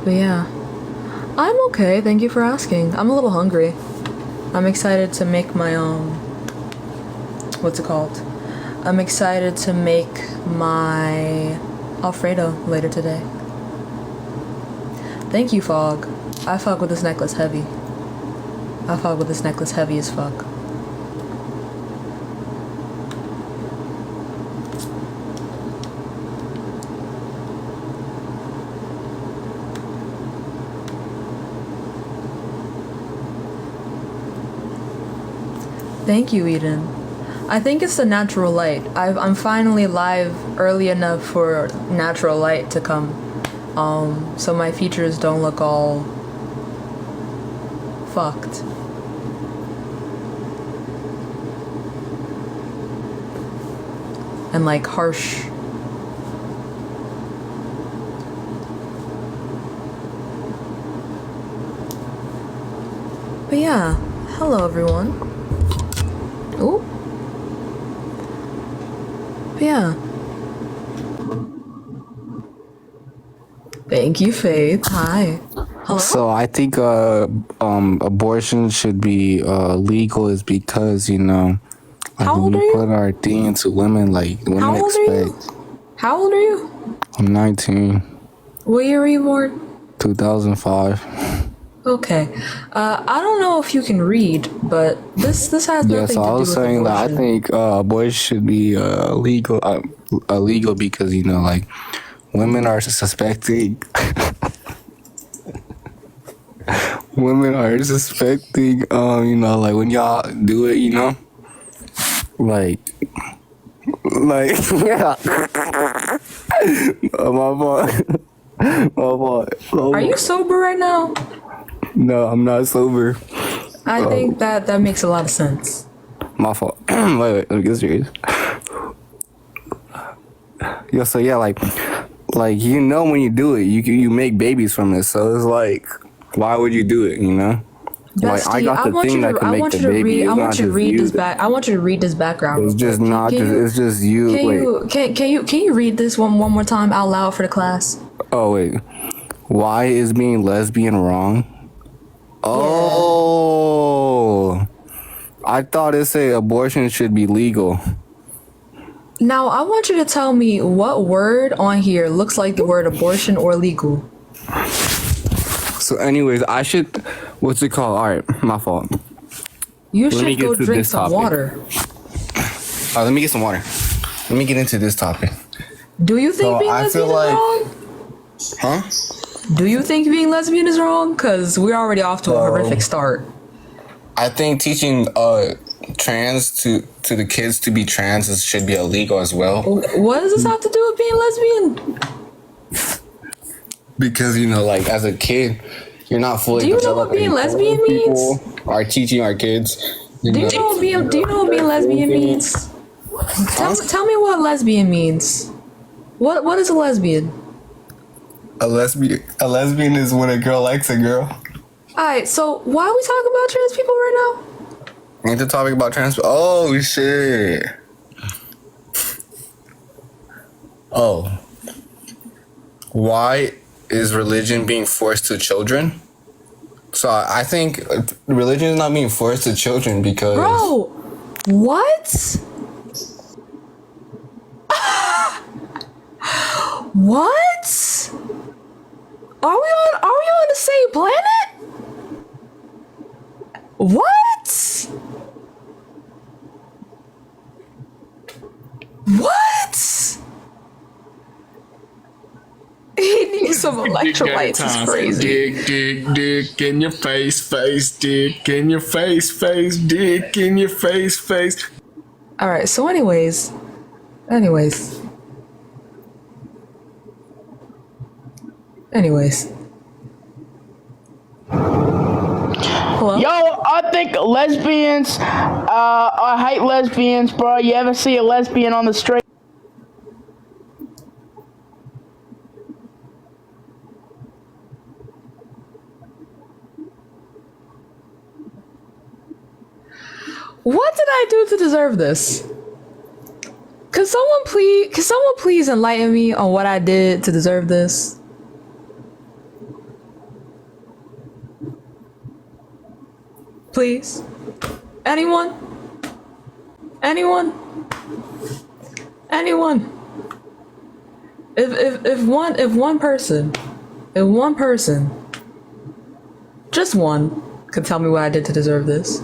But yeah, I'm okay. Thank you for asking. I'm a little hungry. I'm excited to make my what's it called? I'm excited to make my Alfredo later today. Thank you, Fog. I fuck with this necklace heavy. I fuck with this necklace heavy as fuck. Thank you, Eden. I think it's the natural light. I'm finally live early enough for natural light to come. So my features don't look all fucked. And like harsh. But yeah, hello everyone. Ooh. But yeah. Thank you, Faith. Hi. Hello? So I think abortion should be legal is because, you know, like How old when are we you? put our thing into women, like women How old are you? expect. How old are you? I'm 19, What year were you born? 2005. Okay. I don't know if you can read, but this has nothing Yeah, so I to do was with saying that I abortion. think abortion should be illegal because, you know, like women are suspecting. Women are suspecting, you know, like when y'all do it, you know, like, yeah. My fault. My fault. Are you sober right now? No, I'm not sober. I think that makes a lot of sense. My fault. Wait, let me get serious. Yo, so yeah, like you know, when you do it, you make babies from it. So it's like, why would you do it? You know, Bestie, like I got the thing that can make the baby. I It's want not you to just read this you. back. I want you to read this background. It's real just quick. not. It's just you. Wait. Can you read this one more time out loud for the class? Oh wait. Why is being lesbian wrong? Oh. I thought it said abortion should be legal. Now I want you to tell me what word on here looks like the word abortion or legal. So, anyways, I should. What's it called? All right, my fault. You Let me should get go to drink this some topic. water. Let me get some water. Let me get into this topic. Do you think So, being I lesbian feel is like- wrong? Huh? Do you think being lesbian is wrong? Because we're already off to a horrific start. I think teaching trans to the kids to be trans should be illegal as well. What does this have to do with being lesbian? Because, you know, like as a kid, you're not fully. Do you know what being lesbian means? People are teaching our kids. Do you know what being lesbian means? Tell me what lesbian means. What is a lesbian? A lesbian is when a girl likes a girl. Alright, so why are we talking about trans people right now? Ain't the topic about trans? Oh shit. Oh. Why is religion being forced to children? So I think religion is not being forced to children because. Bro, what? What? Are we on the same planet? What? What? He needs some electrolytes. It's crazy. Dick in your face, dick in your face, dick in your face. All right. So, anyways. Hello? Yo, I think lesbians, I hate lesbians, bro. You ever see a lesbian on the street? What did I do to deserve this? Could someone please enlighten me on what I did to deserve this? Please? Anyone? Anyone? Anyone? If one person, just one, could tell me what I did to deserve this.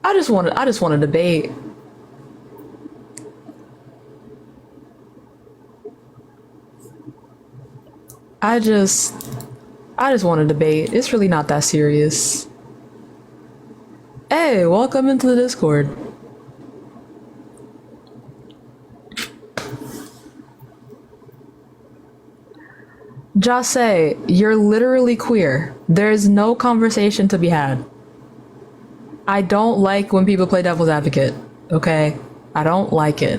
I just want to debate. I just want to debate. It's really not that serious. Hey, welcome into the Discord. Jase, you're literally queer. There's no conversation to be had. I don't like when people play devil's advocate, okay? I don't like it.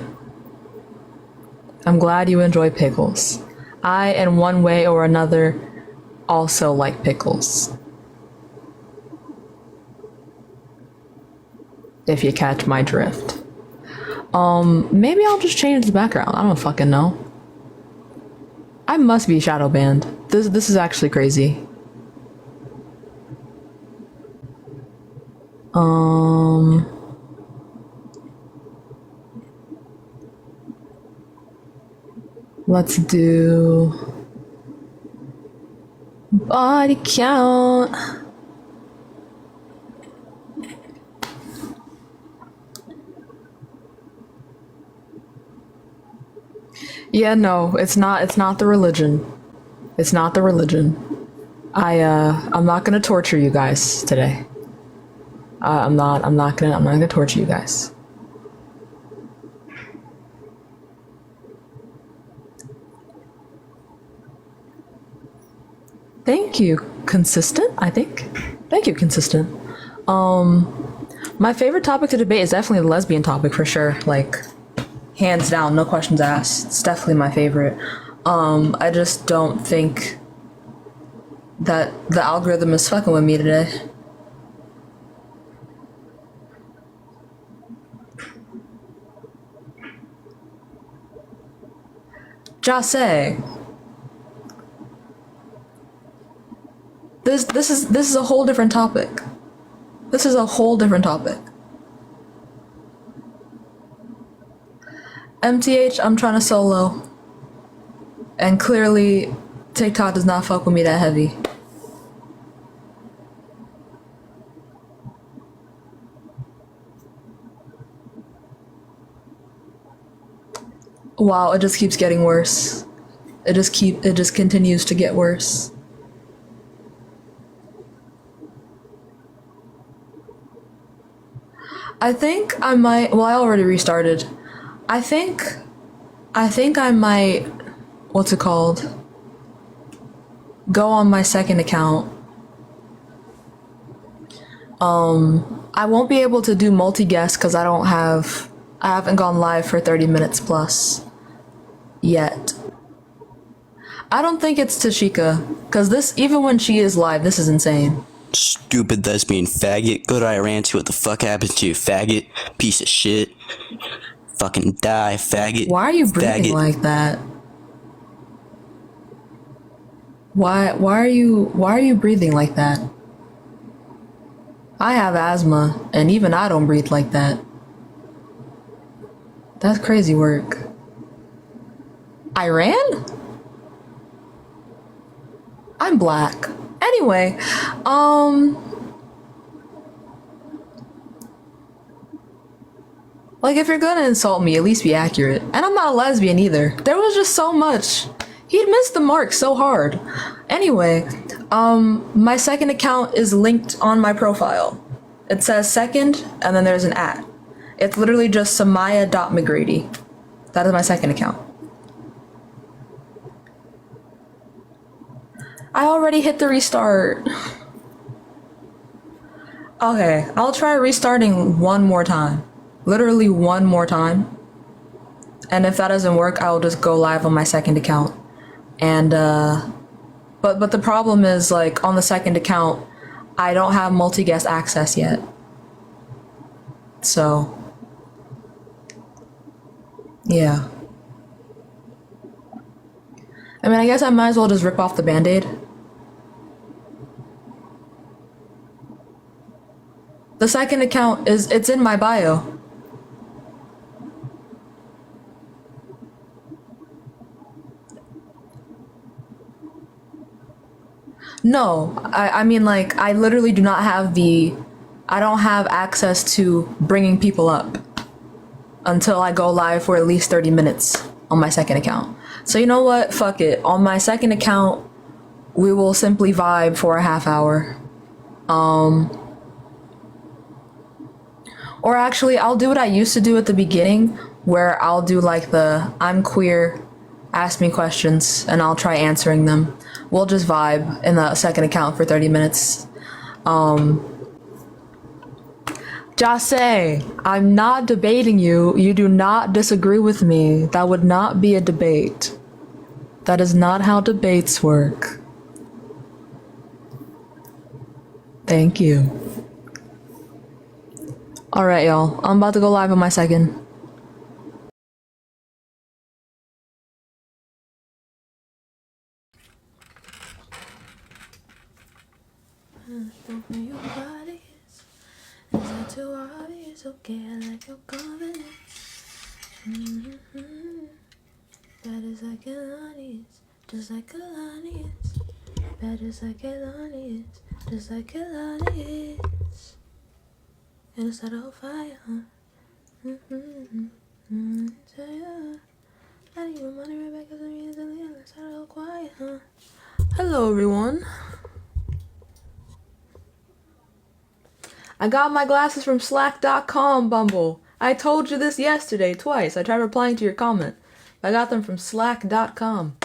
I'm glad you enjoy pickles. I, in one way or another, also like pickles. If you catch my drift. Maybe I'll just change the background. I don't fucking know. I must be shadow banned. This is actually crazy. Let's do body count. Yeah, no, it's not the religion. It's not the religion. I'm not gonna torture you guys today. I'm not gonna torture you guys. Thank you, consistent, I think. Thank you, consistent. My favorite topic to debate is definitely the lesbian topic for sure. Like, hands down, no questions asked. It's definitely my favorite. I just don't think that the algorithm is fucking with me today. Jase. This is a whole different topic. This is a whole different topic. MTH, I'm trying to solo. And clearly, TikTok does not fuck with me that heavy. Wow, it just keeps getting worse. It just continues to get worse. I think I might, well, I already restarted. I think I might, what's it called? Go on my second account. I won't be able to do multi-guest because I haven't gone live for 30 minutes plus yet. I don't think it's Tashika, because this, even when she is live, this is insane. Stupid lesbian faggot. Go to Iran, see what the fuck happens to you, faggot. Piece of shit. Fucking die, faggot. Why are you breathing faggot. like that? Why are you breathing like that? I have asthma, and even I don't breathe like that. That's crazy work. Iran? I'm black. Anyway, like, if you're gonna insult me, at least be accurate. And I'm not a lesbian either. There was just so much. He'd missed the mark so hard. Anyway, my second account is linked on my profile. It says second, and then there's an @ It's literally just Samaya.McGrady. That is my second account. I already hit the restart. Okay, I'll try restarting one more time. Literally one more time. And if that doesn't work, I'll just go live on my second account. And, but the problem is, like, on the second account, I don't have multi-guest access yet. So, yeah. I mean, I guess I might as well just rip off the band-aid. The second account it's in my bio. No, I mean, like, I literally do not have I don't have access to bringing people up until I go live for at least 30 minutes on my second account. So you know what? Fuck it. On my second account, we will simply vibe for a half hour. Or actually, I'll do what I used to do at the beginning, where I'll do like the I'm queer, ask me questions, and I'll try answering them. We'll just vibe in the second account for 30 minutes. Jase, I'm not debating you. You do not disagree with me. That would not be a debate. That is not how debates work. Thank you. Alright, y'all. I'm about to go live on my second. Your body is that too obvious? Okay, I like your confidence. That is like Elani's, just like Elani's. That is like Elani's, just like Elani's. And it's out of fire. I need my money right back because I'm easily it's out of quiet. Hello, everyone. I got my glasses from slack.com, Bumble. I told you this yesterday twice. I tried replying to your comment. I got them from slack.com.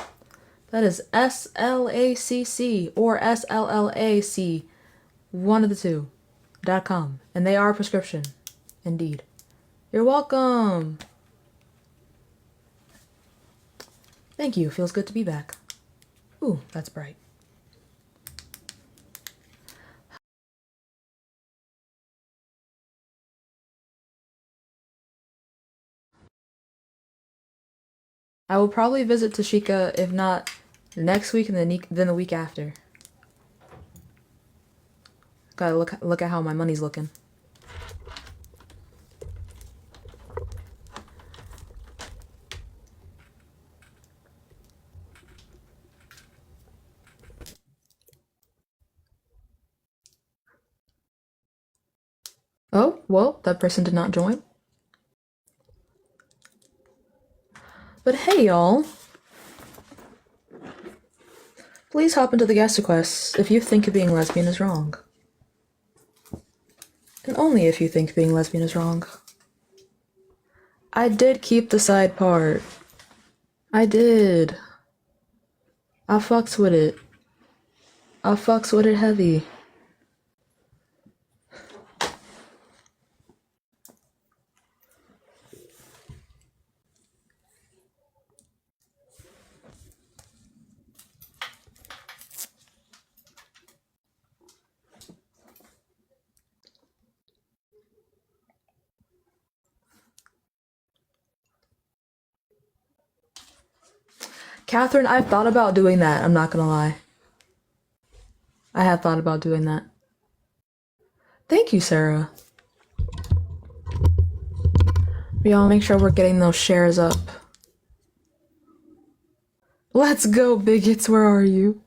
That is SLACC or SLLAC. One of the two. .com. And they are prescription. Indeed. You're welcome. Thank you. Feels good to be back. Ooh, that's bright. I will probably visit Tashika, if not next week and then the week after. Gotta look at how my money's looking. Oh, well, that person did not join. But hey, y'all. Please hop into the guest requests if you think being lesbian is wrong. And only if you think being lesbian is wrong. I did keep the side part. I did. I fucks with it. I fucks with it heavy. Catherine, I've thought about doing that, I'm not gonna lie. I have thought about doing that. Thank you, Sarah. We all make sure we're getting those shares up. Let's go, bigots, where are you?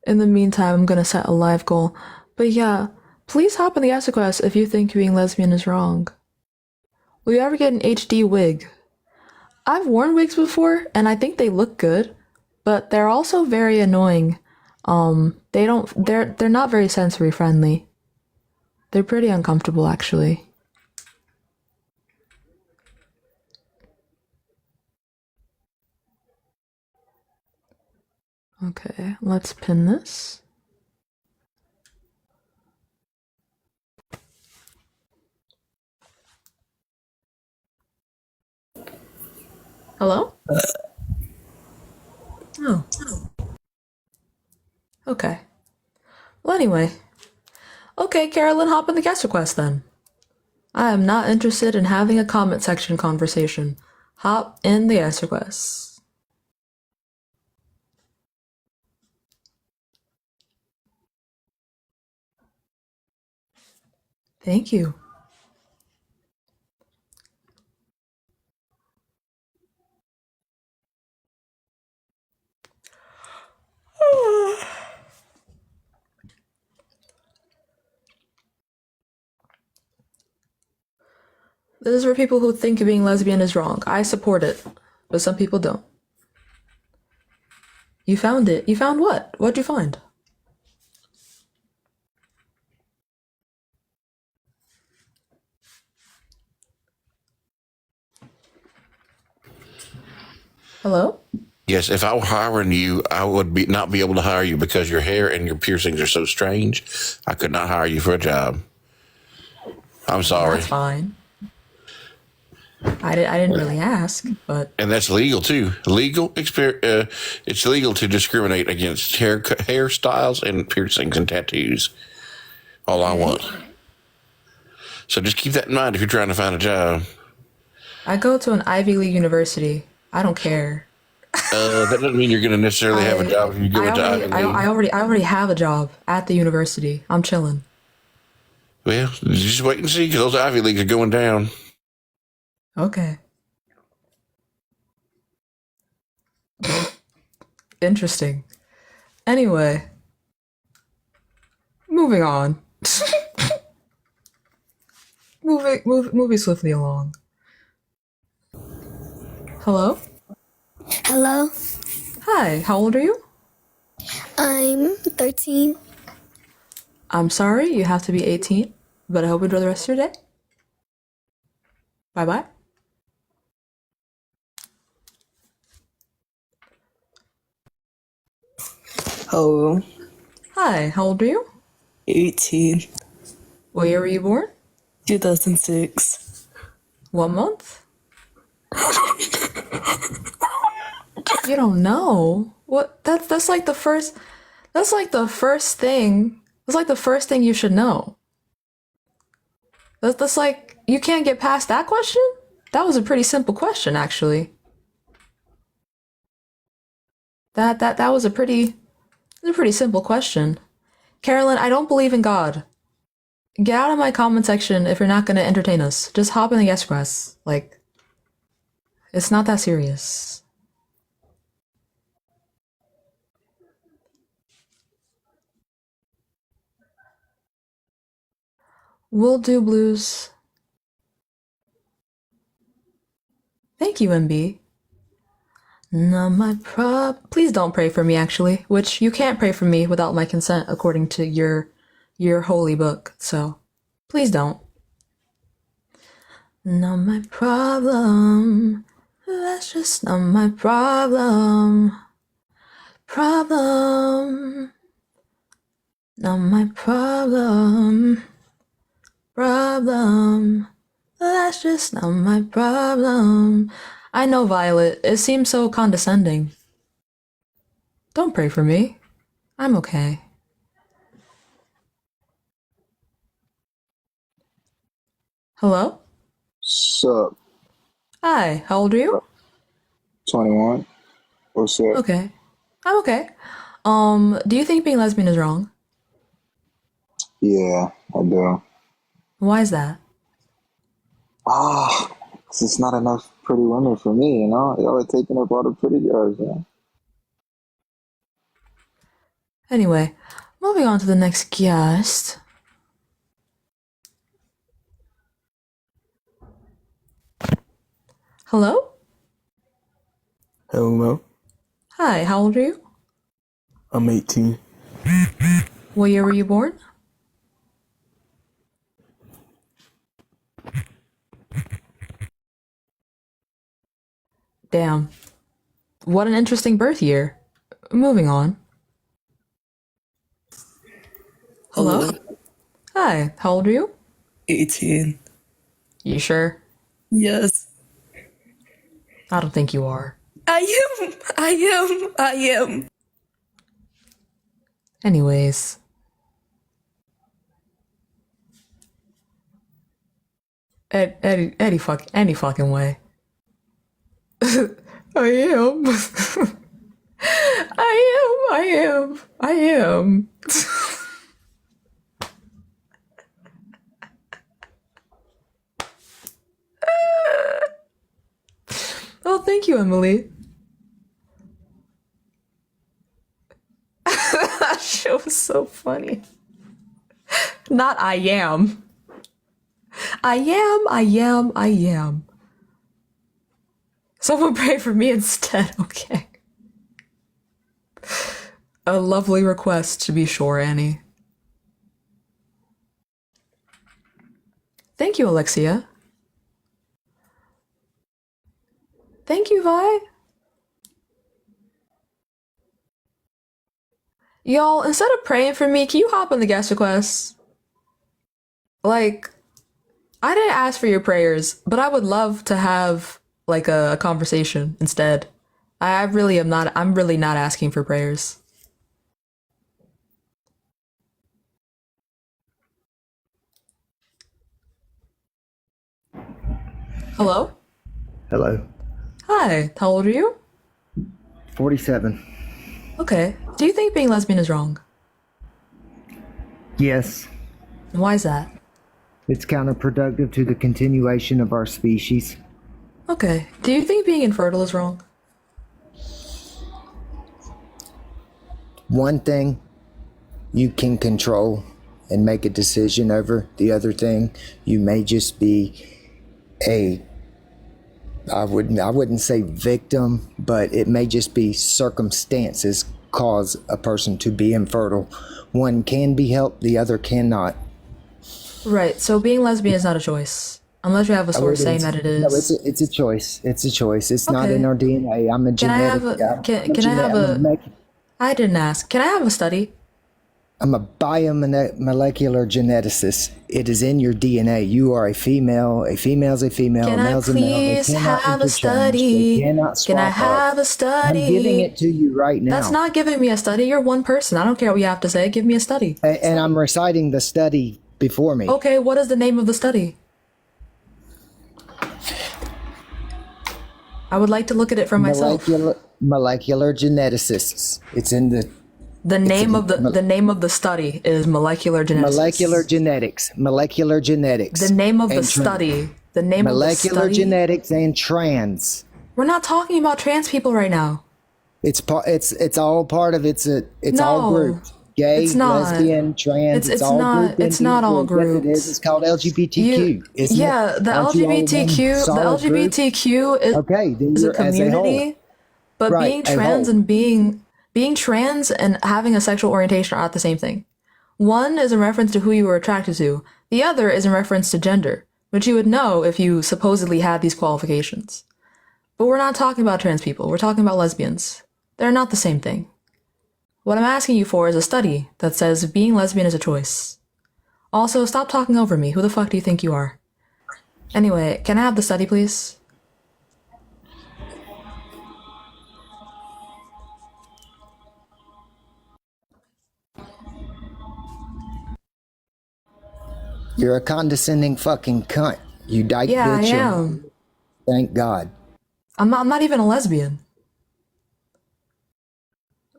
In the meantime, I'm gonna set a live goal. But yeah, please hop in the Ask Quest if you think being lesbian is wrong. Will you ever get an HD wig? I've worn wigs before, and I think they look good, but they're also very annoying. They're not very sensory friendly. They're pretty uncomfortable, actually. Okay, let's pin this. Hello? Oh. Okay. Well, anyway. Okay, Carolyn, hop in the guest request then. I am not interested in having a comment section conversation. Hop in the guest request. Thank you. This is for people who think being lesbian is wrong. I support it, but some people don't. You found it. You found what? What'd you find? Hello? Yes, if I were hiring you, I would not be able to hire you because your hair and your piercings are so strange. I could not hire you for a job. I'm sorry. That's fine. I didn't really ask, but And that's legal too. It's legal to discriminate against hairstyles and piercings and tattoos. All I want. So just keep that in mind if you're trying to find a job. I go to an Ivy League university. I don't care. That doesn't mean you're going to necessarily have a job if you go into Ivy League. I already have a job at the university. I'm chilling. Well, just wait and see because those Ivy Leagues are going down. Okay. Interesting. Anyway, moving on. moving swiftly along. Hello? Hello, Hi, how old are you? I'm 13. I'm sorry, you have to be 18, but I hope you enjoy the rest of your day. Bye-bye. Hello, Hi, how old are you? 18, What year were you born? 2006. What month? You don't know? What? That's like the first. That's like the first thing. That's like the first thing you should know. That's like you can't get past that question. That was a pretty simple question, actually. That was a pretty simple question. Carolyn, I don't believe in God. Get out of my comment section if you're not gonna entertain us. Just hop in the guest grass. Like, it's not that serious. We'll do blues. Thank you, MB. Not my Please don't pray for me, actually. Which you can't pray for me without my consent, according to your holy book. So, please don't. Not my problem. That's just not my problem. Problem. Not my problem. Problem. That's just not my problem. I know, Violet. It seems so condescending. Don't pray for me. I'm okay. Hello? Sup, Hi, how old are you? 21? What's up? Okay. I'm okay. Do you think being lesbian is wrong? Yeah, I do. Why is that? 'Cause it's not enough pretty women for me, you know? Y'all are taking up all the pretty girls, man. Anyway, moving on to the next guest. Hello? Hello, Hi, how old are you? I'm 18. What year were you born? Damn. What an interesting birth year. Moving on. Hello? Hi, how old are you? 18. You sure? Yes. I don't think you are. I am. Anyways. Any fucking way. I am. I am. thank you, Emily. That shit was so funny. Not I am. I am. Someone pray for me instead, okay. A lovely request, to be sure, Annie. Thank you, Alexia. Thank you, Vi. Y'all, instead of praying for me, can you hop on the guest requests? Like, I didn't ask for your prayers, but I would love to have, like, a conversation instead. I'm really not asking for prayers. Hello? Hello. Hi, how old are you? 47. Okay. Do you think being lesbian is wrong? Yes. Why is that? It's counterproductive to the continuation of our species. Okay. Do you think being infertile is wrong? One thing you can control and make a decision over. The other thing, you may just be I wouldn't say victim, but it may just be circumstances cause a person to be infertile. One can be helped, the other cannot. Right, so being lesbian is not a choice. Unless you have a source saying that it is. No, it's a choice. It's a choice. It's not in our DNA. I'm a genetic guy. I didn't ask. Can I have a study? I'm a biomolecular geneticist. It is in your DNA. You are a female. A female's a female. Can a male's I a male. please have a study? Can I have a study? I'm giving it to you right now. That's not giving me a study. You're one person. I don't care what you have to say. Give me a study. And I'm reciting the study before me. Okay, what is the name of the study? I would like to look at it for myself. Molecular geneticists. It's in the... The name of the study is molecular genetics. Molecular genetics. Molecular genetics. The name of the study. The name of the study. Molecular genetics and trans. We're not talking about trans people right now. It's all part of it's all grouped. Gay, lesbian, trans. It's all grouped. It's not all grouped. Yes, it is. It's called LGBTQ. The LGBTQ is a community, but right, being trans and being trans and having a sexual orientation are not the same thing. One is in reference to who you were attracted to. The other is in reference to gender, which you would know if you supposedly had these qualifications. But we're not talking about trans people. We're talking about lesbians. They're not the same thing. What I'm asking you for is a study that says being lesbian is a choice. Also, stop talking over me. Who the fuck do you think you are? Anyway, can I have the study, please? You're a condescending fucking cunt. You dyke bitch. Yeah, I am. Thank God. I'm not even a lesbian.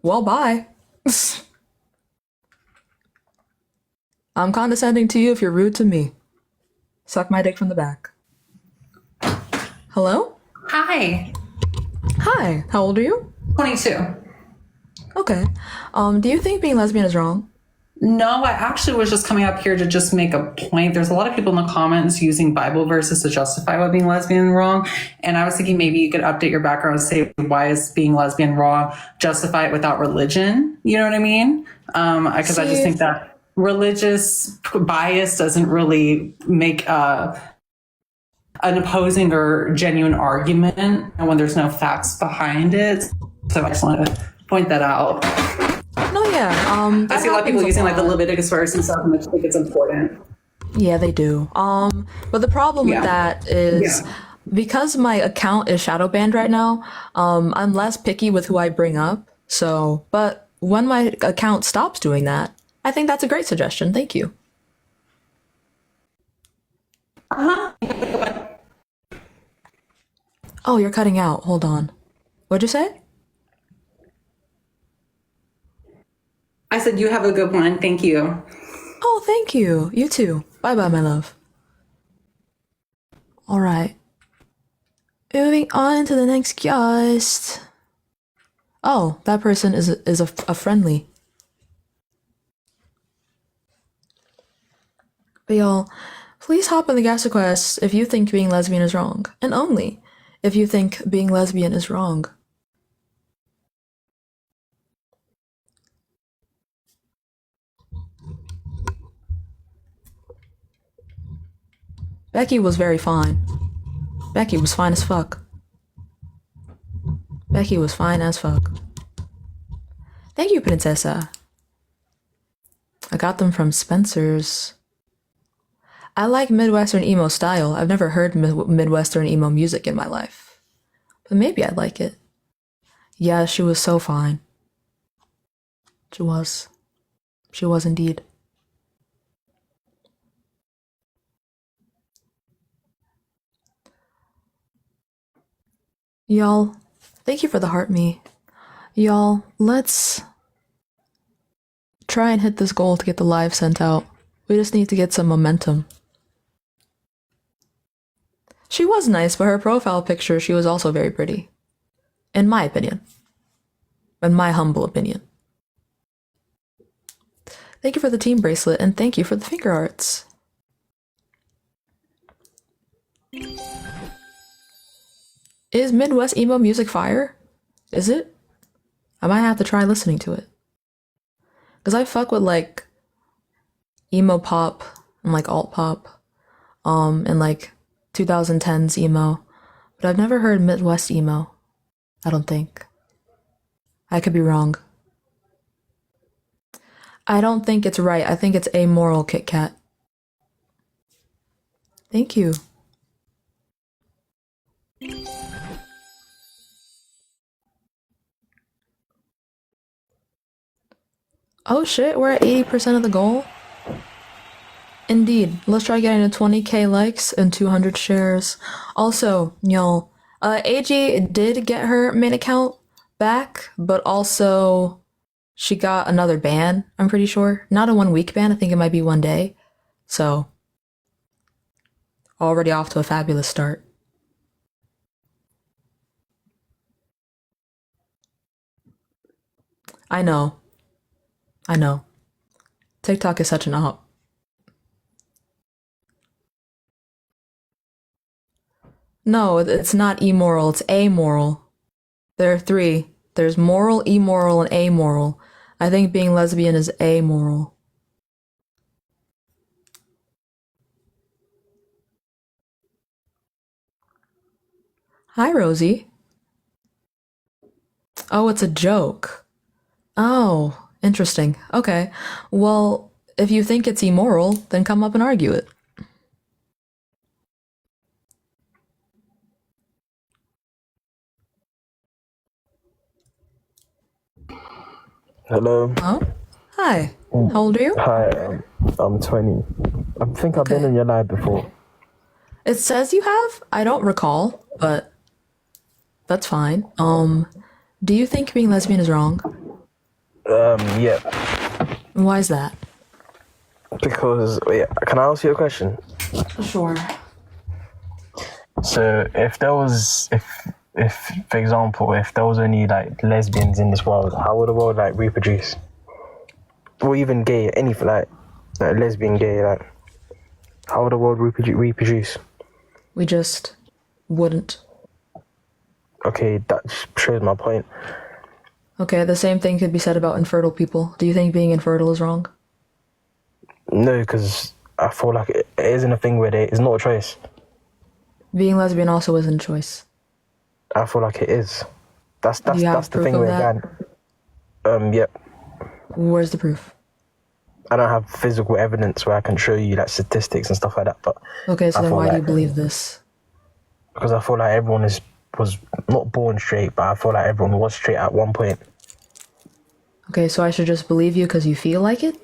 Well, bye. I'm condescending to you if you're rude to me. Suck my dick from the back. Hello? Hi. Hi. How old are you? 22. Okay. Do you think being lesbian is wrong? No, I actually was just coming up here to just make a point. There's a lot of people in the comments using Bible verses to justify what being lesbian wrong. And I was thinking maybe you could update your background and say, why is being lesbian wrong? Justify it without religion. You know what I mean? Because I just think that religious bias doesn't really make an opposing or genuine argument when there's no facts behind it. So I just wanted to point that out. No, yeah. I see a lot of people using like the Leviticus verse and stuff, and I just think it's important. Yeah, they do. But the problem with that is because my account is shadow banned right now, I'm less picky with who I bring up. So, but when my account stops doing that, I think that's a great suggestion. Thank you. Oh, you're cutting out. Hold on. What'd you say? I said you have a good one. Thank you. Oh, thank you. You too. Bye-bye, my love. All right. Moving on to the next guest. Oh, that person is a friendly. But y'all, please hop in the guest request if you think being lesbian is wrong, and only if you think being lesbian is wrong. Becky was very fine. Becky was fine as fuck. Becky was fine as fuck. Thank you, Princessa. I got them from Spencer's. I like Midwestern emo style. I've never heard Midwestern emo music in my life. But maybe I'd like it. Yeah, she was so fine. She was. She was indeed. Y'all, thank you for the heart me. Y'all, let's try and hit this goal to get the live sent out. We just need to get some momentum. She was nice, but her profile picture, she was also very pretty. In my opinion. In my humble opinion. Thank you for the team bracelet, and thank you for the finger arts. Is Midwest emo music fire? Is it? I might have to try listening to it. Because I fuck with like emo pop and like alt pop, and like 2010s emo. But I've never heard Midwest emo. I don't think. I could be wrong. I don't think it's right. I think it's amoral, Kit Kat. Thank you. Oh shit, we're at 80% of the goal? Indeed. Let's try getting to 20k likes and 200 shares. Also, y'all, AG did get her main account back, but also she got another ban, I'm pretty sure. Not a 1 week ban, I think it might be 1 day. So, already off to a fabulous start. I know. TikTok is such an op. No, it's not immoral, it's amoral. There are 3. There's moral, immoral, and amoral. I think being lesbian is amoral. Hi, Rosie. Oh, it's a joke. Oh, interesting. Okay. Well, if you think it's immoral, then come up and argue it. Hello. Oh? Hi. How old are you? Hi, I'm 20. I think I've been in your live before. It says you have? I don't recall, but that's fine. Do you think being lesbian is wrong? Yeah. Why is that? Because, wait, can I ask you a question? Sure. So, if there was, if for example, if there was only like lesbians in this world, how would the world like reproduce? Or even gay, anything like lesbian, gay, like how would the world reproduce? We just wouldn't. Okay, that shows my point. Okay, the same thing could be said about infertile people. Do you think being infertile is wrong? No, because I feel like it isn't a thing where it's not a choice. Being lesbian also isn't a choice. I feel like it is. That's Do you have the proof thing of where that? Yep. Where's the proof? I don't have physical evidence where I can show you like statistics and stuff like that. But okay, so I then feel why do you like- believe this? Because I feel like everyone was not born straight, but I feel like everyone was straight at one point. Okay, so I should just believe you because you feel like it?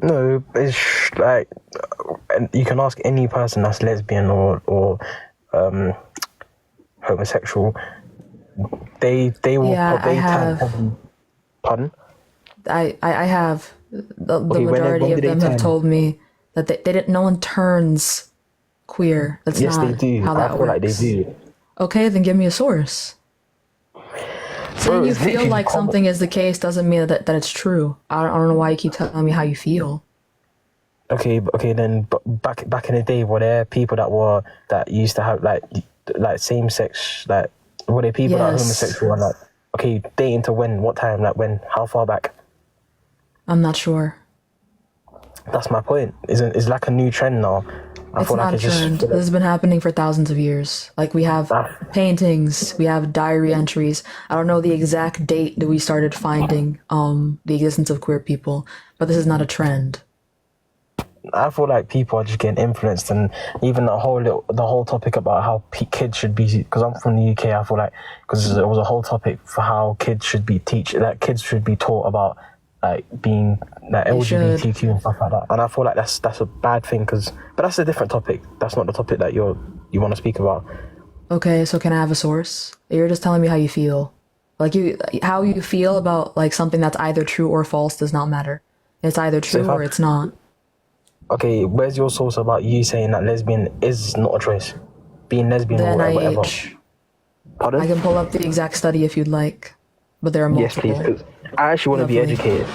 No, it's like and you can ask any person that's lesbian or homosexual. They will. Yeah, they I have. can. Pardon? I have. The Okay, majority when of did they them have turn? told me that they didn't. No one turns queer. That's Yes, not they do. how that I feel works. like they do. Okay, then give me a source. Saying you it's feel literally like something is the case doesn't mean that it's true. I don't know why you keep telling me how you feel. Okay, then back in the day, were there people that used to have like same sex, like were there people that are Yes. homosexual and like okay, dating to when, what time, like when, how far back? I'm not sure. That's my point. It's like a new trend now. It's not a trend. This has been happening for thousands of years. Like, we have paintings, we have diary entries. I don't know the exact date that we started finding the existence of queer people, but this is not a trend. I feel like people are just getting influenced, and even the whole topic about how kids should be. Because I'm from the UK, I feel like because there was a whole topic for how kids should be kids should be taught about like being like LGBTQ and stuff like that. And I feel like that's a bad thing but that's a different topic. That's not the topic that you want to speak about. Okay, so can I have a source? You're just telling me how you feel. Like, how you feel about like something that's either true or false does not matter. It's either true or it's not. Okay, where's your source about you saying that lesbian is not a choice? Being lesbian The or whatever. NIH. Pardon? I can pull up the exact study if you'd like, but there are multiple. Yes, please, because I actually want to be educated.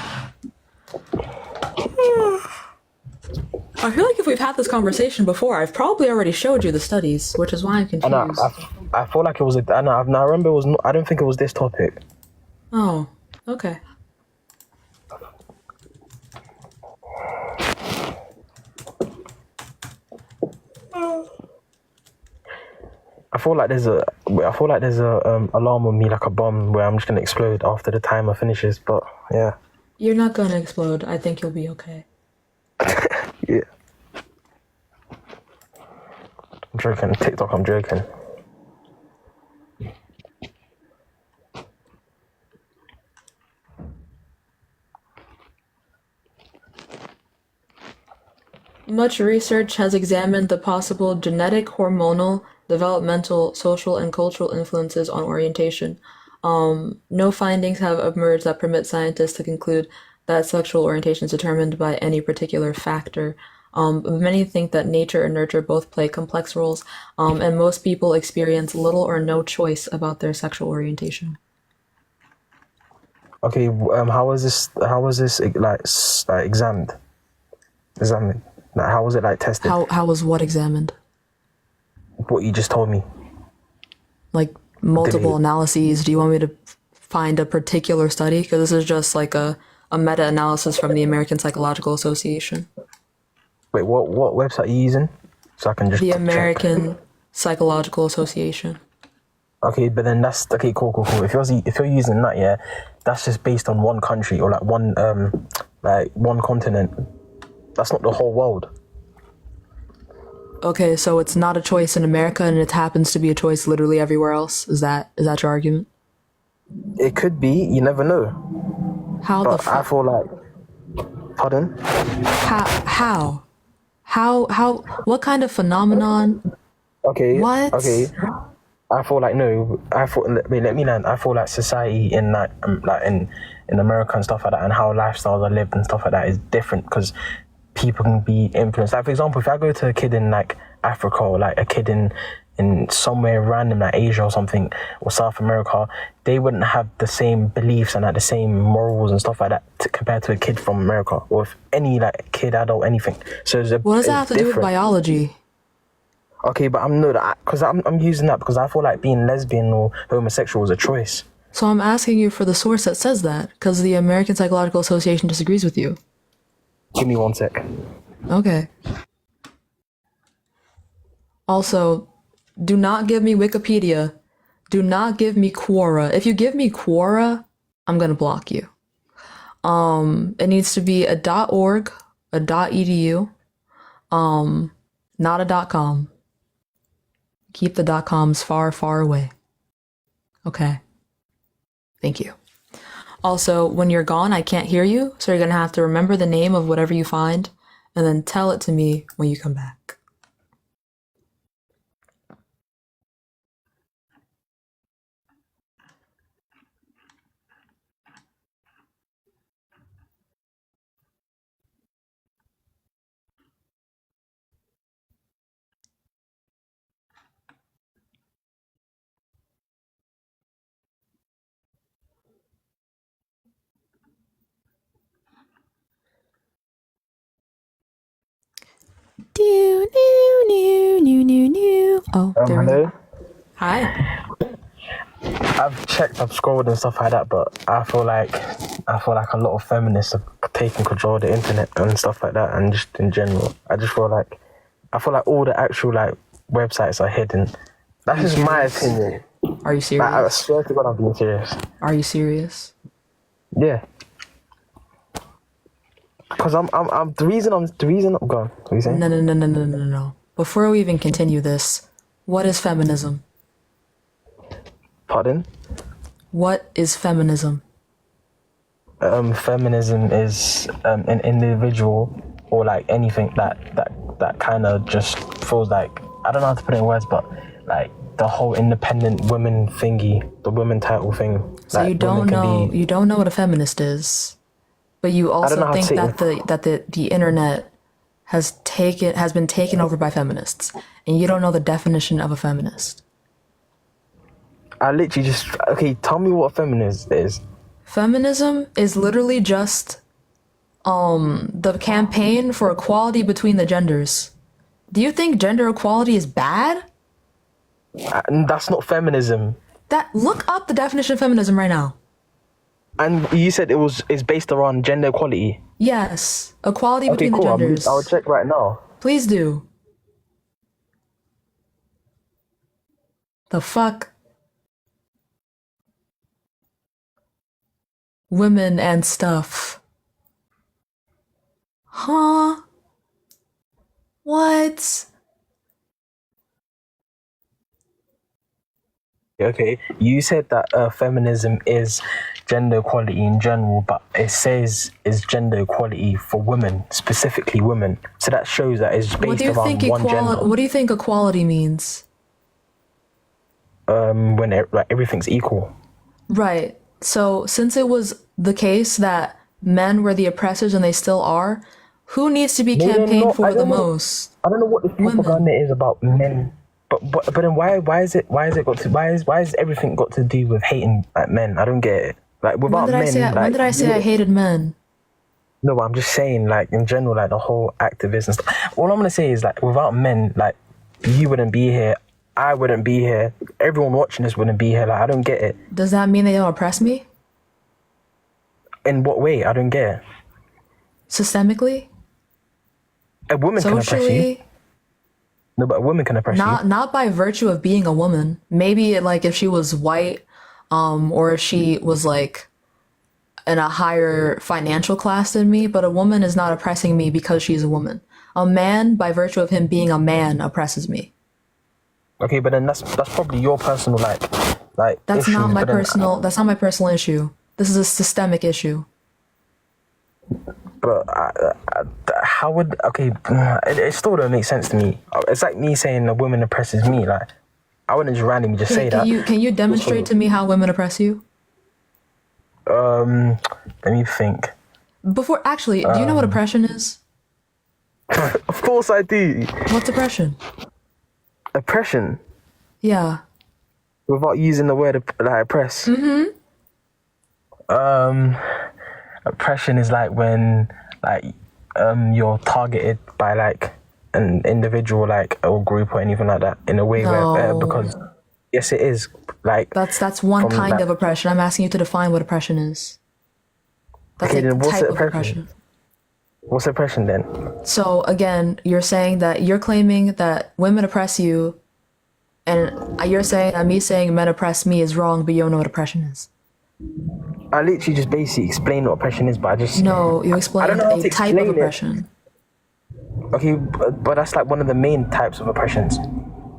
I feel like if we've had this conversation before, I've probably already showed you the studies, which is why I'm confused. And I feel like it was I remember it was. I don't think it was this topic. Oh, okay. I feel like there's a alarm on me, like a bomb, where I'm just gonna explode after the timer finishes. But yeah. You're not gonna explode. I think you'll be okay. Yeah. I'm joking. TikTok, I'm joking. Much research has examined the possible genetic, hormonal, developmental, social, and cultural influences on orientation. No findings have emerged that permit scientists to conclude that sexual orientation is determined by any particular factor. Many think that nature and nurture both play complex roles, and most people experience little or no choice about their sexual orientation. Okay. How was this like examined? Like, how was it like tested? How was what examined? What you just told me. Like multiple analyses. Do you want me to find a particular study? Because this is just like a meta-analysis from the American Psychological Association. Wait, what website are you using? So I can just The check. American Psychological Association. Okay, but then that's okay. Cool. If you're using that, yeah, that's just based on one country or like one continent. That's not the whole world. Okay, so it's not a choice in America, and it happens to be a choice literally everywhere else. Is that your argument? It could be. You never know. How but the fuck? I feel like. Pardon? How? What kind of phenomenon? Okay. What? Okay. I feel like no. Wait, let me land. I feel like society in in America and stuff like that, and how lifestyles are lived and stuff like that is different because people can be influenced. Like, for example, if I go to a kid in like Africa or like a kid in somewhere random like Asia or something or South America, they wouldn't have the same beliefs and like the same morals and stuff like that compared to a kid from America or if any like kid, adult, anything. So what does that have to do with biology? Okay, but I'm using that because I feel like being lesbian or homosexual is a choice. So I'm asking you for the source that says that, because the American Psychological Association disagrees with you. Give me 1 sec. Okay. Also, do not give me Wikipedia. Do not give me Quora. If you give me Quora, I'm gonna block you. It needs to be a .org, a .edu, not a .com. Keep the .coms far, far away. Okay. Thank you. Also, when you're gone, I can't hear you, so you're gonna have to remember the name of whatever you find, and then tell it to me when you come back. Oh, there we hello? go. Hi. I've checked, I've scrolled and stuff like that, but I feel like a lot of feminists are taking control of the internet and stuff like that, and just in general. I feel like all the actual like websites are hidden. That's just my opinion. Are you serious? Like, I swear to God, I'm being serious. Are you serious? Yeah. Because I'm the reason I'm gone. What are you saying? No. Before we even continue this, what is feminism? Pardon? What is feminism? Feminism is an individual or like anything that kind of just feels like, I don't know how to put it in words, but like the whole independent women thingy, the women title thing. So like, you don't know what a feminist is, but you also think that the internet has been taken over by feminists, and you don't know the definition of a feminist. I literally tell me what a feminist is. Feminism is literally just the campaign for equality between the genders. Do you think gender equality is bad? That's not feminism. Look up the definition of feminism right now. And you said it's based around gender equality. Yes, equality between the genders. I'll check right now. Please do. The fuck? Women and stuff. Huh? What? Okay, you said that feminism is gender equality in general, but it says it's gender equality for women, specifically women. So that shows that it's based around one gender. What do you think equality means? When everything's equal. Right. So since it was the case that men were the oppressors and they still are, who needs to be campaigned for the most? I don't know what this propaganda is about men. But then why has everything got to do with hating like men? I don't get it. Like without when did I say I hated men? No, but I'm just saying, like in general, like the whole activism stuff. All I'm gonna say is like without men, like you wouldn't be here, I wouldn't be here, everyone watching this wouldn't be here. Like I don't get it. Does that mean they don't oppress me? In what way? I don't get it. Systemically? A woman can oppress you. No, but a woman can oppress you. Not by virtue of being a woman. Maybe like if she was white, or if she was like in a higher financial class than me, but a woman is not oppressing me because she's a woman. A man, by virtue of him being a man, oppresses me. Okay, but then that's probably your personal like that's issue, not my personal that's not my personal issue. This is a systemic issue. But how would it still don't make sense to me. It's like me saying a woman oppresses me. Like I wouldn't just randomly just say that. Can you demonstrate to me how women oppress you? Let me think. Before actually, do you know what oppression is? Of course I do. What's oppression? Oppression? Yeah. Without using the word like oppress. Mm-hmm. Oppression is like when you're targeted by like an individual like or group or anything like that in a way where because yes it is like that's one kind of oppression. I'm asking you to define what oppression is. That's okay, then what's type of oppression. What's oppression then? So again, you're saying that you're claiming that women oppress you, and you're saying that me saying men oppress me is wrong, but you don't know what oppression is. I literally just basically explained what oppression is, but you explained a type of oppression. Okay, but that's like one of the main types of oppressions.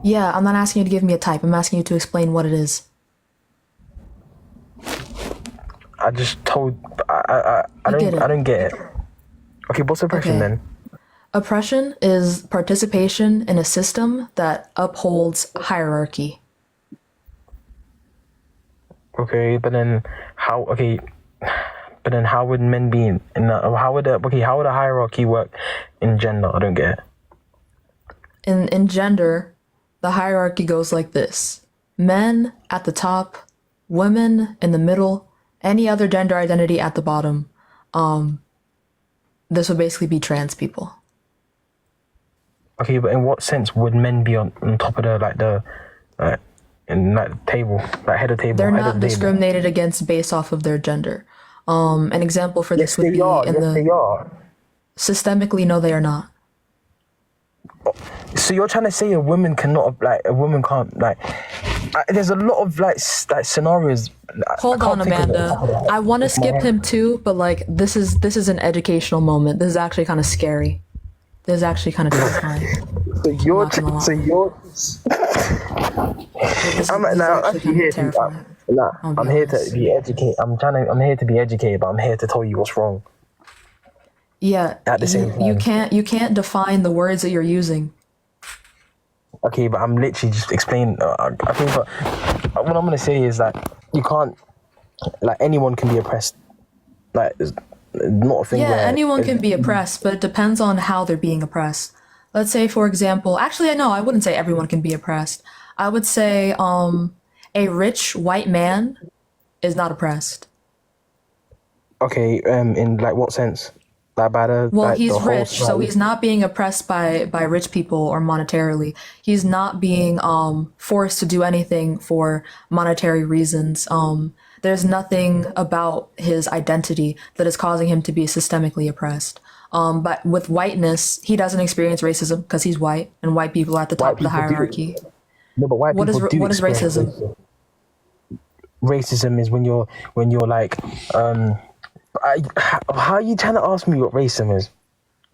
Yeah, I'm not asking you to give me a type. I'm asking you to explain what it is. I just told. I don't get it. Okay, what's oppression then? Oppression is participation in a system that upholds hierarchy. Okay, but then how? Okay, but then how would men be in how would a hierarchy work in gender? I don't get it. In gender, the hierarchy goes like this: men at the top, women in the middle, any other gender identity at the bottom. This would basically be trans people. Okay, but in what sense would men be on top of the table, like head of table? They're head not of the table? discriminated against based off of their gender. An example for this would be they are. Systemically, no, they are not. So you're trying to say a woman can't there's a lot of scenarios. Hold on, Amanda. I want to skip him too, but like this is an educational moment. This is actually kind of scary. This is actually kind of terrifying. So you're I'm here to be educated. I'm here to be educated, but I'm here to tell you what's wrong. Yeah, at the same time. You can't define the words that you're using. Okay, but I'm literally just explaining. I think, but what I'm gonna say is that you can't, like, anyone can be oppressed. Like, it's not a thing. Yeah, where anyone can be oppressed, but it depends on how they're being oppressed. Let's say, for example, actually, no, I wouldn't say everyone can be oppressed. I would say, a rich white man is not oppressed. Okay, in like what sense? Well, he's rich, so he's not being oppressed by rich people or monetarily. He's not being forced to do anything for monetary reasons. There's nothing about his identity that is causing him to be systemically oppressed. But with whiteness, he doesn't experience racism because he's white, and white people are at the top of the hierarchy. No, but white people do. What is racism? Racism is when you're like how are you trying to ask me what racism is?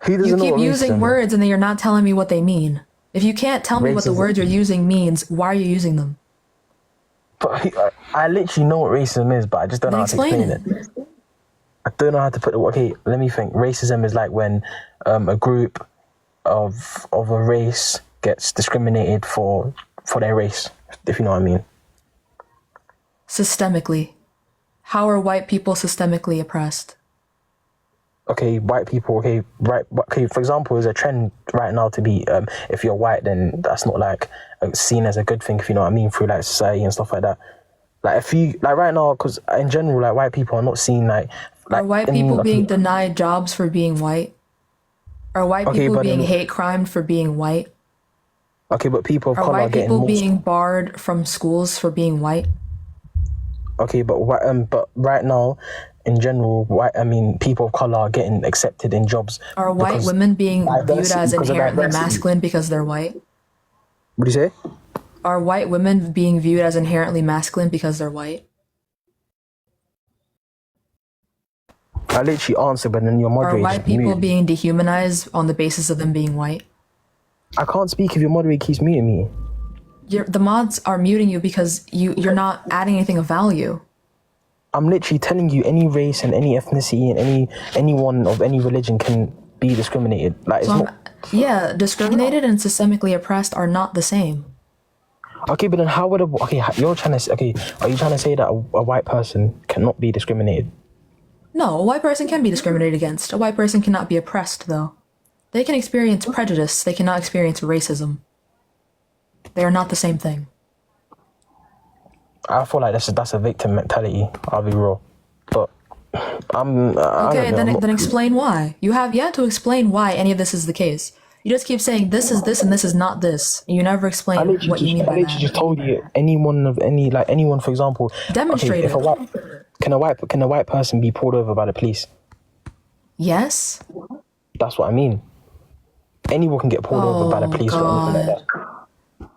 Who doesn't know what racism is? You keep using words and then you're not telling me what they mean. If you can't tell me what the words you're using means, why are you using them? But I literally know what racism is, but I just don't know how to explain it. I don't know how to put it. Okay, let me think. Racism is like when a group of a race gets discriminated for their race, if you know what I mean. Systemically. How are white people systemically oppressed? Okay, white people. Okay, right. Okay, for example, there's a trend right now to be if you're white, then that's not like seen as a good thing, if you know what I mean, through like society and stuff like that. Like if you like right now, because in general, like white people are not seen like. Are white people being denied jobs for being white? Are white people being hate crimed for being white? Okay, but people of color are white people being barred from schools for being white? Okay, but right now, in general, people of color are getting accepted in jobs. Are white women being viewed as inherently masculine because they're white? What do you say? Are white women being viewed as inherently masculine because they're white? I literally answered, but then your moderator. Are white people being dehumanized on the basis of them being white? I can't speak if your moderator keeps muting me. The mods are muting you because you're not adding anything of value. I'm literally telling you, any race and any ethnicity and anyone of any religion can be discriminated. Like, so discriminated and systemically oppressed are not the same. Okay, but then how would are you trying to say that a white person cannot be discriminated? No, a white person can be discriminated against. A white person cannot be oppressed, though. They can experience prejudice. They cannot experience racism. They are not the same thing. I feel like that's a victim mentality. I'll be real, but then explain why. You have yet to explain why any of this is the case. You just keep saying this is this and this is not this. You never explain what you mean by that. I literally just told you anyone, for example. Demonstrate it. Can a white person be pulled over by the police? Yes. That's what I mean. Anyone can get pulled over by the police or anything like that.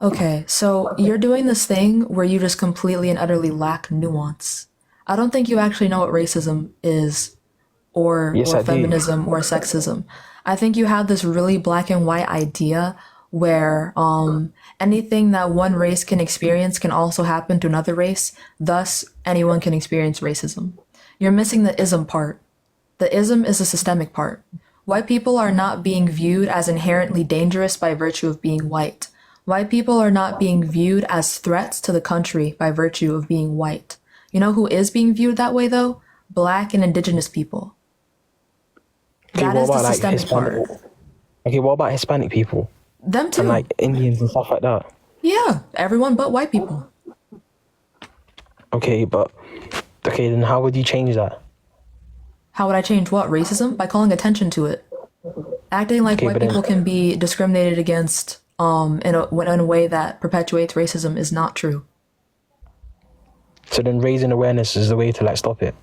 Okay, so you're doing this thing where you just completely and utterly lack nuance. I don't think you actually know what racism is, or feminism, or sexism. I think you have this really black and white idea where anything that one race can experience can also happen to another race. Thus, anyone can experience racism. You're missing the ism part. The ism is the systemic part. White people are not being viewed as inherently dangerous by virtue of being white. White people are not being viewed as threats to the country by virtue of being white. You know who is being viewed that way, though? Black and indigenous people. That is the systemic part. Okay, what about Hispanic people? Them too. And like Indians and stuff like that. Yeah, everyone but white people. Okay, then how would you change that? How would I change what? Racism? By calling attention to it. Acting like Okay, white but then- people can be discriminated against in a way that perpetuates racism is not true. So then raising awareness is the way to like stop it.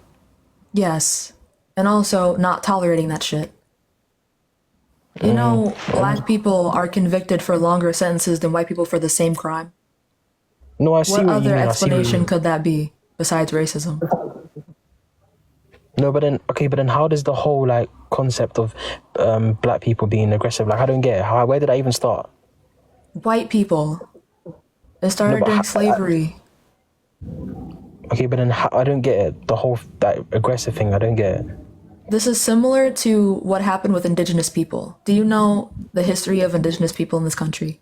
Yes. And also not tolerating that shit. You know, black people are convicted for longer sentences than white people for the same crime. No, I see What what you other mean. I see what you explanation mean. could that be besides racism? No, but then how does the whole like concept of black people being aggressive, like I don't get it. Where did I even start? White people. It started but during how- slavery. Okay, but then I don't get it. The whole that aggressive thing, I don't get it. This is similar to what happened with indigenous people. Do you know the history of indigenous people in this country?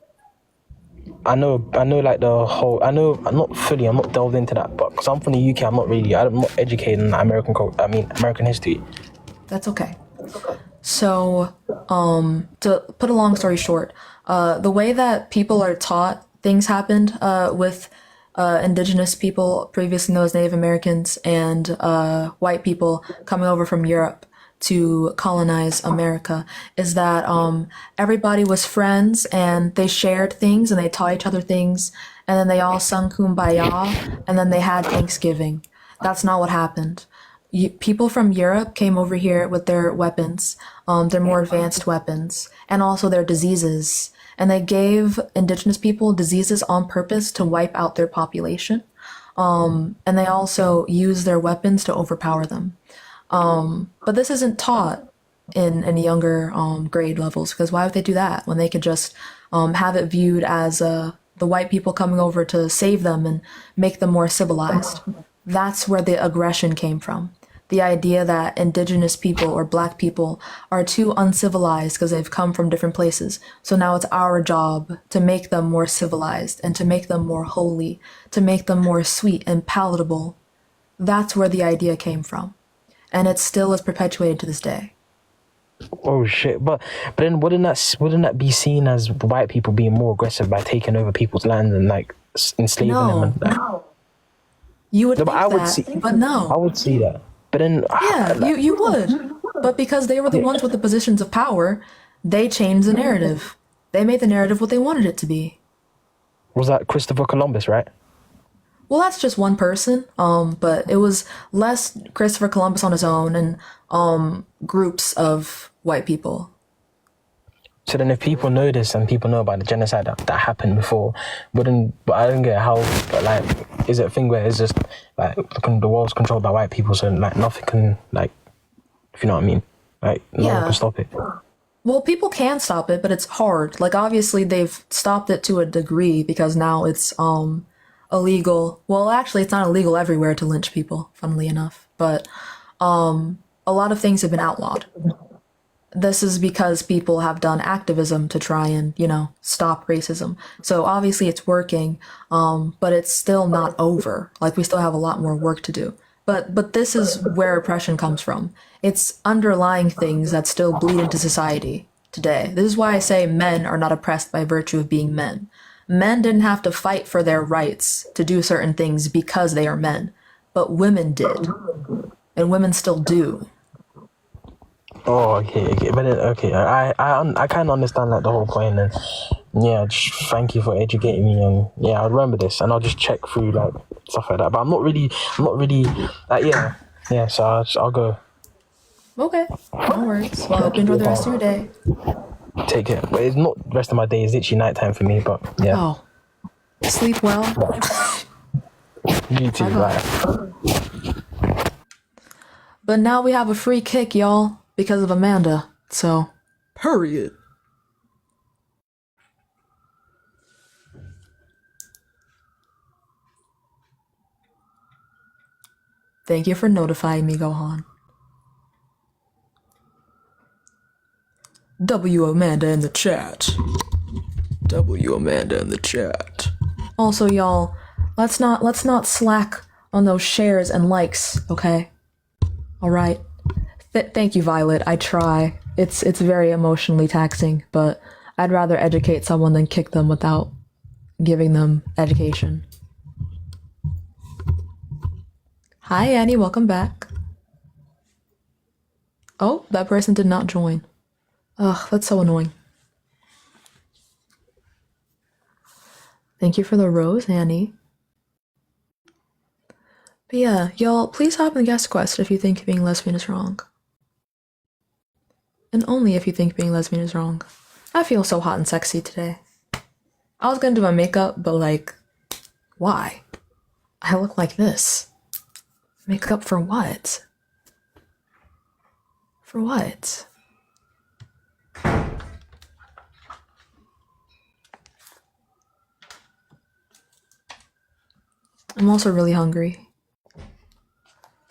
I know like the whole, I'm not delved into that, but because I'm from the UK, I'm not educated in American history. That's okay. So, to put a long story short, the way that people are taught things happened with indigenous people, previously known as Native Americans, and white people coming over from Europe to colonize America, is that everybody was friends and they shared things and they taught each other things, and then they all sung Kumbaya, and then they had Thanksgiving. That's not what happened. People from Europe came over here with their weapons, their more advanced weapons, and also their diseases. And they gave indigenous people diseases on purpose to wipe out their population. And they also used their weapons to overpower them. But this isn't taught in younger grade levels, because why would they do that when they could just have it viewed as the white people coming over to save them and make them more civilized? That's where the aggression came from. The idea that indigenous people or black people are too uncivilized because they've come from different places. So now it's our job to make them more civilized and to make them more holy, to make them more sweet and palatable. That's where the idea came from. And it still is perpetuated to this day. Oh shit! But then wouldn't that be seen as white people being more aggressive by taking over people's land and like enslaving them? And, like, You would no, think but I would that, see. but no. I would see that. But then Yeah, you would. But because they were the ones with the positions of power, they changed the narrative. They made the narrative what they wanted it to be. Was that Christopher Columbus, right? Well, that's just one person. But it was less Christopher Columbus on his own and groups of white people. So then if people know this and people know about the genocide that happened before, but I don't get how, but like, is it a thing where it's just like the world's controlled by white people, so like nothing can, like, if you know what I mean, like no one Yeah. can stop it. Well, people can stop it, but it's hard. Like, obviously they've stopped it to a degree because now it's illegal. Well, actually it's not illegal everywhere to lynch people, funnily enough, but a lot of things have been outlawed. This is because people have done activism to try and, stop racism. So obviously it's working, but it's still not over. Like, we still have a lot more work to do. But this is where oppression comes from. It's underlying things that still bleed into society today. This is why I say men are not oppressed by virtue of being men. Men didn't have to fight for their rights to do certain things because they are men, but women did. And women still do. Oh, okay, but then, okay, I kind of understand like the whole point, and yeah, just thank you for educating me, and yeah, I'll remember this, and I'll just check through like stuff like that. But I'm not really like yeah. So I'll go. Okay, no worries. Well, I hope you enjoy the rest of your day. Take care. But it's not the rest of my day. It's literally nighttime for me. But yeah. Oh, sleep well. You too. Bye. But now we have a free kick, y'all, because of Amanda. So, period. Thank you for notifying me, Gohan. W Amanda in the chat. W Amanda in the chat. Also, y'all, let's not slack on those shares and likes, okay? All right. Thank you, Violet. I try. It's very emotionally taxing, but I'd rather educate someone than kick them without giving them education. Hi, Annie. Welcome back. Oh, that person did not join. Ugh, that's so annoying. Thank you for the rose, Annie. But yeah, y'all, please hop in the guest quest if you think being lesbian is wrong. And only if you think being lesbian is wrong. I feel so hot and sexy today. I was gonna do my makeup, but like, why? I look like this. Makeup for what? For what? I'm also really hungry.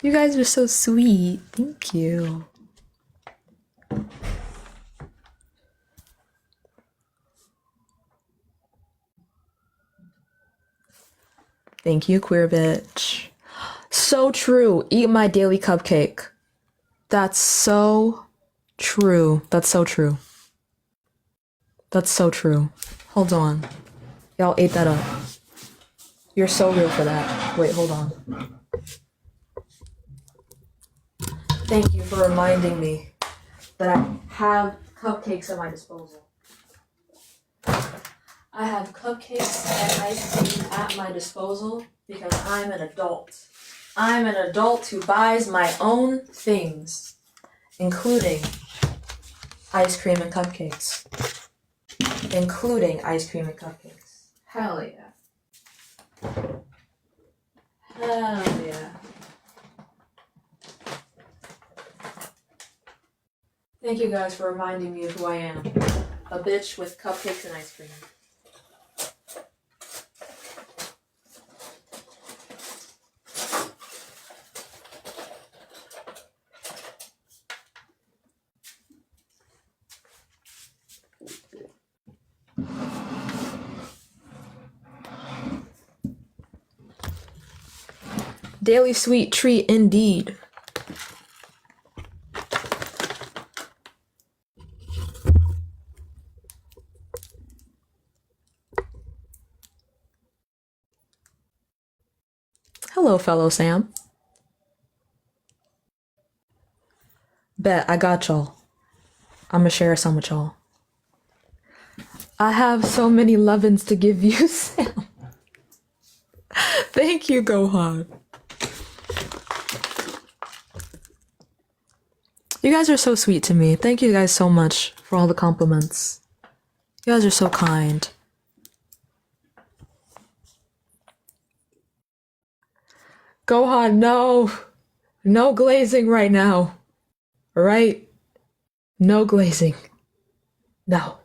You guys are so sweet. Thank you. Thank you, queer bitch. So true. Eat my daily cupcake. That's so true. That's so true. That's so true. Hold on. Y'all ate that up. You're so real for that. Wait, hold on. Thank you for reminding me that I have cupcakes at my disposal. I have cupcakes and ice cream at my disposal because I'm an adult. I'm an adult who buys my own things, including ice cream and cupcakes. Including ice cream and cupcakes. Hell yeah. Hell yeah. Thank you guys for reminding me of who I am. A bitch with cupcakes and ice cream. Daily sweet treat indeed. Hello, fellow Sam. Bet, I got y'all. I'ma share some with y'all. I have so many lovin's to give you, Sam. Thank you, Gohan. You guys are so sweet to me. Thank you guys so much for all the compliments. You guys are so kind. Gohan, no. No glazing right now. Alright? No glazing. No.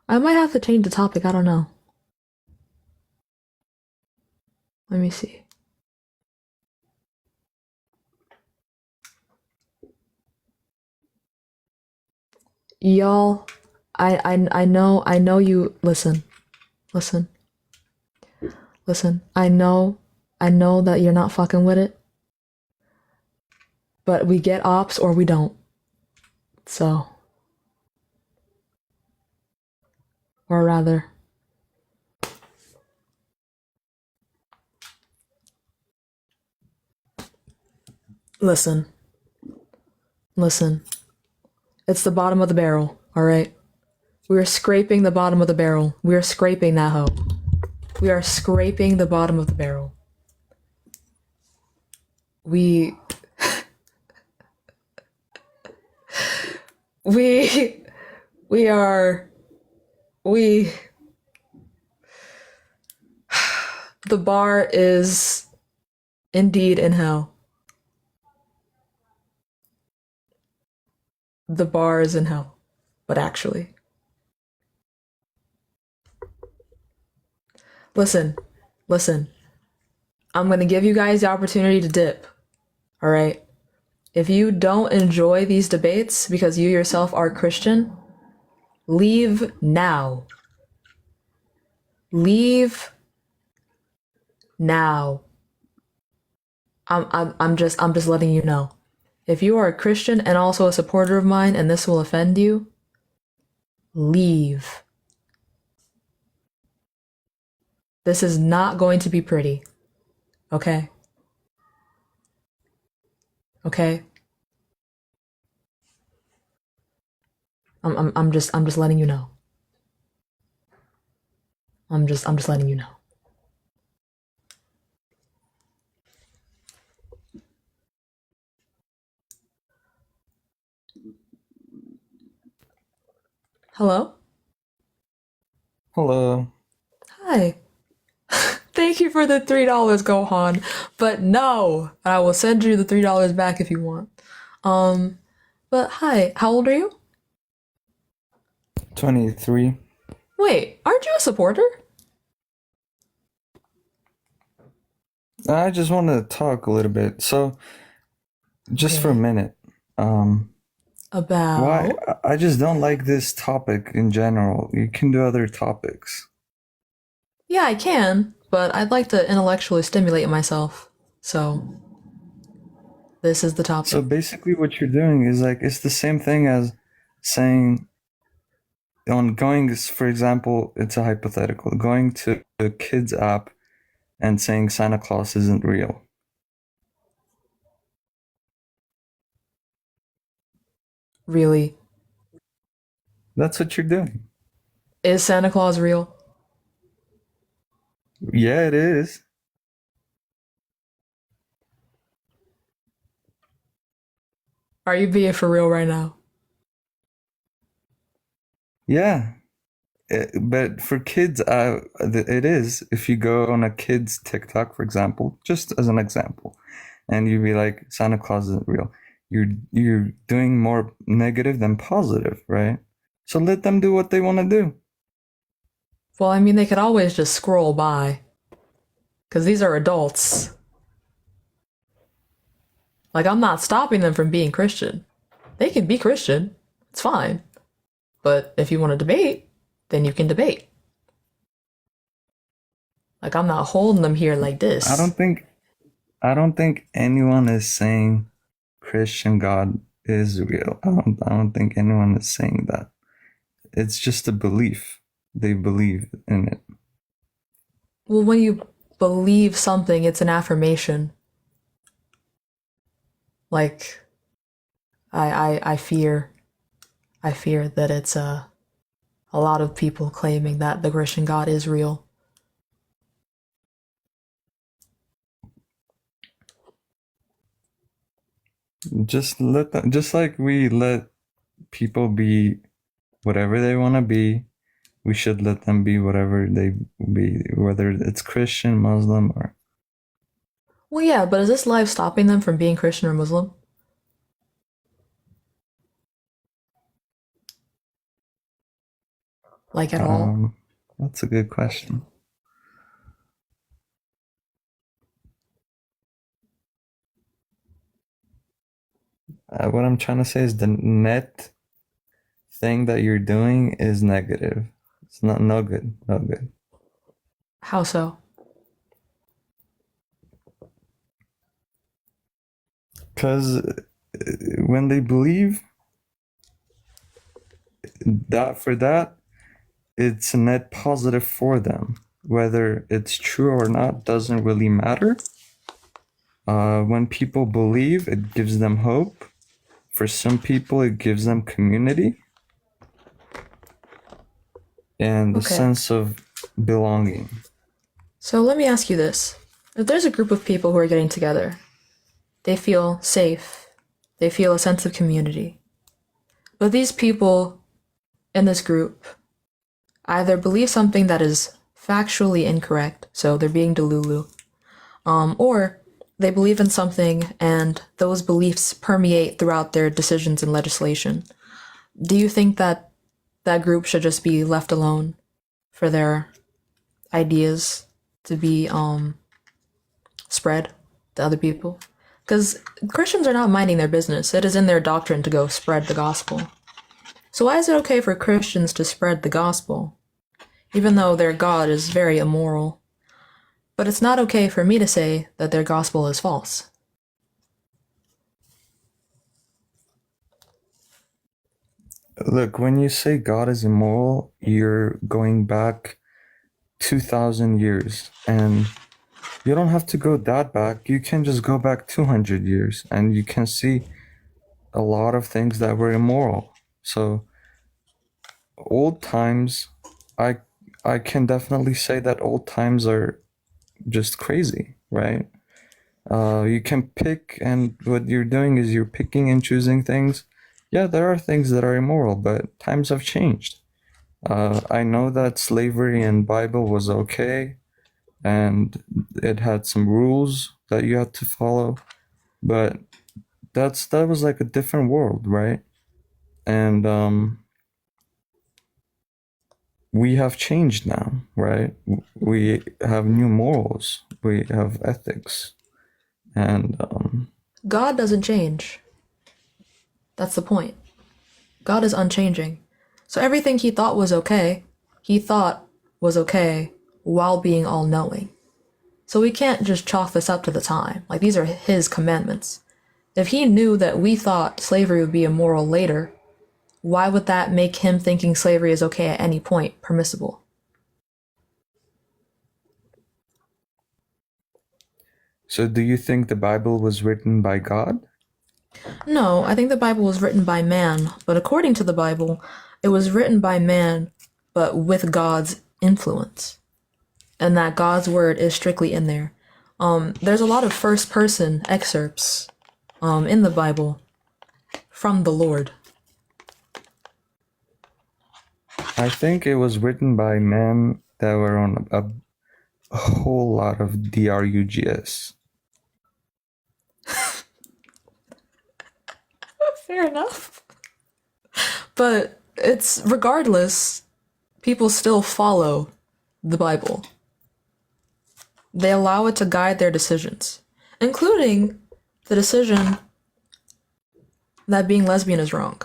I might have to change the topic. I don't know. Let me see. Y'all, I know you listen. Listen. I know that you're not fucking with it. But we get ops or we don't. So, or rather, listen. It's the bottom of the barrel, all right? We are scraping the bottom of the barrel. We are scraping that hoe. We are scraping the bottom of the barrel. We are the bar is indeed in hell. The bar is in hell. But actually. Listen. I'm gonna give you guys the opportunity to dip. Alright? If you don't enjoy these debates because you yourself are Christian, leave now. Leave now. I'm just letting you know. If you are a Christian and also a supporter of mine and this will offend you, leave. This is not going to be pretty. Okay? Okay? I'm just letting you know. I'm just letting you know. Hello? Hello. Hi. Thank you for the $3, Gohan. But no, I will send you the $3 back if you want. But hi, how old are you? 23. Wait, aren't you a supporter? I just want to talk a little bit. So, just for a minute. About Why? I just don't like this topic in general. You can do other topics. Yeah, I can, but I'd like to intellectually stimulate myself. So this is the topic. So basically what you're doing is like it's the same thing as saying on going, for example, it's a hypothetical, going to a kids app and saying Santa Claus isn't real. Really? That's what you're doing. Is Santa Claus real? Yeah, it is. Are you being for real right now? Yeah. But for kids, it is. If you go on a kid's TikTok, for example, just as an example, and you be like, Santa Claus isn't real, you're doing more negative than positive, right? So let them do what they want to do. Well, I mean, they could always just scroll by. Because these are adults. Like, I'm not stopping them from being Christian. They can be Christian. It's fine. But if you want to debate, then you can debate. Like, I'm not holding them here like this. I don't think anyone is saying Christian God is real. I don't think anyone is saying that. It's just a belief. They believe in it. Well, when you believe something, it's an affirmation. Like, I fear that it's a lot of people claiming that the Christian God is real. Just let them, just like we let people be whatever they want to be, we should let them be whatever they be, whether it's Christian, Muslim, or. Well, yeah, but is this live stopping them from being Christian or Muslim? Like, at all? That's a good question. What I'm trying to say is the net thing that you're doing is negative. It's no good. How so? Because when they believe that, it's a net positive for them. Whether it's true or not doesn't really matter. When people believe, it gives them hope. For some people, it gives them community and the sense of belonging. So let me ask you this. If there's a group of people who are getting together, they feel safe, they feel a sense of community. But these people in this group either believe something that is factually incorrect, so they're being delulu, or they believe in something and those beliefs permeate throughout their decisions and legislation. Do you think that that group should just be left alone for their ideas to be spread to other people? Because Christians are not minding their business. It is in their doctrine to go spread the gospel. So why is it okay for Christians to spread the gospel, even though their God is very immoral? But it's not okay for me to say that their gospel is false. Look, when you say God is immoral, you're going back 2,000 years. And You don't have to go that back. You can just go back 200 years and you can see a lot of things that were immoral. So old times, I I can definitely say that old times are just crazy, right? You can pick, and what you're doing is you're picking and choosing things. Yeah, there are things that are immoral, but times have changed. I know that slavery in Bible was okay, and it had some rules that you had to follow, but that was like a different world, right? And we have changed now, right? We have new morals, we have ethics, and God doesn't change. That's the point. God is unchanging. So everything he thought was okay, he thought was okay while being all-knowing. So we can't just chalk this up to the time. Like, these are his commandments. If he knew that we thought slavery would be immoral later, why would that make him thinking slavery is okay at any point permissible? so do you think the Bible was written by God? No, I think the Bible was written by man, but according to the Bible, it was written by man, but with God's influence. And that God's word is strictly in there. There's a lot of first-person excerpts in the Bible from the Lord. I think it was written by men that were on a whole lot of drugs. Fair enough. But it's regardless, people still follow the Bible. They allow it to guide their decisions, including the decision that being lesbian is wrong,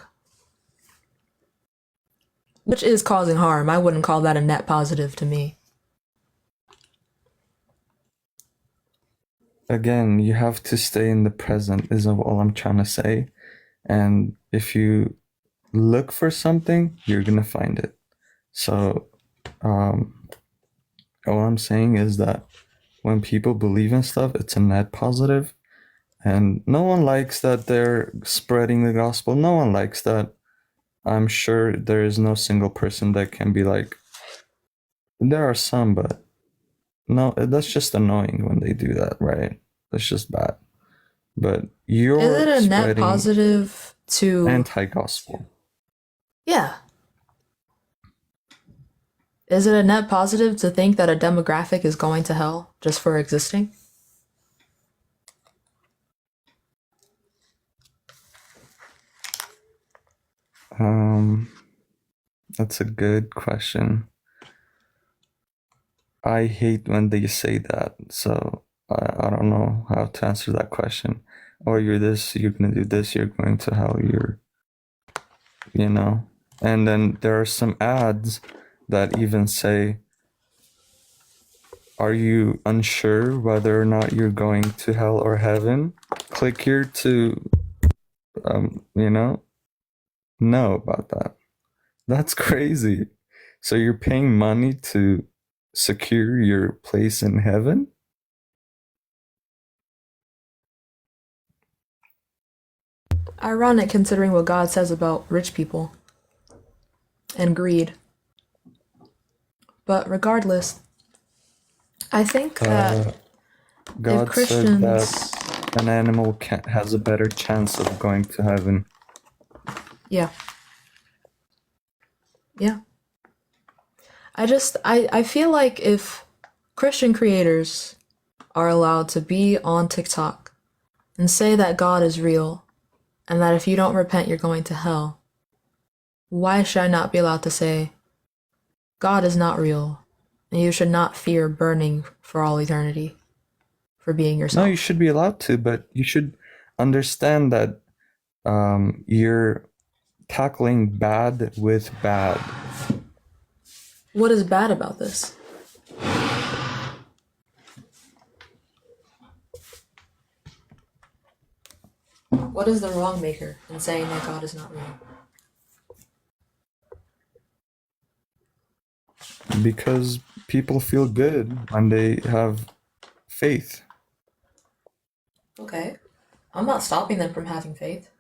which is causing harm. I wouldn't call that a net positive to me. Again, you have to stay in the present, is all I'm trying to say. And if you look for something, you're gonna find it. So all I'm saying is that when people believe in stuff, it's a net positive. And no one likes that they're spreading the gospel. No one likes that. I'm sure there is no single person that can be like, there are some, but no, that's just annoying when they do that, right? That's just bad. But you're Is it a net spreading positive to... anti-gospel. Yeah. Is it a net positive to think that a demographic is going to hell just for existing? That's a good question. I hate when they say that, so I don't know how to answer that question. Oh, you're this, you're gonna do this, you're going to hell, you know. And then there are some ads that even say, are you unsure whether or not you're going to hell or heaven? Click here to, know about that. That's crazy. So you're paying money to secure your place in heaven? Ironic considering what God says about rich people and greed. But regardless, I think that God if Christians... said that an animal has a better chance of going to heaven. Yeah. Yeah. I feel like if Christian creators are allowed to be on TikTok and say that God is real and that if you don't repent, you're going to hell, why should I not be allowed to say God is not real and you should not fear burning for all eternity for being yourself? No, you should be allowed to, but you should understand that you're tackling bad with bad. What is bad about this? What is the wrong maker in saying that God is not real? Because people feel good when they have faith. Okay. I'm not stopping them from having faith.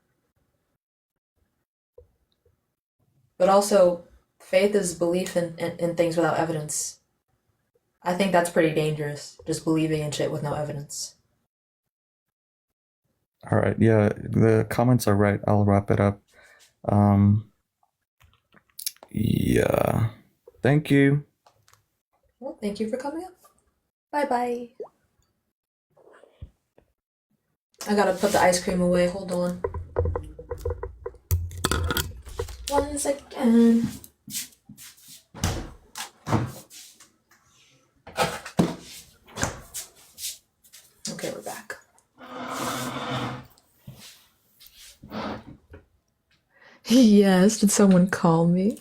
But also, faith is belief in things without evidence. I think that's pretty dangerous, just believing in shit with no evidence. All right, yeah, the comments are right. I'll wrap it up. Yeah. Thank you. Well, thank you for coming up. Bye-bye. I gotta put the ice cream away. Hold on. Once again. Okay, we're back. Yes, did someone call me?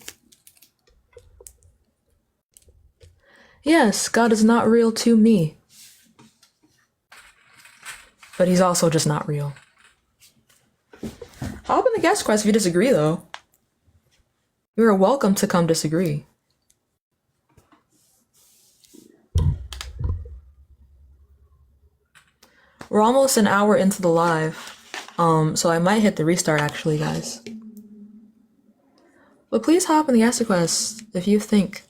Yes, God is not real to me. But he's also just not real. Hop in the guest quest if you disagree, though. You're welcome to come disagree. We're almost an hour into the live, so I might hit the restart actually, guys. But please hop in the Ask Quest if you think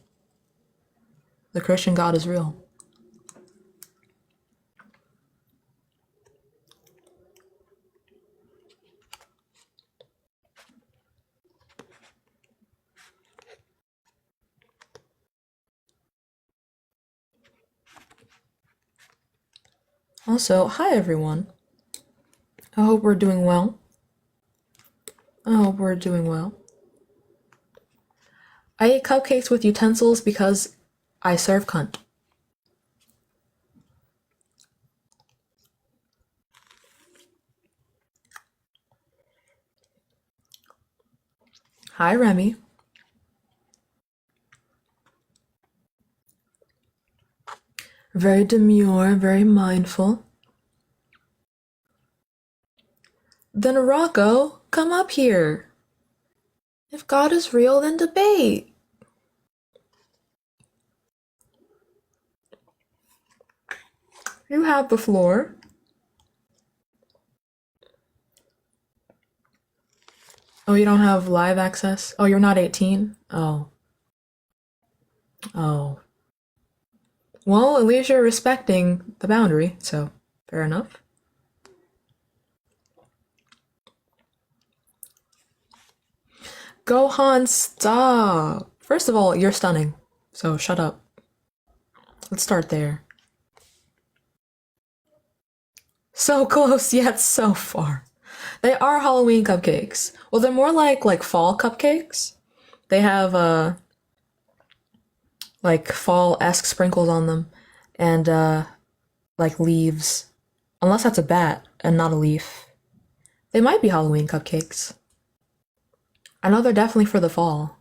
the Christian God is real. Also, hi everyone. I hope we're doing well. I hope we're doing well. I ate cupcakes with utensils because I serve cunt. Hi, Remy. Very demure, very mindful. Then Rocco, come up here. If God is real, then debate. You have the floor. Oh, you don't have live access? Oh, you're not 18? Oh. Oh. Well, at least you're respecting the boundary, so fair enough. Gohan, stop! First of all, you're stunning, so shut up. Let's start there. So close, yet so far. They are Halloween cupcakes. Well, they're more like fall cupcakes. They have like fall-esque sprinkles on them, and like leaves. Unless that's a bat and not a leaf. They might be Halloween cupcakes. I know they're definitely for the fall.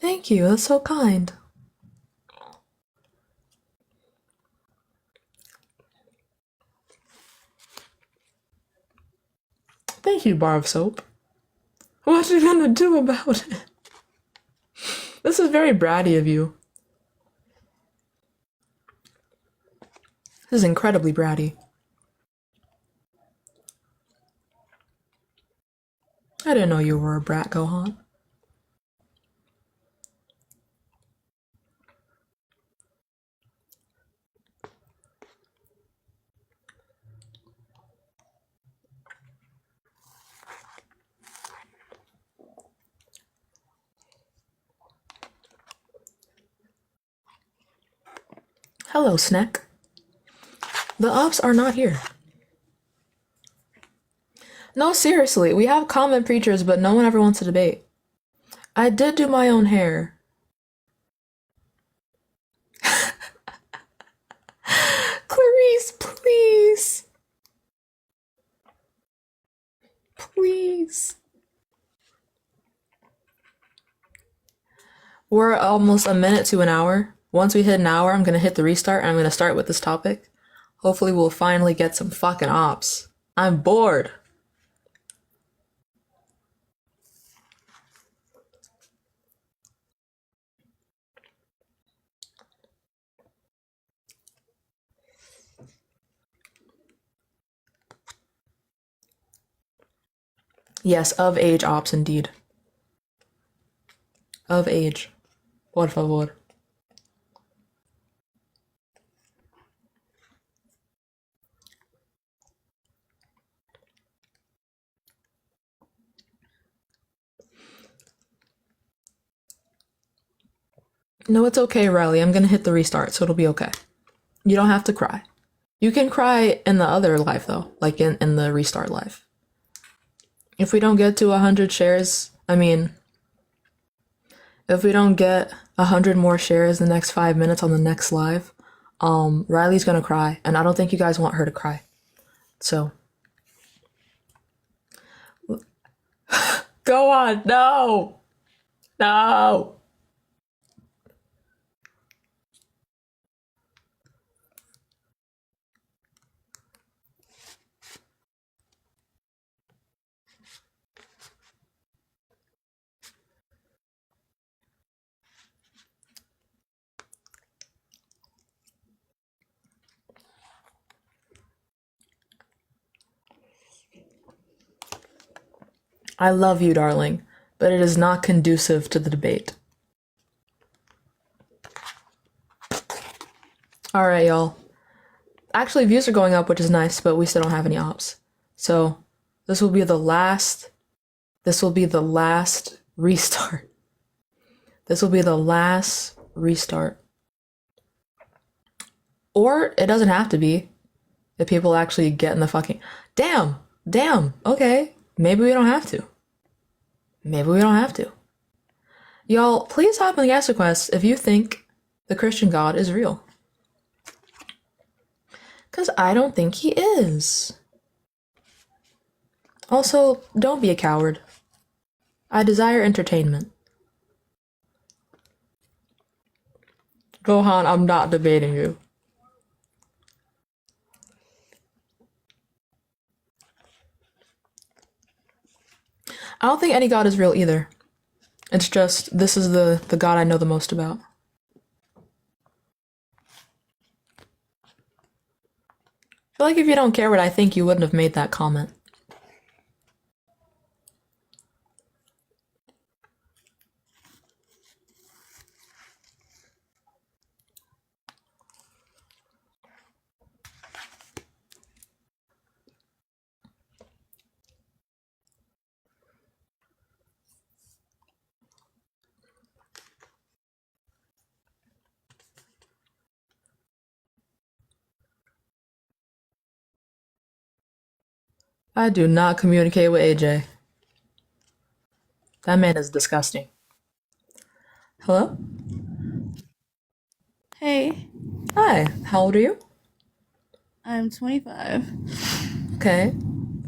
Thank you, that's so kind. Thank you, bar of soap. What are you gonna do about it? This is very bratty of you. This is incredibly bratty. I didn't know you were a brat, Gohan. Hello, Snack. The ups are not here. No, seriously, we have comment preachers, but no one ever wants to debate. I did do my own hair. Clarice, please. Please. We're almost a minute to an hour. Once we hit an hour, I'm gonna hit the restart and I'm gonna start with this topic. Hopefully we'll finally get some fucking ops. I'm bored. Yes, of age ops indeed. Of age. Por favor. No, it's okay, Riley. I'm gonna hit the restart, so it'll be okay. You don't have to cry. You can cry in the other life, though, like in the restart life. If we don't get to 100 shares, I mean, if we don't get 100 more shares the next 5 minutes on the next live, Riley's gonna cry, and I don't think you guys want her to cry. So, go on. No. No. I love you, darling, but it is not conducive to the debate. All right, y'all. Actually, views are going up, which is nice, but we still don't have any ops. So this will be the last restart. This will be the last restart. Or it doesn't have to be. If people actually get in the fucking... Damn, okay. Maybe we don't have to. Y'all, please hop in the Ask Request if you think the Christian God is real. Because I don't think he is. Also, don't be a coward. I desire entertainment. Gohan, I'm not debating you. I don't think any god is real either. It's just, this is the god I know the most about. I feel like if you don't care what I think, you wouldn't have made that comment. I do not communicate with AJ. That man is disgusting. Hello? Hey. Hi, how old are you? I'm 25. Okay.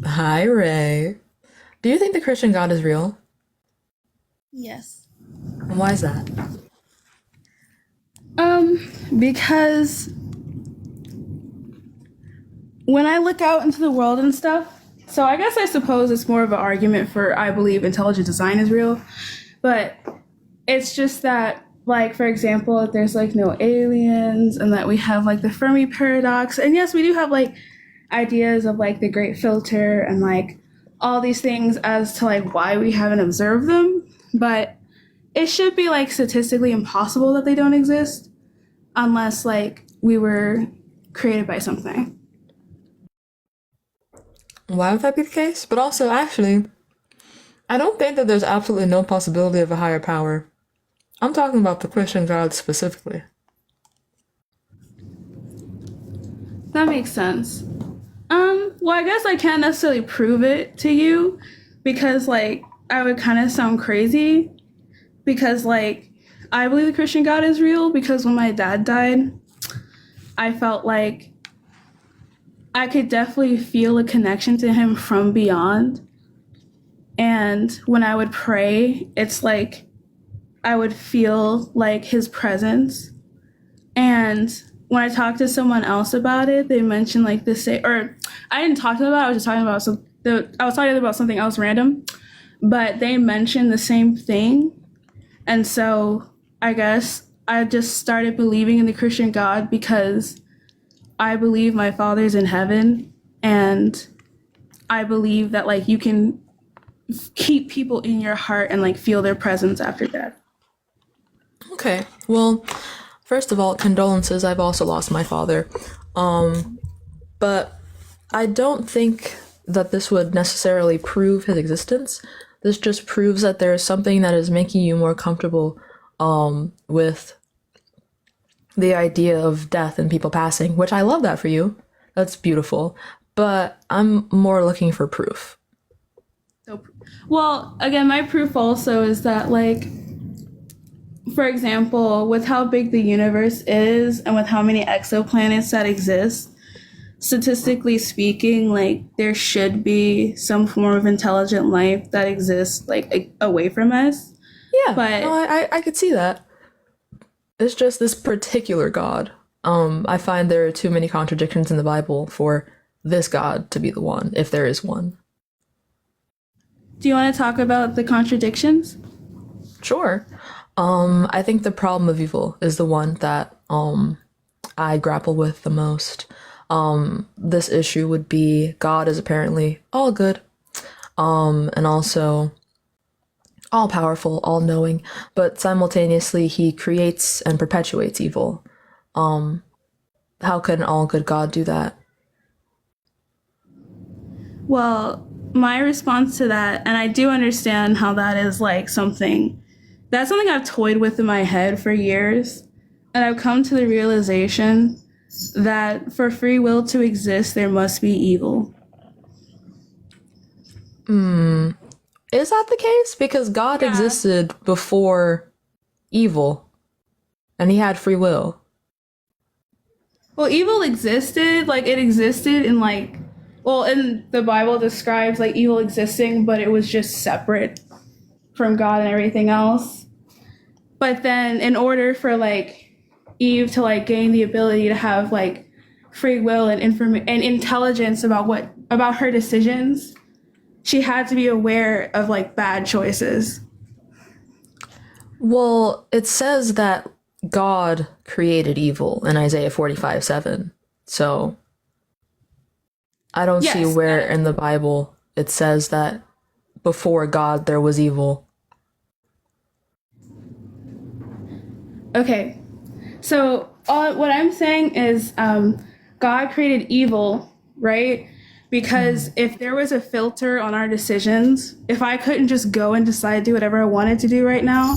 Hi, Ray. Do you think the Christian God is real? Yes. And why is that? Because when I look out into the world and stuff, so I guess I suppose it's more of an argument for I believe intelligent design is real, but it's just that, like, for example, there's like no aliens and that we have like the Fermi paradox. And yes, we do have like ideas of like the great filter and like all these things as to like why we haven't observed them, but it should be like statistically impossible that they don't exist unless like we were created by something. Why would that be the case? But also, actually, I don't think that there's absolutely no possibility of a higher power. I'm talking about the Christian God specifically. That makes sense. Well, I guess I can't necessarily prove it to you because like I would kind of sound crazy because like I believe the Christian God is real because when my dad died, I felt like I could definitely feel a connection to him from beyond. And when I would pray, it's like I would feel like his presence. And when I talked to someone else about it, they mentioned like the same, or I didn't talk to them about it, I was just talking about I was talking about something else random, but they mentioned the same thing. And so I guess I just started believing in the Christian God because I believe my Father's in heaven, and I believe that like you can keep people in your heart and like feel their presence after death. Okay. Well, first of all, condolences. I've also lost my father. But I don't think that this would necessarily prove his existence. This just proves that there is something that is making you more comfortable with the idea of death and people passing, which I love that for you. That's beautiful. But I'm more looking for proof. Well, again, my proof also is that, like, for example, with how big the universe is and with how many exoplanets that exist, statistically speaking, like, there should be some form of intelligent life that exists, like, away from us. Yeah, but no, I could see that. It's just this particular God. I find there are too many contradictions in the Bible for this God to be the one, if there is one. Do you want to talk about the contradictions? Sure. I think the problem of evil is the one that I grapple with the most. This issue would be God is apparently all good, and also all powerful, all knowing, but simultaneously he creates and perpetuates evil. How could an all good God do that? Well, my response to that, and I do understand how that is like something I've toyed with in my head for years, and I've come to the realization that for free will to exist, there must be evil. Is that the case? Because God existed before evil, and he had free will. Well, evil existed, like it existed in like, well, in the Bible describes like evil existing, but it was just separate from God and everything else. But then in order for like Eve to like gain the ability to have like free will and and intelligence about her decisions, she had to be aware of like bad choices. Well, it says that God created evil in Isaiah 45:7. So I don't see where in the Bible it says that before God there was evil. Okay, so what I'm saying is God created evil, right? Because if there was a filter on our decisions, if I couldn't just go and decide to do whatever I wanted to do right now,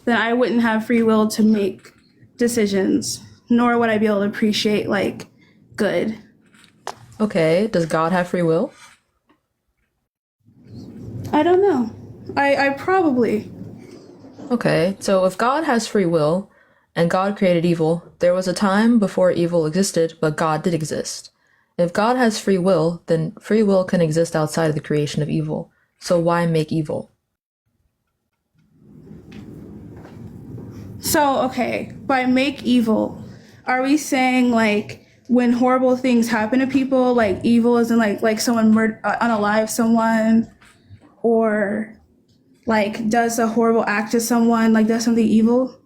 then I wouldn't have free will to make decisions, nor would I be able to appreciate like good. Okay, does God have free will? I don't know. I probably. Okay, so if God has free will and God created evil, there was a time before evil existed, but God did exist. If God has free will, then free will can exist outside of the creation of evil. So why make evil? So, okay, by make evil, are we saying like when horrible things happen to people, like evil isn't like someone unalive someone, or like does a horrible act to someone, like does something evil?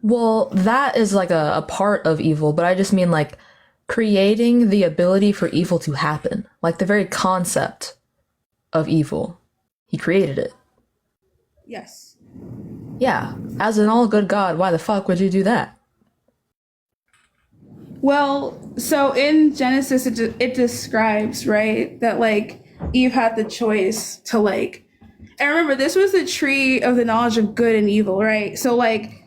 Well, that is like a part of evil, but I just mean like creating the ability for evil to happen, like the very concept of evil. He created it. Yes. Yeah, as an all good God, why the fuck would you do that? Well, so in Genesis, it describes, right, that like Eve had the choice to like, and remember, this was the tree of the knowledge of good and evil, right? So like,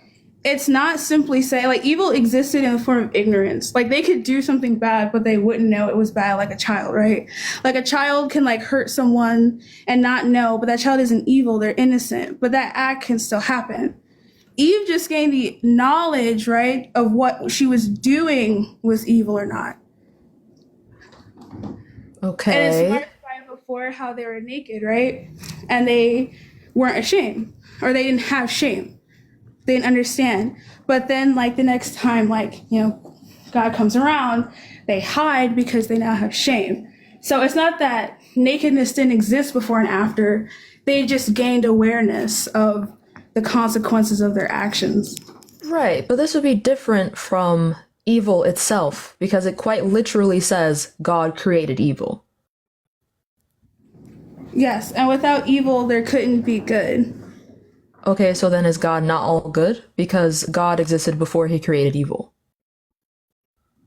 it's not simply saying like evil existed in the form of ignorance. Like they could do something bad, but they wouldn't know it was bad, like a child, right? Like a child can like hurt someone and not know, but that child isn't evil, they're innocent, but that act can still happen. Eve just gained the knowledge, right, of what she was doing was evil or not. Okay. And it's marked by before how they were naked, right? And they weren't ashamed, or they didn't have shame. They didn't understand. But then, like, the next time, like, you know, God comes around, they hide because they now have shame. So it's not that nakedness didn't exist before and after. They just gained awareness of the consequences of their actions. Right, but this would be different from evil itself, because it quite literally says God created evil. Yes, and without evil, there couldn't be good. Okay, so then is God not all good? Because God existed before he created evil.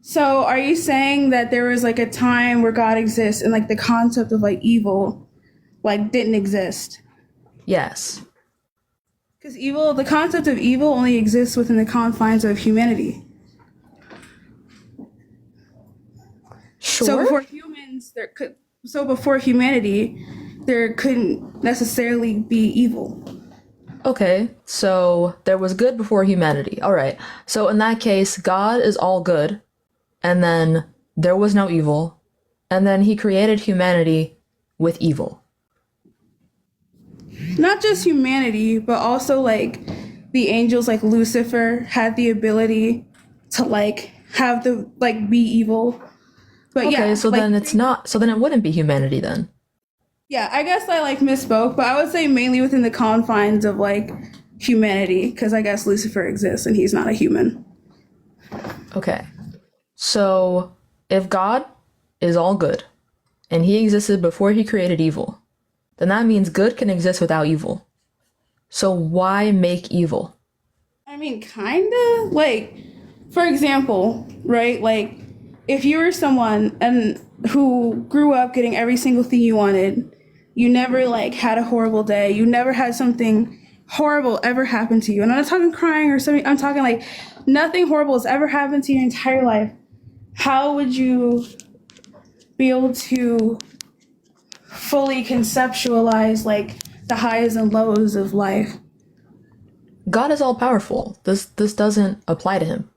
So are you saying that there was like a time where God exists and like the concept of like evil like didn't exist? Yes. Because the concept of evil only exists within the confines of humanity. Sure. So before humanity, there couldn't necessarily be evil. Okay, so there was good before humanity. All right. So in that case, God is all good, and then there was no evil, and then he created humanity with evil. Not just humanity, but also like the angels, like Lucifer, had the ability to like have the like be evil. But Okay, yeah, so like, then it's not. So then it wouldn't be humanity then. yeah, I guess I like misspoke, but I would say mainly within the confines of like humanity, because I guess Lucifer exists and he's not a human. Okay. So if God is all good, and he existed before he created evil, then that means good can exist without evil. So why make evil? I mean, kinda like, for example, right? Like, if you were someone and who grew up getting every single thing you wanted, you never like had a horrible day, you never had something horrible ever happen to you. And I'm not talking crying or something. I'm talking like nothing horrible has ever happened to your entire life. How would you be able to fully conceptualize like the highs and lows of life? God is all powerful. This doesn't apply to him.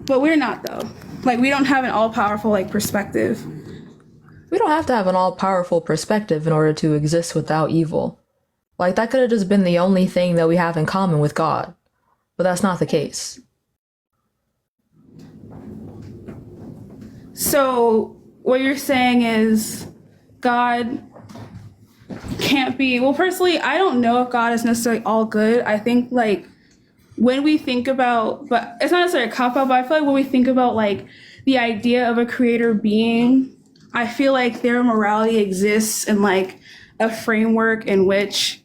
But we're not though. Like we don't have an all powerful like perspective. We don't have to have an all powerful perspective in order to exist without evil. Like that could have just been the only thing that we have in common with God. But that's not the case. So what you're saying is God can't be, well, personally, I don't know if God is necessarily all good. I think like when we think about, but it's not necessarily a cop out, but I feel like when we think about like the idea of a creator being, I feel like their morality exists in like a framework in which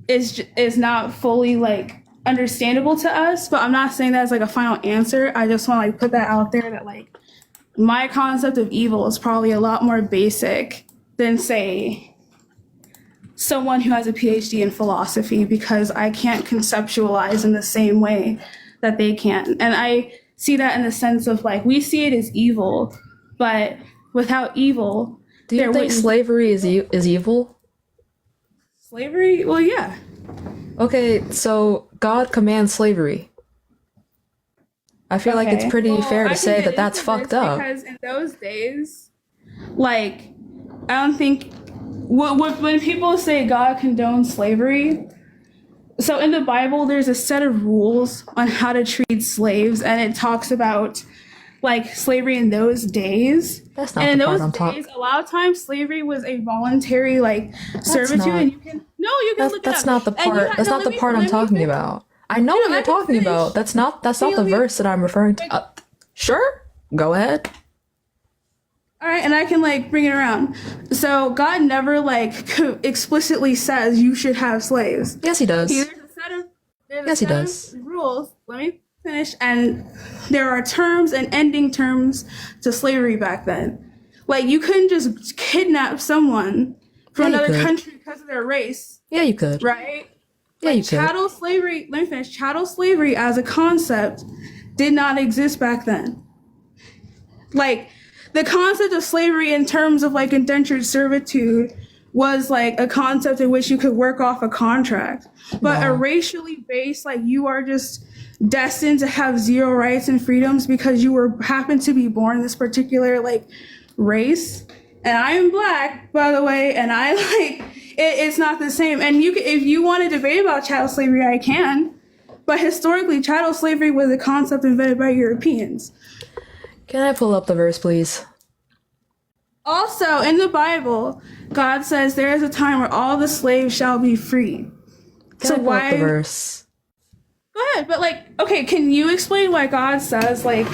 is not fully like understandable to us. But I'm not saying that as like a final answer. I just want to like put that out there that like my concept of evil is probably a lot more basic than say someone who has a PhD in philosophy, because I can't conceptualize in the same way that they can. And I see that in the sense of like we see it as evil, but without evil, do you think slavery is evil? Slavery? Well, yeah. Okay, so God commands slavery. I feel like it's pretty fair to say that that's fucked up. Because in those days, like, I don't think when people say God condones slavery, so in the Bible, there's a set of rules on how to treat slaves, and it talks about like slavery in those days. That's not the part I'm talking. A lot of times, slavery was a voluntary like servitude, and you can look it up. That's not the part. That's not the part I'm talking about. I know what you're talking about. That's not the verse that I'm referring to. Sure, go ahead. All right, and I can like bring it around. So God never like explicitly says you should have slaves. Yes, he does. There's a set of rules. Let me finish. And there are terms and ending terms to slavery back then. Like you couldn't just kidnap someone from another country because of their race. Yeah, you could. Right? Yeah, you could. Chattel slavery. Let me finish. Chattel slavery as a concept did not exist back then. Like the concept of slavery in terms of like indentured servitude was like a concept in which you could work off a contract. But a racially based, like you are just destined to have zero rights and freedoms because you happen to be born this particular like race. And I am Black, by the way, and I like it's not the same. And if you want to debate about chattel slavery, I can. But historically, chattel slavery was a concept invented by Europeans. Can I pull up the verse, please? Also, in the Bible, God says there is a time where all the slaves shall be freed. Can I pull up the verse? Go ahead, but like, okay, can you explain why God says, like,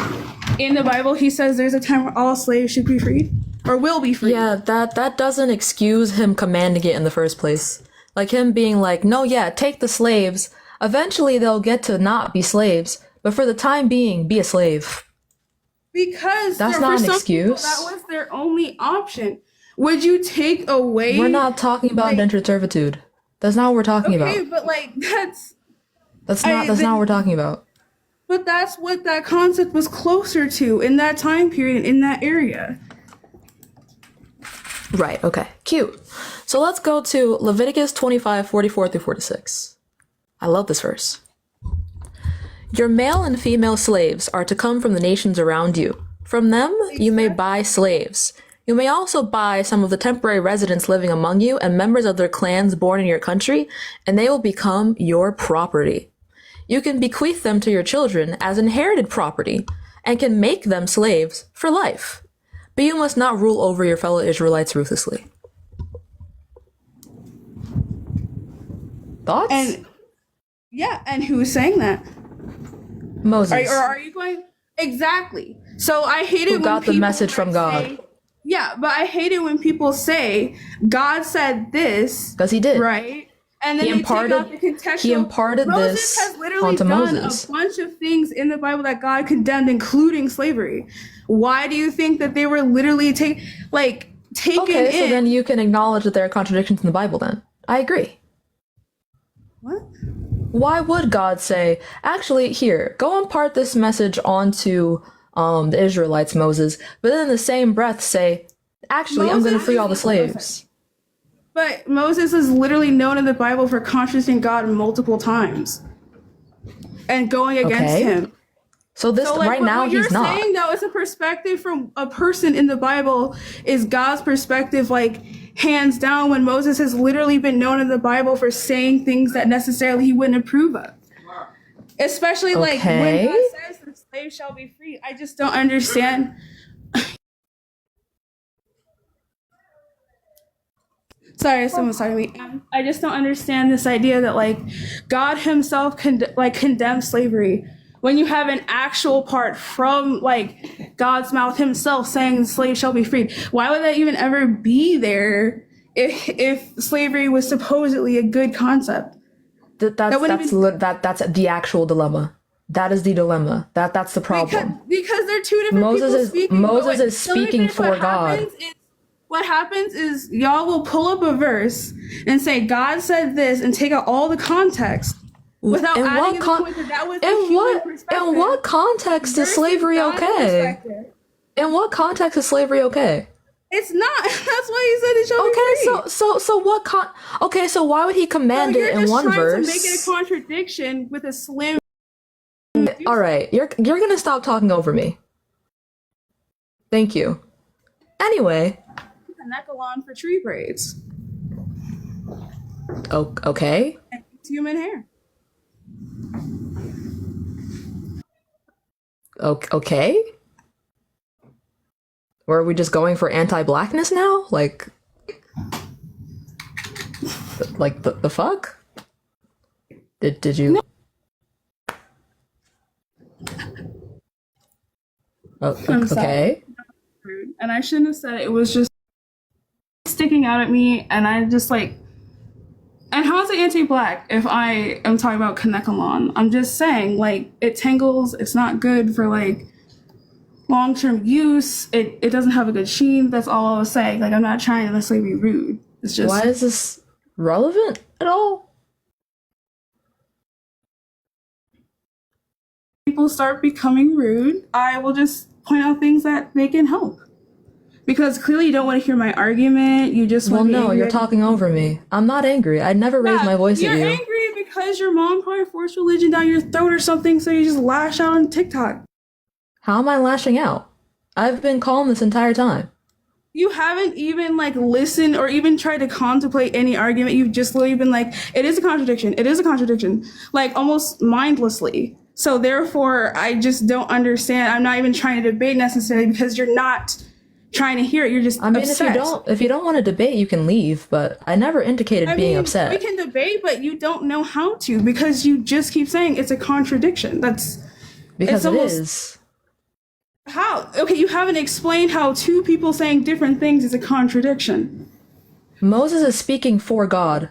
in the Bible, he says there's a time where all slaves should be freed? or will be freed. Yeah, that doesn't excuse him commanding it in the first place. Like him being like, no, yeah, take the slaves. Eventually they'll get to not be slaves, but for the time being, be a slave. Because that's for not an some people, excuse. that was their only option. Would you take away? We're not talking about indentured servitude. That's not what we're talking about. Okay, but like That's not what we're talking about. But that's what that concept was closer to in that time period, in that area. Right, okay. Cute. So let's go to Leviticus 25:44-46. I love this verse. Your male and female slaves are to come from the nations around you. From them you may buy slaves. You may also buy some of the temporary residents living among you and members of their clans born in your country, and they will become your property. You can bequeath them to your children as inherited property and can make them slaves for life. But you must not rule over your fellow Israelites ruthlessly. Thoughts? And who's saying that? Moses. Are you going exactly? So I hate it when got the people message from God. say, yeah, but I hate it when people say God said this because he did, right? And then he imparted, they take out the contextual. He imparted Moses this has literally onto done Moses. a bunch of things in the Bible that God condemned, including slavery. Why do you think that they were literally taken Okay, in? so then you can acknowledge that there are contradictions in the Bible. Then I agree. What? Why would God say, actually, here, go impart this message onto the Israelites, Moses, but then in the same breath say, actually, I'm going to free all the slaves? But Moses is literally known in the Bible for contradicting God multiple times and going against him. So right now he's not. What you're saying, though, is a perspective from a person in the Bible is God's perspective, like, hands down, when Moses has literally been known in the Bible for saying things that necessarily he wouldn't approve of. Especially, like, when God says the slave shall be free. I just don't understand. Sorry, someone's talking to me. I just don't understand this idea that, like, God himself condemns slavery. When you have an actual part from, like, God's mouth himself saying the slave shall be freed, why would that even ever be there if slavery was supposedly a good concept? That's the actual dilemma. That is the dilemma. That's the problem. Because they're two different people speaking. Moses is speaking for God. What happens is y'all will pull up a verse and say God said this and take out all the context without adding in the point that was the human perspective. In what context is slavery okay? In what context is slavery okay? It's not. That's why he said it shall be free. So what okay, so why would he command it in one verse? To make it a contradiction with a slim. All right, you're gonna stop talking over me. Thank you. Anyway. Neckalon for tree braids. Okay. And it's human hair. Okay. Or are we just going for anti-blackness now? Like the fuck? Did you? No. Okay. And I shouldn't have said it. It was just sticking out at me, and I just like. And how is it anti-black if I am talking about Kanekalon? I'm just saying, like, it tangles. It's not good for like long-term use. It doesn't have a good sheen. That's all I was saying. Like, I'm not trying to necessarily be rude. It's just. Why is this relevant at all? People start becoming rude, I will just point out things that they can help. Because clearly you don't want to hear my argument. You just want to. Well, no, you're talking over me. I'm not angry. I'd never raise my voice at you. You're angry because your mom probably forced religion down your throat or something, so you just lash out on TikTok. How am I lashing out? I've been calm this entire time. You haven't even like listened or even tried to contemplate any argument. You've just literally been like, it is a contradiction. It is a contradiction. Like almost mindlessly. So therefore, I just don't understand. I'm not even trying to debate necessarily because you're not trying to hear it. You're just upset. if you don't want to debate, you can leave, but I never indicated being upset. We can debate, but you don't know how to because you just keep saying it's a contradiction. That's because it is. How? Okay, you haven't explained how two people saying different things is a contradiction. Moses is speaking for God.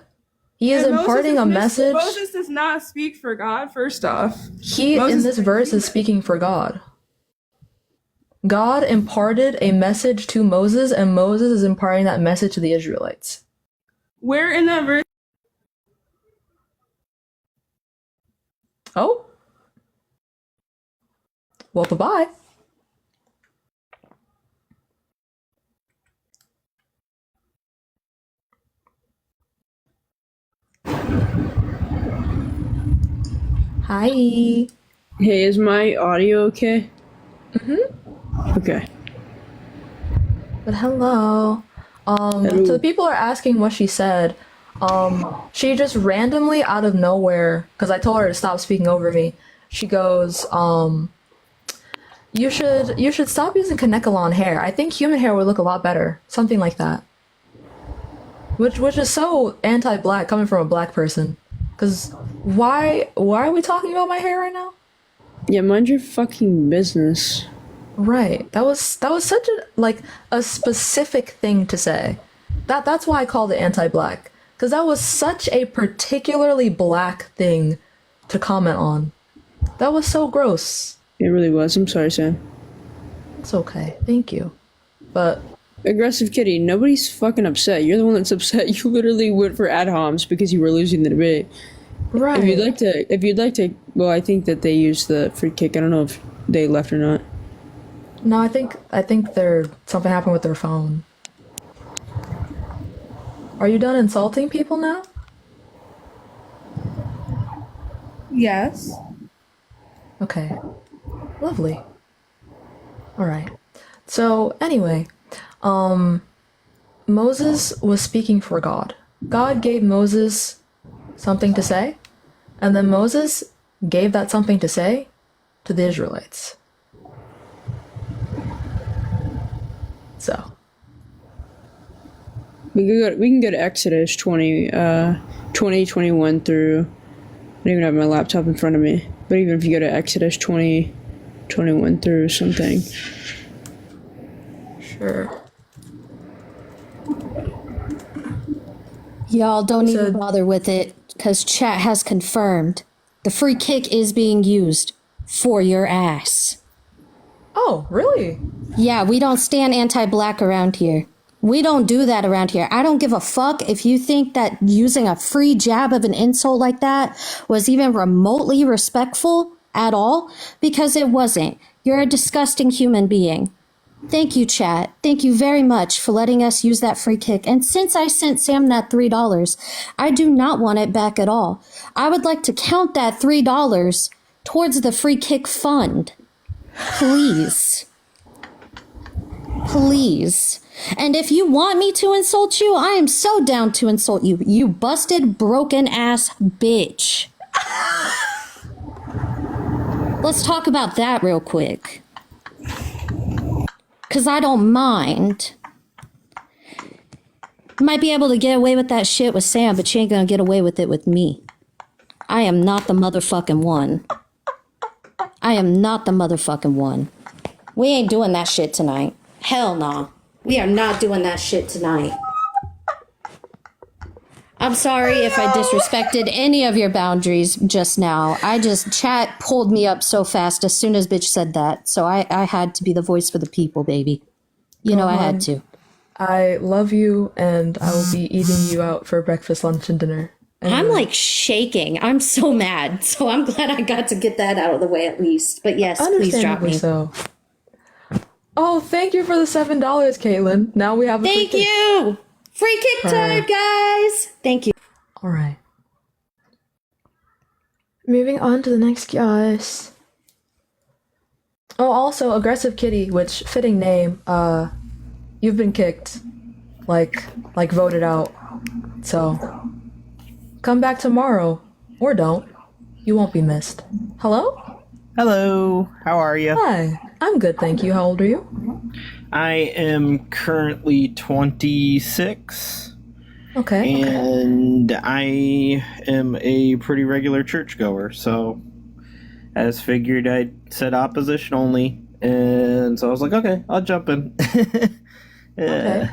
He is imparting a message. Moses does not speak for God, first off. He, in this verse, is speaking for God. God imparted a message to Moses, and Moses is imparting that message to the Israelites. Where in that verse? Oh? Well, bye-bye. Hi. Hey, is my audio okay? Mm-hmm. Okay. But hello. So the people are asking what she said. She just randomly out of nowhere, because I told her to stop speaking over me, she goes, you should stop using Kanekalon hair. I think human hair would look a lot better. Something like that. Which is so anti-black coming from a black person. Because why are we talking about my hair right now? Yeah, mind your fucking business. Right. That was such a specific thing to say. That's why I called it anti-black. Because that was such a particularly black thing to comment on. That was so gross. It really was. I'm sorry, Sam. It's okay. Thank you. But Aggressive Kitty, nobody's fucking upset. You're the one that's upset. You literally went for ad homs because you were losing the debate. Right. If you'd like to, well, I think that they used the free kick. I don't know if they left or not. No, I think something happened with their phone. Are you done insulting people now? Yes. Okay. Lovely. All right. So anyway, Moses was speaking for God. God gave Moses something to say, and then Moses gave that something to say to the Israelites. So we can go to Exodus 20, 21 through. I don't even have my laptop in front of me, but even if you go to Exodus 20, 21 through something. Sure. Y'all don't even bother with it, because chat has confirmed the free kick is being used for your ass. Oh, really? Yeah, we don't stand anti-black around here. We don't do that around here. I don't give a fuck if you think that using a free jab of an insult like that was even remotely respectful at all, because it wasn't. You're a disgusting human being. Thank you, chat. Thank you very much for letting us use that free kick. And since I sent Sam that $3, I do not want it back at all. I would like to count that $3 towards the free kick fund. Please. Please. And if you want me to insult you, I am so down to insult you. You busted, broken ass bitch. Let's talk about that real quick. Because I don't mind. You might be able to get away with that shit with Sam, but you ain't gonna get away with it with me. I am not the motherfucking one. I am not the motherfucking one. We ain't doing that shit tonight. Hell no. We are not doing that shit tonight. I'm sorry if I disrespected any of your boundaries just now. Chat pulled me up so fast as soon as bitch said that. So I had to be the voice for the people, baby. You know I had to. I love you, and I will be eating you out for breakfast, lunch, and dinner. I'm like shaking. I'm so mad. So I'm glad I got to get that out of the way at least. But yes, please drop me. So. Oh, thank you for the $7, Caitlin. Now we have a Thank you. Free kick time, guys. Thank you. All right. Moving on to the next guys. Oh, also Aggressive Kitty, which fitting name. You've been kicked, like voted out. So come back tomorrow, or don't. You won't be missed. Hello? Hello. How are you? Hi. I'm good, thank you. How old are you? I am currently 26. Okay. And I am a pretty regular churchgoer, so as figured I'd set opposition only And so I was like, okay, I'll jump in. Okay.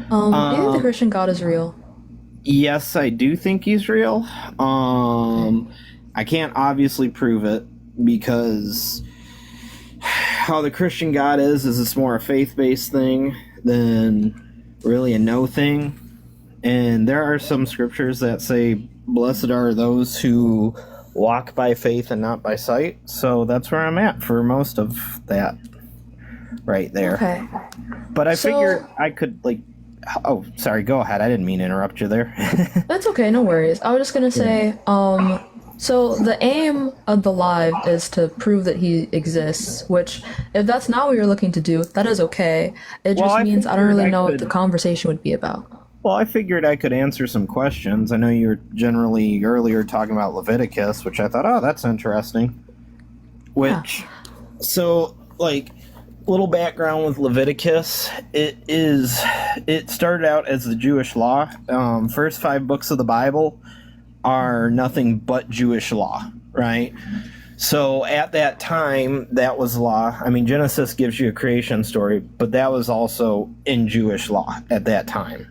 Do you think the Christian God is real? Yes, I do think he's real. I can't obviously prove it because how the Christian God is it's more a faith-based thing than really a no thing. And there are some scriptures that say, blessed are those who walk by faith and not by sight. So that's where I'm at for most of that right there. Okay. But I figured I could, like, oh, sorry, go ahead. I didn't mean to interrupt you there. That's okay, no worries. I was just gonna say, so the aim of the live is to prove that he exists, which, if that's not what you're looking to do, that is okay. It just means I don't really know what the conversation would be about. Well, I figured I could answer some questions. I know you were generally earlier talking about Leviticus, which I thought, oh, that's interesting. So, like, little background with Leviticus, it started out as the Jewish law. First 5 books of the Bible are nothing but Jewish law, right? So at that time, that was law. I mean, Genesis gives you a creation story, but that was also in Jewish law at that time,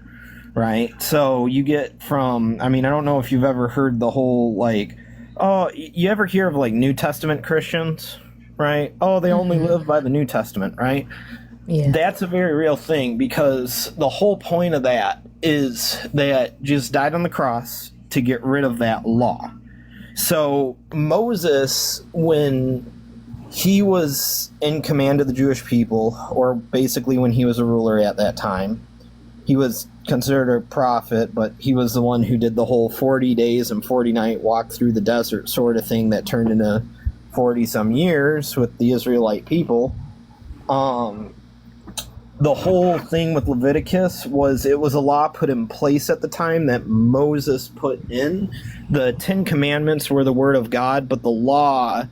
right? So you get from, I mean, I don't know if you've ever heard the whole, like, oh, you ever hear of, like, New Testament Christians, right? Oh, they only live by the New Testament, right? Yeah. That's a very real thing because the whole point of that is that Jesus died on the cross to get rid of that law. So Moses, when he was in command of the Jewish people, or basically when he was a ruler at that time, he was considered a prophet, but he was the one who did the whole 40 days and 40 night walk through the desert sort of thing that turned into 40 some years with the Israelite people. The whole thing with Leviticus was it was a law put in place at the time that Moses put in. The 10 Commandments were the word of God, but the law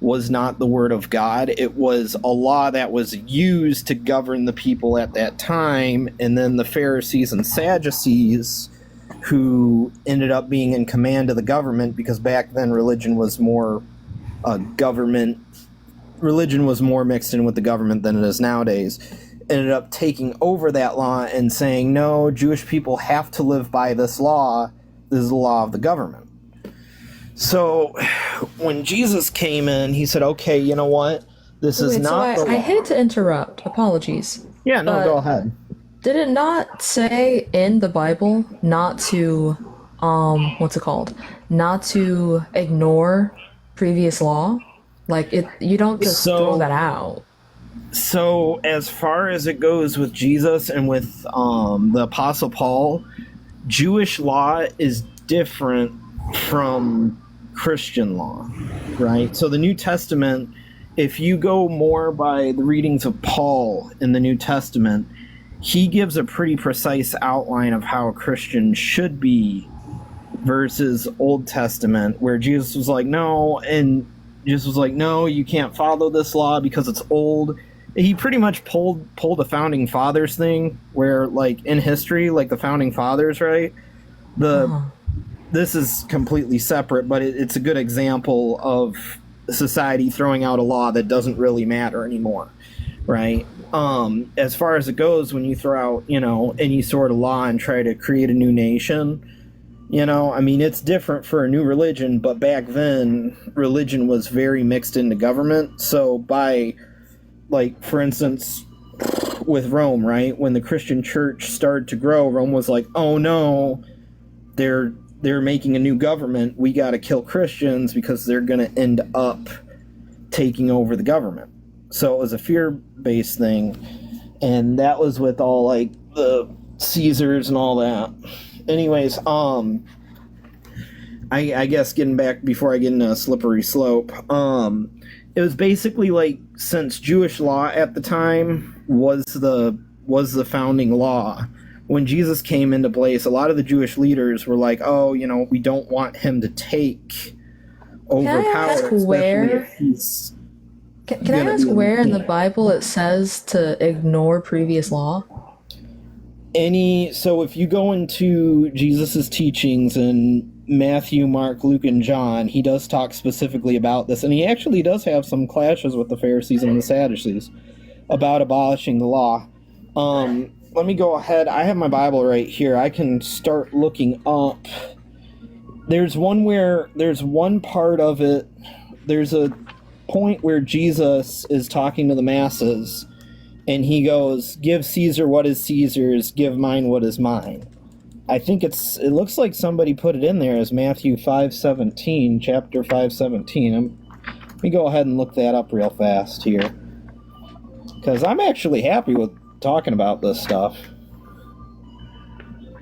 was not the word of God. It was a law that was used to govern the people at that time, and then the Pharisees and Sadducees, who ended up being in command of the government, because back then religion was more mixed in with the government than it is nowadays, ended up taking over that law and saying, no, Jewish people have to live by this law. This is the law of the government. So when Jesus came in, he said, okay, you know what? This is not the law. I hate to interrupt. Apologies. Yeah, no, go ahead. Did it not say in the Bible not to, not to ignore previous law? Like, you don't just throw that out. So as far as it goes with Jesus and with the Apostle Paul, Jewish law is different from Christian law, right? So the New Testament, if you go more by the readings of Paul in the New Testament, he gives a pretty precise outline of how a Christian should be versus Old Testament, where Jesus was like, no, and Jesus was like, no, you can't follow this law because it's old. He pretty much pulled a founding fathers thing where, like, in history, like the founding fathers, right? This is completely separate, but it's a good example of society throwing out a law that doesn't really matter anymore, right? As far as it goes, when you throw out, any sort of law and try to create a new nation, I mean, it's different for a new religion, but back then, religion was very mixed into government. So by, like, for instance, with Rome, right? When the Christian church started to grow, Rome was like, oh no, they're making a new government. We got to kill Christians because they're going to end up taking over the government. So it was a fear-based thing. And that was with all, like, the Caesars and all that. Anyways, I guess getting back before I get into a slippery slope, it was basically like, since Jewish law at the time was the founding law, when Jesus came into place, a lot of the Jewish leaders were like, oh, we don't want him to take over power. Can I ask where in the Bible it says to ignore previous law? So if you go into Jesus's teachings in Matthew, Mark, Luke, and John, he does talk specifically about this, and he actually does have some clashes with the Pharisees and the Sadducees about abolishing the law. Let me go ahead. I have my Bible right here. I can start looking up. There's one part of it. There's a point where Jesus is talking to the masses, and he goes, "Give Caesar what is Caesar's, give mine what is mine." I think it looks like somebody put it in there as Matthew 5:17, chapter 5:17. Let me go ahead and look that up real fast here, because I'm actually happy with talking about this stuff.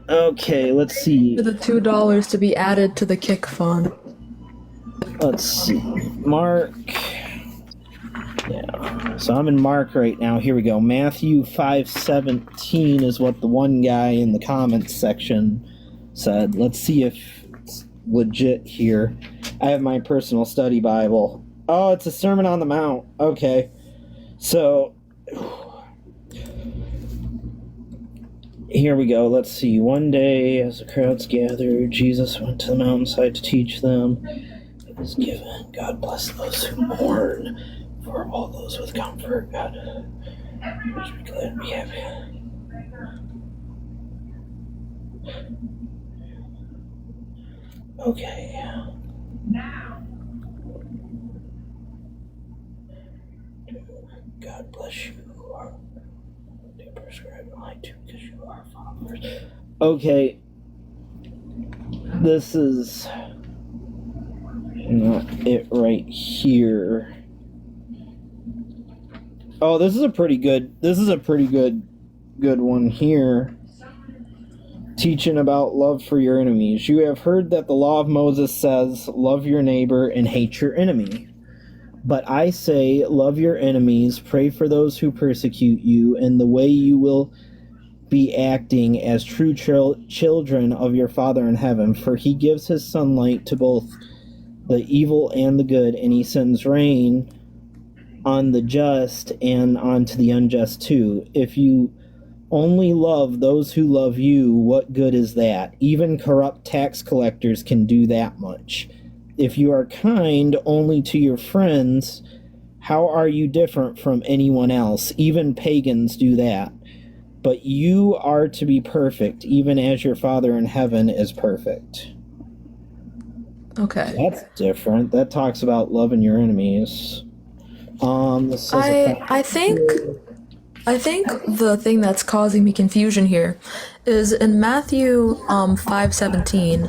Okay, let's see. For the $2 to be added to the kick fund. Let's see. Mark. Yeah. So I'm in Mark right now. Here we go. Matthew 5:17 is what the one guy in the comments section said. Let's see if it's legit here. I have my personal study Bible. Oh, it's a Sermon on the Mount. Okay. So here we go. Let's see. One day, as the crowds gathered, Jesus went to the mountainside to teach them. It was given, God bless those who mourn, for all those with comfort, God, be glad and be happy. Okay. God bless you. They prescribe light to because you are followers. Okay. This is not it right here. Oh, this is a pretty good one here. Teaching about love for your enemies. You have heard that the law of Moses says, love your neighbor and hate your enemy. But I say, love your enemies, pray for those who persecute you, and the way you will be acting as true children of your Father in heaven. For he gives his sunlight to both the evil and the good, and he sends rain on the just and onto the unjust too. If you only love those who love you, what good is that? Even corrupt tax collectors can do that much. If you are kind only to your friends, how are you different from anyone else? Even pagans do that. But you are to be perfect, even as your Father in heaven is perfect. Okay. That's different. That talks about loving your enemies. I think the thing that's causing me confusion here is in Matthew 5:17.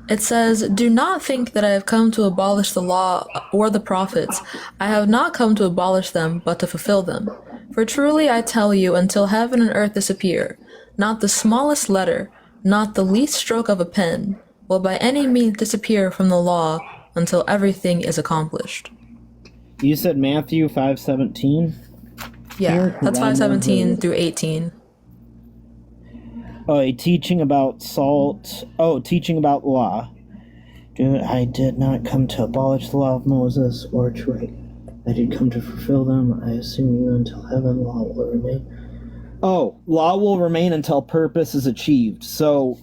It says, "Do not think that I have come to abolish the law or the prophets. I have not come to abolish them, but to fulfill them. For truly I tell you, until heaven and earth disappear, not the smallest letter, not the least stroke of a pen, will by any means disappear from the law until everything is accomplished." You said Matthew 5:17? Yeah, that's 5:17 through 18. Oh, teaching about salt. Oh, teaching about law. I did not come to abolish the law of Moses or to write. I did come to fulfill them. I assume you until heaven law will remain. Oh, law will remain until purpose is achieved. So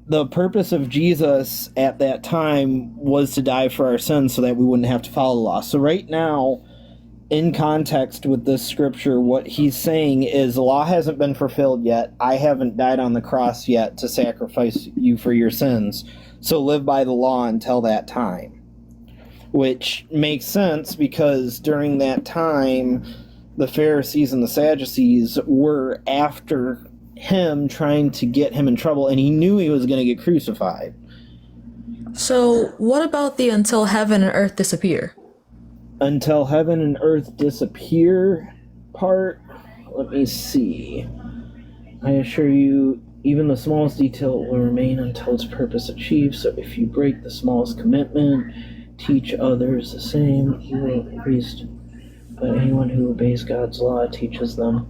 the purpose of Jesus at that time was to die for our sins so that we wouldn't have to follow the law. So right now, in context with this scripture, what he's saying is the law hasn't been fulfilled yet. I haven't died on the cross yet to sacrifice you for your sins. So live by the law until that time. Which makes sense because during that time, the Pharisees and the Sadducees were after him, trying to get him in trouble, and he knew he was going to get crucified. So what about the until heaven and earth disappear? Until heaven and earth disappear part? Let me see. I assure you, even the smallest detail will remain until its purpose achieved. So if you break the smallest commitment, teach others the same, you will increase. But anyone who obeys God's law teaches them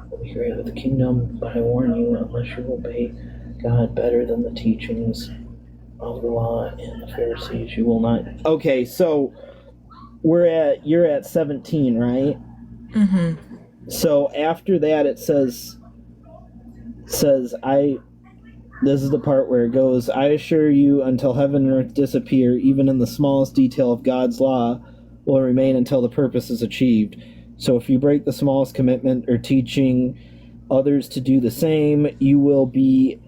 will be great with the kingdom. But I warn you, unless you obey God better than the teachings of the law and the Pharisees, you will not. Okay, so you're at 17, right? Mm-hmm. So after that it says, says, this is the part where it goes, I assure you, until heaven and earth disappear, even in the smallest detail of God's law will remain until the purpose is achieved. So if you break the smallest commitment or teaching others to do the same, you will be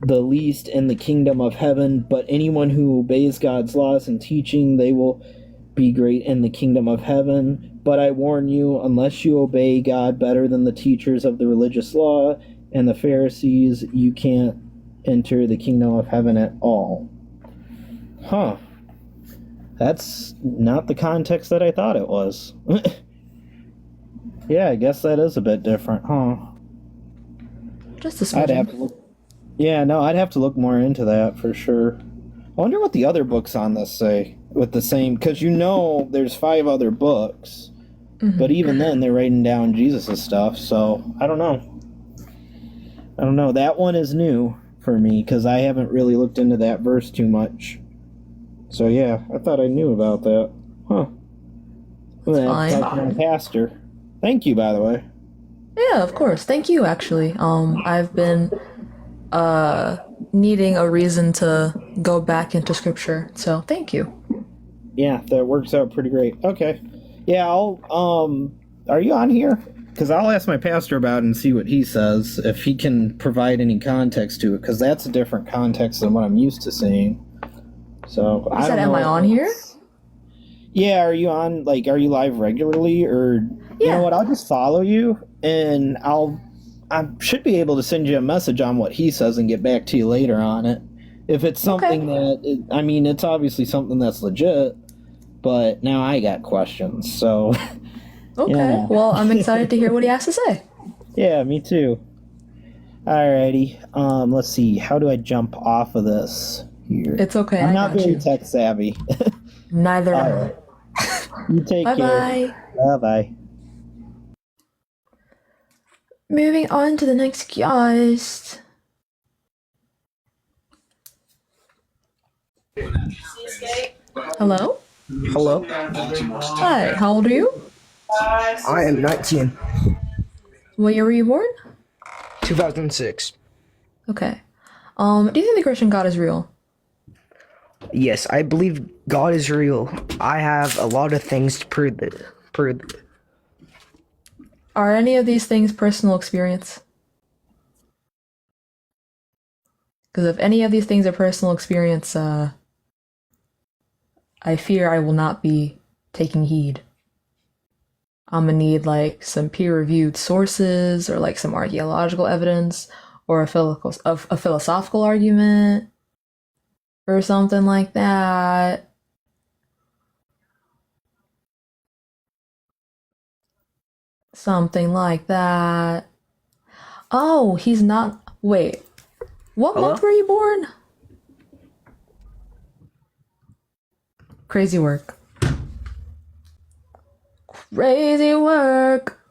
the least in the kingdom of heaven. But anyone who obeys God's laws and teaching, they will be great in the kingdom of heaven. But I warn you, unless you obey God better than the teachers of the religious law and the Pharisees, you can't enter the kingdom of heaven at all. Huh. That's not the context that I thought it was. Yeah, I guess that is a bit different, huh? Just a I'd smidgen. have to look. Yeah, no, I'd have to look more into that for sure. I wonder what the other books on this say with the same, because there's 5 other books, but even then they're writing down Jesus' stuff, so I don't know. That one is new for me because I haven't really looked into that verse too much. So yeah, I thought I knew about that. Huh. I'm gonna have to talk to my pastor. Thank you, by the way. Yeah, of course. Thank you, actually. I've been needing a reason to go back into scripture, so thank you. Yeah, that works out pretty great. Okay. Yeah, are you on here? Because I'll ask my pastor about it and see what he says, if he can provide any context to it, because that's a different context than what I'm used to seeing. So You said, am I on here? Yeah, are you on, are you live regularly, or, you know what, I'll just follow you, and I should be able to send you a message on what he says and get back to you later on it. If it's something it's obviously something that's legit, but now I got questions, so. Okay, Yeah. well, I'm excited to hear what he has to say. Yeah, me too. Alrighty, let's see, how do I jump off of this here? It's okay, I'm I not got very you. tech savvy. Neither am I. Alright. You take care. Bye-bye. Bye-bye. Moving on to the next guest. Hello? Hello. Hi, how old are you? I am 19. What year were you born? 2006. Okay. Do you think the Christian God is real? Yes, I believe God is real. I have a lot of things to prove it. Are any of these things personal experience? Because if any of these things are personal experience, I fear I will not be taking heed. I'm gonna need some peer-reviewed sources or some archaeological evidence or a philosophical argument or something like that. Something like that. Oh, he's not. Wait. What month were you born? Crazy work. Crazy work.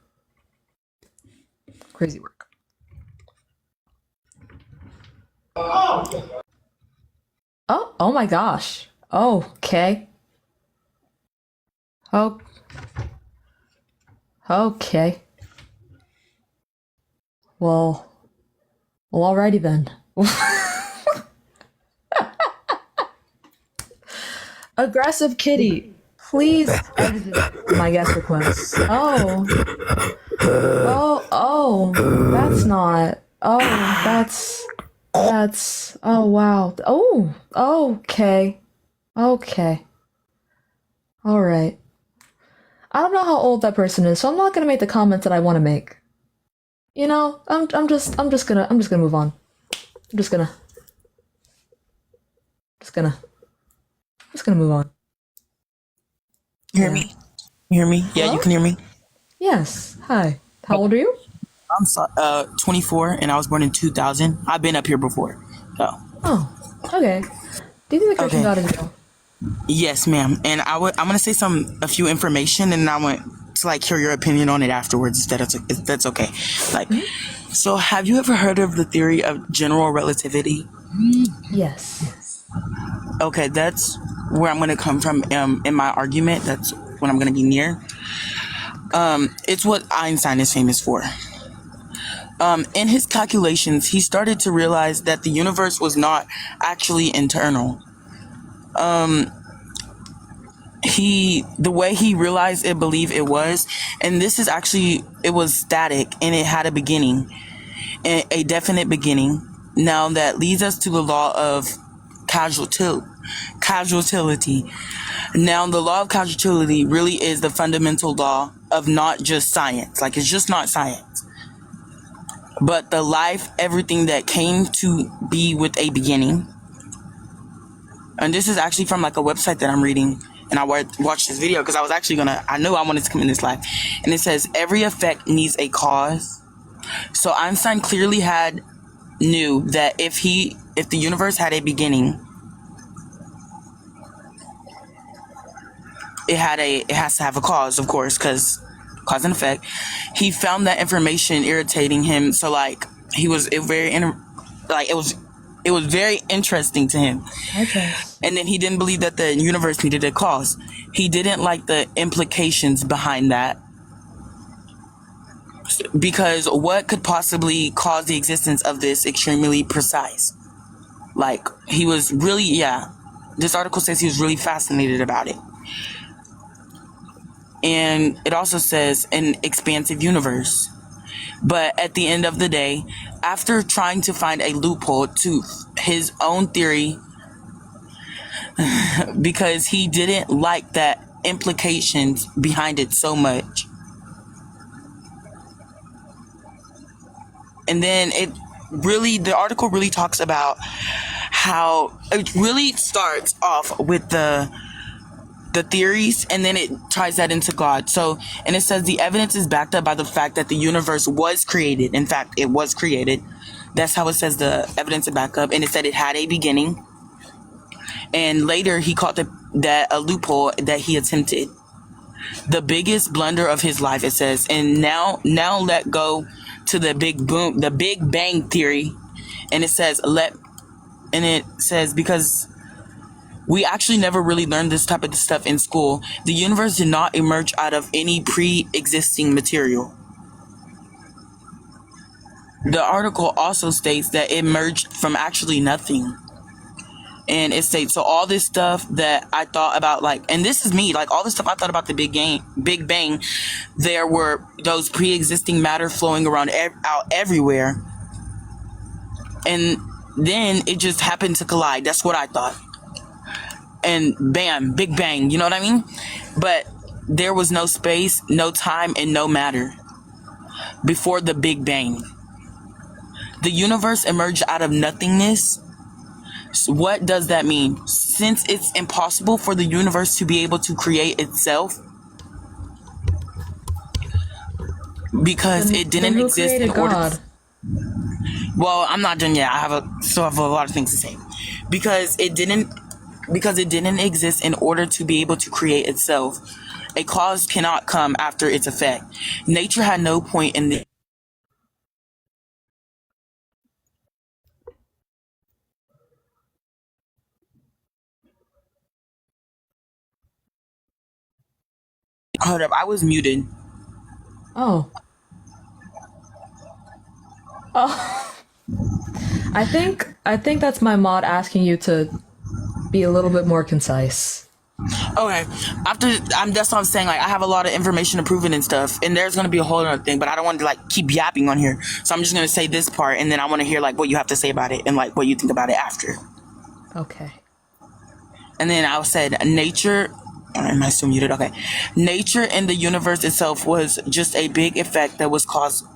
Crazy work. Oh my gosh. Okay. Okay. Well, alrighty then. Aggressive kitty. Please edit my guest request. That's not. Oh, wow. Okay. All right. I don't know how old that person is, so I'm not gonna make the comments that I want to make. I'm just gonna move on. I'm just gonna move on. You hear me? You hear me? Yeah, Hello? you can hear me. Yes. Hi. How old are you? I'm 24, and I was born in 2000. I've been up here before. So. Oh, okay. Do you think the Christian God is real? Yes, ma'am. And I'm gonna say a few information, and I want to hear your opinion on it afterwards. If that's okay. So have you ever heard of the theory of general relativity? Yes. Okay, that's where I'm gonna come from in my argument. That's what I'm gonna be near. It's what Einstein is famous for. In his calculations, he started to realize that the universe was not actually internal. The way he realized it, believed it was, and this is actually, it was static and it had a beginning, a definite beginning. Now that leads us to the law of causality. Now the law of causality really is the fundamental law of not just science. Like, it's just not science, but the life, everything that came to be with a beginning. And this is actually from like a website that I'm reading, and I watched this video because I was actually I knew I wanted to come in this life. And it says every effect needs a cause. So Einstein clearly knew that if the universe had a beginning, it has to have a cause, of course, because cause and effect. He found that information irritating him, so like it was very interesting to him. Okay. And then he didn't believe that the universe needed a cause. He didn't like the implications behind that, because what could possibly cause the existence of this extremely precise? Like, he was really, this article says he was really fascinated about it. And it also says an expansive universe. But at the end of the day, after trying to find a loophole to his own theory, because he didn't like that implications behind it so much. And then the article really talks about how it really starts off with the theories, and then it ties that into God. So, and it says the evidence is backed up by the fact that the universe was created. In fact, it was created. That's how it says the evidence is backed up. And it said it had a beginning. And later he called that a loophole that he attempted. The biggest blunder of his life, it says. And now let go to the Big Bang theory. And it says because we actually never really learned this type of stuff in school. The universe did not emerge out of any pre-existing material. The article also states that it emerged from actually nothing. And it states, so all this stuff that I thought about, like, and this is me, like all this stuff I thought about the Big Bang, there were those pre-existing matter flowing around out everywhere. And then it just happened to collide. That's what I thought. And bam, Big Bang, you know what I mean? But there was no space, no time, and no matter before the Big Bang. The universe emerged out of nothingness. So what does that mean? Since it's impossible for the universe to be able to create itself, because it didn't exist in order. Well, I'm not done yet. I still have a lot of things to say. Because it didn't exist in order to be able to create itself. A cause cannot come after its effect. Nature had no point in the Hold up, I was muted. Oh. I think that's my mod asking you to be a little bit more concise. Okay. That's what I'm saying. Like, I have a lot of information to prove it and stuff, and there's gonna be a whole other thing, but I don't want to like keep yapping on here. So I'm just gonna say this part, and then I want to hear like what you have to say about it and like what you think about it after. Okay. And then I said nature. Am I still muted? Okay. Nature in the universe itself was just a big effect that was caused,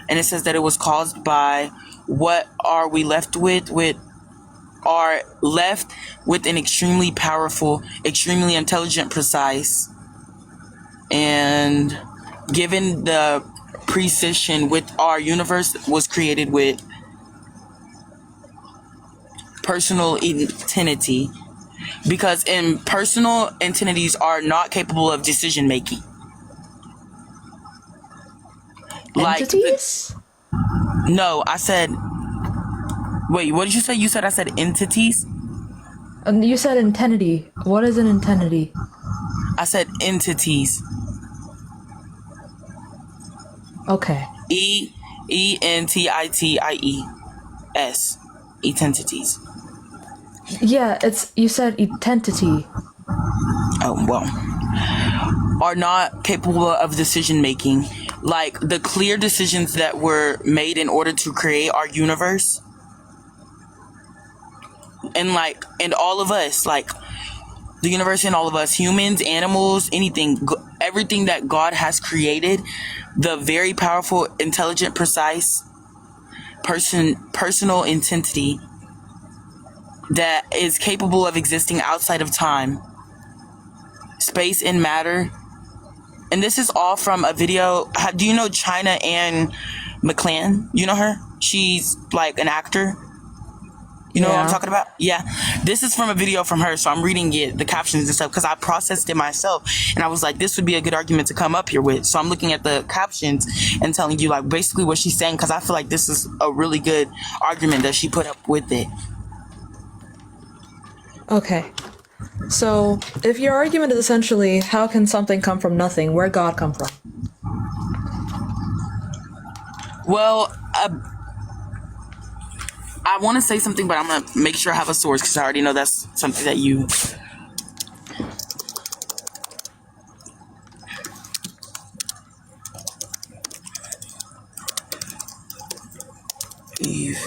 and it says that it was caused by what are we left with? Are left with an extremely powerful, extremely intelligent, precise, and given the precision with our universe was created with personal entity. Because impersonal entities are not capable of decision making. Entities? No, I said. Wait, what did you say? You said I said entities? You said entity. What is an entity? I said entities. Okay. ENTITIES. Entities. Yeah, you said identity. Oh, well. Are not capable of decision making. Like the clear decisions that were made in order to create our universe. And all of us, like the universe and all of us, humans, animals, anything, everything that God has created, the very powerful, intelligent, precise personal entity that is capable of existing outside of time, space, and matter. And this is all from a video. Do you know China Anne McClan? You know her? She's like an actor. You know what I'm talking about? Yeah. This is from a video from her, so I'm reading it, the captions and stuff, because I processed it myself, and I was like, this would be a good argument to come up here with. So I'm looking at the captions and telling you, like, basically what she's saying, because I feel like this is a really good argument that she put up with it. Okay. So, if your argument is essentially, how can something come from nothing? Where'd God come from? Well, I want to say something, but I'm going to make sure I have a source because I already know that's something that you... Eve.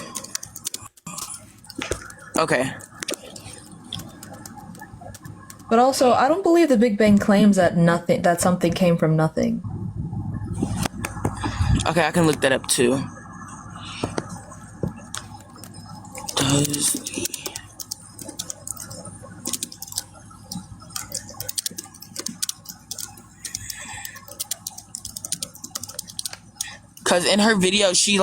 Okay. But also, I don't believe the Big Bang claims that something came from nothing. Okay, I can look that up too. Does the... Because in her video, she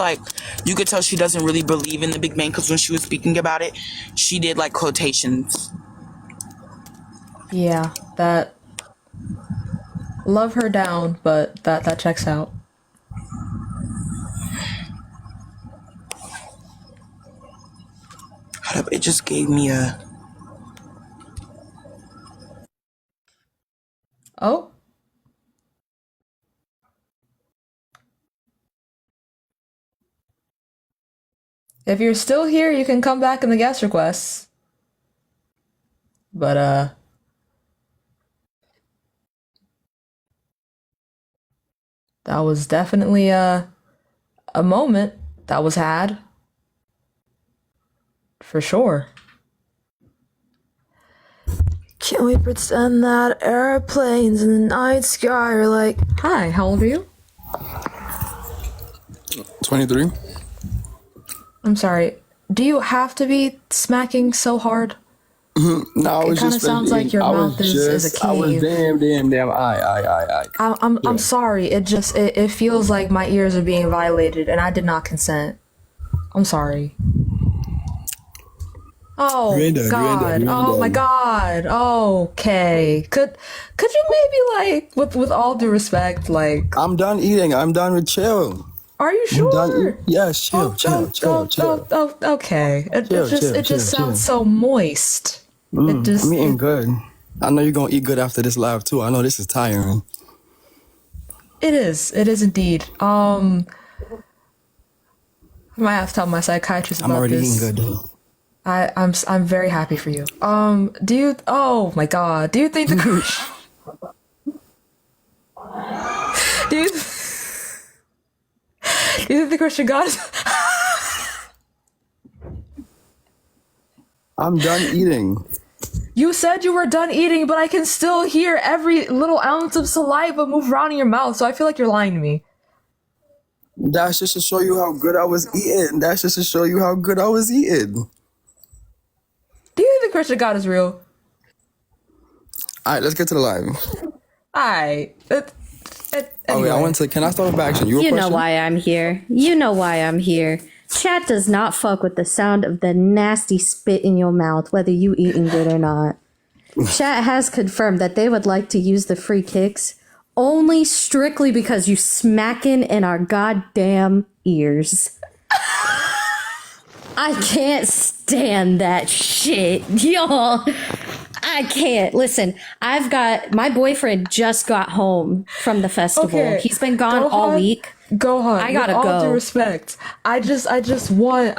you could tell she doesn't really believe in the Big Bang, because when she was speaking about it, she did like quotations. Yeah, that... Love her down, but that checks out. It just gave me a... Oh? If you're still here, you can come back in the guest requests. But, that was definitely a moment that was had. For sure. Can we pretend that airplanes in the night sky are like... Hi, how old are you? 23. I'm sorry. Do you have to be smacking so hard? No, I was it kind of sounds like your mouth is a cave. I was damn. I'm sorry. It feels like my ears are being violated, and I did not consent. I'm sorry. Oh God! Oh my God! Okay. Could you maybe with all due respect, I'm done eating. I'm done with chill. Are you sure? Yes, chill. Oh, okay. It just sounds so moist. I'm eating good. I know you're gonna eat good after this live too. I know this is tiring. It is indeed. I might have to tell my psychiatrist about this. I'm already eating good though. I'm very happy for you. Do you? Oh my God! Do you think the do you think the Christian God is? I'm done eating. You said you were done eating, but I can still hear every little ounce of saliva move around in your mouth, so I feel like you're lying to me. That's just to show you how good I was eating. Do you think the Christian God is real? All right, let's get to the live. All right. Anyway. Can I start with action? You know why I'm here. Chat does not fuck with the sound of the nasty spit in your mouth, whether you eating good or not. Chat has confirmed that they would like to use the free kicks only strictly because you smacking in our goddamn ears. I can't stand that shit, y'all. I can't. Listen, I've got my boyfriend just got home from the festival. Okay, He's been gone all Gohan, week. Gohan, I gotta with all due go. respect, I just want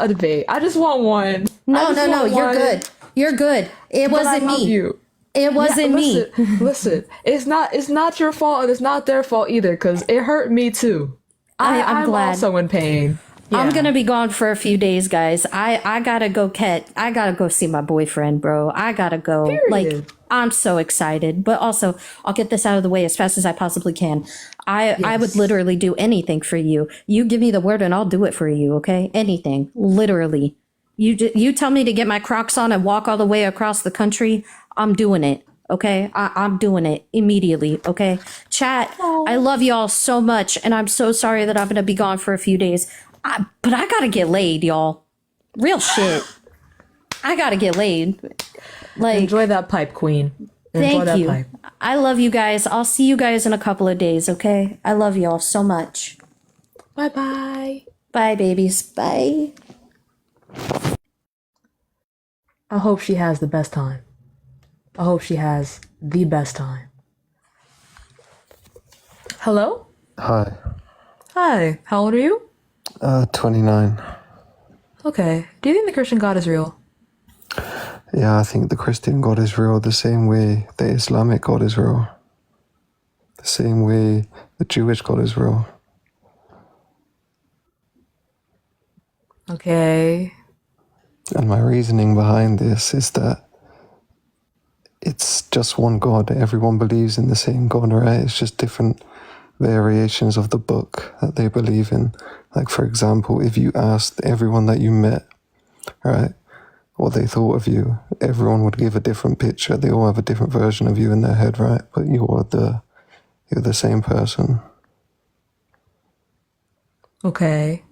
a debate. I just want one. No, you're good. You're good. It But wasn't I love me. you. It wasn't me. Listen, it's not your fault and it's not their fault either, because it hurt me too. I'm glad. Also in pain. I'm Yeah. gonna be gone for a few days, guys. I gotta go I gotta go see my boyfriend, bro. I gotta go. Period. Like, I'm so excited. But also, I'll get this out of the way as fast as I possibly can. I would literally do anything for you. You give me the word and I'll do it for you, okay? Anything. Literally. You tell me to get my Crocs on and walk all the way across the country, I'm doing it. Okay, I'm doing it immediately. Okay, chat. I love y'all so much, and I'm so sorry that I'm gonna be gone for a few days. But I gotta get laid, y'all. Real shit. I gotta get laid. Like, enjoy that pipe, queen. Enjoy thank that you. pipe. I love you guys. I'll see you guys in a couple of days. Okay, I love y'all so much. Bye bye. Bye, babies. Bye. I hope she has the best time. I hope she has the best time. Hello? Hi. Hi, how old are you? 29. Okay. Do you think the Christian God is real? Yeah, I think the Christian God is real the same way the Islamic God is real. The same way the Jewish God is real. Okay. And my reasoning behind this is that it's just one God. Everyone believes in the same God, right? It's just different variations of the book that they believe in. Like, for example, if you asked everyone that you met, right, what they thought of you, everyone would give a different picture. They all have a different version of you in their head, right? But you're the same person. Okay.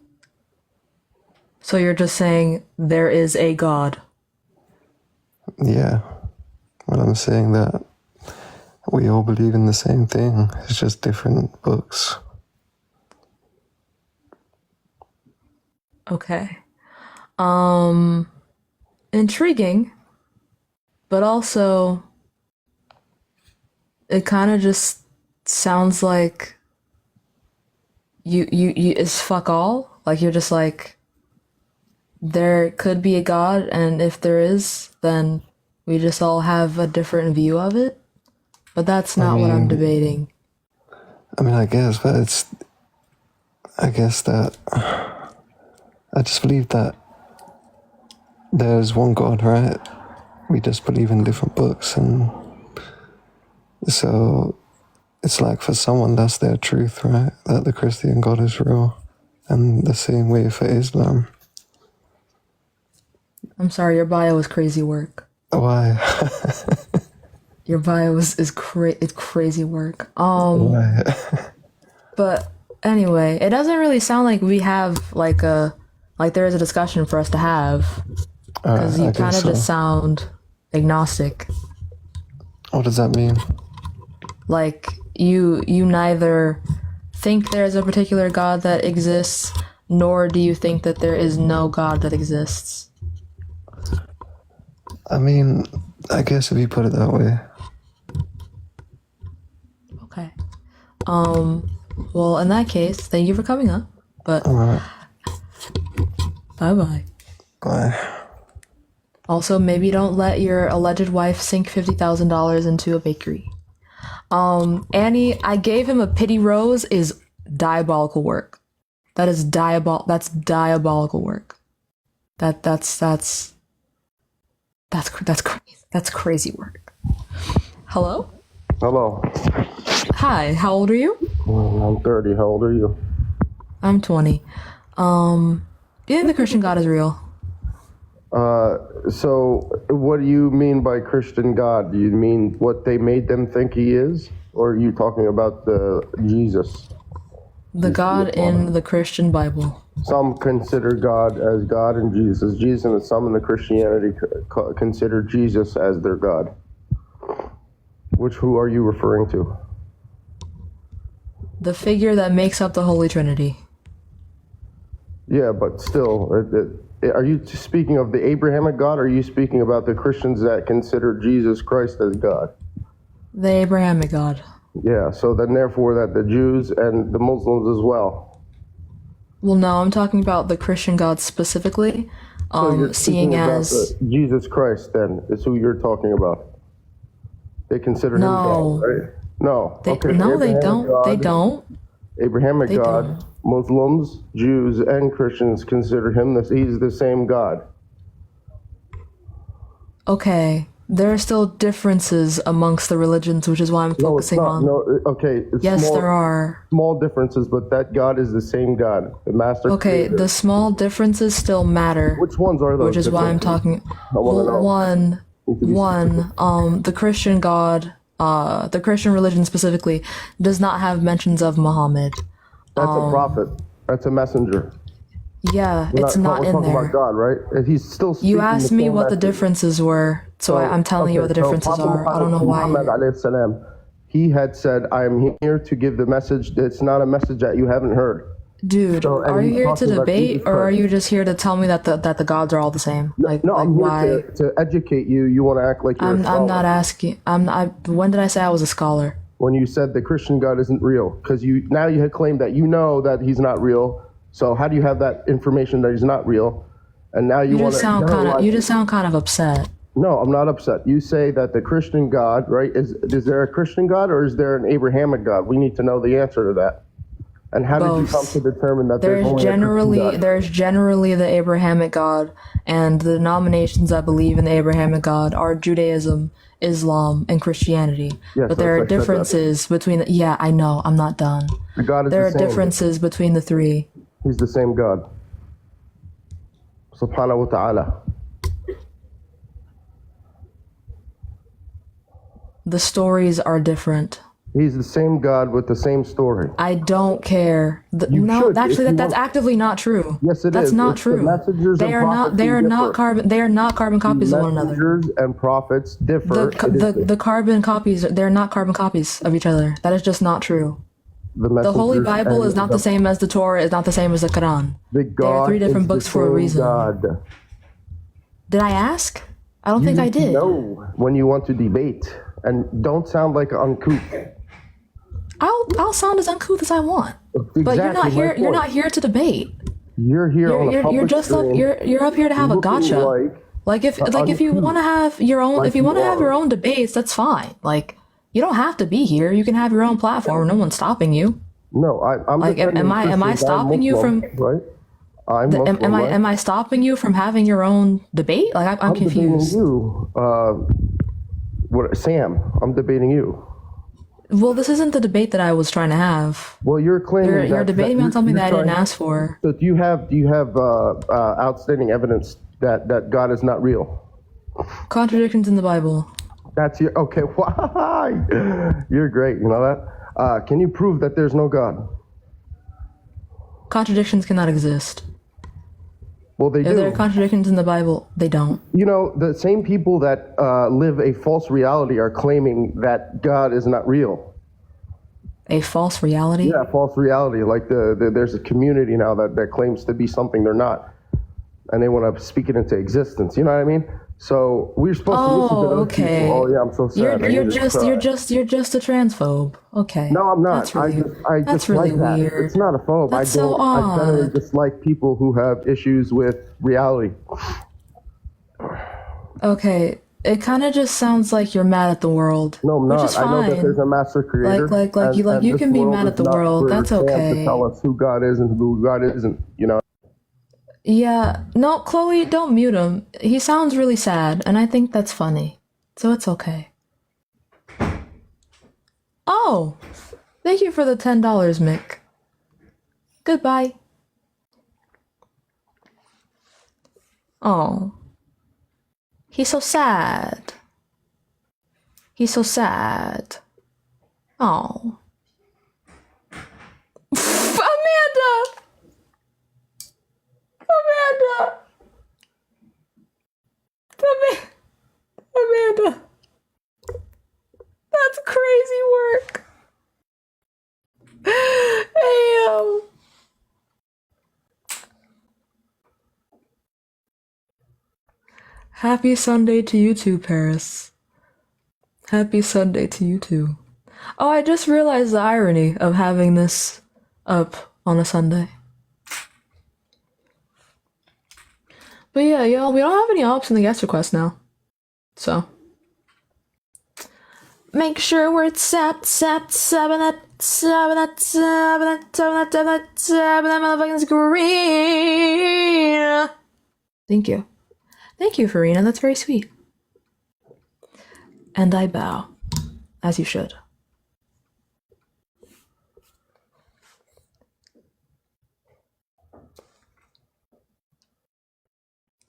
So you're just saying there is a God. Yeah. Well, I'm saying that we all believe in the same thing. It's just different books. Okay. Intriguing, but also it kind of just sounds like you is fuck all. Like, you're just like, there could be a God, and if there is, then we just all have a different view of it. But that's not what I'm debating. I mean, I guess, but I guess that I just believe that there's one God, right? We just believe in different books, and so it's like for someone that's their truth, right? That the Christian God is real, and the same way for Islam. I'm sorry, your bio is crazy work. Why? Your bio is crazy work. Why? But anyway, it doesn't really sound like we have there is a discussion for us to have, because you kind of just sound agnostic. What does that mean? Like, you neither think there's a particular God that exists, nor do you think that there is no God that exists. I mean, I guess if you put it that way. Okay. Well, in that case, thank you for coming up. But Alright. Bye-bye. Bye. Also, maybe don't let your alleged wife sink $50,000 into a bakery. Annie, I gave him a pity rose is diabolical work. That's diabolical work. That's crazy. That's crazy work. Hello? Hello. Hi, how old are you? I'm 30. How old are you? I'm 20. Do you think the Christian God is real? So what do you mean by Christian God? Do you mean what they made them think he is? Or are you talking about the Jesus? The God in the Christian Bible. Some consider God as God and Jesus. Jesus, and some in the Christianity consider Jesus as their God. Who are you referring to? The figure that makes up the Holy Trinity. Yeah, but still, Are you speaking of the Abrahamic God, or are you speaking about the Christians that consider Jesus Christ as God? The Abrahamic God. Yeah, so then therefore that the Jews and the Muslims as well. Well, no, I'm talking about the Christian God specifically. So you're Seeing speaking about as Jesus Christ then is who you're talking about. They consider him God, right? No. Okay. no, they Abrahamic don't. God, They don't. Abrahamic They God, don't. Muslims, Jews, and Christians consider him he's the same God. Okay, there are still differences amongst the religions, which is why I'm focusing on. Okay. Yes, small, there are. small differences, but that God is the same God, the master Okay, creator. the small differences still matter. Which ones are those? Which is why I'm differences? talking. I wanna know. The Christian God, the Christian religion specifically, does not have mentions of Muhammad. That's a prophet. That's a messenger. Yeah, We're it's not we're in talking there. about God, right? And he's still speaking You asked the me same what the message. differences were, so I'm telling you what the differences Prophet are. I don't know why. Muhammad alayhi salam, he had said, "I am here to give the message. It's not a message that you haven't heard." Dude, So, and are you he's here to talking about debate, Jesus or are Christ. you just here to tell me that the gods are all the same? Like, No, like I'm why? here to educate you. You want to act like you're a scholar. I'm not asking. When did I say I was a scholar? When you said the Christian God isn't real, because you had claimed that you know that he's not real. So how do you have that information that he's not real? And now you want to generalize. You just sound kind of upset. No, I'm not upset. You say that the Christian God, right? Is there a Christian God or is there an Abrahamic God? We need to know the answer to that. And how did you come to determine that there's only a Christian God? There's generally the Abrahamic God, and the denominations that believe in the Abrahamic God are Judaism, Islam, and Christianity. Yes, but there are differences between. Yeah, I know. I'm not done. The God is there the are same. differences between the three. He's the same God. Subhanahu wa ta'ala. The stories are different. He's the same God with the same story. I don't care. should, Actually, that's actively not true. Yes, it that's is. not It's the true. messengers They and are not. prophets They who are not differ. carbon. They are not carbon copies of one another. Messengers and prophets differ. The carbon copies. They're not carbon copies of each other. That is just not true. The Holy Bible is not the same as the Torah. Is not the same as the Quran. The They God are three different is the books for a same reason. God. Did I ask? I don't think I did. No, when you want to debate, and don't sound like uncouth. I'll sound as uncouth as I want. Exactly, But you're not here. You're point. not here to debate. You're here on a public You're just up. stream You're up here to have a looking gotcha. Like if you want to have your own, if you want to have your own debates, that's fine. Like you don't have to be here. You can have your own platform. No one's stopping you. No, I'm like am I stopping you from right? I'm Muslim, am I stopping you from having your own debate? Like I'm confused. Debating you, Sam? I'm debating you. Well, this isn't the debate that I was trying to have. Well, you're claiming you're debating me on something that I didn't ask for. So do you have outstanding evidence that God is not real? Contradictions in the Bible. That's your okay. Why? You're great. You know that. Can you prove that there's no God? Contradictions cannot exist. Well, they do. If there are contradictions in the Bible, they don't. You know, the same people that live a false reality are claiming that God is not real. A false reality? Yeah, false reality. Like there's a community now that claims to be something they're not, and they want to speak it into existence. You know what I mean? So we're supposed to listen to those people. Oh yeah, I'm so sad. You're just a transphobe. Okay. No, I'm not. That's really, I that's just really like that. weird. It's not a phobe. That's I don't. so odd. I generally dislike people who have issues with reality. Okay. It kind of just sounds like you're mad at the world. No, I'm not. Which is fine. I know that there's a master creator. You can be mad at the world. That's okay. To tell us who God is and who God isn't. You know. Yeah. No, Chloe, don't mute him. He sounds really sad, and I think that's funny. So it's okay. Oh! Thank you for the $10, Mick. Goodbye. Oh. He's so sad. He's so sad. Oh. Amanda! Amanda. That's crazy work. Damn. Happy Sunday to you too, Paris. Happy Sunday to you too. Oh, I just realized the irony of having this up on a Sunday. But yeah, y'all, we don't have any ops in the guest request now. So make sure we're seven that motherfucking screen. Thank you. Thank you, Farina. That's very sweet. And I bow, as you should.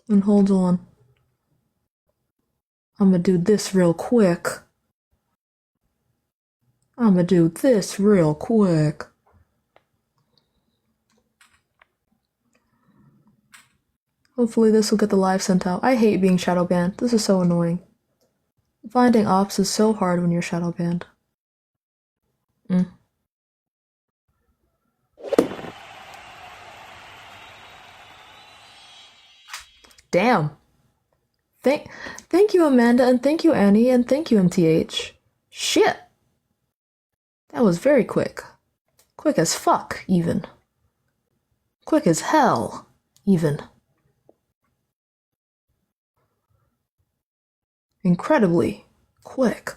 And hold on. I'm gonna do this real quick. Hopefully this will get the live sent out. I hate being shadow banned. This is so annoying. Finding ops is so hard when you're shadow banned. Damn. Thank you, Amanda, and thank you, Annie, and thank you, MTH. Shit. That was very quick. Quick as fuck, even. Quick as hell, even. Incredibly quick.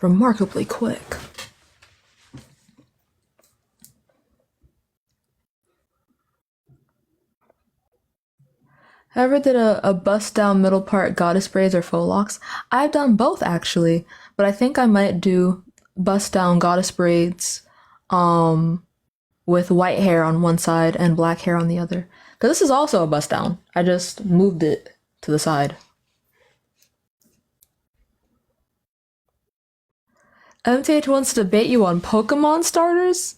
Remarkably quick. Ever did a bust down middle part goddess braids or faux locks? I've done both actually, but I think I might do bust down goddess braids with white hair on one side and black hair on the other. Because this is also a bust down. I just moved it to the side. MTH wants to debate you on Pokemon starters?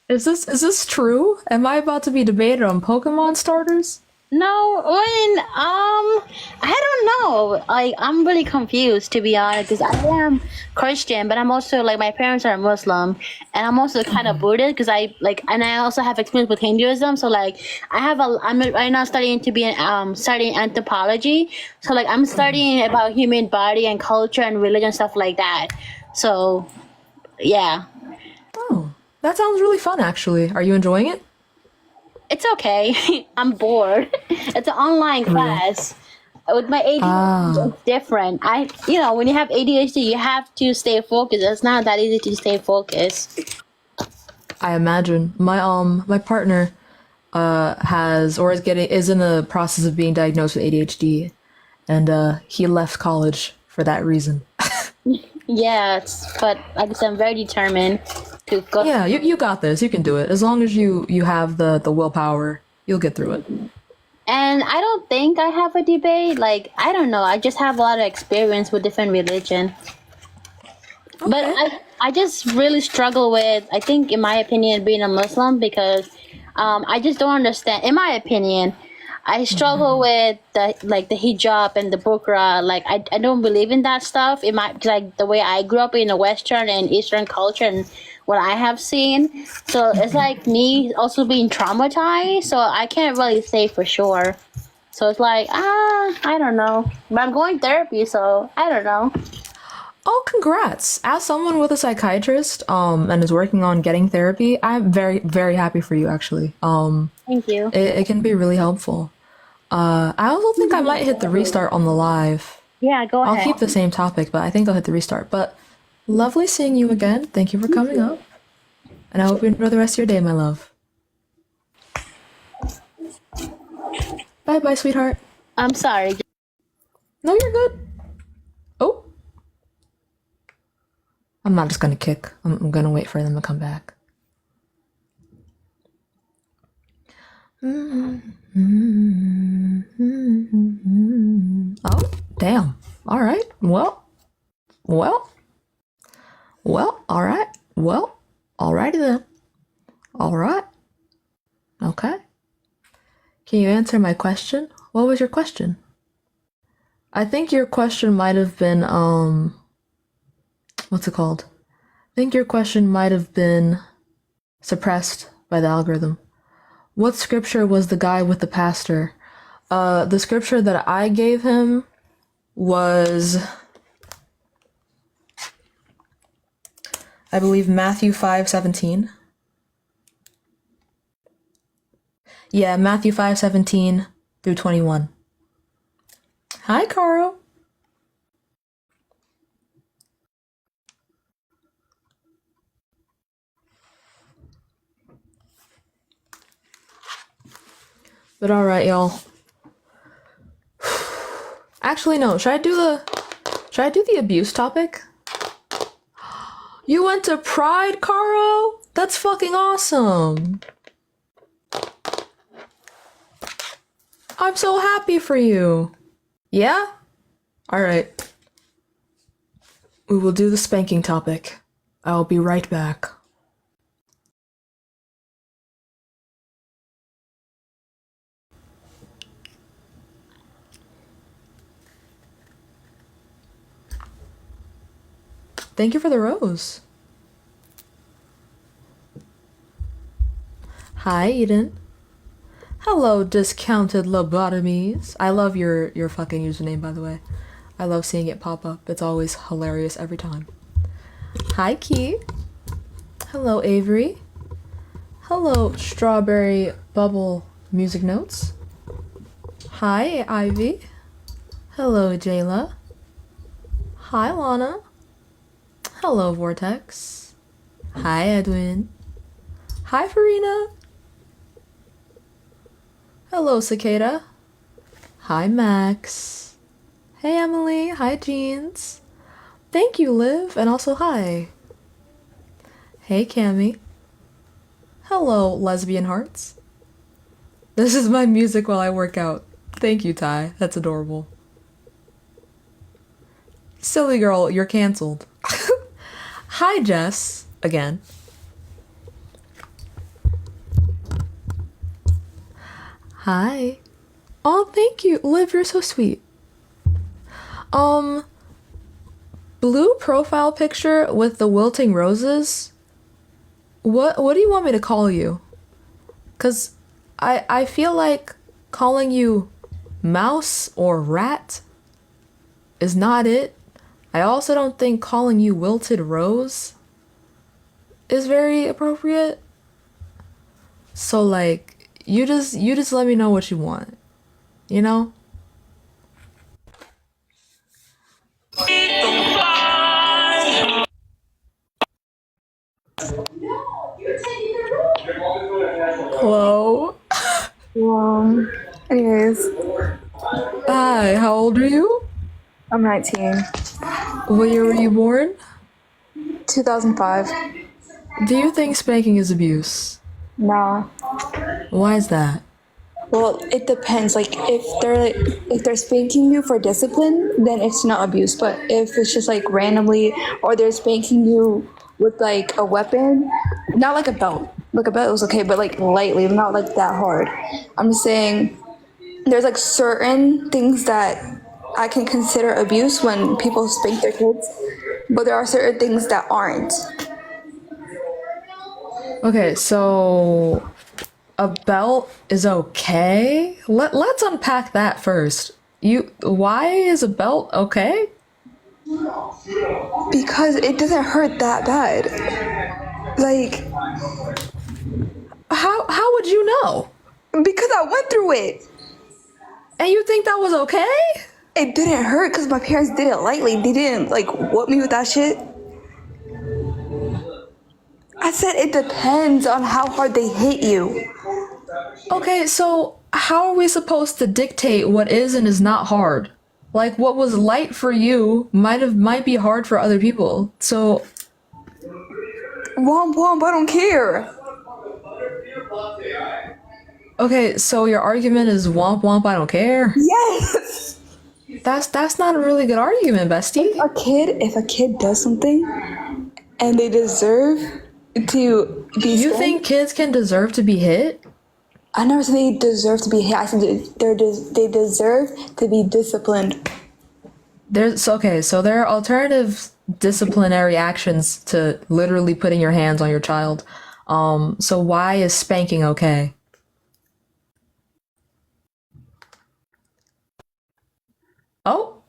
Is this true? Am I about to be debated on Pokemon starters? No, I don't know. Like, I'm really confused, to be honest, because I am Christian, but I'm also, like, my parents are Muslim, and I'm also kind of Buddhist, because and I also have experience with Hinduism, so, like, I'm right now studying to be, studying anthropology, so, like, I'm studying about human body and culture and religion, stuff like that, so, yeah. Oh, that sounds really fun, actually. Are you enjoying it? It's okay. I'm bored. It's an online class. With my ADHD, it's different. When you have ADHD, you have to stay focused. It's not that easy to stay focused. I imagine. My partner is in the process of being diagnosed with ADHD, and he left college for that reason. Yes, but like I said, I'm very determined to go. Yeah, you got this. You can do it. As long as you have the willpower, you'll get through it. And I don't think I have a debate. Like, I don't know. I just have a lot of experience with different religion. Okay. But I just really struggle with, I think, in my opinion, being a Muslim because I just don't understand. In my opinion, I struggle with the hijab and the burqa. Like, I don't believe in that stuff. The way I grew up in a Western and Eastern culture and what I have seen. So it's like me also being traumatized. So I can't really say for sure. So it's like, I don't know. But I'm going therapy, so I don't know. Oh, congrats. As someone with a psychiatrist and is working on getting therapy, I'm very, very happy for you, actually. Thank you. It can be really helpful. I also think I might hit the restart on the live. Yeah, go ahead. I'll keep the same topic, but I think I'll hit the restart. But lovely seeing you again. Thank you for coming up. And I hope you enjoy the rest of your day, my love. Bye-bye, sweetheart. I'm sorry. No, you're good. Oh. I'm not just gonna kick. I'm gonna wait for them to come back. Oh, damn. All right. Well, all right. Well, alrighty then. All right. Okay. Can you answer my question? What was your question? I think your question might have been, what's it called? I think your question might have been suppressed by the algorithm. What scripture was the guy with the pastor? The scripture that I gave him was, I believe, Matthew 5:17. Yeah, Matthew 5:17 through 21. Hi, Carl. But all right, y'all. Actually, no. Should I do the abuse topic? You went to Pride, Caro? That's fucking awesome. I'm so happy for you. Yeah? Alright. We will do the spanking topic. I'll be right back. Thank you for the rose. Hi, Eden. Hello, discounted lobotomies. I love your fucking username, by the way. I love seeing it pop up. It's always hilarious every time. Hi, Key. Hello, Avery. Hello, Strawberry Bubble Music Notes. Hi, Ivy. Hello, Jayla. Hi, Lana. Hello, Vortex. Hi, Edwin. Hi, Farina. Hello, Cicada. Hi, Max. Hey, Emily. Hi, Jeans. Thank you, Liv. And also, hi. Hey, Cammy. Hello, Lesbian Hearts. This is my music while I work out. Thank you, Ty. That's adorable. Silly girl, you're canceled. Hi, Jess. Again. Hi. Oh, thank you. Liv, you're so sweet. Blue profile picture with the wilting roses. What do you want me to call you? 'Cause I feel like calling you mouse or rat is not it. I also don't think calling you wilted rose is very appropriate. So like you just let me know what you want. You know? Hello. Anyways. Hi, how old are you? I'm 19. What year were you born? 2005. Do you think spanking is abuse? Nah. Why is that? Well, it depends. Like if they're spanking you for discipline, then it's not abuse. But if it's just like randomly, or they're spanking you with like a weapon, not like a belt. Like a belt was okay, but like lightly, not like that hard. I'm just saying, there's like certain things that I can consider abuse when people spank their kids, but there are certain things that aren't. Okay, so a belt is okay? Let's unpack that first. Why is a belt okay? Because it doesn't hurt that bad. Like, how would you know? Because I went through it. And you think that was okay? It didn't hurt because my parents did it lightly. They didn't like whoop me with that shit. I said it depends on how hard they hit you. Okay, so how are we supposed to dictate what is and is not hard? Like what was light for you might be hard for other people. So womp womp, I don't care. Okay, so your argument is womp womp, I don't care? Yes! That's not a really good argument, bestie. If a kid does something and they deserve to be You think kids can deserve to be hit? I never said they deserve to be hit. I said they deserve to be disciplined. So there are alternative disciplinary actions to literally putting your hands on your child. So why is spanking okay? Oh.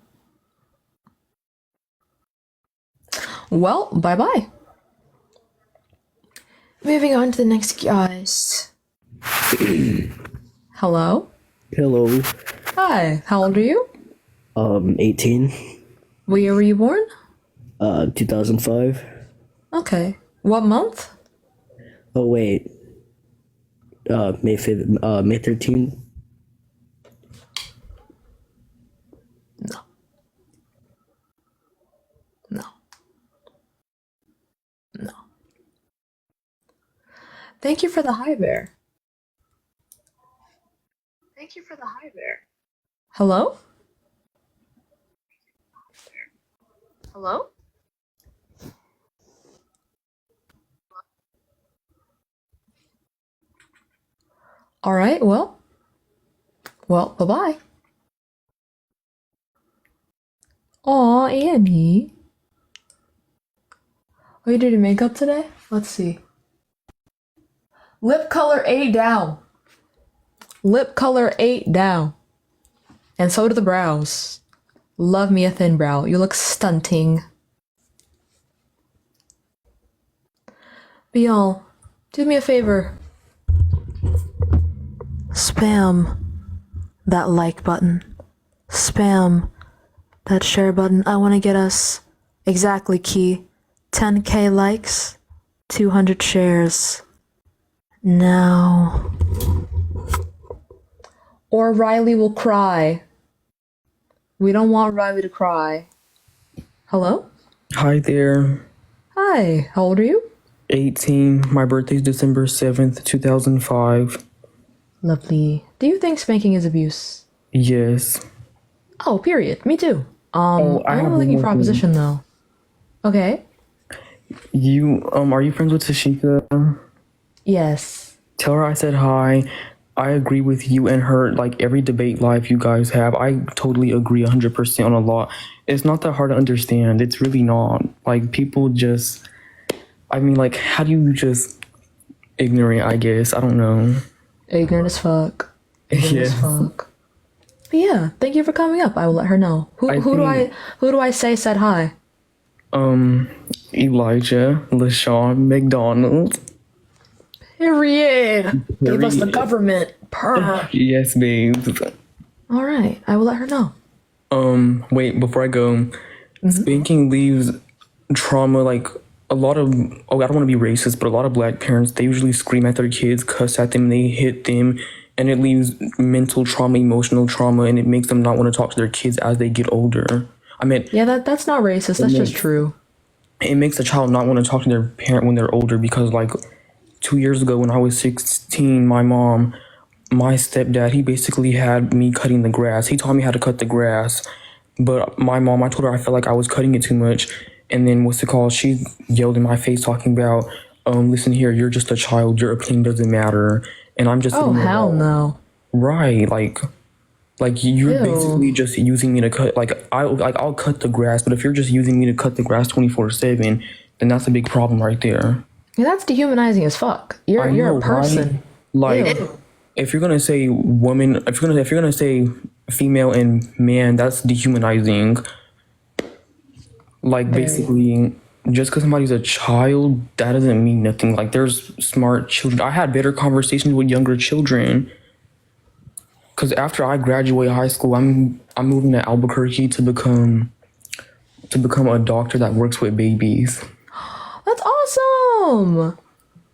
Well, bye-bye. Moving on to the next guys. Hello? Hello. Hi, how old are you? 18. Where were you born? 2005. Okay. What month? Oh wait. May 5th, May 13th. Thank you for the hi bear. Thank you for the hi bear. Hello? Hello? All right, well, bye-bye. Aw, Annie. What you doing makeup today? Let's see. Lip color 8 down. Lip color 8 down. And so do the brows. Love me a thin brow. You look stunting. But y'all, do me a favor. Spam that like button. Spam that share button. I want to get us exactly key 10k likes, 200 shares. Now. Or Riley will cry. We don't want Riley to cry. Hello? Hi there. Hi, how old are you? 18. My birthday's December 7th, 2005. Lovely. Do you think spanking is abuse? Yes. Oh, period. Me too. I I have have a one leaky more proposition though. Okay. Are you friends with Tashika? Yes. Tell her I said hi. I agree with you and her, like every debate live you guys have. I totally agree 100% on a lot. It's not that hard to understand. It's really not. Like, people just, I mean, like, how do you just ignorant, I guess? I don't know. Ignorant as fuck. Ignorant as fuck. But yeah, thank you for coming up. I will let her know. Who do I say said hi? Elijah, LaShawn, McDonald. Period. Gave us the government. Purr. Yes, babe. All right, I will let her know. Wait, before I go, spanking leaves trauma, like a lot of, I don't want to be racist, but a lot of black parents, they usually scream at their kids, cuss at them, they hit them, and it leaves mental trauma, emotional trauma, and it makes them not want to talk to their kids as they get older. I mean, yeah, that's not racist. That's just true. It makes a child not want to talk to their parent when they're older because, like, 2 years ago when I was 16, my stepdad, he basically had me cutting the grass. He taught me how to cut the grass, but my mom, I told her I felt like I was cutting it too much, and then she yelled in my face talking about, listen here, you're just a child, your opinion doesn't matter, and I'm just hell no. Right, like you're basically just using me to cut, I'll cut the grass, but if you're just using me to cut the grass 24/7, then that's a big problem right there. Yeah, that's dehumanizing as fuck. You're a person. Right? Like, if you're gonna say woman, if you're gonna say female and man, that's dehumanizing. Like, basically, just because somebody's a child, that doesn't mean nothing. Like, there's smart children. I had better conversations with younger children. Because after I graduate high school, I'm moving to Albuquerque to become a doctor that works with babies. That's awesome.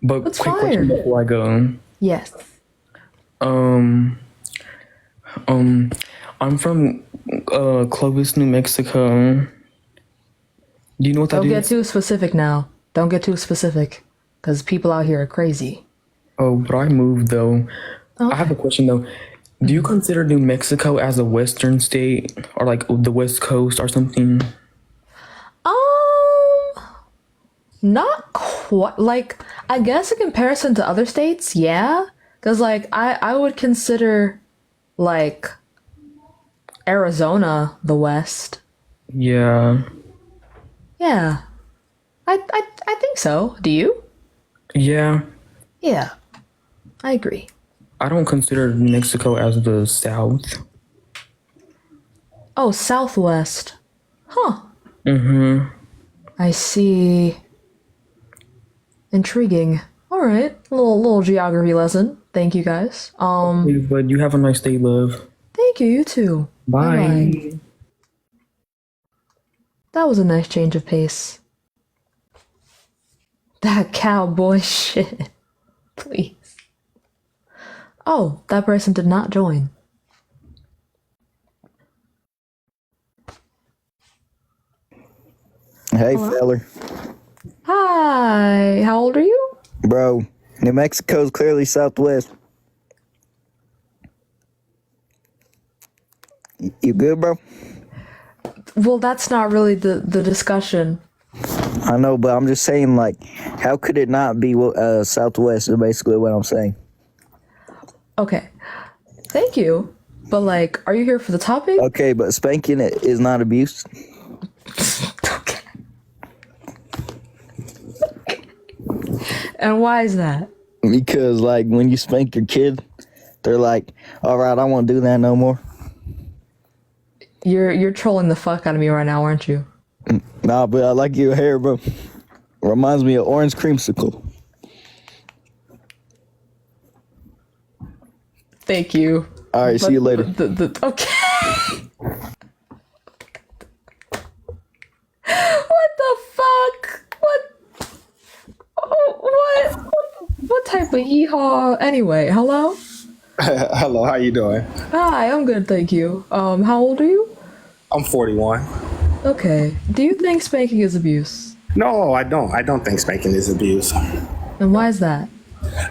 But that's quick fire. question before I go. Yes. I'm from Clovis, New Mexico. Do you know what that is? Don't get too specific now. Don't get too specific, because people out here are crazy. Oh, but I moved though. Okay. I have a question though. Do you consider New Mexico as a Western state or like the West Coast or something? Not quite. Like, I guess in comparison to other states, yeah. Because like I would consider like Arizona the West. Yeah. Yeah. I think so. Do you? Yeah, Yeah, I agree. I don't consider Mexico as the South. Oh, Southwest. Huh. Mm-hmm. I see. Intriguing. All right, little geography lesson. Thank you guys. But you have a nice day, love. Thank you. You too. Bye. Bye-bye. That was a nice change of pace. That cowboy shit. Please. Oh, that person did not join. Hey, Hello? feller. Hi. How old are you? Bro, New Mexico's clearly southwest. You good, bro? Well, that's not really the discussion. I know, but I'm just saying, like, how could it not be southwest is basically what I'm saying. Okay. Thank you. But, like, are you here for the topic? Okay, but spanking it is not abuse. And why is that? Because, like, when you spank your kid, they're like, all right, I won't do that no more. You're trolling the fuck out of me right now, aren't you? Nah, but I like your hair, bro. Reminds me of orange creamsicle. Thank you. All right, see you later. Okay. What the fuck? What type of yeehaw? Anyway, hello? Hello, how you doing? Hi, I'm good, thank you. How old are you? I'm 41. Okay. Do you think spanking is abuse? No, I don't. I don't think spanking is abuse. And why is that?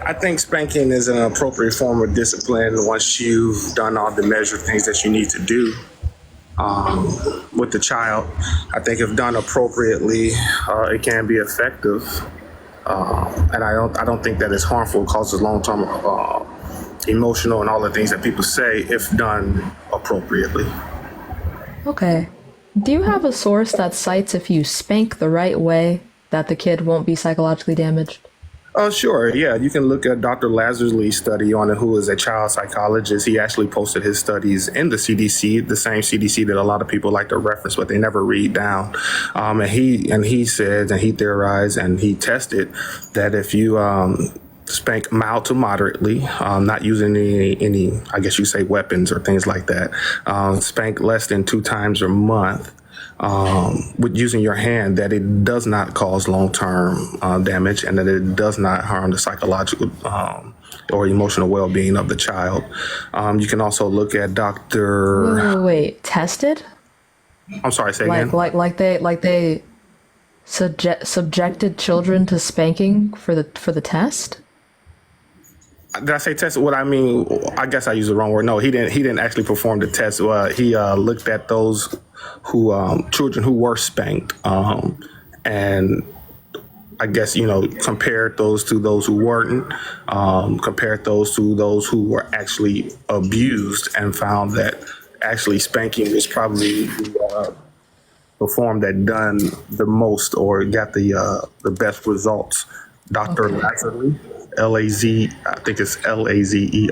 I think spanking is an appropriate form of discipline once you've done all the measured things that you need to do with the child. I think if done appropriately, it can be effective. And I don't think that it's harmful. It causes long-term emotional and all the things that people say if done appropriately. Okay. Do you have a source that cites if you spank the right way that the kid won't be psychologically damaged? Oh, sure. Yeah, you can look at Dr. Lazarus' study on it, who is a child psychologist. He actually posted his studies in the CDC, the same CDC that a lot of people like to reference, but they never read down. And he said, and he theorized, and he tested that if you spank mild to moderately, not using any, I guess you say, weapons or things like that, spank less than 2 times a month, with using your hand, that it does not cause long-term damage and that it does not harm the psychological or emotional well-being of the child. You can also look at Dr. Wait. Tested? I'm sorry, say again? Like they subjected children to spanking for the test? Did I say test? What I mean, I guess I used the wrong word. No, he didn't actually perform the test. He looked at those children who were spanked, and I guess, compared those to those who weren't, compared those to those who were actually abused, and found that actually spanking was probably the form that done the most or got the best results. Dr. Lazarus, L-A-Z, I think it's Lazerlle.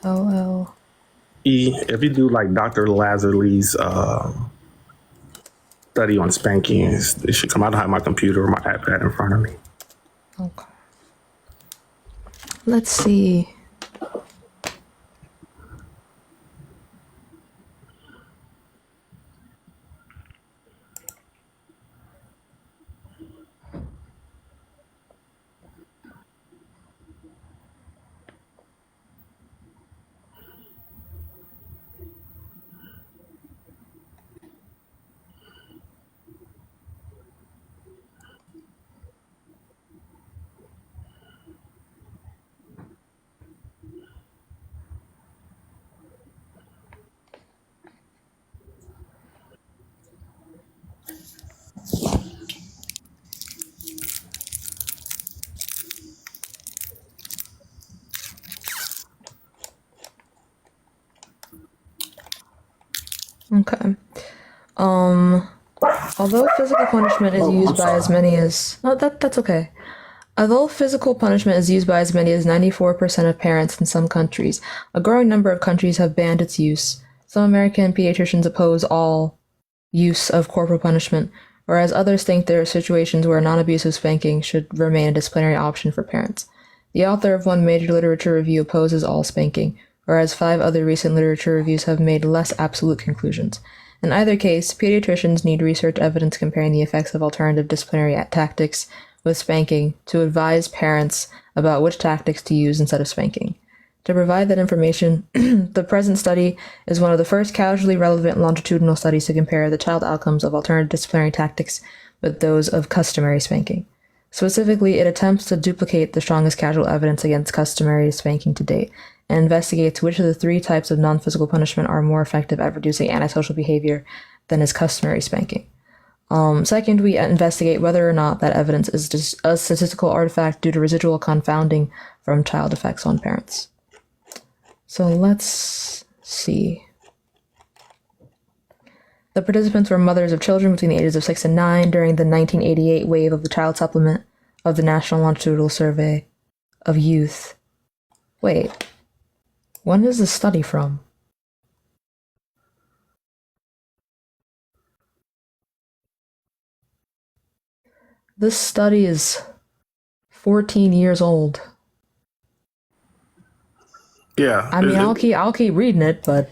Lazerll. If you do like Dr. Lazarus' study on spanking, it should come out. I don't have my computer or my iPad in front of me. Okay. Let's see. Okay. Although physical punishment is used by as many as that's okay. Although physical punishment is used by as many as 94% of parents in some countries, a growing number of countries have banned its use. Some American pediatricians oppose all use of corporal punishment, whereas others think there are situations where non-abusive spanking should remain a disciplinary option for parents. The author of one major literature review opposes all spanking, whereas 5 other recent literature reviews have made less absolute conclusions. In either case, pediatricians need research evidence comparing the effects of alternative disciplinary tactics with spanking to advise parents about which tactics to use instead of spanking. To provide that information, the present study is one of the first causally relevant longitudinal studies to compare the child outcomes of alternative disciplinary tactics with those of customary spanking. Specifically, it attempts to duplicate the strongest causal evidence against customary spanking to date, and investigates which of the 3 types of non-physical punishment are more effective at reducing antisocial behavior than is customary spanking. Second, we investigate whether or not that evidence is just a statistical artifact due to residual confounding from child effects on parents. So let's see. The participants were mothers of children between the ages of 6 and 9 during the 1988 wave of the Child Supplement of the National Longitudinal Survey of Youth. Wait, when is this study from? This study is 14 years old. Yeah. I mean, I'll keep reading it, but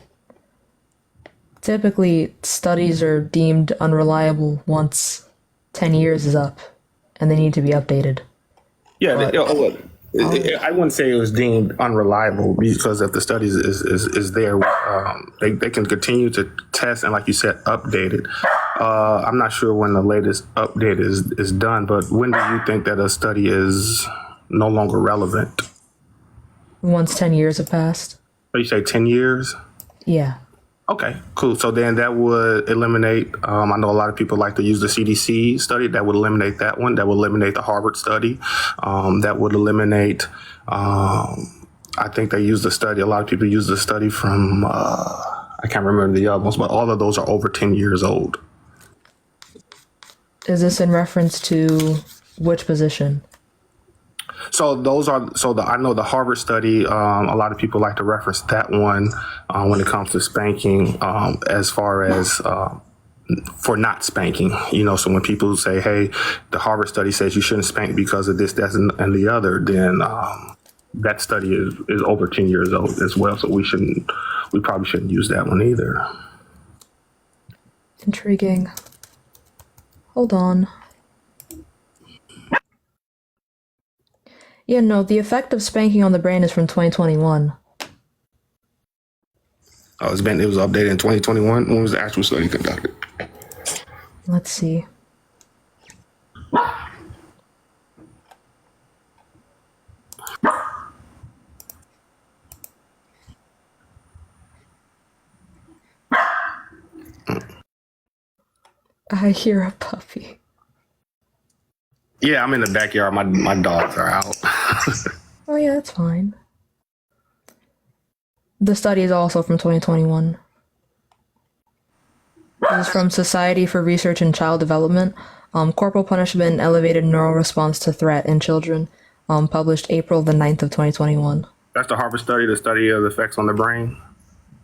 typically studies are deemed unreliable once 10 years is up, and they need to be updated. Yeah, I wouldn't say it was deemed unreliable because if the studies is there, they can continue to test and, like you said, update it. I'm not sure when the latest update is done, but when do you think that a study is no longer relevant? Once 10 years have passed. What, you say 10 years? Yeah. Okay, cool. So then that would eliminate, I know a lot of people like to use the CDC study. That would eliminate that one. That would eliminate the Harvard study. That would eliminate, I think they use the study, a lot of people use the study from, I can't remember the other ones, but all of those are over 10 years old. Is this in reference to which position? So those are, I know the Harvard study, a lot of people like to reference that one when it comes to spanking, as far as for not spanking, so when people say, hey, the Harvard study says you shouldn't spank because of this, that, and the other, then that study is over 10 years old as well. So we probably shouldn't use that one either. Intriguing. Hold on. Yeah, no, the effect of spanking on the brain is from 2021. Oh, it was updated in 2021. When was the actual study conducted? Let's see. I hear a puppy. Yeah, I'm in the backyard. My dogs are out. Oh yeah, that's fine. The study is also from 2021. This is from Society for Research in Child Development. Corporal punishment and elevated neural response to threat in children. Published April the 9th of 2021. That's the Harvard study, the study of the effects on the brain?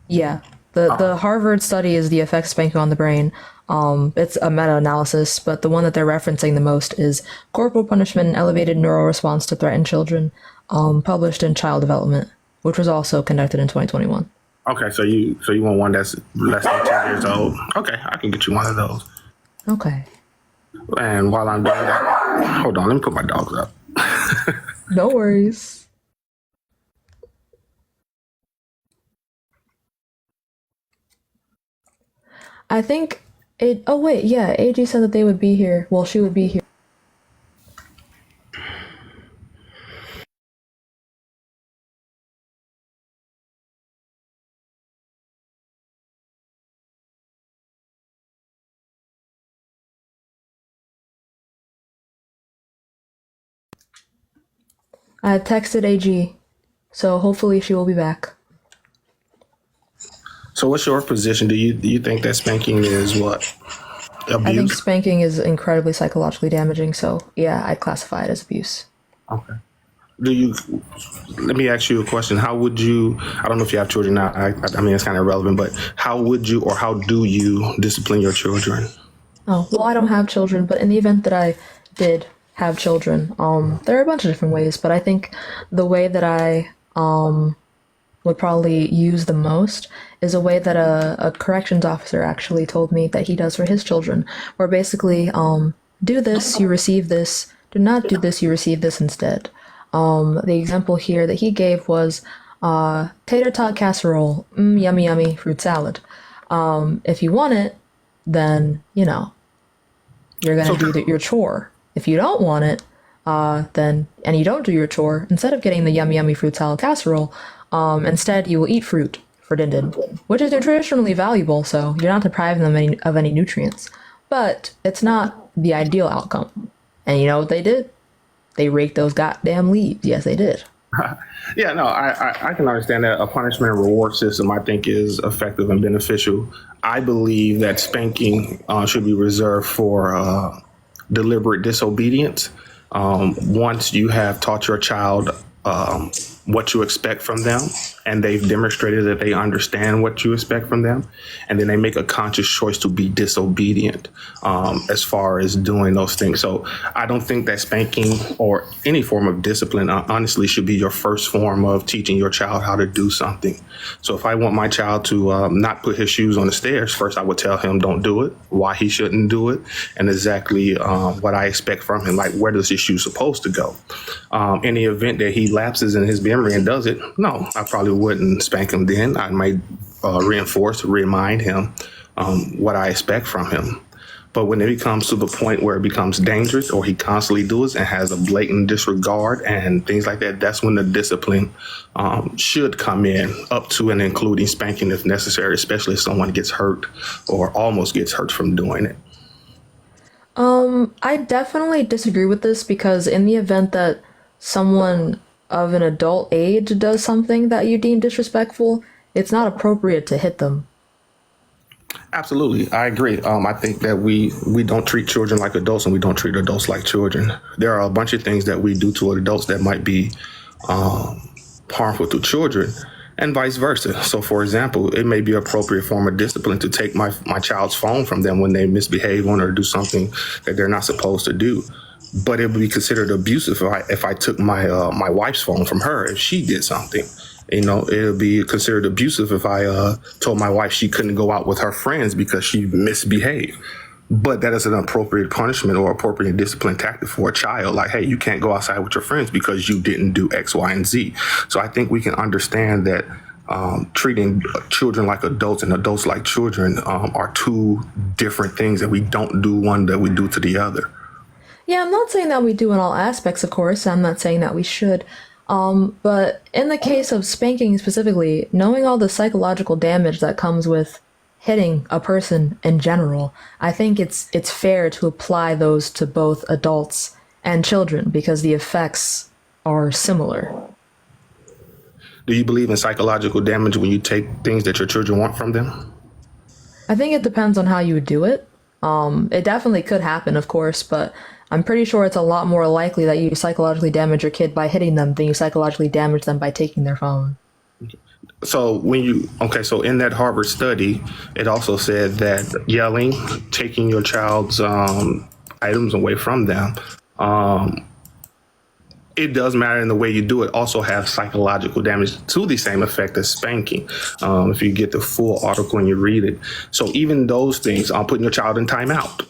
Yeah. The Harvard study is the effects of spanking on the brain. It's a meta-analysis, but the one that they're referencing the most is Corporal Punishment and Elevated Neural Response to Threat in Children, published in Child Development, which was also conducted in 2021. Okay, so you want one that's less than 10 years old. Okay, I can get you one of those. Okay. And while I'm doing that, hold on, let me put my dogs up. No worries. I think it. Oh wait, yeah. AG said that they would be here. Well, she would be here. I texted AG, so hopefully she will be back. So what's your position? Do you think that spanking is what? I think Abuse. spanking is incredibly psychologically damaging, so yeah, I'd classify it as abuse. Okay. Do you? Let me ask you a question. How would you? I don't know if you have children now. I mean, it's kind of irrelevant, but how would you or how do you discipline your children? Oh, well, I don't have children, but in the event that I did have children, there are a bunch of different ways, but I think the way that I would probably use the most is a way that a corrections officer actually told me that he does for his children, where basically, do this, you receive this, do not do this, you receive this instead. The example here that he gave was tater tot casserole, yummy, yummy, fruit salad. If you want it, then, you're going to do your chore. If you don't want it, and you don't do your chore, instead of getting the yummy, yummy fruit salad casserole, instead you will eat fruit for din din, which is nutritionally valuable, so you're not depriving them of any nutrients. But it's not the ideal outcome. And you know what they did? They raked those goddamn leaves. Yes, they did. Yeah, no, I can understand that a punishment and reward system I think is effective and beneficial. I believe that spanking should be reserved for deliberate disobedience. Once you have taught your child what you expect from them, and they've demonstrated that they understand what you expect from them, and then they make a conscious choice to be disobedient as far as doing those things. So I don't think that spanking or any form of discipline honestly should be your first form of teaching your child how to do something. So if I want my child to not put his shoes on the stairs, first I would tell him don't do it, why he shouldn't do it, and exactly what I expect from him, like where does his shoe supposed to go. In the event that he lapses in his memory and does it, no, I probably wouldn't spank him then. I might remind him what I expect from him. But when it comes to the point where it becomes dangerous or he constantly does it and has a blatant disregard and things like that, that's when the discipline should come in, up to and including spanking if necessary, especially if someone gets hurt or almost gets hurt from doing it. I definitely disagree with this because in the event that someone of an adult age does something that you deem disrespectful, it's not appropriate to hit them. Absolutely. I agree. I think that we don't treat children like adults and we don't treat adults like children. There are a bunch of things that we do to adults that might be harmful to children and vice versa. So, for example, it may be an appropriate form of discipline to take my child's phone from them when they misbehave on or do something that they're not supposed to do. But it would be considered abusive if I took my wife's phone from her if she did something. It would be considered abusive if I told my wife she couldn't go out with her friends because she misbehaved. But that is an appropriate punishment or appropriate discipline tactic for a child. Like, hey, you can't go outside with your friends because you didn't do X, Y, and Z. So I think we can understand that treating children like adults and adults like children are two different things, and we don't do one that we do to the other. Yeah, I'm not saying that we do in all aspects, of course. I'm not saying that we should. But in the case of spanking specifically, knowing all the psychological damage that comes with hitting a person in general, I think it's fair to apply those to both adults and children because the effects are similar. Do you believe in psychological damage when you take things that your children want from them? I think it depends on how you would do it. It definitely could happen, of course, but I'm pretty sure it's a lot more likely that you psychologically damage your kid by hitting them than you psychologically damage them by taking their phone. So so in that Harvard study, it also said that yelling, taking your child's items away from them, it does matter in the way you do it, also have psychological damage to the same effect as spanking. If you get the full article and you read it. So even those things, putting your child in timeout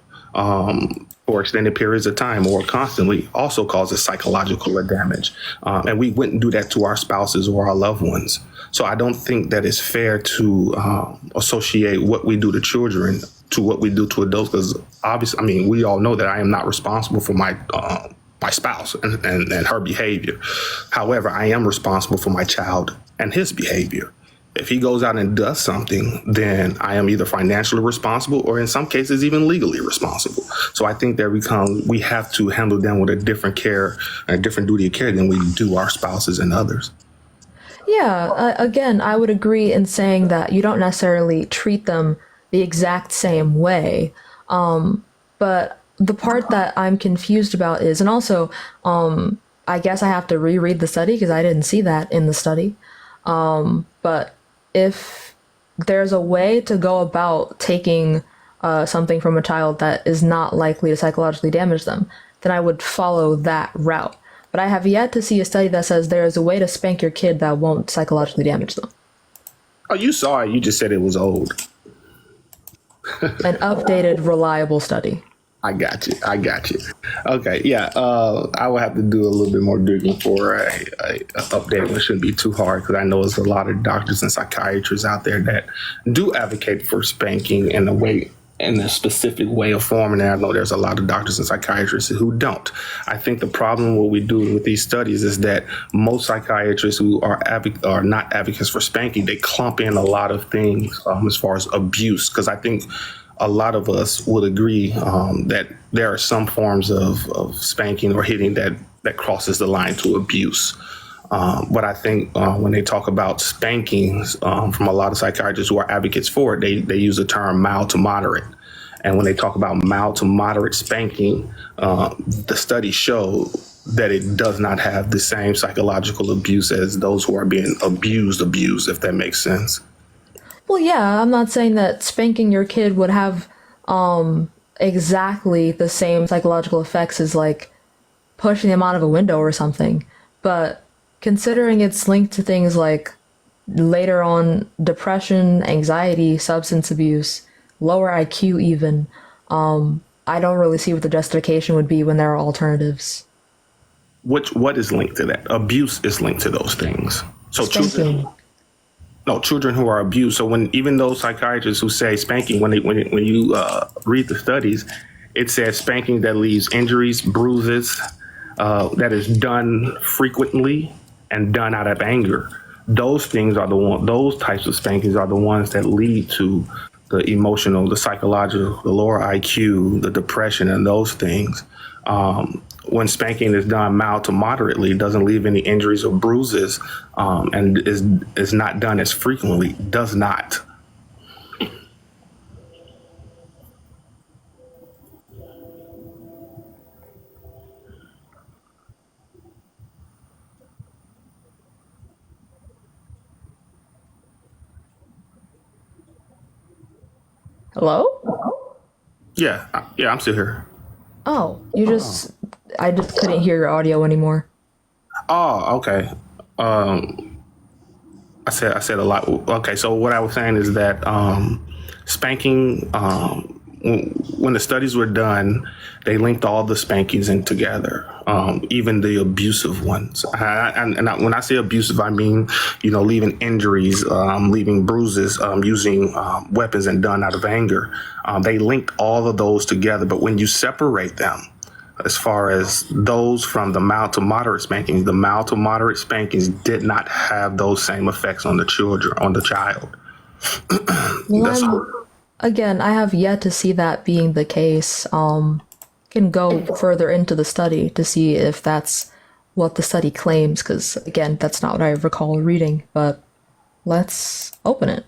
for extended periods of time or constantly also causes psychological damage. And we wouldn't do that to our spouses or our loved ones. So I don't think that it's fair to associate what we do to children to what we do to adults, because obviously, we all know that I am not responsible for my spouse and her behavior. However, I am responsible for my child and his behavior. If he goes out and does something, then I am either financially responsible or in some cases even legally responsible. So I think that we have to handle them with a different care and a different duty of care than we do our spouses and others. Yeah, again, I would agree in saying that you don't necessarily treat them the exact same way. But the part that I'm confused about is, and also, I guess I have to reread the study because I didn't see that in the study. But if there's a way to go about taking something from a child that is not likely to psychologically damage them, then I would follow that route. But I have yet to see a study that says there is a way to spank your kid that won't psychologically damage them. Oh, you saw it. You just said it was old. An updated, reliable study. I got you. Okay, yeah. I will have to do a little bit more digging for a update. It shouldn't be too hard because I know there's a lot of doctors and psychiatrists out there that do advocate for spanking in a specific way of form, and I know there's a lot of doctors and psychiatrists who don't. I think the problem what we do with these studies is that most psychiatrists who are not advocates for spanking, they clump in a lot of things as far as abuse, because I think a lot of us would agree that there are some forms of spanking or hitting that crosses the line to abuse. But I think when they talk about spankings from a lot of psychiatrists who are advocates for it, they use the term mild to moderate. And when they talk about mild to moderate spanking, the studies show that it does not have the same psychological abuse as those who are being abused, if that makes sense. Well, yeah, I'm not saying that spanking your kid would have exactly the same psychological effects as like pushing them out of a window or something. But considering it's linked to things like later on depression, anxiety, substance abuse, lower IQ even, I don't really see what the justification would be when there are alternatives. What is linked to that? Abuse is linked to those things. So children who are abused. So even those psychiatrists who say spanking, when you read the studies, it says spanking that leaves injuries, bruises, that is done frequently and done out of anger. Those things are those types of spankings are the ones that lead to the emotional, the psychological, the lower IQ, the depression, and those things. When spanking is done mild to moderately, doesn't leave any injuries or bruises, and is not done as frequently, does not. Hello? Yeah, I'm still here. Oh, I just couldn't hear your audio anymore. Oh, okay. I said a lot. Okay, so what I was saying is that spanking, when the studies were done, they linked all the spankings in together, even the abusive ones. When I say abusive, I mean, leaving injuries, leaving bruises, using weapons and done out of anger. They linked all of those together. But when you separate them, as far as those from the mild to moderate spankings, the mild to moderate spankings did not have those same effects on the child. Again, I have yet to see that being the case. Can go further into the study to see if that's what the study claims, because again, that's not what I recall reading, but let's open it.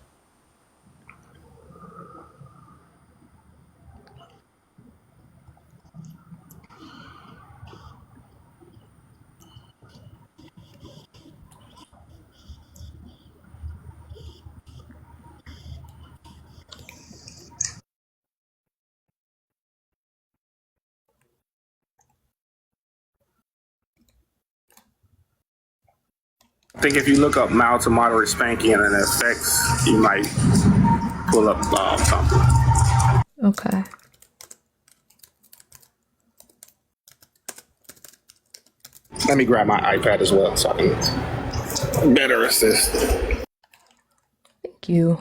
I think if you look up mild to moderate spanking and the effects, you might pull up something. Okay. Let me grab my iPad as well so I can better assist. Thank you.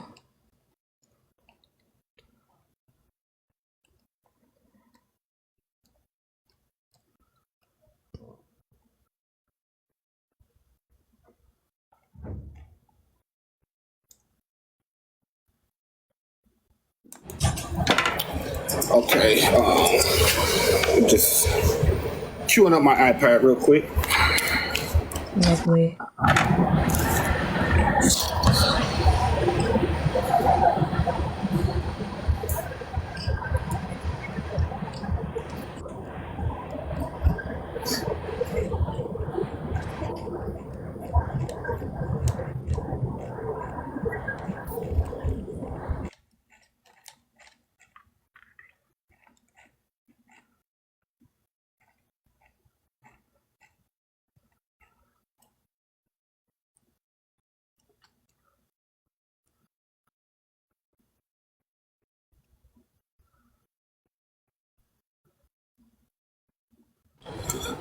Okay, just queuing up my iPad real quick. Lovely.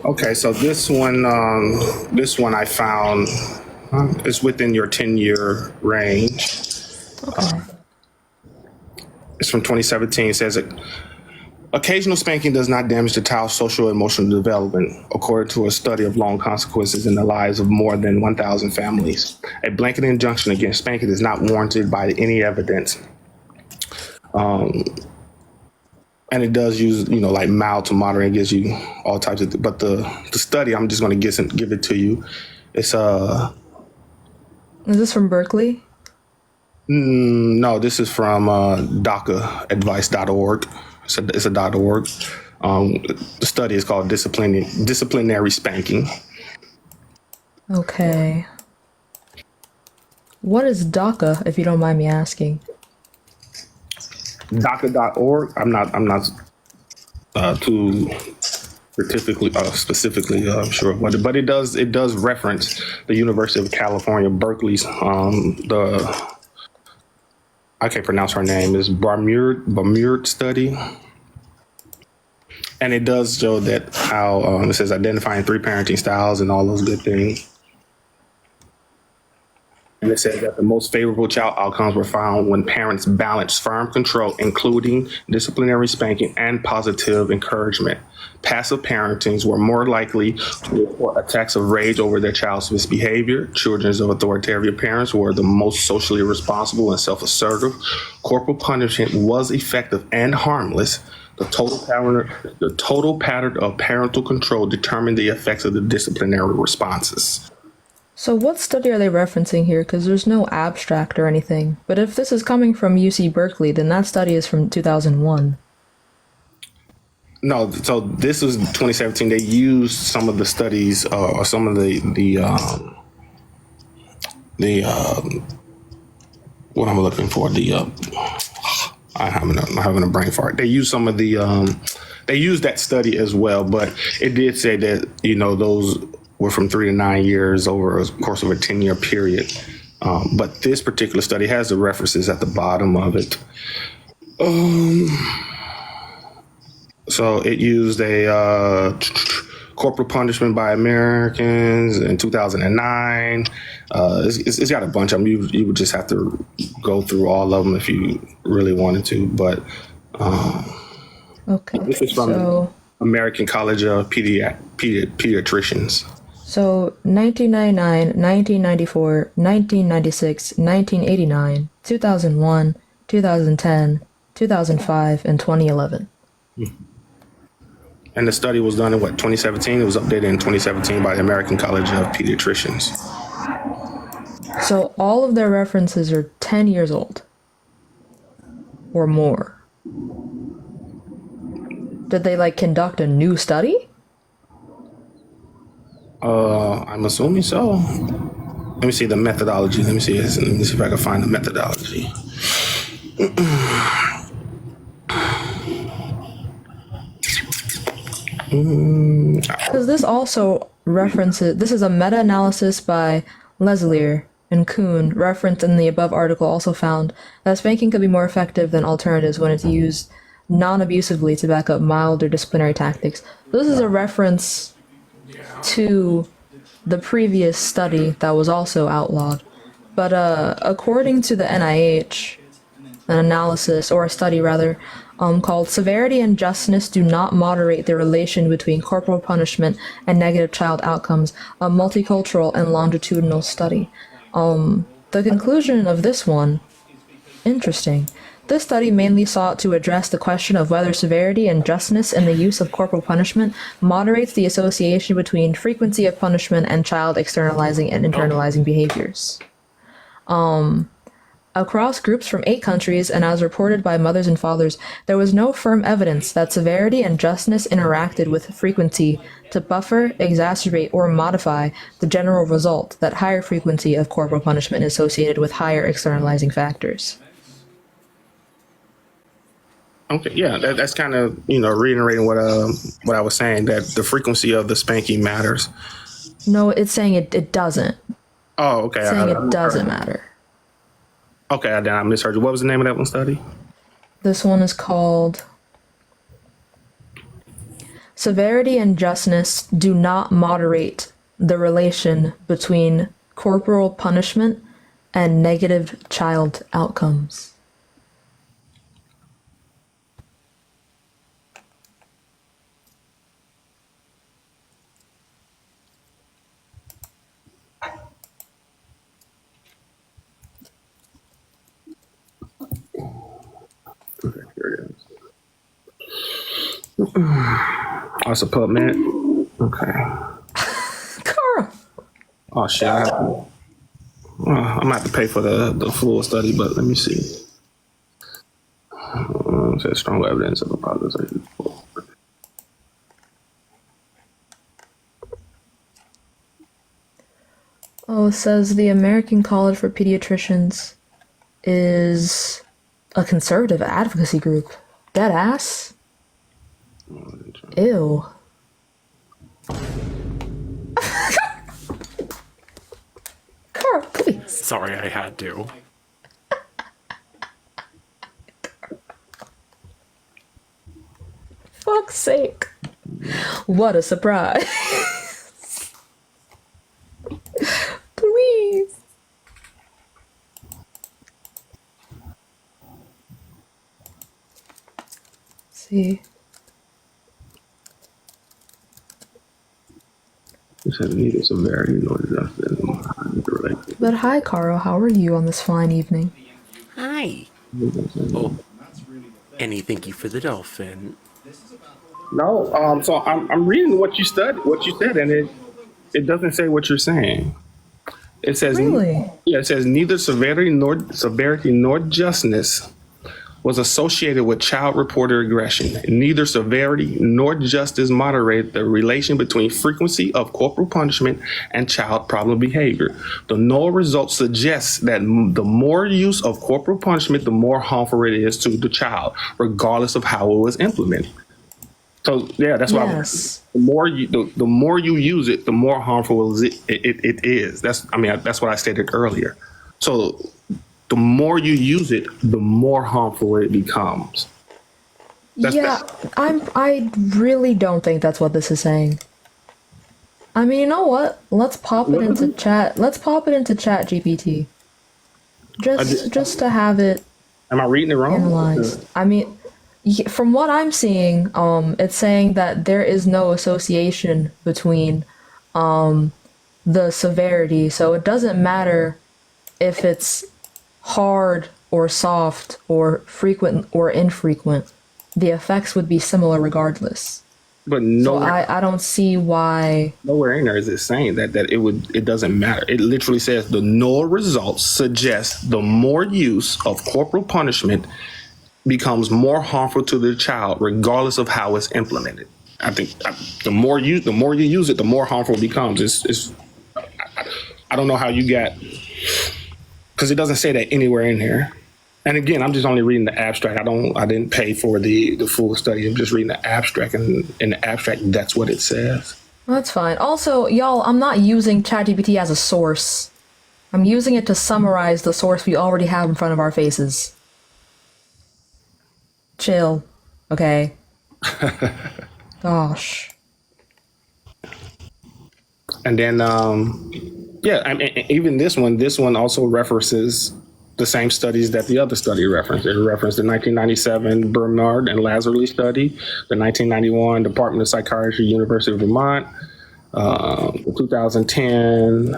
Okay, so this one I found is within your 10-year range. Okay. It's from 2017. It says occasional spanking does not damage the child's social and emotional development, according to a study of long consequences in the lives of more than 1,000 families. A blanket injunction against spanking is not warranted by any evidence. And it does use, like mild to moderate. It gives you all types of, but the study, I'm just going to give it to you. It's Is this from Berkeley? No, this is from DACAadvice.org. It's a .org. The study is called disciplinary spanking. Okay. What is DACA, if you don't mind me asking? DACA.org. I'm not too specifically sure what but it does reference the University of California, Berkeley's I can't pronounce her name, is Bermude study. And it does show that how it says identifying 3 parenting styles and all those good things. And it says that the most favorable child outcomes were found when parents balanced firm control, including disciplinary spanking and positive encouragement. Passive parentings were more likely to report attacks of rage over their child's misbehavior. Children of authoritarian parents were the most socially responsible and self-assertive. Corporal punishment was effective and harmless. The total pattern of parental control determined the effects of the disciplinary responses. So what study are they referencing here? Because there's no abstract or anything. But if this is coming from UC Berkeley, then that study is from 2001. No, so this was 2017. They used some of the studies or some of the what I'm looking for, I'm having a brain fart. They used some of they used that study as well, but it did say that, those were from 3 to 9 years over a course of a 10-year period. But this particular study has the references at the bottom of it. So it used a corporal punishment by Americans in 2009. It's got a bunch of them. You would just have to go through all of them if you really wanted to. But okay, this is from the American College of Pediatricians. So 1999, 1994, 1996, 1989, 2001, 2010, 2005, and 2011. And the study was done in 2017? It was updated in 2017 by the American College of Pediatricians. So all of their references are 10 years old or more. Did they conduct a new study? I'm assuming so. Let me see the methodology. Let me see if I can find the methodology. Because this also references, this is a meta-analysis by Leslier and Kuhn, referenced in the above article, also found that spanking could be more effective than alternatives when it's used non-abusively to back up milder disciplinary tactics. This is a reference to the previous study that was also outlawed. But according to the NIH, an analysis, or a study rather, called Severity and Justness Do Not Moderate the Relation Between Corporal Punishment and Negative Child Outcomes, a multicultural and longitudinal study. The conclusion of this one, interesting. This study mainly sought to address the question of whether severity and justness in the use of corporal punishment moderates the association between frequency of punishment and child externalizing and internalizing behaviors. Across groups from 8 countries, and as reported by mothers and fathers, there was no firm evidence that severity and justness interacted with frequency to buffer, exacerbate, or modify the general result that higher frequency of corporal punishment is associated with higher externalizing factors. Okay, yeah, that's kind of, reiterating what I was saying, that the frequency of the spanking matters. No, it's saying it doesn't. Oh, okay. It's saying it doesn't matter. Okay, then I misheard you. What was the name of that one study? This one is called Severity and justness do not moderate the relation between corporal punishment and negative child outcomes. Okay, here it is. Oh, it's a PubMed. Okay. Carl. Oh shit! I have to, I'm gonna have to pay for the full study, but let me see. It says strong evidence of a positive. Oh, it says the American College for Pediatricians is a conservative advocacy group. Dead ass. Ew. Carl, please. Sorry, I had to. Fuck's sake. What a surprise. Please. See. It says neither severity nor justice. But hi, Carl. How are you on this fine evening? Hi. Oh. Any thank you for the dolphin. No, so I'm reading what you said, and it doesn't say what you're saying. It says really? Yeah, it says neither severity nor justness was associated with child-reported aggression. Neither severity nor justice moderate the relation between frequency of corporal punishment and child problem behavior. The null result suggests that the more use of corporal punishment, the more harmful it is to the child, regardless of how it was implemented. So yeah, that's why the more you use it, the more harmful it is. That's what I stated earlier. So the more you use it, the more harmful it becomes. I really don't think that's what this is saying. I mean, you know what? Let's pop it into chat. Let's pop it into Chat GPT. Just to have it. Am I reading it wrong? Analyzed. I mean, from what I'm seeing, it's saying that there is no association between the severity. So it doesn't matter if it's hard or soft or frequent or infrequent. The effects would be similar regardless. But no, so I don't see why. Nowhere in there is it saying that it doesn't matter. It literally says the null results suggest the more use of corporal punishment becomes more harmful to the child, regardless of how it's implemented. I think the more you use it, the more harmful it becomes. I don't know how you got, because it doesn't say that anywhere in here. And again, I'm just only reading the abstract. I didn't pay for the full study. I'm just reading the abstract, and in the abstract, that's what it says. That's fine. Also, y'all, I'm not using ChatGPT as a source. I'm using it to summarize the source we already have in front of our faces. Chill, okay? Gosh. And then, even this one also references the same studies that the other study referenced. It referenced the 1997 Bernard and Lazarly study, the 1991 Department of Psychiatry, University of Vermont, the 2010.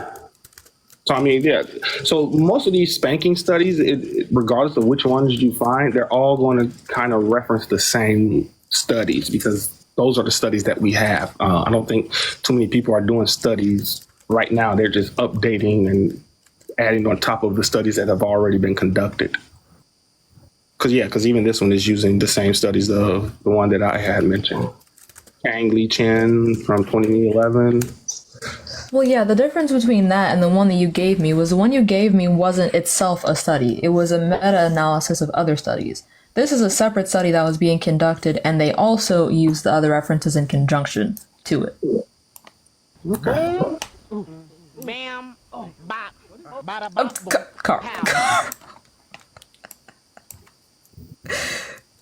So, I mean, yeah. So most of these spanking studies, regardless of which ones you find, they're all going to kind of reference the same studies because those are the studies that we have. I don't think too many people are doing studies right now. They're just updating and adding on top of the studies that have already been conducted. Because even this one is using the same studies, the one that I had mentioned. Kang Lee Chen from 2011. Well, yeah, the difference between that and the one that you gave me was the one you gave me wasn't itself a study. It was a meta-analysis of other studies. This is a separate study that was being conducted, and they also used the other references in conjunction to it. Okay. Bam. Bop. Carl.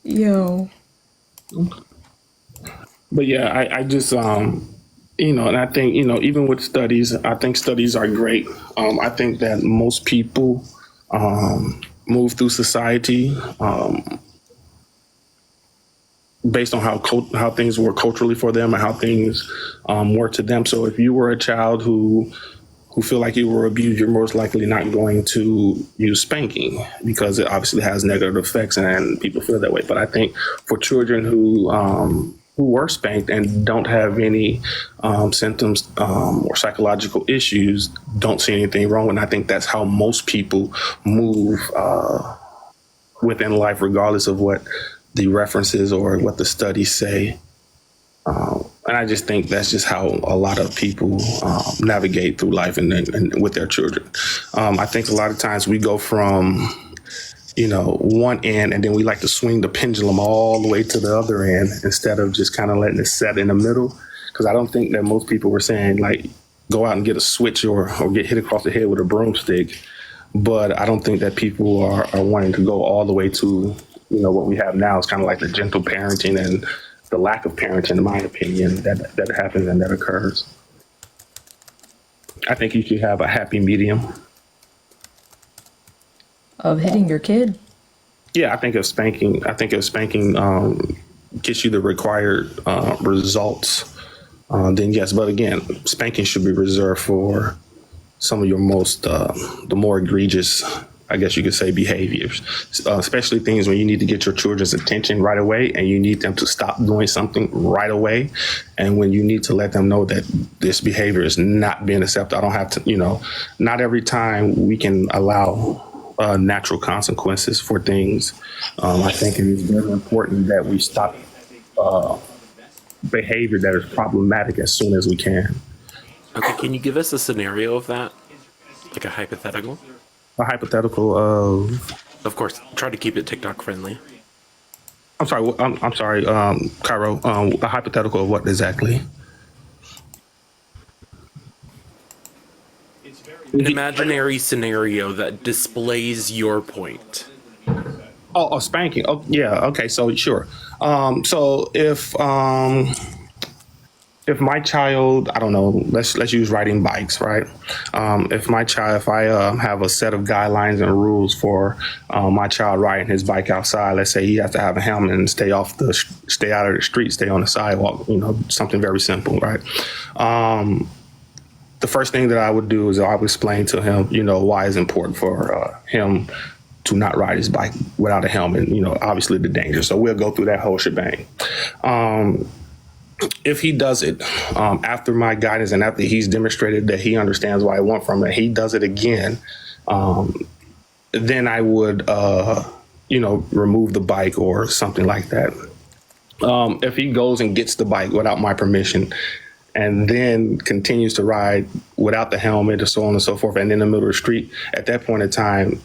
Yo. But yeah, I just and I think even with studies, I think studies are great. I think that most people move through society based on how things were culturally for them and how things were to them. So if you were a child who feel like you were abused, you're most likely not going to use spanking because it obviously has negative effects and people feel that way. But I think for children who were spanked and don't have any symptoms or psychological issues, don't see anything wrong. And I think that's how most people move within life, regardless of what the references or what the studies say. And I just think that's just how a lot of people navigate through life and with their children. I think a lot of times we go from, one end and then we like to swing the pendulum all the way to the other end instead of just kind of letting it set in the middle. Because I don't think that most people were saying like go out and get a switch or get hit across the head with a broomstick. But I don't think that people are wanting to go all the way to, what we have now is kind of like the gentle parenting and the lack of parenting, in my opinion, that happens and that occurs. I think you should have a happy medium. Of hitting your kid? Yeah, I think if spanking gets you the required results, then yes. But again, spanking should be reserved for some of your the more egregious, I guess you could say, behaviors, especially things when you need to get your children's attention right away and you need them to stop doing something right away. And when you need to let them know that this behavior is not being accepted, I don't have to, not every time we can allow natural consequences for things. I think it is very important that we stop behavior that is problematic as soon as we can. Okay, can you give us a scenario of that? Like a hypothetical? A hypothetical of... Of course, try to keep it TikTok friendly. I'm sorry, Cairo, a hypothetical of what exactly? An imaginary scenario that displays your point. Oh, spanking. Oh, yeah. Okay. So sure. So if my child, I don't know, let's use riding bikes, right? If I have a set of guidelines and rules for my child riding his bike outside, let's say he has to have a helmet and stay out of the street, stay on the sidewalk, something very simple, right? The first thing that I would do is I would explain to him, why it's important for him to not ride his bike without a helmet, obviously the danger. So we'll go through that whole shebang. If he does it after my guidance and after he's demonstrated that he understands what I want from it, he does it again, then I would, remove the bike or something like that. If he goes and gets the bike without my permission and then continues to ride without the helmet or so on and so forth, and in the middle of the street, at that point in time,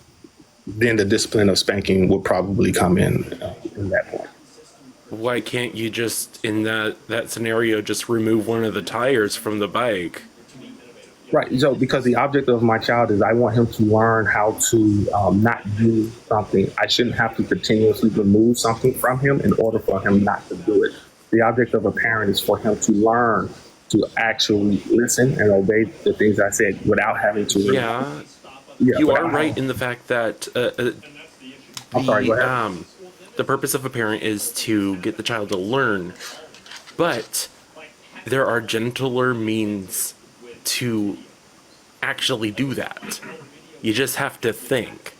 then the discipline of spanking would probably come in that point. Why can't you just, in that scenario, just remove one of the tires from the bike? Right. So because the object of my child is I want him to learn how to not do something. I shouldn't have to continuously remove something from him in order for him not to do it. The object of a parent is for him to learn to actually listen and obey the things I said without having to. Yeah, you are right in the fact that I'm sorry, go ahead. The purpose of a parent is to get the child to learn, but there are gentler means to actually do that. You just have to think.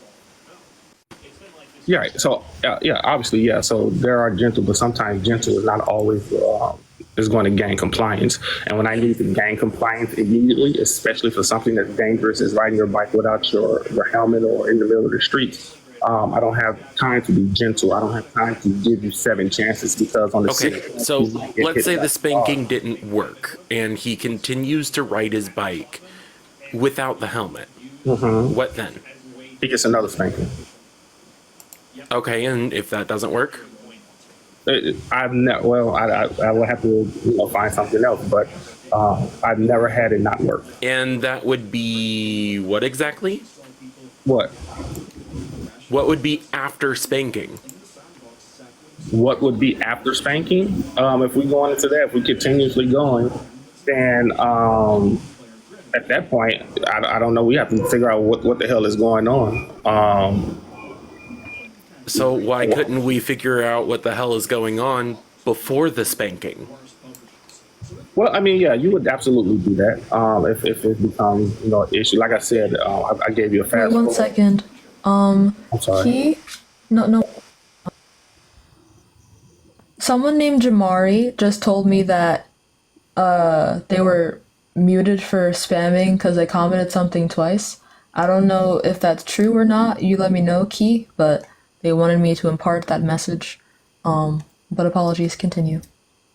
Yeah. So obviously, yeah. So there are gentle, but sometimes gentle is not always is going to gain compliance. And when I need to gain compliance immediately, especially for something that's dangerous as riding your bike without your helmet or in the middle of the street, I don't have time to be gentle. I don't have time to give you 7 chances because on the Okay, so let's say the spanking didn't work and he continues to ride his bike without the helmet. Mm-hmm. What then? He gets another spanking. Okay, and if that doesn't work? I will have to find something else, but I've never had it not work. And that would be what exactly? What? What would be after spanking? what would be after spanking. If we go into that, if we continuously going, then at that point, I don't know. We have to figure out what the hell is going on. So why couldn't we figure out what the hell is going on before the spanking? Well, I mean, yeah, you would absolutely do that if it becomes an issue. Like I said, I gave you a Wait fast. one second. I'm sorry. He, no. Someone named Jamari just told me that they were muted for spamming because they commented something twice. I don't know if that's true or not. You let me know, Key, but they wanted me to impart that message. But apologies, continue.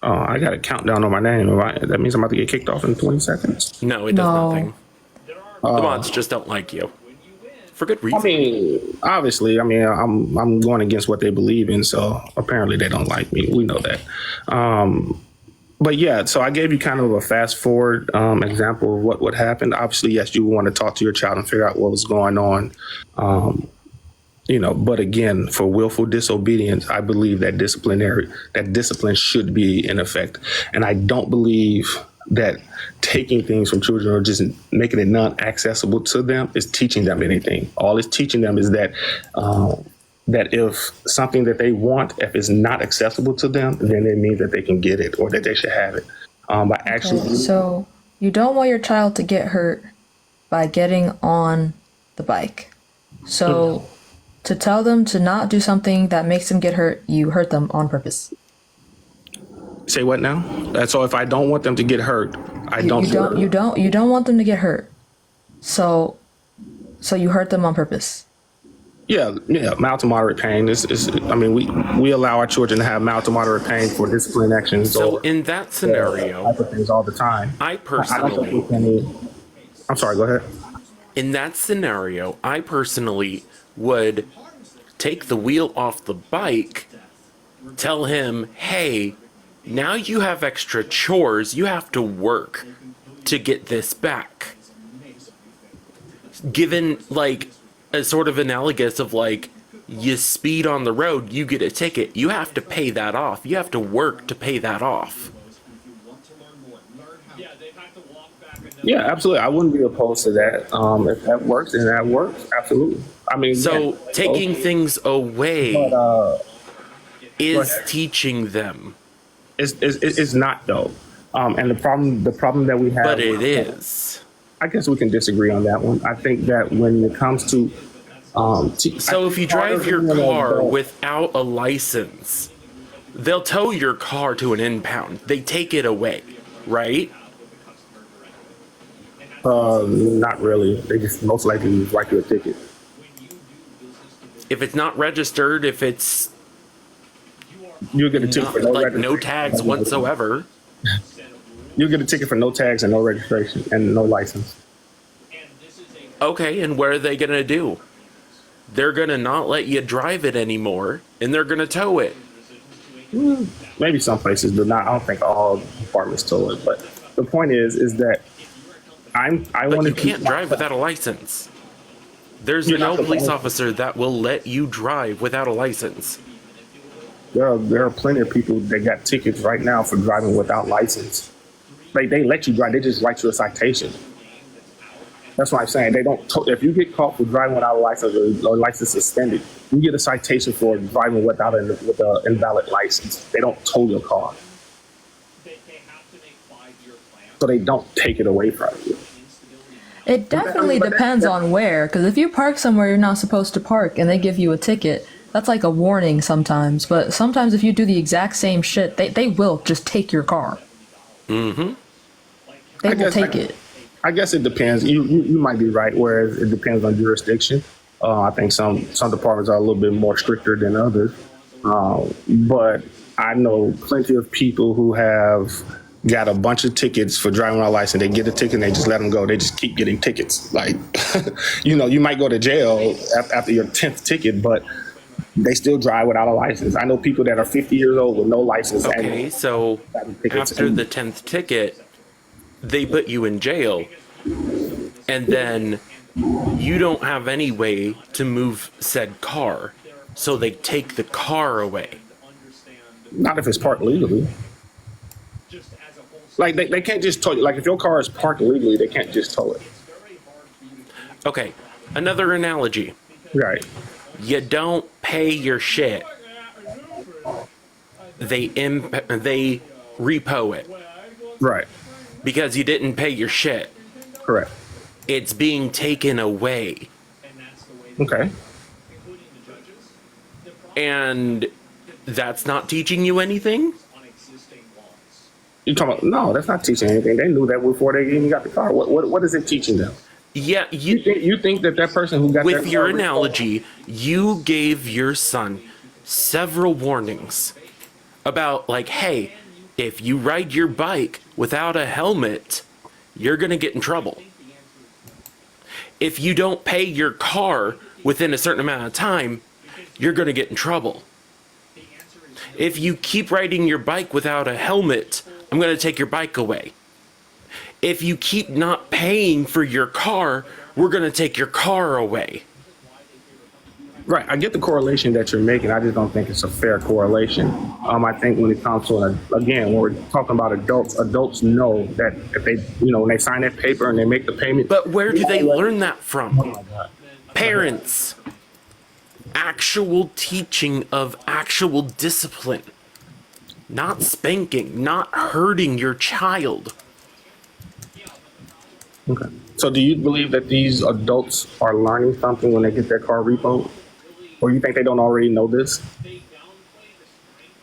Oh, I got a countdown on my name. That means I'm about to get kicked off in 20 seconds. No, it does nothing. The mods just don't like you. For good reason. I mean, obviously, I'm going against what they believe in, so apparently they don't like me. We know that. But yeah, so I gave you kind of a fast forward example of what would happen. Obviously, yes, you would want to talk to your child and figure out what was going on. But again, for willful disobedience, I believe that discipline should be in effect. And I don't believe that taking things from children or just making it non-accessible to them is teaching them anything. All it's teaching them is that that if something that they want, if it's not accessible to them, then it means that they can get it or that they should have it. So you don't want your child to get hurt by getting on the bike. So to tell them to not do something that makes them get hurt, you hurt them on purpose. Say what now? So if I don't want them to get hurt, you don't want them to get hurt. So you hurt them on purpose. Yeah, mild to moderate pain is we allow our children to have mild to moderate pain for discipline actions. So in that scenario, things all the time. I personally, I'm sorry, go ahead. In that scenario, I personally would take the wheel off the bike, tell him, hey, now you have extra chores, you have to work to get this back. Given, like, a sort of analogous of, like, you speed on the road, you get a ticket, you have to pay that off. You have to work to pay that off. Yeah, absolutely. I wouldn't be opposed to that. If that works, then that works. Absolutely. Taking things away is teaching them. It's not though. And the problem that we have. But it is. I guess we can disagree on that one. I think that when it comes to. So if you drive your car without a license, they'll tow your car to an impound. They take it away, right? Not really. They just most likely write you a ticket. If it's not registered, if it's you'll get a ticket for no tags whatsoever. You'll get a ticket for no tags and no registration and no license. Okay, and what are they gonna do? They're gonna not let you drive it anymore, and they're gonna tow it. Maybe some places do not. I don't think all departments tow it, but the point is that you can't drive without a license. There's no police officer that will let you drive without a license. There are plenty of people that got tickets right now for driving without license. They let you drive. They just write you a citation. That's what I'm saying. They don't. If you get caught for driving without a license or license suspended, you get a citation for driving with an invalid license. They don't tow your car. So they don't take it away from you. It definitely depends on where, because if you park somewhere you're not supposed to park and they give you a ticket, that's like a warning sometimes. But sometimes if you do the exact same shit, they will just take your car. Mm-hmm. They will take it. I guess it depends. You might be right, whereas it depends on jurisdiction. I think some departments are a little bit more stricter than others. But I know plenty of people who have got a bunch of tickets for driving without a license. They get a ticket and they just let them go. They just keep getting tickets. Like, you might go to jail after your 10th ticket, but they still drive without a license. I know people that are 50 years old with no license. Okay, so after the 10th ticket, they put you in jail, and then you don't have any way to move said car, so they take the car away. Not if it's parked legally. Like they can't just tow it. Like if your car is parked legally, they can't just tow it. Okay, another analogy. Right. You don't pay your shit. They repo it. Right. Because you didn't pay your shit. Correct. It's being taken away. Okay. And that's not teaching you anything? You talking about, no, that's not teaching anything. They knew that before they even got the car. What is it teaching them? Yeah, you think that person who got with that your car analogy, you gave your son several warnings about like, hey, if you ride your bike without a helmet, you're gonna get in trouble. If you don't pay your car within a certain amount of time, you're gonna get in trouble. If you keep riding your bike without a helmet, I'm gonna take your bike away. If you keep not paying for your car, we're going to take your car away. Right. I get the correlation that you're making. I just don't think it's a fair correlation. I think when it comes to, again, when we're talking about adults know that if they, when they sign that paper and they make the payment. But where do they learn that from? Oh my God. Parents. Actual teaching of actual discipline. Not spanking, not hurting your child. Okay. So do you believe that these adults are learning something when they get their car repoed? Or you think they don't already know this?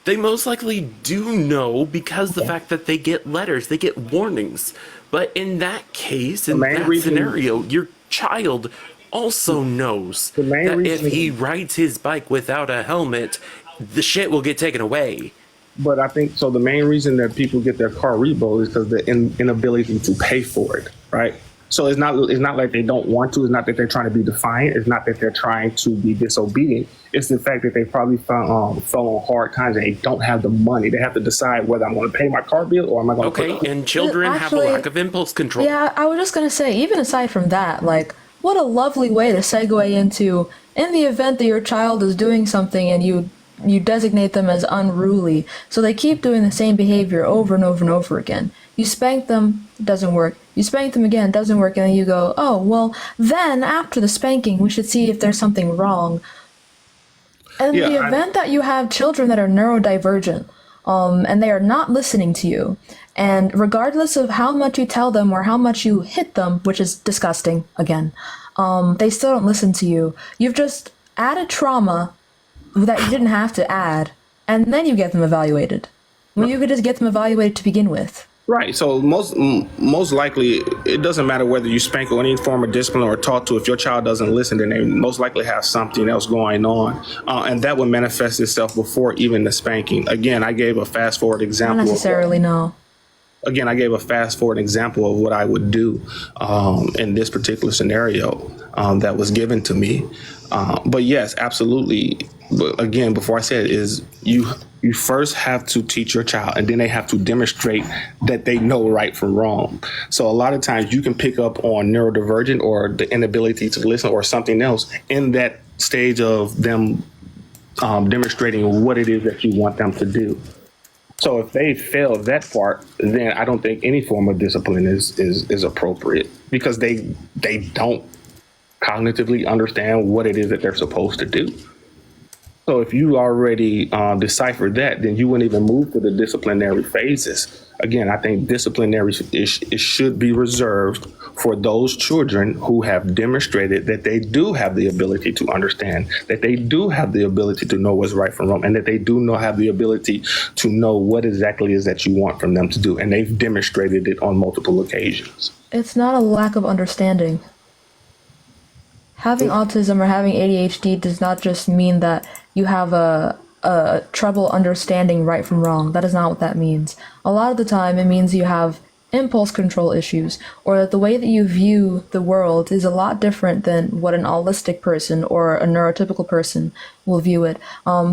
They most likely do know because the fact that they get letters, they get warnings. But in that case, in that scenario, your child also knows that if he rides his bike without a helmet, the shit will get taken away. But I think, so the main reason that people get their car repoed is because the inability to pay for it, right? So it's not like they don't want to. It's not that they're trying to be defiant. It's not that they're trying to be disobedient. It's the fact that they probably fell on hard times and they don't have the money. They have to decide whether I'm going to pay my car bill or am I going to Okay, and children have a lack of impulse control. Yeah, I was just going to say, even aside from that, like, what a lovely way to segue into, in the event that your child is doing something and you designate them as unruly, so they keep doing the same behavior over and over and over again. You spank them, it doesn't work. You spank them again, it doesn't work, and then you go, oh, well, then after the spanking, we should see if there's something wrong. And in the event that you have children that are neurodivergent, and they are not listening to you, and regardless of how much you tell them or how much you hit them, which is disgusting, again, they still don't listen to you. You've just added trauma that you didn't have to add, and then you get them evaluated. Well, you could just get them evaluated to begin with. Right. So most likely, it doesn't matter whether you spank or any form of discipline or taught to. If your child doesn't listen, then they most likely have something else going on, and that would manifest itself before even the spanking. Again, I gave a fast forward example. Not necessarily, no. Again, I gave a fast forward example of what I would do in this particular scenario that was given to me. But yes, absolutely. But again, before I said is you first have to teach your child, and then they have to demonstrate that they know right from wrong. So a lot of times you can pick up on neurodivergent or the inability to listen or something else in that stage of them demonstrating what it is that you want them to do. So if they fail that part, then I don't think any form of discipline is appropriate because they don't cognitively understand what it is that they're supposed to do. So if you already deciphered that, then you wouldn't even move to the disciplinary phases. Again, I think disciplinary it should be reserved for those children who have demonstrated that they do have the ability to understand, that they do have the ability to know what's right from wrong, and that they do have the ability to know what exactly is that you want from them to do. And they've demonstrated it on multiple occasions. It's not a lack of understanding. Having autism or having ADHD does not just mean that you have a trouble understanding right from wrong. That is not what that means. A lot of the time, it means you have impulse control issues, or that the way that you view the world is a lot different than what an autistic person or a neurotypical person will view it.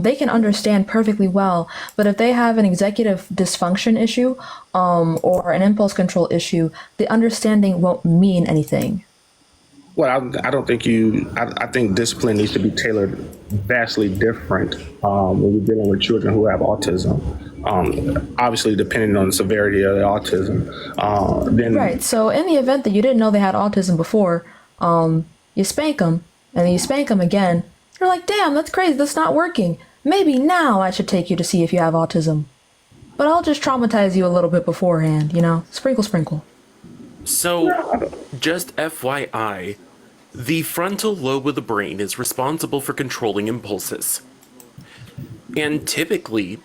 They can understand perfectly well, but if they have an executive dysfunction issue or an impulse control issue, the understanding won't mean anything. Well, I don't think I think discipline needs to be tailored vastly different when you're dealing with children who have autism. Obviously, depending on the severity of the autism. Then Right. So in the event that you didn't know they had autism before, you spank them, and then you spank them again. You're like, damn, that's crazy. That's not working. Maybe now I should take you to see if you have autism. But I'll just traumatize you a little bit beforehand, you know? Sprinkle, sprinkle. So, just FYI, the frontal lobe of the brain is responsible for controlling impulses. And typically,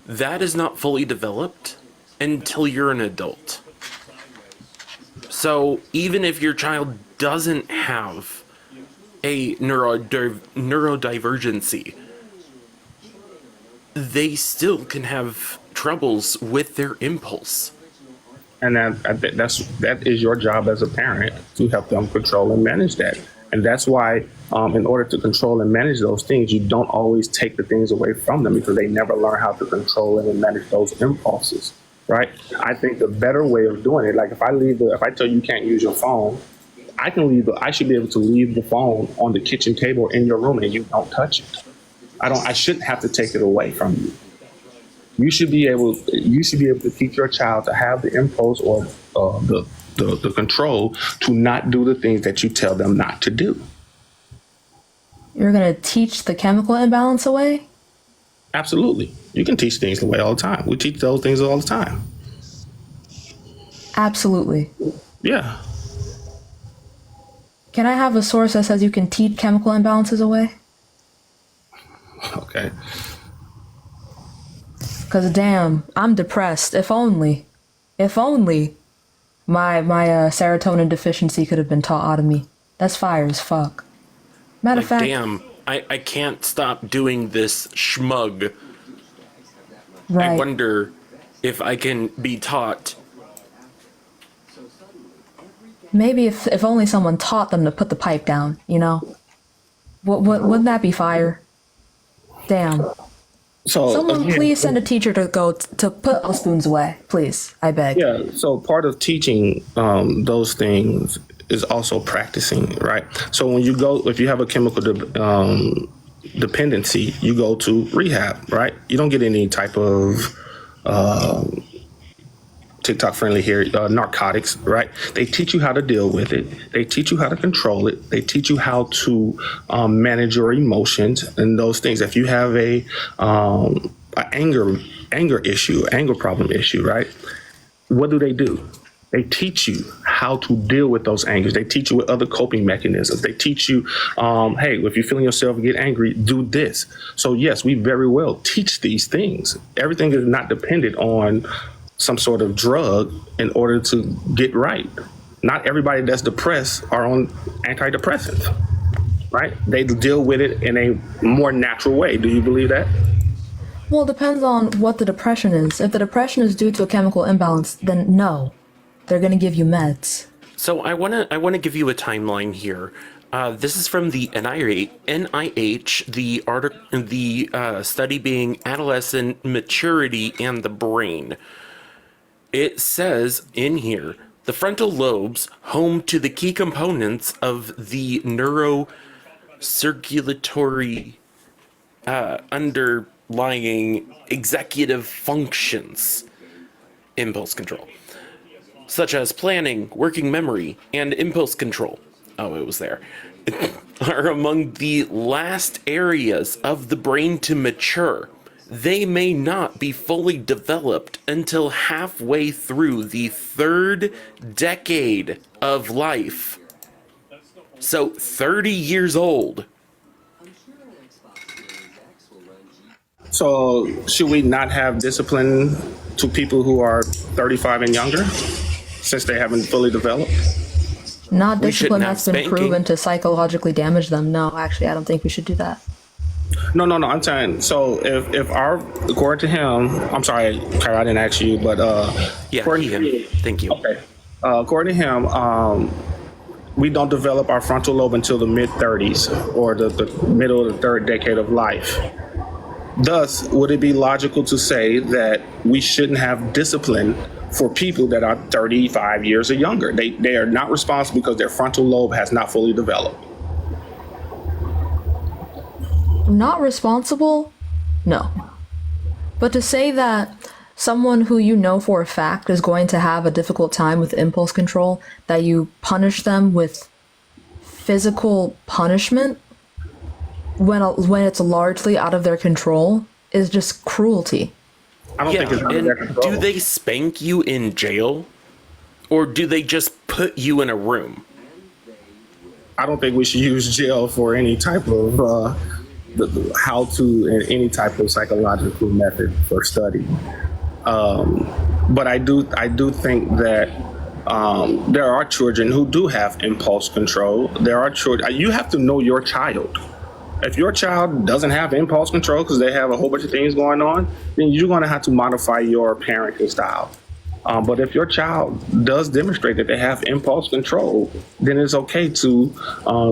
that is not fully developed until you're an adult. So, even if your child doesn't have a neurodivergency, they still can have troubles with their impulse. And that is your job as a parent to help them control and manage that. And that's why, in order to control and manage those things, you don't always take the things away from them because they never learn how to control and manage those impulses, right? I think the better way of doing it, like if I tell you can't use your phone, I should be able to leave the phone on the kitchen table in your room and you don't touch it. I shouldn't have to take it away from you. You should be able to teach your child to have the impulse or the control to not do the things that you tell them not to do. You're going to teach the chemical imbalance away? Absolutely. You can teach things away all the time. We teach those things all the time. Absolutely. Yeah. Can I have a source that says you can teach chemical imbalances away? Okay. Because damn, I'm depressed. If only my serotonin deficiency could have been taught out of me. That's fire as fuck. Matter of fact, damn, I can't stop doing this schmug. Right. I wonder if I can be taught. Maybe if only someone taught them to put the pipe down, you know? Wouldn't that be fire? Damn. So someone again, please send a teacher to go to put those spoons away, please. I beg. Yeah. So part of teaching those things is also practicing, right? So when you go, if you have a chemical dependency, you go to rehab, right? You don't get any type of TikTok friendly here, narcotics, right? They teach you how to deal with it. They teach you how to control it. They teach you how to manage your emotions and those things. If you have a anger problem issue, right? What do? They teach you how to deal with those angers. They teach you with other coping mechanisms. They teach you, hey, if you're feeling yourself get angry, do this. So yes, we very well teach these things. Everything is not dependent on some sort of drug in order to get right. Not everybody that's depressed are on antidepressants, right? They deal with it in a more natural way. Do you believe that? Well, it depends on what the depression is. If the depression is due to a chemical imbalance, then no. They're going to give you meds. So I want to give you a timeline here. This is from the NIH, the study being adolescent maturity and the brain. It says in here, the frontal lobes, home to the key components of the neurocirculatory underlying executive functions, impulse control, such as planning, working memory, and impulse control. Oh, it was there. Are among the last areas of the brain to mature. They may not be fully developed until halfway through the third decade of life. So 30 years old. So should we not have discipline to people who are 35 and younger since they haven't fully developed? Not discipline that's been proven to psychologically damage them. No, actually, I don't think we should do that. No, I'm saying, so if according to him, I'm sorry, Kyra, I didn't ask you, but yeah, thank you. Okay. According to him, we don't develop our frontal lobe until the mid-30s or the middle of the third decade of life. Thus, would it be logical to say that we shouldn't have discipline for people that are 35 years or younger. They are not responsible because their frontal lobe has not fully developed. Not responsible? No. But to say that someone who you know for a fact is going to have a difficult time with impulse control, that you punish them with physical punishment when it's largely out of their control is just cruelty. I don't think it's out of their control. Do they spank you in jail? Or do they just put you in a room? I don't think we should use jail for any type of how to and any type of psychological method for study. But I do think that there are children who do have impulse control. There are children. You have to know your child. If your child doesn't have impulse control because they have a whole bunch of things going on, then you're going to have to modify your parenting style. But if your child does demonstrate that they have impulse control, then it's okay to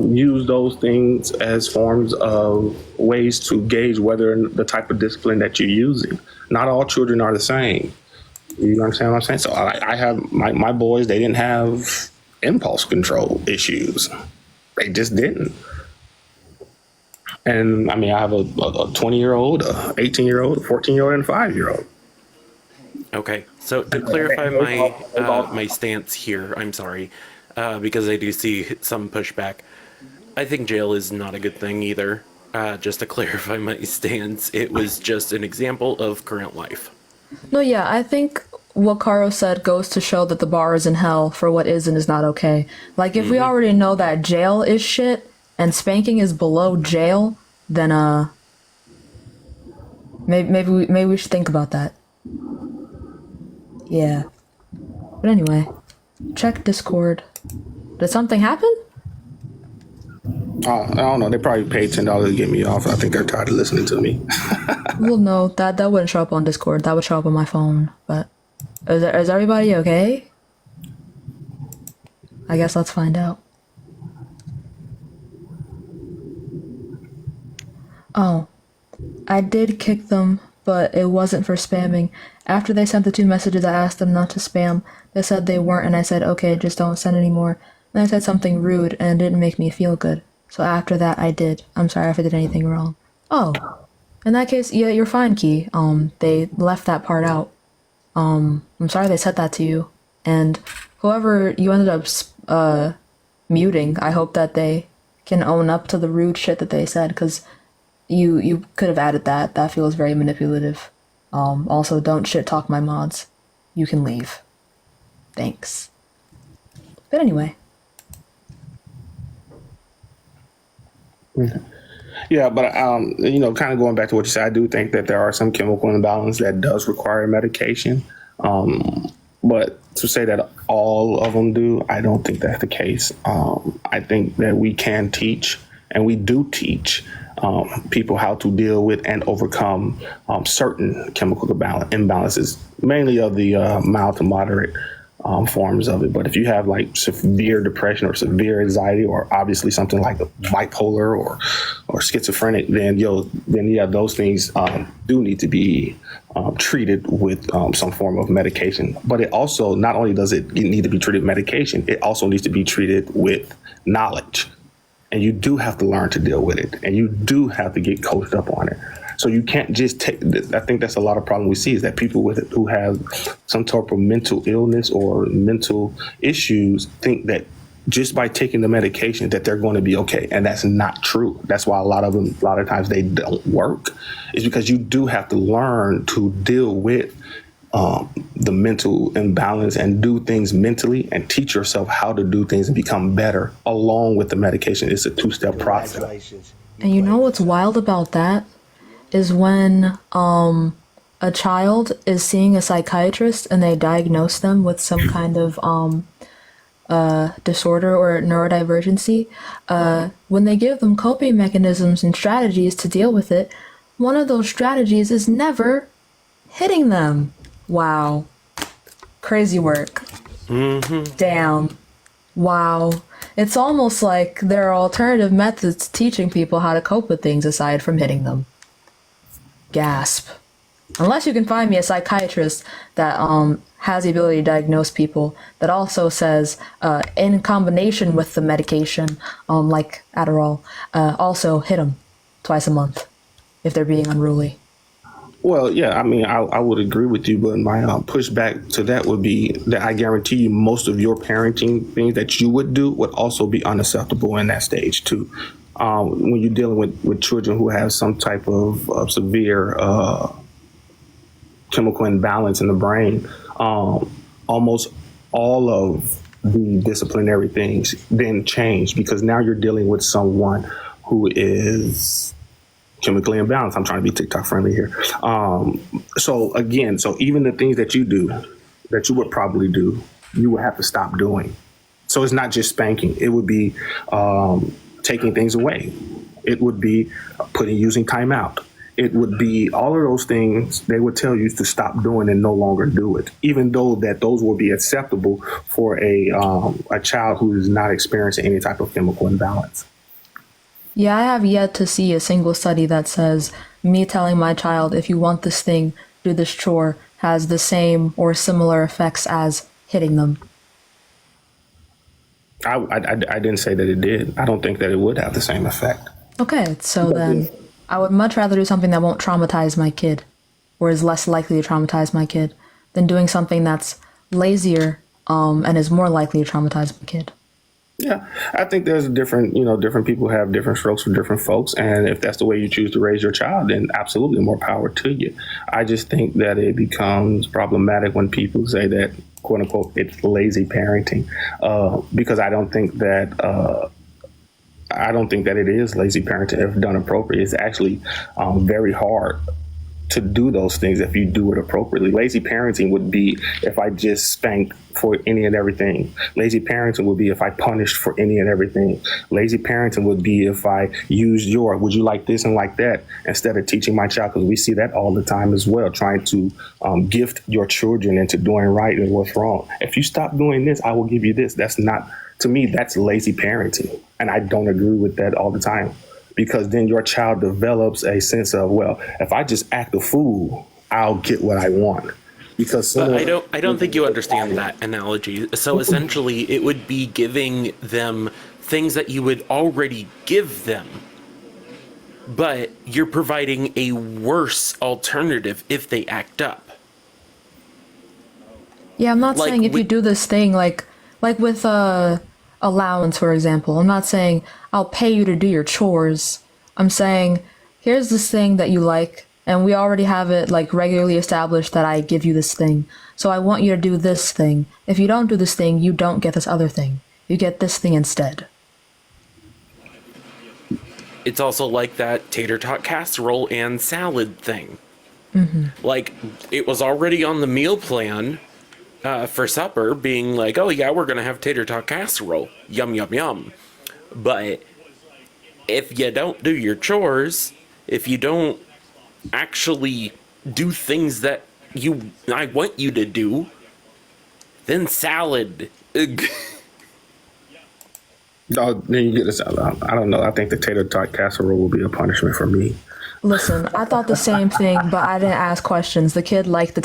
use those things as forms of ways to gauge whether the type of discipline that you're using. Not all children are the same. You understand what I'm saying? So I have my boys, they didn't have impulse control issues. They just didn't. And I mean, I have a 20-year-old, a 18-year-old, a 14-year-old, and a 5-year-old. Okay, so to clarify my stance here, I'm sorry, because I do see some pushback. I think jail is not a good thing either. Just to clarify my stance, it was just an example of current life. No, yeah, I think what Caro said goes to show that the bar is in hell for what is and is not okay. Like, if we already know that jail is shit and spanking is below jail, then maybe we should think about that. Yeah. But anyway, check Discord. Did something happen? I don't know. They probably paid $10 to get me off. I think they're tired of listening to me. Well, no, that wouldn't show up on Discord. That would show up on my phone. But is everybody okay? I guess let's find out. Oh, I did kick them, but it wasn't for spamming. After they sent the 2 messages, I asked them not to spam. They said they weren't, and I said, okay, just don't send anymore. Then I said something rude, and it didn't make me feel good. So after that, I did. I'm sorry if I did anything wrong. Oh, in that case, yeah, you're fine, Key. They left that part out. I'm sorry they said that to you. And whoever you ended up muting, I hope that they can own up to the rude shit that they said, because you could have added that. That feels very manipulative. Also, don't shit talk my mods. You can leave. Thanks. But anyway. Yeah, but kind of going back to what you said, I do think that there are some chemical imbalance that does require medication. But to say that all of them do, I don't think that's the case. I think that we can teach, and we do teach people how to deal with and overcome certain chemical imbalances, mainly of the mild to moderate forms of it. But if you have like severe depression or severe anxiety, or obviously something like bipolar or schizophrenic, then those things do need to be treated with some form of medication. But it also, not only does it need to be treated with medication, it also needs to be treated with knowledge. And you do have to learn to deal with it, and you do have to get coached up on it. So you can't just take this. I think that's a lot of problem we see, is that people who have some type of mental illness or mental issues think that just by taking the medication that they're going to be okay. And that's not true. That's why a lot of times they don't work, is because you do have to learn to deal with the mental imbalance and do things mentally and teach yourself how to do things and become better along with the medication. It's a 2-step process. And you know what's wild about that is when a child is seeing a psychiatrist and they diagnose them with some kind of disorder or neurodivergency, when they give them coping mechanisms and strategies to deal with it, one of those strategies is never hitting them. Wow. Crazy work. Damn. Wow. It's almost like there are alternative methods to teaching people how to cope with things aside from hitting them. Gasp. Unless you can find me a psychiatrist that has the ability to diagnose people, that also says, in combination with the medication, like Adderall, also hit them twice a month if they're being unruly. Well, yeah, I mean, I would agree with you, but my pushback to that would be that I guarantee you most of your parenting things that you would do would also be unacceptable in that stage, too. When you're dealing with children who have some type of severe chemical imbalance in the brain, almost all of the disciplinary things then change because now you're dealing with someone who is chemically imbalanced. I'm trying to be TikTok friendly here. So even the things that you do, that you would probably do, you would have to stop doing. So it's not just spanking. It would be taking things away. It would be using timeout. It would be all of those things they would tell you to stop doing and no longer do it, even though that those will be acceptable for a child who is not experiencing any type of chemical imbalance. Yeah, I have yet to see a single study that says me telling my child, if you want this thing, do this chore, has the same or similar effects as hitting them. I didn't say that it did. I don't think that it would have the same effect. Okay, so then I would much rather do something that won't traumatize my kid, or is less likely to traumatize my kid, than doing something that's lazier and is more likely to traumatize my kid. Yeah, I think there's different people have different strokes for different folks. And if that's the way you choose to raise your child, then absolutely more power to you. I just think that it becomes problematic when people say that, quote unquote, it's lazy parenting, because I don't think that it is lazy parenting if done appropriately. It's actually very hard to do those things if you do it appropriately. Lazy parenting would be if I just spanked for any and everything. Lazy parenting would be if I punished for any and everything. Lazy parenting would be if I used would you like this and like that, instead of teaching my child, because we see that all the time as well, trying to gift your children into doing right and what's wrong. If you stop doing this, I will give you this. That's not, to me, that's lazy parenting. And I don't agree with that all the time. Because then your child develops a sense of, well, if I just act a fool, I'll get what I want. Because but I don't think you understand that analogy. So essentially, it would be giving them things that you would already give them, but you're providing a worse alternative if they act up. Yeah, I'm not saying if you do this thing like with allowance, for example. I'm not saying I'll pay you to do your chores. I'm saying here's this thing that you like, and we already have it like regularly established that I give you this thing. So I want you to do this thing. If you don't do this thing, you don't get this other thing. You get this thing instead. It's also like that tater tot casserole and salad thing. Mm-hmm. Like, it was already on the meal plan for supper, being like, oh yeah, we're gonna have tater tot casserole. Yum, yum, yum. But if you don't do your chores, if you don't actually do things that I want you to do, then salad. Oh, then you get this. I don't know. I think the tater tot casserole will be a punishment for me. Listen, I thought the same thing, but I didn't ask questions. The kid liked the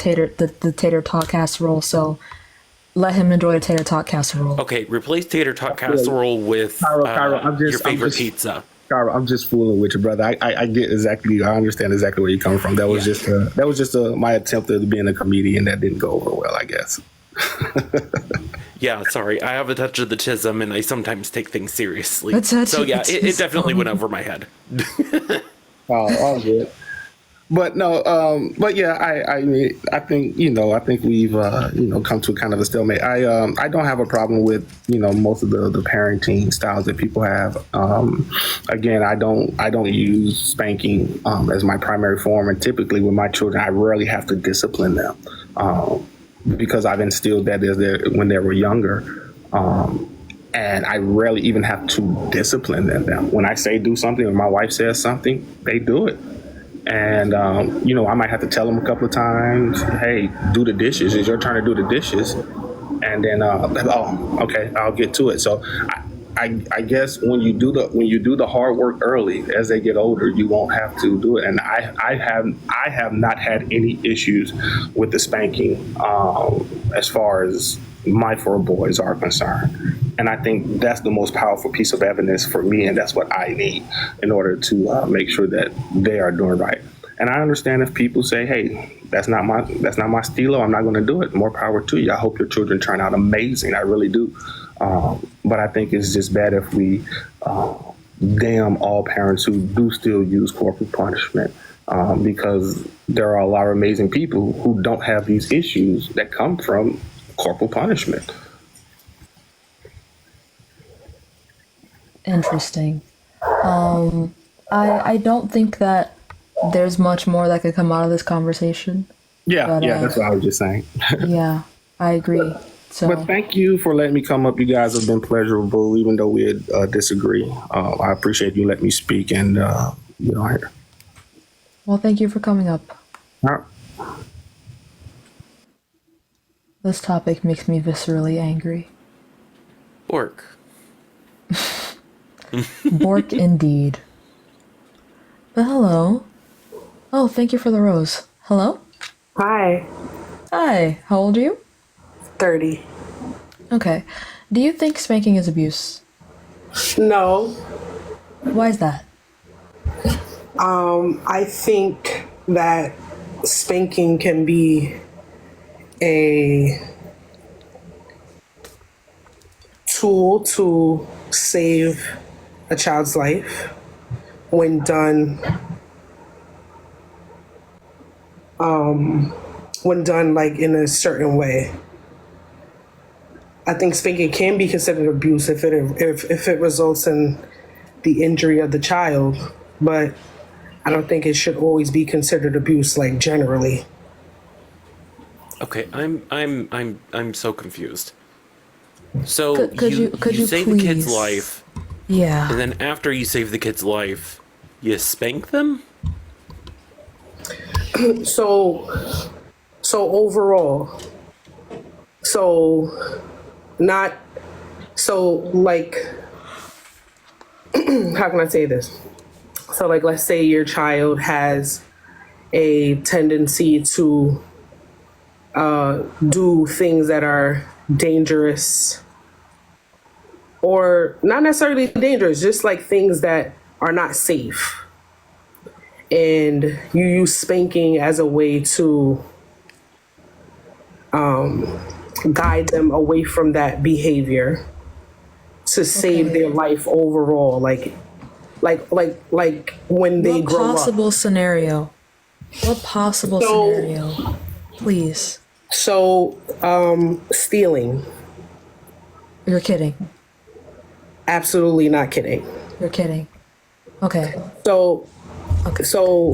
tater tot casserole, so let him enjoy the tater tot casserole. Okay, replace tater tot casserole with Cairo, your favorite pizza. Cairo, I'm just fooling with you, brother. I get exactly. I understand exactly where you're coming from. That was just my attempt at being a comedian that didn't go over well, I guess. Yeah, sorry. I have a touch of the tism, and I sometimes take things seriously. So yeah, it definitely went over my head. Oh, all good. But no, but yeah, I mean, I think we've come to kind of a stalemate. I don't have a problem with most of the parenting styles that people have. Again, I don't use spanking as my primary form, and typically with my children, I rarely have to discipline them because I've instilled that when they were younger. And I rarely even have to discipline them. When I say do something, or my wife says something, they do it. And, I might have to tell them a couple of times, hey, do the dishes. It's your turn to do the dishes. And then, okay, I'll get to it. So I guess when you do the hard work early, as they get older, you won't have to do it. And I have not had any issues with the spanking as far as my 4 boys are concerned. And I think that's the most powerful piece of evidence for me, and that's what I need in order to make sure that they are doing right. And I understand if people say, "Hey, that's not my stilo. I'm not going to do it." More power to you. I hope your children turn out amazing. I really do. But I think it's just bad if we damn all parents who do still use corporal punishment, because there are a lot of amazing people who don't have these issues that come from corporal punishment. Interesting. I don't think that there's much more that could come out of this conversation. Yeah, But, that's what I was just saying. Yeah, I agree. So, But thank you for letting me come up. You guys have been pleasurable, even though we disagree. I appreciate you letting me speak and here. well, thank you for coming up. All right. This topic makes me viscerally angry. Bork. Bork indeed. But hello. Oh, thank you for the rose. Hello? Hi. Hi. How old are you? 30. Okay. Do you think spanking is abuse? No. Why is that? I think that spanking can be a tool to save a child's life when done like in a certain way. I think spanking can be considered abuse if it results in the injury of the child, but I don't think it should always be considered abuse, like generally. Okay, I'm so confused. So Could you save the kid's please- life, Yeah. and then after you save the kid's life, you spank them? So overall, not so like how can I say this? So like, let's say your child has a tendency to do things that are dangerous, or not necessarily dangerous, just like things that are not safe. And you use spanking as a way to guide them away from that behavior to save their life overall, like when they What grow up. possible scenario? What possible scenario? Please. So, stealing. You're kidding. Absolutely not kidding. You're kidding. Okay. So,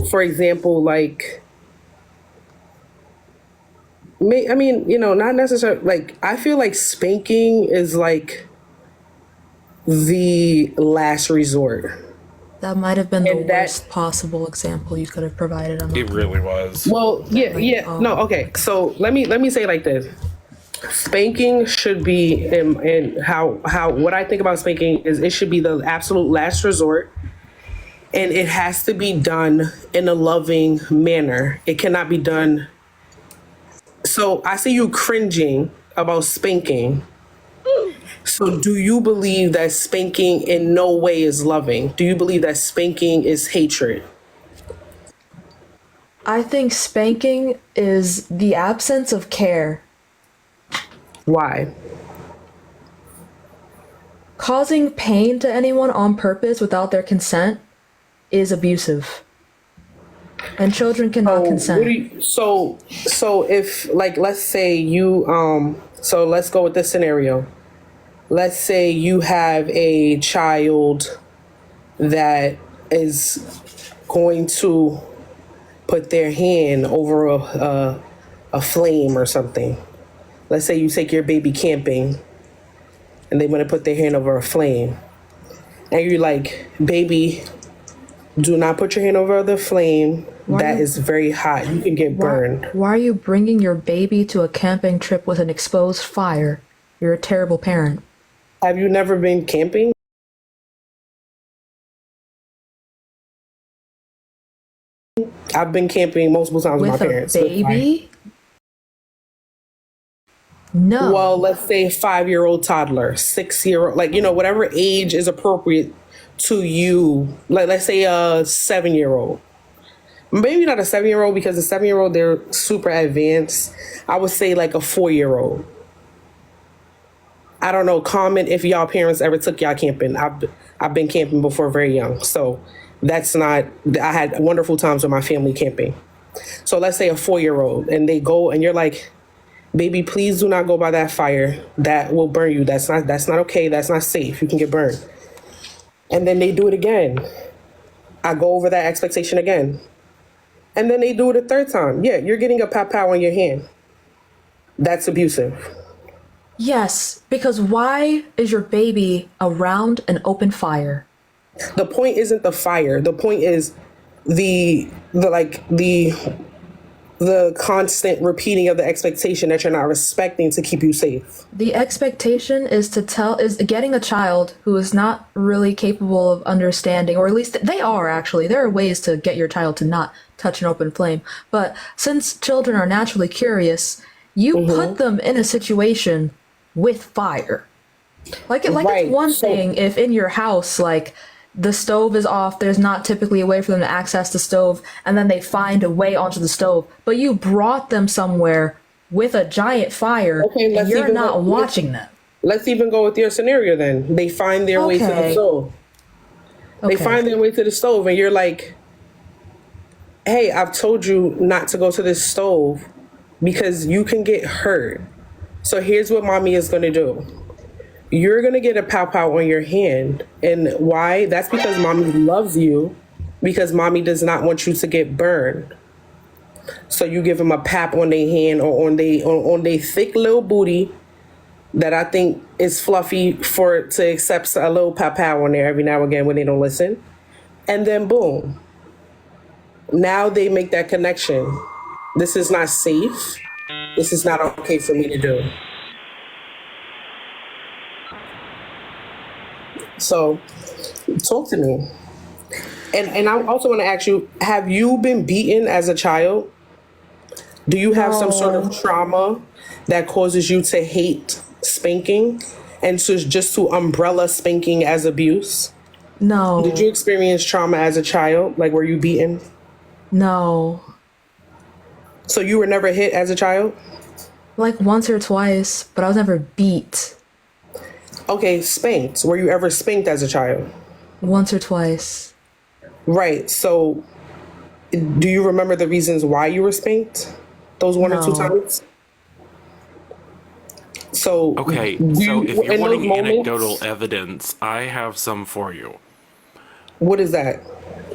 for example, like, I mean, not necessarily, like, I feel like spanking is like the last resort. That might have been the worst possible example you could have provided. It really was. Well, no, okay. So let me say it like this: spanking should be, and how what I think about spanking is it should be the absolute last resort, and it has to be done in a loving manner. It cannot be done. So I see you cringing about spanking. So do you believe that spanking in no way is loving? Do you believe that spanking is hatred? I think spanking is the absence of care. Why? Causing pain to anyone on purpose without their consent is abusive. And children cannot consent. So if, like, let's say you, so let's go with this scenario. Let's say you have a child that is going to put their hand over a flame or something. Let's say you take your baby camping and they want to put their hand over a flame. And you're like, baby, do not put your hand over the flame. That is very hot. You can get burned. Why are you bringing your baby to a camping trip with an exposed fire? You're a terrible parent. Have you never been camping? I've been camping multiple times with my With a parents. baby? No. Well, let's say 5-year-old toddler, 6-year-old, like, whatever age is appropriate to you. Like, let's say a 7-year-old. Maybe not a 7-year-old, because a 7-year-old, they're super advanced. I would say like a 4-year-old. I don't know. Comment if y'all parents ever took y'all camping. I've been camping before very young. So that's not, I had wonderful times with my family camping. So let's say a 4-year-old, and they go, and you're like, baby, please do not go by that fire. That will burn you. That's not okay. That's not safe. You can get burned. And then they do it again. I go over that expectation again. And then they do it a third time. Yeah, you're getting a pow on your hand. That's abusive. Yes, because why is your baby around an open fire? The point isn't the fire. The point is the constant repeating of the expectation that you're not respecting to keep you safe. The expectation is getting a child who is not really capable of understanding, or at least they are actually. There are ways to get your child to not touch an open flame. But since children are naturally curious, you put them in a situation with fire. It's one thing if in your house, like, the stove is off, there's not typically a way for them to access the stove, and then they find a way onto the stove. But you brought them somewhere with a giant fire, and you're not watching them. Let's even go with your scenario then. They find their way to the stove. They find their way to the stove, and you're like, hey, I've told you not to go to this stove because you can get hurt. So here's what mommy is going to do. You're going to get a pow on your hand. And why? That's because mommy loves you, because mommy does not want you to get burned. So you give them a pap on their hand or on they thick little booty that I think is fluffy for it to accept a little pow on there every now and again when they don't listen. And then boom. Now they make that connection. This is not safe. This is not okay for me to do. So, talk to me. And I also want to ask you, have you been beaten as a child? Do you have some sort of trauma that causes you to hate spanking and to umbrella spanking as abuse? No. Did you experience trauma as a child? Like, were you beaten? No. So you were never hit as a child? Like once or twice, but I was never beat. Okay, spanked. Were you ever spanked as a child? Once or twice. Right. So do you remember the reasons why you were spanked? Those one or two times? So Okay, so if you're wanting anecdotal evidence, I have some for you. What is that?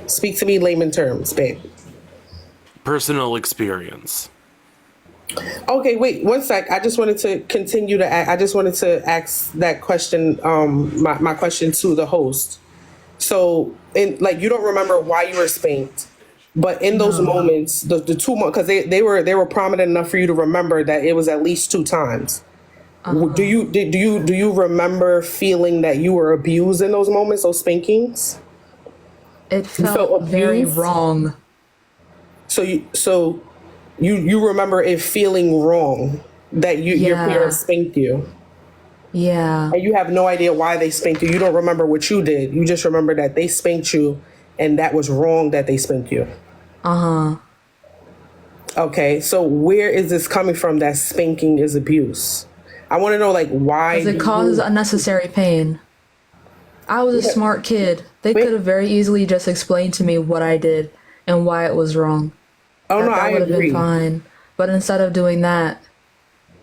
Speak to me layman terms, babe. Personal experience. Okay, wait, one sec. I just wanted to continue to ask that question, my question to the host. So, you don't remember why you were spanked, but in those moments, the 2 months, because they were prominent enough for you to remember that it was at least 2 times. Do you remember feeling that you were abused in those moments, those spankings? It felt very wrong. So you remember it feeling wrong that your parents spanked you. Yeah. And you have no idea why they spanked you. You don't remember what you did. You just remember that they spanked you and that was wrong that they spanked you. Uh-huh. Okay, so where is this coming from that spanking is abuse? I want to know, why. Because it causes unnecessary pain. I was a smart kid. They could have very easily just explained to me what I did and why it was wrong. Oh, no, I would have agree. been fine. But instead of doing that,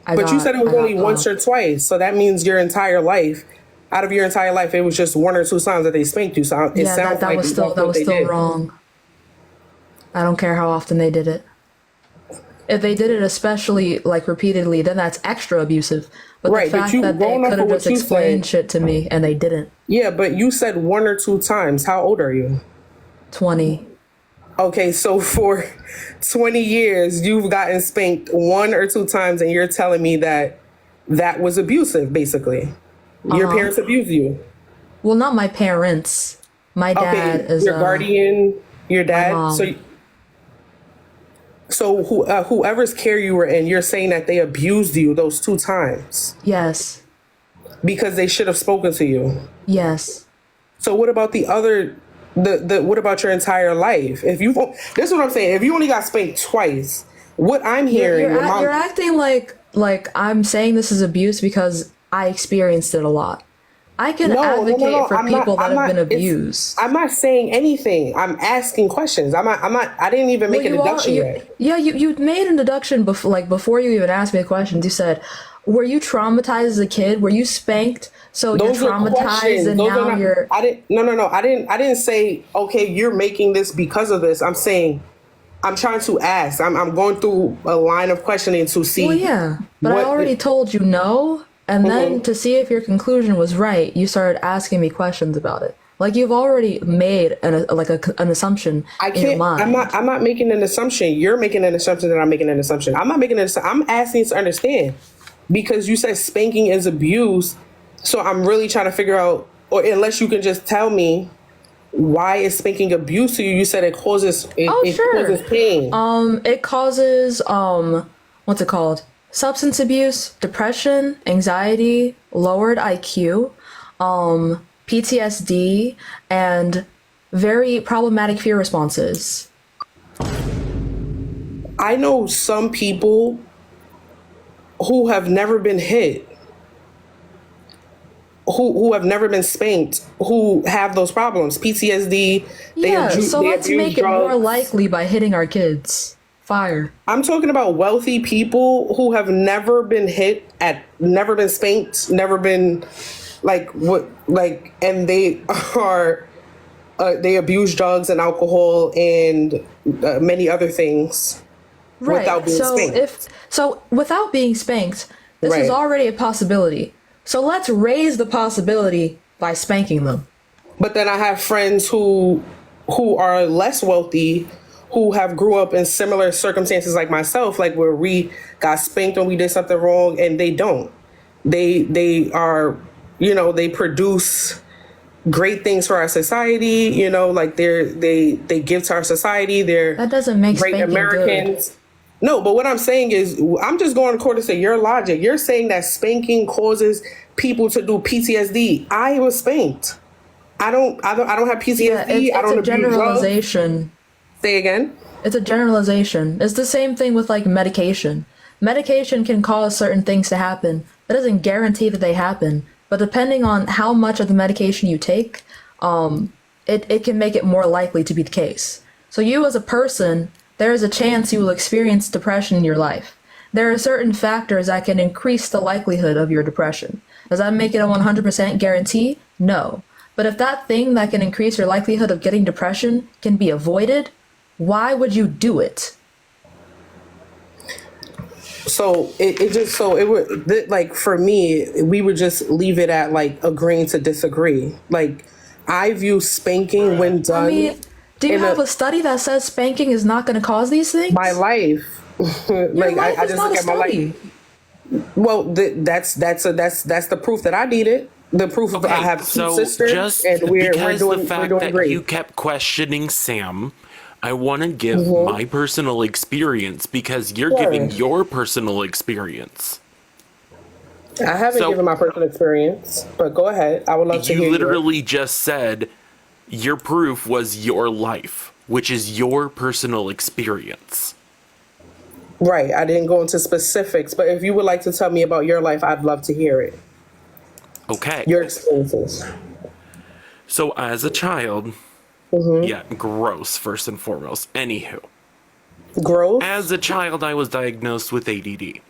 you said it was only once or twice, so that means out of your entire life, it was just 1 or 2 times that they spanked you. So it sounds that was still wrong. I don't care how often they did it. If they did it especially repeatedly, then that's extra abusive. But the fact that they could have just explained shit to me and they didn't. Yeah, but you said 1 or 2 times. How old are you? 20. Okay, so for 20 years, you've gotten spanked 1 or 2 times, and you're telling me that was abusive, basically. Your parents abuse you. Well, not my parents. My dad is your guardian, your dad. mom. So whoever's care you were in, you're saying that they abused you those 2 times. Yes. Because they should have spoken to you. Yes. So what about the other? What about your entire life? This is what I'm saying. If you only got spanked twice, what I'm hearing, You're acting like I'm saying this is abuse because I experienced it a lot. I can advocate for people that have been abused. I'm not saying anything. I'm asking questions. I didn't even make a deduction yet. Yeah, you made a deduction before you even asked me the questions. You said, "Were you traumatized as a kid? Were you spanked? So you're traumatized, and now you're." I didn't. No. I didn't say, okay, you're making this because of this. I'm saying, I'm trying to ask. I'm going through a line of questioning to see. Well, yeah, but I already told you no. And then to see if your conclusion was right, you started asking me questions about it. Like you've already made an assumption in your mind. I'm not making an assumption. You're making an assumption that I'm making an assumption. I'm not making an assumption. I'm asking you to understand because you said spanking is abuse. So I'm really trying to figure out, or unless you can just tell me why is spanking abuse to you? You said it causes causes pain. It causes what's it called? Substance abuse, depression, anxiety, lowered IQ, PTSD, and very problematic fear responses. I know some people who have never been hit, who have never been spanked, who have those problems, PTSD. So let's make it more likely by hitting our kids. Fire. I'm talking about wealthy people who have never been never been spanked, never been and they are they abuse drugs and alcohol and many other things without being spanked. Without being spanked, this is already a possibility. So let's raise the possibility by spanking them. But then I have friends who are less wealthy, who have grew up in similar circumstances like myself, like where we got spanked when we did something wrong, and they don't. They are, they produce great things for our society, like they give to our society. That doesn't make great spanking Americans. Good. No, but what I'm saying is, I'm just going according to your logic. You're saying that spanking causes people to do PTSD. I was spanked. I don't have PTSD. Yeah, it's a generalization. Say again? It's a generalization. It's the same thing with like medication. Medication can cause certain things to happen. That doesn't guarantee that they happen. But depending on how much of the medication you take, it can make it more likely to be the case. So you as a person, there is a chance you will experience depression in your life. There are certain factors that can increase the likelihood of your depression. Does that make it a 100% guarantee? No. But if that thing that can increase your likelihood of getting depression can be avoided, why would you do it? So it would, like, for me, we would just leave it at like agreeing to disagree. Like, I view spanking when done. I mean, do you have a study that says spanking is not going to cause these things? My life. Like, I just look at my life. Well, that's the proof that I needed. The proof of I have two sisters, and we're doing great. You kept questioning Sam, I want to give my personal experience because you're giving your personal experience. I haven't given my personal experience, but go ahead. I would love to hear you. Literally just said your proof was your life, which is your personal experience. Right. I didn't go into specifics, but if you would like to tell me about your life, I'd love to hear it. Okay. Your experiences. So as a child, yeah, gross, first and foremost. Anywho. Gross? As a child, I was diagnosed with ADD.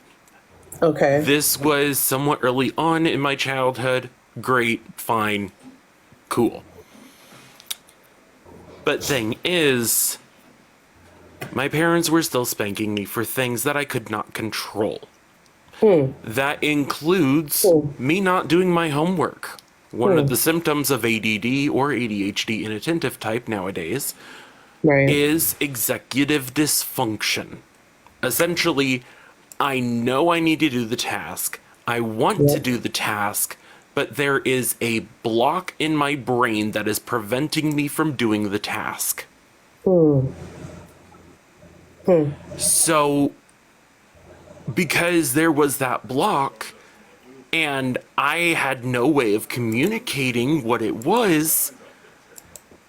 Okay. This was somewhat early on in my childhood. Great, fine, cool. But thing is, my parents were still spanking me for things that I could not control. That includes me not doing my homework. One of the symptoms of ADD or ADHD inattentive type nowadays is executive dysfunction. Essentially, I know I need to do the task. I want to do the task. but there is a block in my brain that is preventing me from doing the task. So, because there was that block, and I had no way of communicating what it was,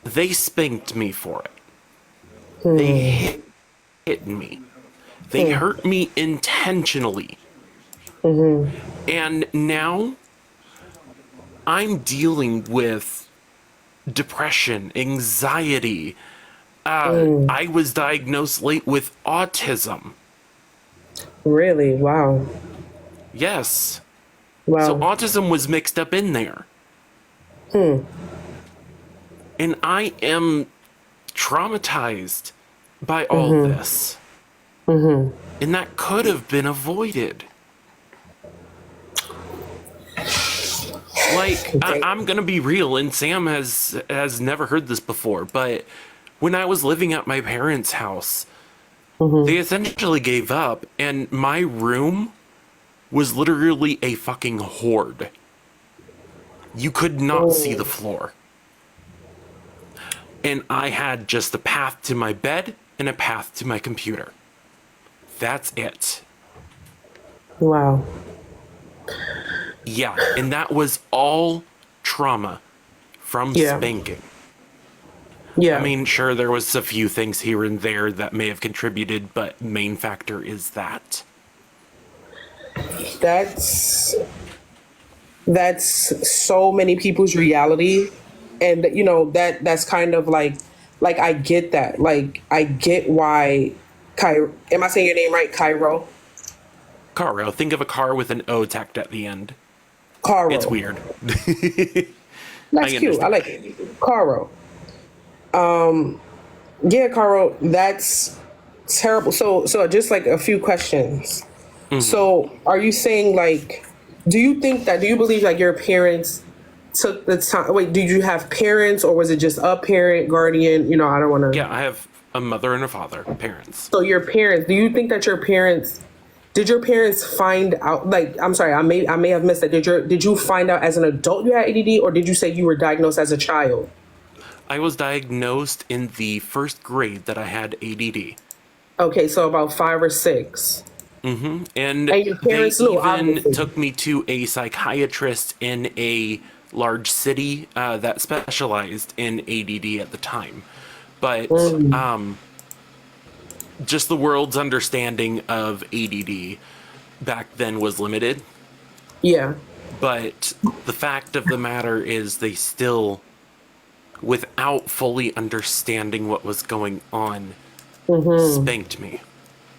they spanked me for it. They hit me. They hurt me intentionally. And now I'm dealing with depression, anxiety. I was diagnosed late with autism. Really? Wow. Yes. Wow. So autism was mixed up in there. And I am traumatized by all this. And that could have been avoided. Like, I'm gonna be real, and Sam has never heard this before, but when I was living at my parents' house, they essentially gave up, and my room was literally a fucking horde. You could not see the floor. And I had just a path to my bed and a path to my computer. That's it. Wow. Yeah, and that was all trauma from spanking. Yeah. I mean, sure, there was a few things here and there that may have contributed, but main factor is that. That's so many people's reality, and you know that's kind of like I get that. Like I get why Cairo. Am I saying your name right, Cairo? Caro. Think of a car with an O tacked at the end. Caro. It's weird. That's cute. I like it. Caro. Yeah, Caro, that's terrible. So just like a few questions. So are you saying like, do you believe like your parents took the time? Wait, did you have parents, or was it just a parent, guardian? You know, I don't want to. Yeah, I have a mother and a father, parents. So your parents, do you think that did your parents find out, like, I'm sorry, I may have missed that. Did you find out as an adult you had ADD, or did you say you were diagnosed as a child? I was diagnosed in the first grade that I had ADD. Okay, so about 5 or 6. And your parents they knew, even obviously. took me to a psychiatrist in a large city that specialized in ADD at the time. But just the world's understanding of ADD back then was limited. Yeah. But the fact of the matter is they still, without fully understanding what was going on, spanked me.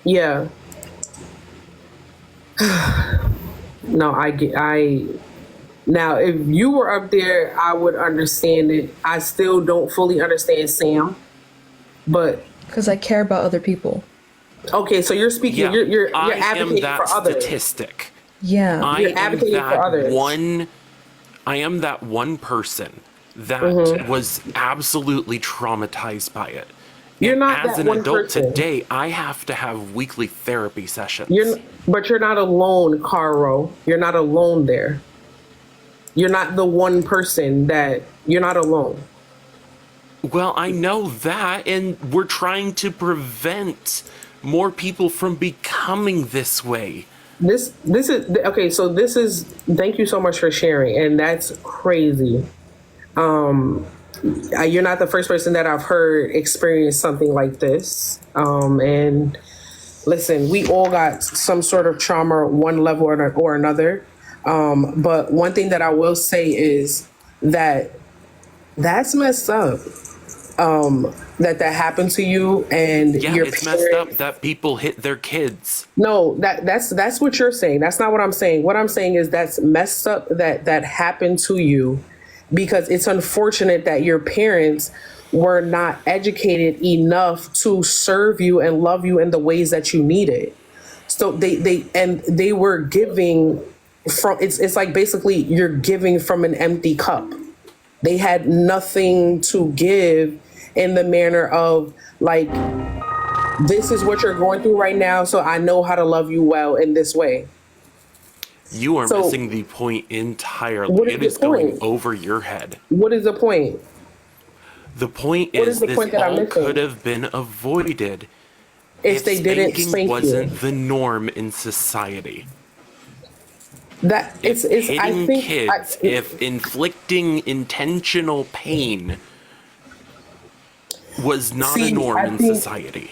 Yeah. No, now if you were up there, I would understand it. I still don't fully understand Sam, but because I care about other people. Okay, so you're speaking. Yeah, You're I advocating am that for others. statistic. Yeah, I You're advocating am for that others. I am that one person that was absolutely traumatized by it. You're And not as that an one adult person. today, I have to have weekly therapy sessions. But you're not alone, Caro. You're not alone there. You're not the one person that you're not alone. Well, I know that, and we're trying to prevent more people from becoming this way. This is okay. So this is. Thank you so much for sharing, and that's crazy. You're not the first person that I've heard experience something like this. And listen, we all got some sort of trauma, one level or another. But one thing that I will say is that that's messed up. That happened to you, and Yeah, your it's parents. messed up that people hit their kids. No, that's what you're saying. That's not what I'm saying. What I'm saying is that's messed up that happened to you, because it's unfortunate that your parents were not educated enough to serve you and love you in the ways that you needed. So they were giving from it's like basically you're giving from an empty cup. They had nothing to give in the manner of like, this is what you're going through right now, so I know how to love you well in this way. You are So missing the point entirely. what is It the is going point? over your head. What is the point? The point What is is the this point that I'm all could missing? have been avoided If if they didn't spanking spank you. wasn't the norm in society. That it's I Hitting think kids, if inflicting intentional pain was not a see, norm I in think society.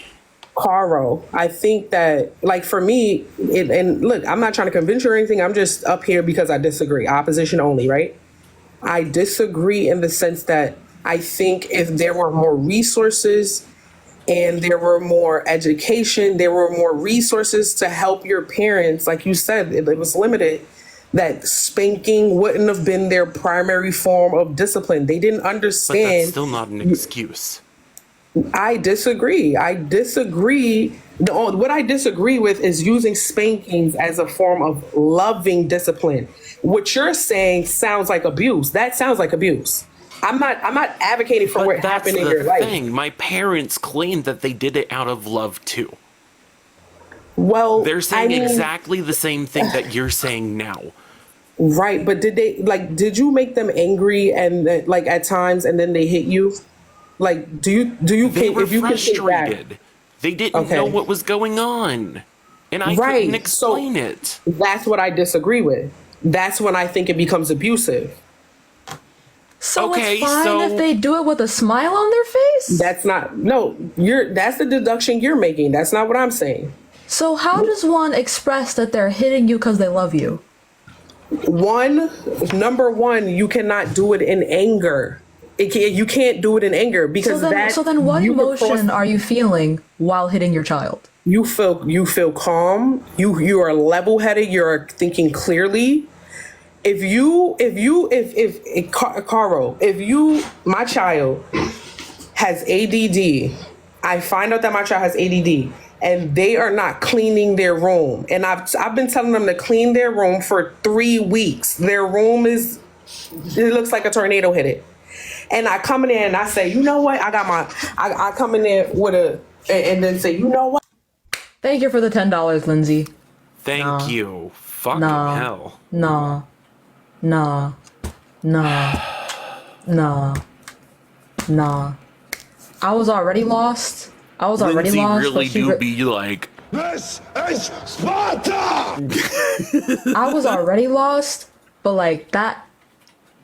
Caro, I think that, like, for me, and look, I'm not trying to convince you or anything. I'm just up here because I disagree. Opposition only, right? I disagree in the sense that I think if there were more resources and there were more education, there were more resources to help your parents, like you said, it was limited, that spanking wouldn't have been their primary form of discipline. They didn't But understand. that's still not an excuse. I disagree. I disagree. What I disagree with is using spankings as a form of loving discipline. What you're saying sounds like abuse. That sounds like abuse. I'm not advocating for what That's happened in the your life. thing. My parents claim that they did it out of love too. Well, They're saying I mean, exactly the same thing that you're saying now. right, but did you make them angry and like at times and then they hit you? Like, do you They were if you can think back? frustrated. They didn't know Okay. what was going on. And I couldn't Right. explain it. That's what I disagree with. That's when I think it becomes abusive. So Okay, it's fine so- if they do it with a smile on their face? That's not that's the deduction you're making. That's not what I'm saying. So how does one express that they're hitting you because they love you? Number one, you cannot do it in anger. You can't do it in anger because So then what emotion are you feeling while hitting your child? You feel calm. You are level headed. You're thinking clearly. Caro, my child has ADD, I find out that my child has ADD, and they are not cleaning their room, and I've been telling them to clean their room for 3 weeks. Their room it looks like a tornado hit it, and I come in there and I say, you know what? I come in there and then say, you know what? Thank you for the $10, Lindsay. Thank you. Fucking Nah. hell. Nah. Nah. I was already lost. Lindsay lost. really but she do be like, This is Sparta! I was already lost, but like that,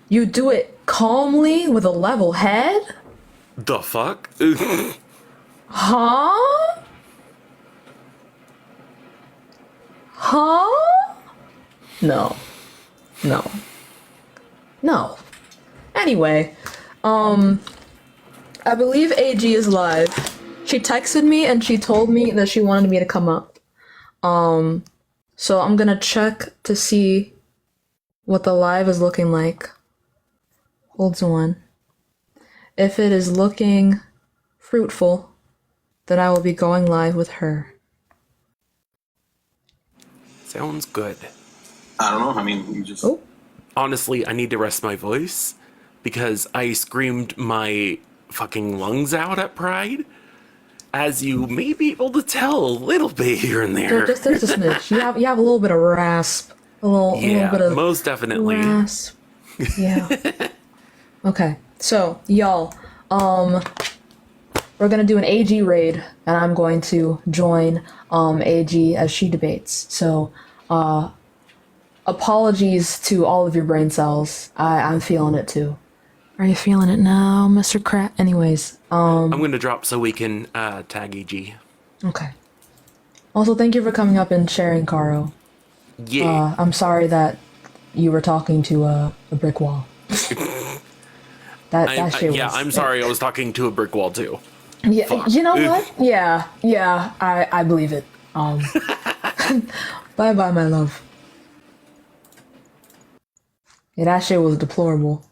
you do it calmly with a level head? the fuck? Huh? Huh? No. Anyway, I believe AG is live. She texted me and she told me that she wanted me to come up. So I'm gonna check to see what the live is looking like. Hold on. If it is looking fruitful, then I will be going live with her. Sounds good. I don't know. I mean, you just. Honestly, I need to rest my voice because I screamed my fucking lungs out at Pride. As you may be able to tell a little bit here and there. Just a smidge. You have a little bit of rasp. A little bit of most definitely. rasp. Yeah. Okay. So, y'all, we're gonna do an AG raid, and I'm going to join AG as she debates. So, apologies to all of your brain cells. I'm feeling it too. Are you feeling it now, Mr. Crap? Anyways, I'm gonna drop so we can tag EG. Okay. Also, thank you for coming up and sharing, Caro. Yeah. I'm sorry that you were talking to a brick wall. that shit was... I'm sorry. I was talking to a brick wall too. Yeah, Fuck. you know what? Yeah, I believe it. Bye bye, my love. Yeah, that shit was deplorable.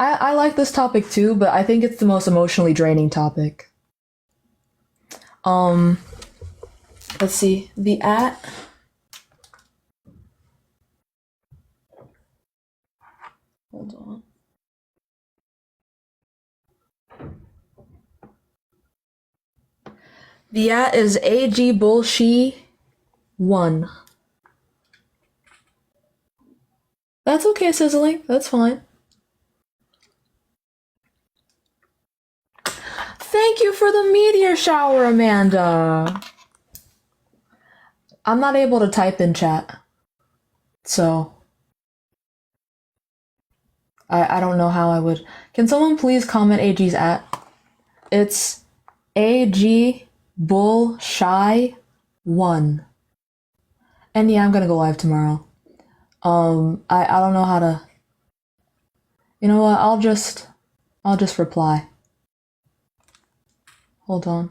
I like this topic too, but I think it's the most emotionally draining topic. Let's see. Hold on. The @ is AG Bullshit 1. That's okay, Sizzling. That's fine. Thank you for the meteor shower, Amanda. I'm not able to type in chat, so I don't know how I would. Can someone please comment AG's at? It's AG Bull Shy 1. And yeah, I'm gonna go live tomorrow. I don't know how to. You know what? I'll just reply. Hold on.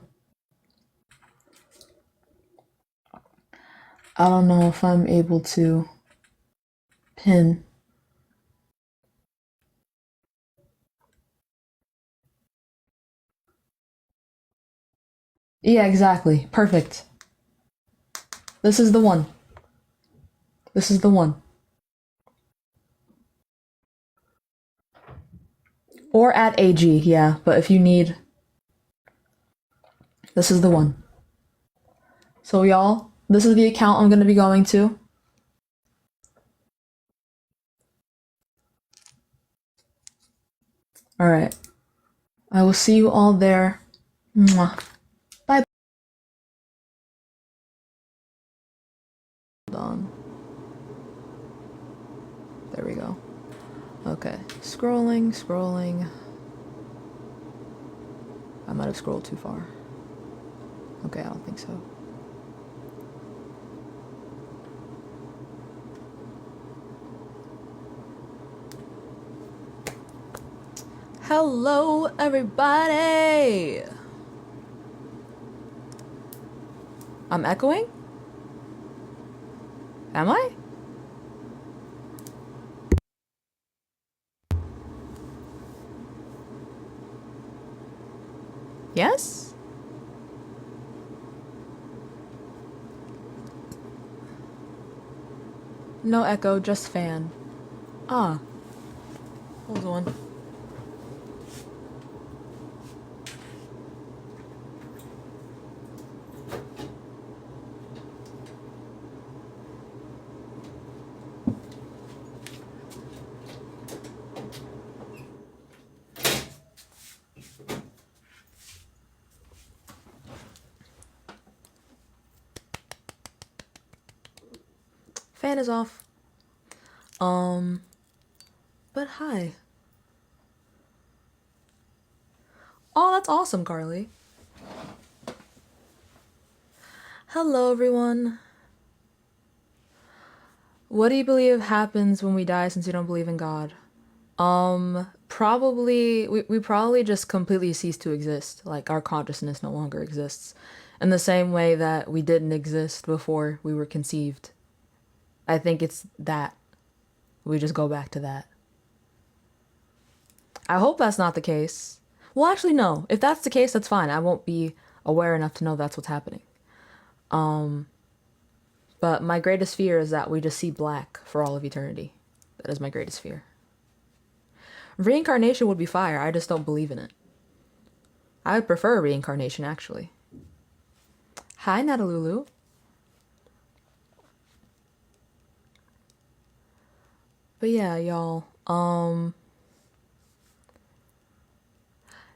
I don't know if I'm able to pin. Yeah, exactly. Perfect. This is the one. This is the one. Or at AG, yeah. But if you need, this is the one. So y'all, this is the account I'm gonna be going to. Alright. I will see you all there. Mwah. Bye. Hold on. There we go. Okay. Scrolling. I might have scrolled too far. Okay, I don't think so. Hello, everybody! I'm echoing? Am I? Yes? No echo, just fan. Ah. Hold on. Fan is off. But hi. Oh, that's awesome, Carly. Hello, everyone. What do you believe happens when we die since you don't believe in God? Probably, we probably just completely cease to exist. Like, our consciousness no longer exists. In the same way that we didn't exist before we were conceived. I think it's that. We just go back to that. I hope that's not the case. Well, actually, no. If that's the case, that's fine. I won't be aware enough to know that's what's happening. But my greatest fear is that we just see black for all of eternity. That is my greatest fear. Reincarnation would be fire. I just don't believe in it. I would prefer reincarnation, actually. Hi, Natalulu. But yeah, y'all.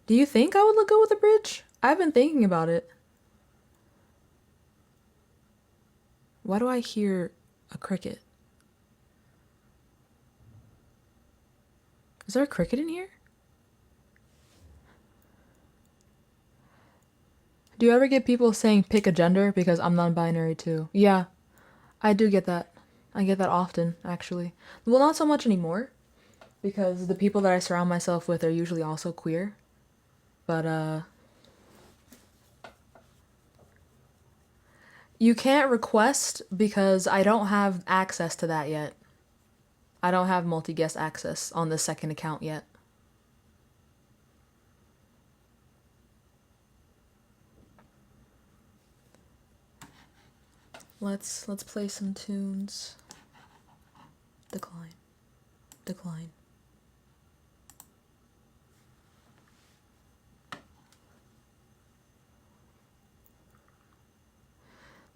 Do you think I would look good with a bridge? I've been thinking about it. Why do I hear a cricket? Is there a cricket in here? Do you ever get people saying pick a gender? Because I'm non-binary too. Yeah, I do get that. I get that often, actually. Well, not so much anymore. Because the people that I surround myself with are usually also queer. But, you can't request because I don't have access to that yet. I don't have multi-guest access on the second account yet. Let's play some tunes. Decline.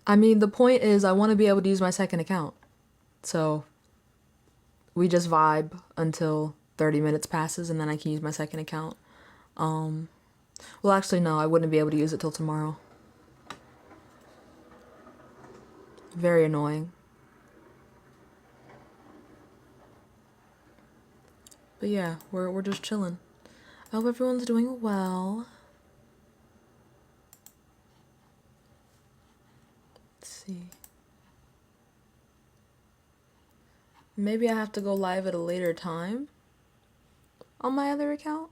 I mean, the point is I want to be able to use my second account. So we just vibe until 30 minutes passes, and then I can use my second account. Well, actually, no, I wouldn't be able to use it till tomorrow. Very annoying. But yeah, we're just chilling. I hope everyone's doing well. Let's see. Maybe I have to go live at a later time on my other account.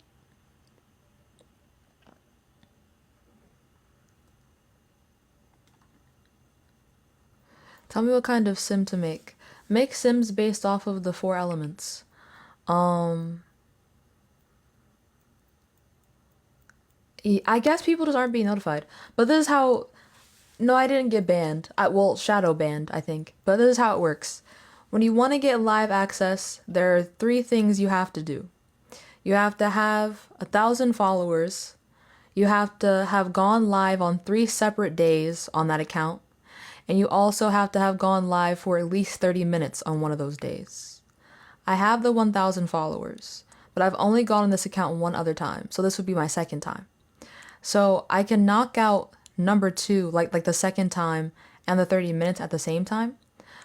Tell me what kind of sim to make. Make sims based off of the 4 elements. I guess people just aren't being notified. But this is how... No, I didn't get banned. Well, shadow banned, I think. But this is how it works. When you want to get live access, there are 3 things you have to do. You have to have 1,000 followers. You have to have gone live on 3 separate days on that account. And you also have to have gone live for at least 30 minutes on one of those days. I have the 1,000 followers, but I've only gone on this account one other time. So this would be my second time. So I can knock out number 2, like the second time, and the 30 minutes at the same time.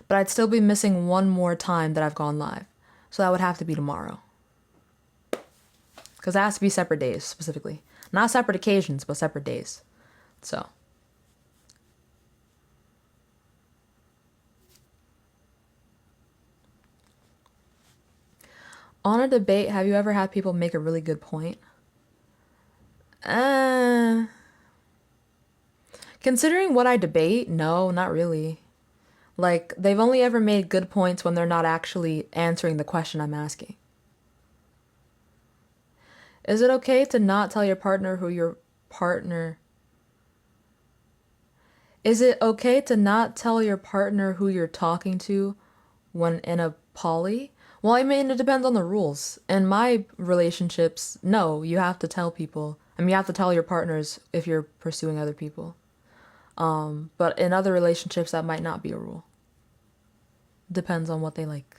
But I'd still be missing one more time that I've gone live. So that would have to be tomorrow. Because it has to be separate days, specifically. Not separate occasions, but separate days. So. On a debate, have you ever had people make a really good point? Considering what I debate, no, not really. Like, they've only ever made good points when they're not actually answering the question I'm asking. Is it okay to not tell your partner who your partner... Is it okay to not tell your partner who you're talking to when in a poly? Well, I mean, it depends on the rules. In my relationships, no, you have to tell people. I mean, you have to tell your partners if you're pursuing other people. But in other relationships, that might not be a rule. Depends on what they like.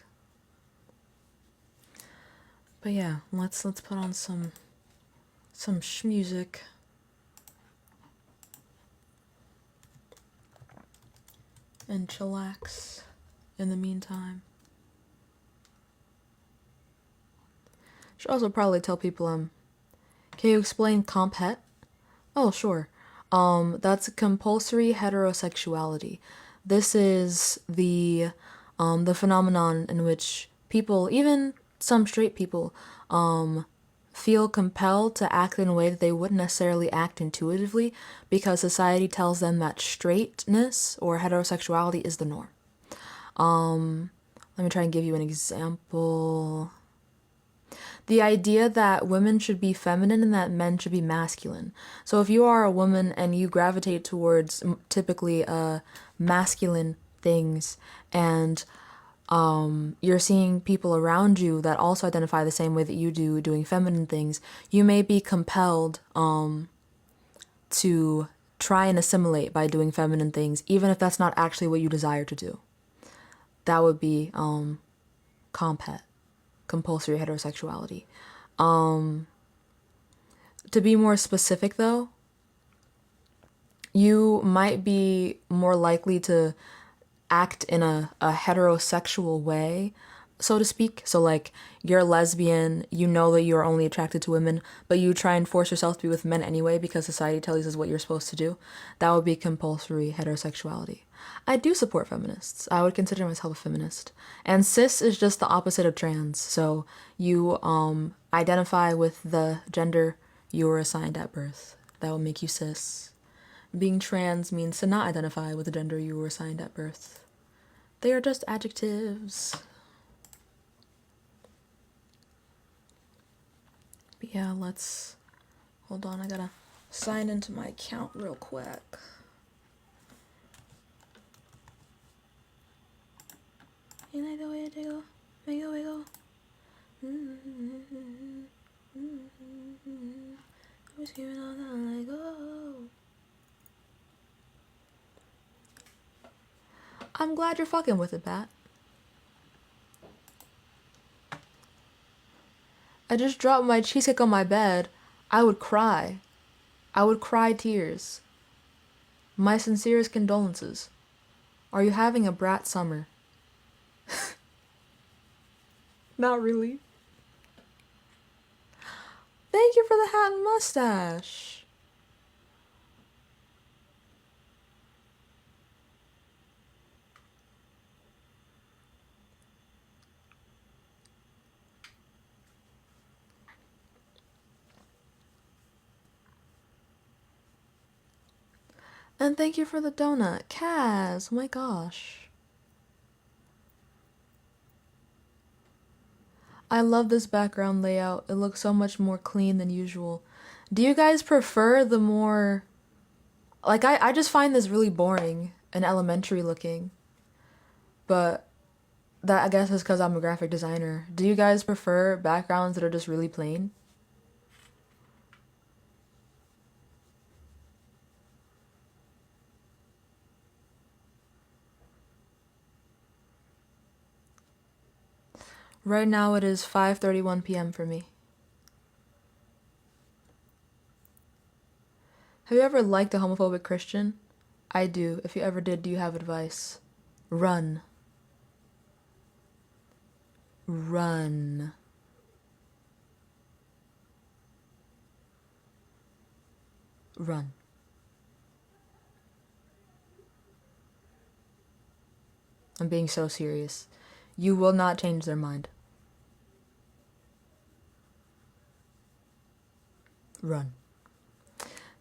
But yeah, let's put on some music. And chillax in the meantime. Should also probably tell people, can you explain comp het? Oh, sure. That's compulsory heterosexuality. This is the phenomenon in which people, even some straight people, feel compelled to act in a way that they wouldn't necessarily act intuitively because society tells them that straightness or heterosexuality is the norm. Let me try and give you an example. The idea that women should be feminine and that men should be masculine. So if you are a woman and you gravitate towards typically masculine things and you're seeing people around you that also identify the same way that you do, doing feminine things, you may be compelled to try and assimilate by doing feminine things, even if that's not actually what you desire to do. That would be comp het. Compulsory heterosexuality. To be more specific though, you might be more likely to act in a heterosexual way, so to speak. So like you're lesbian, you know that you're only attracted to women, but you try and force yourself to be with men anyway because society tells you this is what you're supposed to do. That would be compulsory heterosexuality. I do support feminists. I would consider myself a feminist. And cis is just the opposite of trans. So you identify with the gender you were assigned at birth. That will make you cis. Being trans means to not identify with the gender you were assigned at birth. They are just adjectives. But yeah, let's... Hold on, I gotta sign into my account real quick. You like the way I jiggle? Make it wiggle. I'm screaming all down like, oh. I'm glad you're fucking with it, Pat. I just dropped my cheesecake on my bed, I would cry. I would cry tears. My sincerest condolences. Are you having a brat summer? Not really. Thank you for the hat and mustache. And thank you for the donut. Kaz, oh my gosh. I love this background layout. It looks so much more clean than usual. Do you guys prefer the more... Like, I just find this really boring and elementary looking. But that, I guess, is because I'm a graphic designer. Do you guys prefer backgrounds that are just really plain? Right now it is 5:31 p.m. for me. Have you ever liked a homophobic Christian? I do. If you ever did, do you have advice? Run. Run. Run. I'm being so serious. You will not change their mind. Run.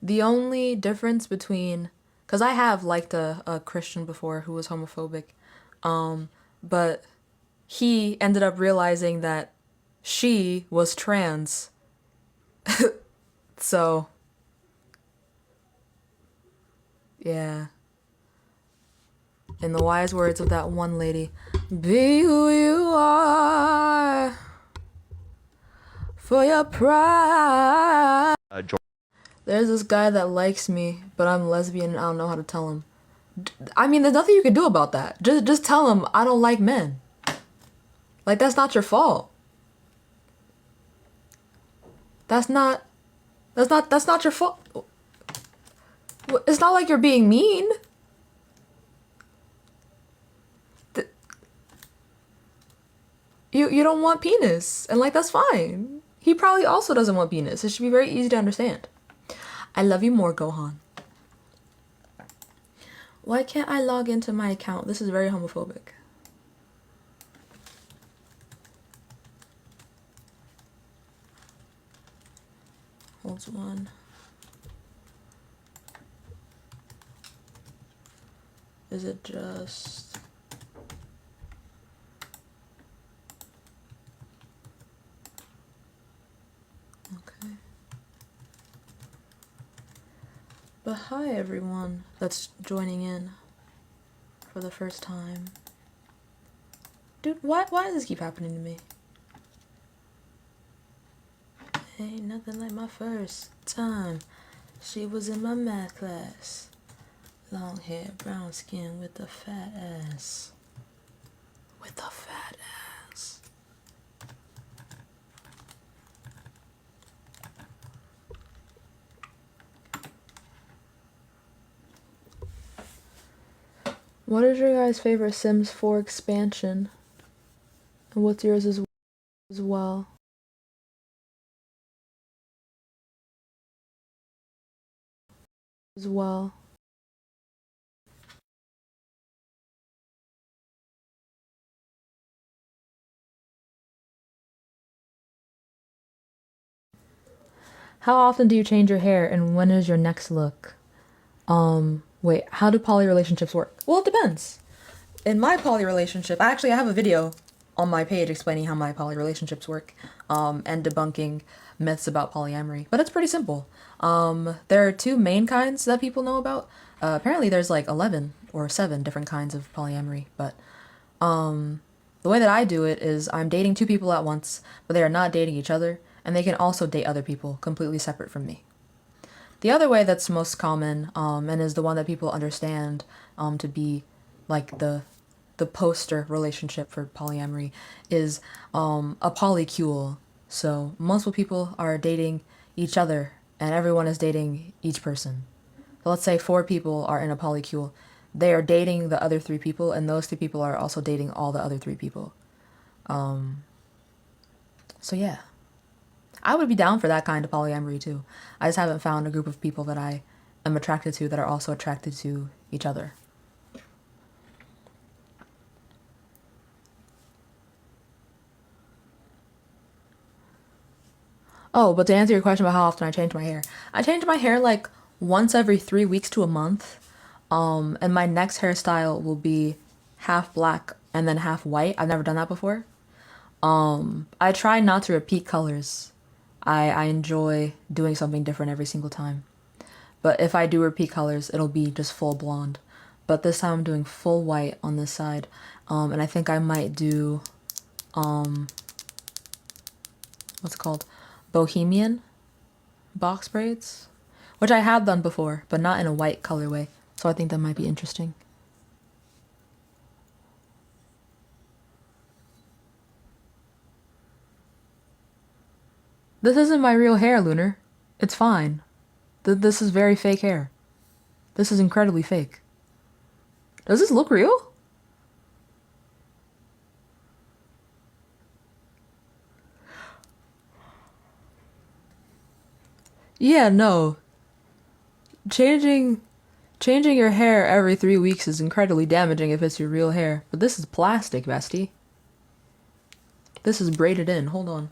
The only difference between... Because I have liked a Christian before who was homophobic. But he ended up realizing that she was trans. So... Yeah. In the wise words of that one lady, be who you are for your pride. There's this guy that likes me, but I'm lesbian and I don't know how to tell him. I mean, there's nothing you can do about that. Just tell him I don't like men. Like, that's not your fault. That's not your fault. It's not like you're being mean. You don't want penis, and like, that's fine. He probably also doesn't want penis. It should be very easy to understand. I love you more, Gohan. Why can't I log into my account? This is very homophobic. Holds one. Is it just... Okay. But hi everyone that's joining in for the first time. Dude, why does this keep happening to me? Ain't nothing like my first time. She was in my math class. Long hair, brown skin with a fat ass. With a fat ass. What is your guys' favorite Sims 4 expansion? And what's yours as well? As well. How often do you change your hair and when is your next look? Wait, how do poly relationships work? Well, it depends. In my poly relationship, I have a video on my page explaining how my poly relationships work, and debunking myths about polyamory. But it's pretty simple. There are two main kinds that people know about. Apparently there's like 11 or 7 different kinds of polyamory, but the way that I do it is I'm dating 2 people at once, but they are not dating each other, and they can also date other people completely separate from me. The other way that's most common, and is the one that people understand to be like the poster relationship for polyamory, is a polycule. So multiple people are dating each other, and everyone is dating each person. So let's say 4 people are in a polycule. They are dating the other 3 people, and those 3 people are also dating all the other 3 people. So yeah. I would be down for that kind of polyamory too. I just haven't found a group of people that I am attracted to that are also attracted to each other. Oh, but to answer your question about how often I change my hair, I change my hair like once every 3 weeks to a month. And my next hairstyle will be half black and then half white. I've never done that before. I try not to repeat colors. I enjoy doing something different every single time. But if I do repeat colors, it'll be just full blonde. But this time I'm doing full white on this side. And I think I might do, what's it called? Bohemian box braids, which I have done before, but not in a white colorway. So I think that might be interesting. This isn't my real hair, Lunar. It's fine. This is very fake hair. This is incredibly fake. Does this look real? Yeah, no. Changing your hair every 3 weeks is incredibly damaging if it's your real hair. But this is plastic, bestie. This is braided in. Hold on.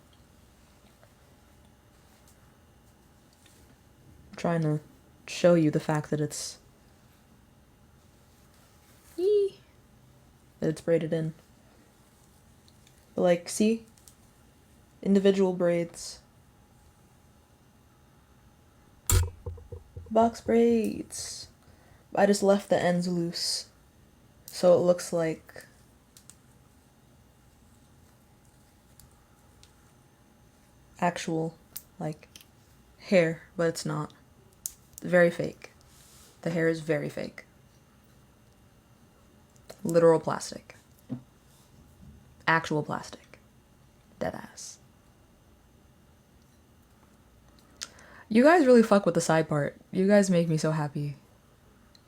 I'm trying to show you the fact that it's braided in. But like, see? Individual braids. Box braids. I just left the ends loose. So it looks like actual, like, hair, but it's not. Very fake. The hair is very fake. Literal plastic. Actual plastic. Deadass. You guys really fuck with the side part. You guys make me so happy.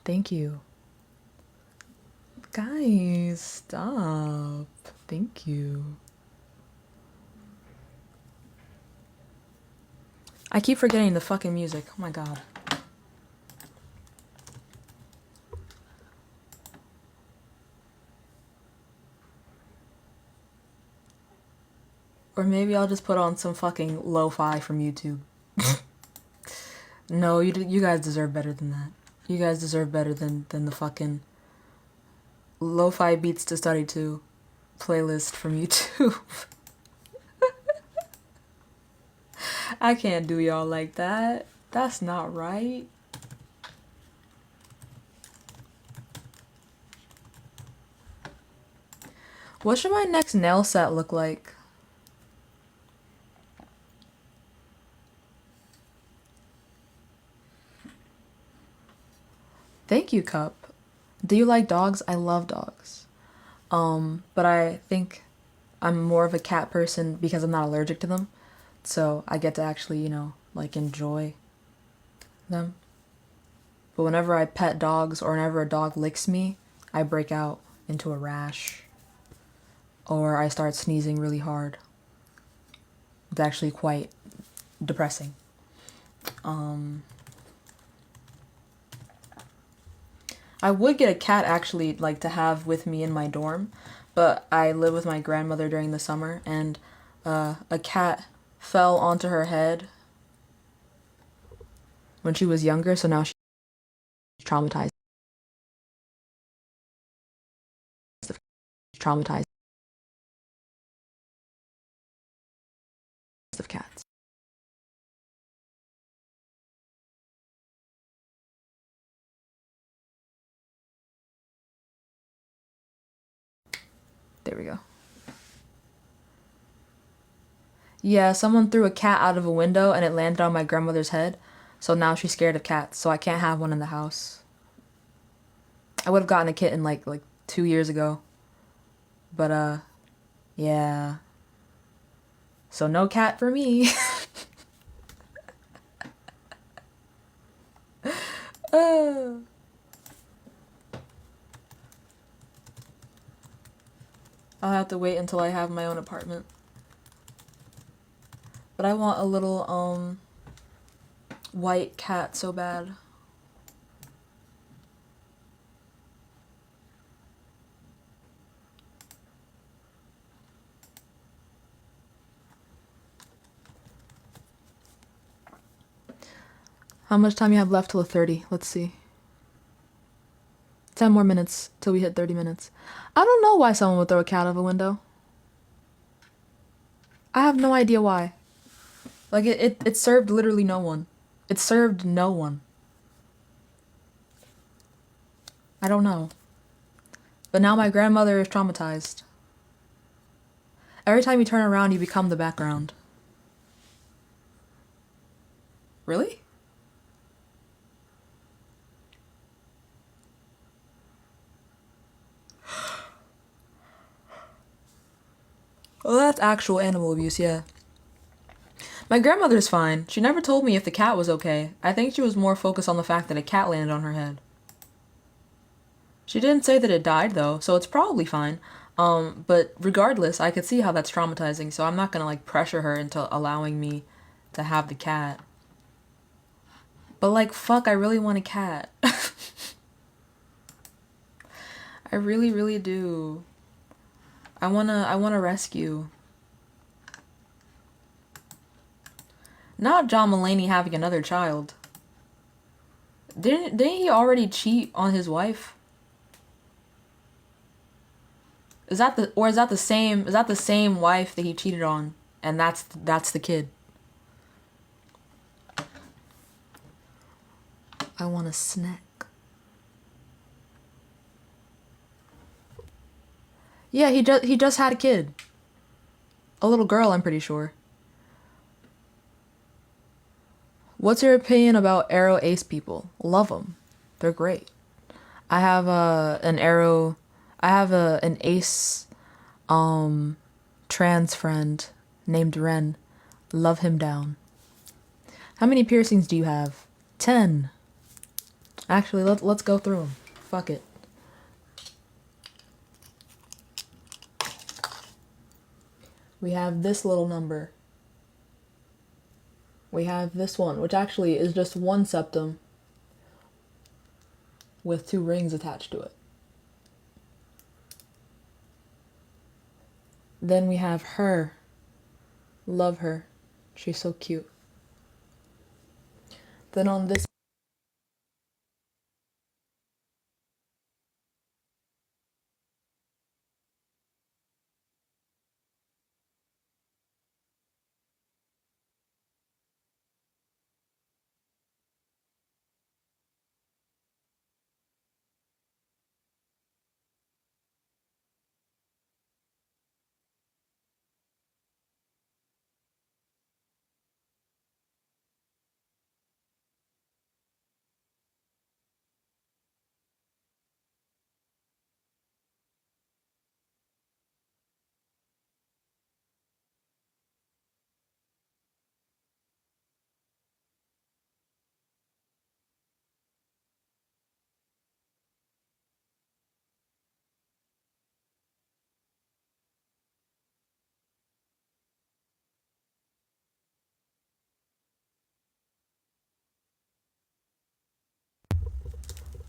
Thank you. Guys, stop. Thank you. I keep forgetting the fucking music. Oh my god. Or maybe I'll just put on some fucking lo-fi from YouTube. No, you guys deserve better than that. You guys deserve better than the fucking lo-fi beats to study to playlist from YouTube. I can't do y'all like that. That's not right. What should my next nail set look like? Thank you, Cup. Do you like dogs? I love dogs. But I think I'm more of a cat person because I'm not allergic to them. So I get to actually, you know, like enjoy them. But whenever I pet dogs or whenever a dog licks me, I break out into a rash. Or I start sneezing really hard. It's actually quite depressing. I would get a cat actually like to have with me in my dorm, but I live with my grandmother during the summer and a cat fell onto her head when she was younger, so now she's traumatized. Traumatized of cats. There we go. Yeah, someone threw a cat out of a window and it landed on my grandmother's head. So now she's scared of cats, so I can't have one in the house. I would have gotten a kitten like 2 years ago. But yeah. So no cat for me. uh. I'll have to wait until I have my own apartment. But I want a little white cat so bad. How much time you have left till the 30? Let's see. 10 more minutes till we hit 30 minutes. I don't know why someone would throw a cat out of a window. I have no idea why. Like, it served literally no one. It served no one. I don't know. But now my grandmother is traumatized. Every time you turn around, you become the background. Really? Well, that's actual animal abuse, yeah. My grandmother's fine. She never told me if the cat was okay. I think she was more focused on the fact that a cat landed on her head. She didn't say that it died, though, so it's probably fine. But regardless, I could see how that's traumatizing, so I'm not gonna, like, pressure her into allowing me to have the cat. But, like, fuck, I really want a cat. I really, really do. I wanna rescue. Not John Mulaney having another child. Didn't he already cheat on his wife? Is that the same wife that he cheated on, and that's the kid? I want a snack. Yeah, he just had a kid. A little girl, I'm pretty sure. What's your opinion about Arrow Ace people? Love them. They're great. I have an Ace trans friend named Ren. Love him down. How many piercings do you have? 10. Actually, let's go through them. Fuck it. We have this little number. We have this one, which actually is just one septum with 2 rings attached to it. Then we have her. Love her. She's so cute. Then on this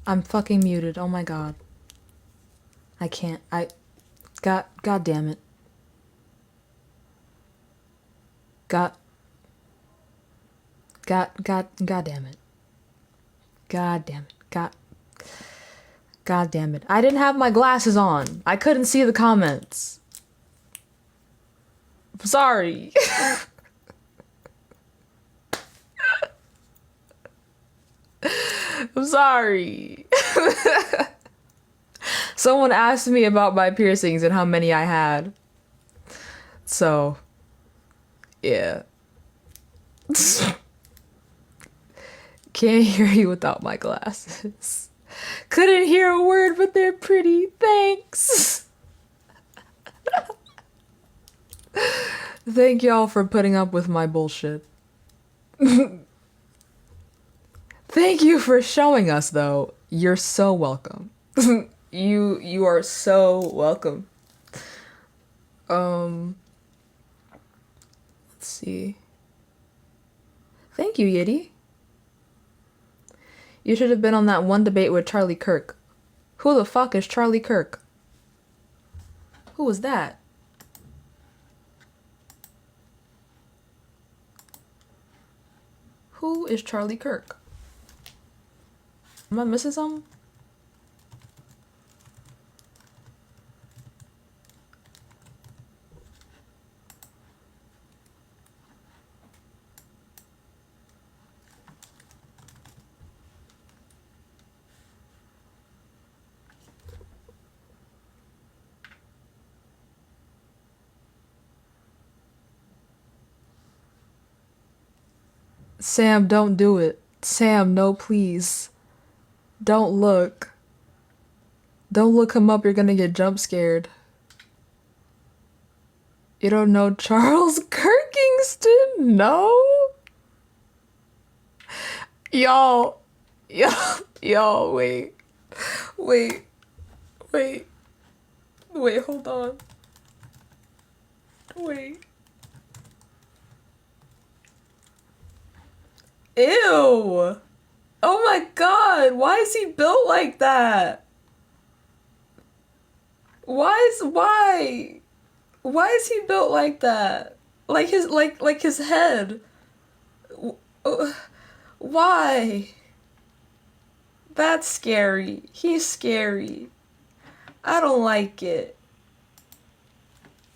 I'm fucking muted. Oh my god. I can't. God damn it. God damn it. God damn it. God damn it. I didn't have my glasses on. I couldn't see the comments. I'm sorry. I'm sorry. Someone asked me about my piercings and how many I had. So, yeah. Can't hear you without my glasses. Couldn't hear a word, but they're pretty. Thanks. Thank y'all for putting up with my bullshit. Thank you for showing us, though. You're so welcome. You are so welcome. Let's see. Thank you, Yiddy. You should have been on that one debate with Charlie Kirk. Who the fuck is Charlie Kirk? Who was that? Who is Charlie Kirk? Am I missing something? Sam, don't do it. Sam, no, please. Don't look. Don't look him up, you're gonna get jump scared. You don't know Charles Kirkingston? No? Y'all, wait. Wait, hold on. Wait. Ew! Oh my god, why is he built like that? Why is he built like that? Like his head. Why? That's scary. He's scary. I don't like it.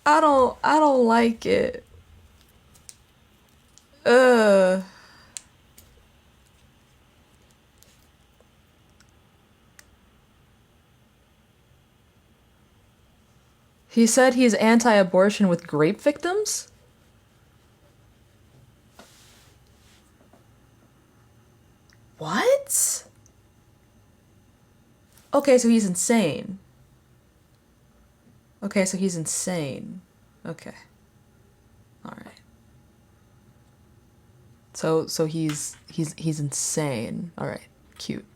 I don't like it. Ugh. He said he's anti-abortion with rape victims? What? Okay, so he's insane. Okay, so he's insane. Okay. Alright. So he's insane. Alright, cute.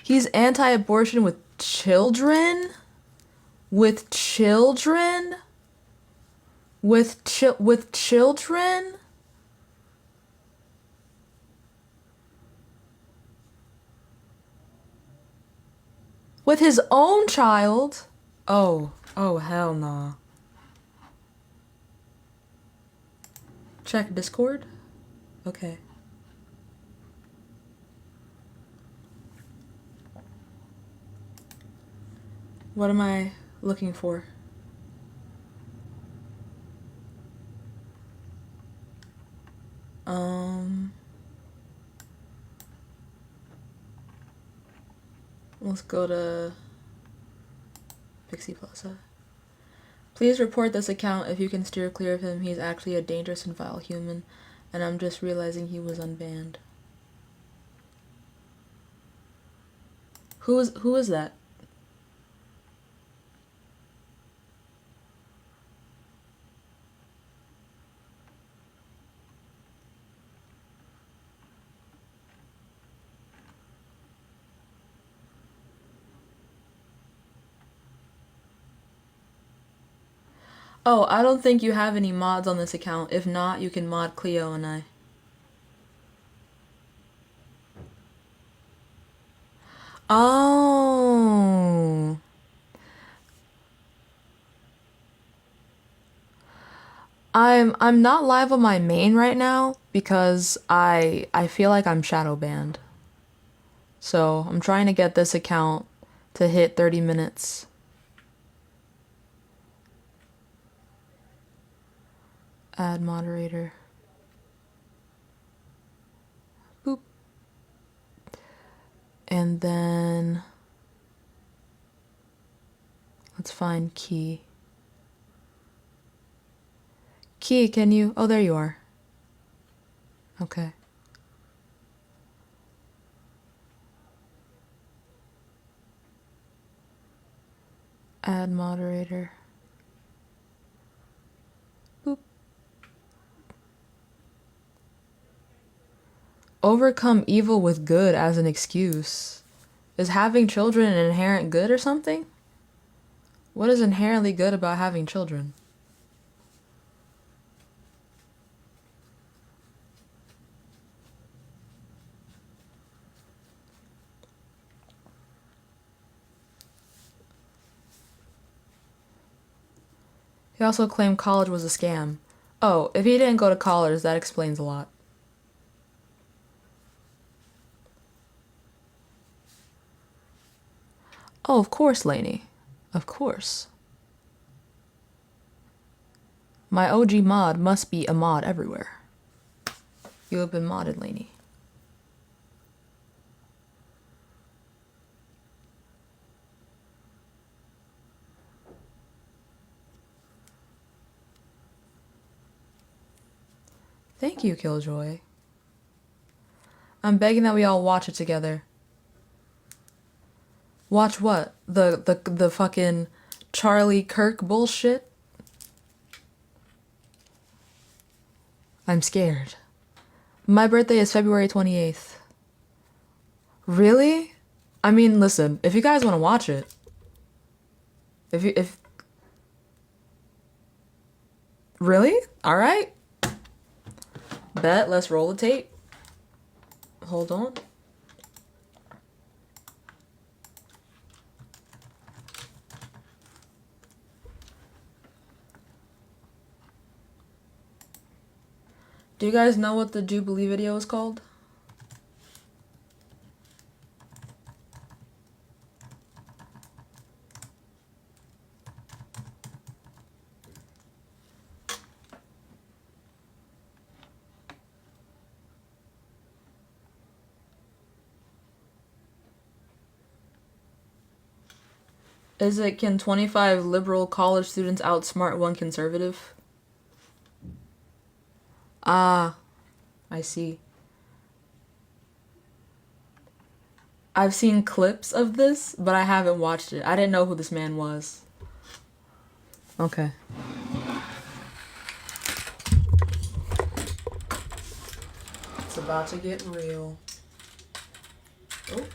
He's anti-abortion with children? With children? With children? With his own child? Oh hell no. Check Discord? Okay. What am I looking for? Let's go to Pixie Plaza. Please report this account if you can steer clear of him. He's actually a dangerous and vile human, and I'm just realizing he was unbanned. Who is that? Oh, I don't think you have any mods on this account. If not, you can mod Cleo and I. Oh. I'm not live on my main right now because I feel like I'm shadow banned. So, I'm trying to get this account to hit 30 minutes. Add moderator. Boop. And then let's find Key. Key, can you? Oh, there you are. Okay. Add moderator. Overcome evil with good as an excuse. Is having children an inherent good or something? What is inherently good about having children? He also claimed college was a scam. Oh, if he didn't go to college, that explains a lot. Oh, of course, Lainey. Of course. My OG mod must be a mod everywhere. You have been modded, Lainey. Thank you, Killjoy. I'm begging that we all watch it together. Watch what? The fucking Charlie Kirk bullshit? I'm scared. My birthday is February 28th. Really? I mean, listen, if you guys want to watch it, if really? All right. Bet, let's roll the tape. Hold on. Do you guys know what the Jubilee video is called? Is it, can 25 liberal college students outsmart one conservative? Ah, I see. I've seen clips of this, but I haven't watched it. I didn't know who this man was. Okay. It's about to get real. Oh.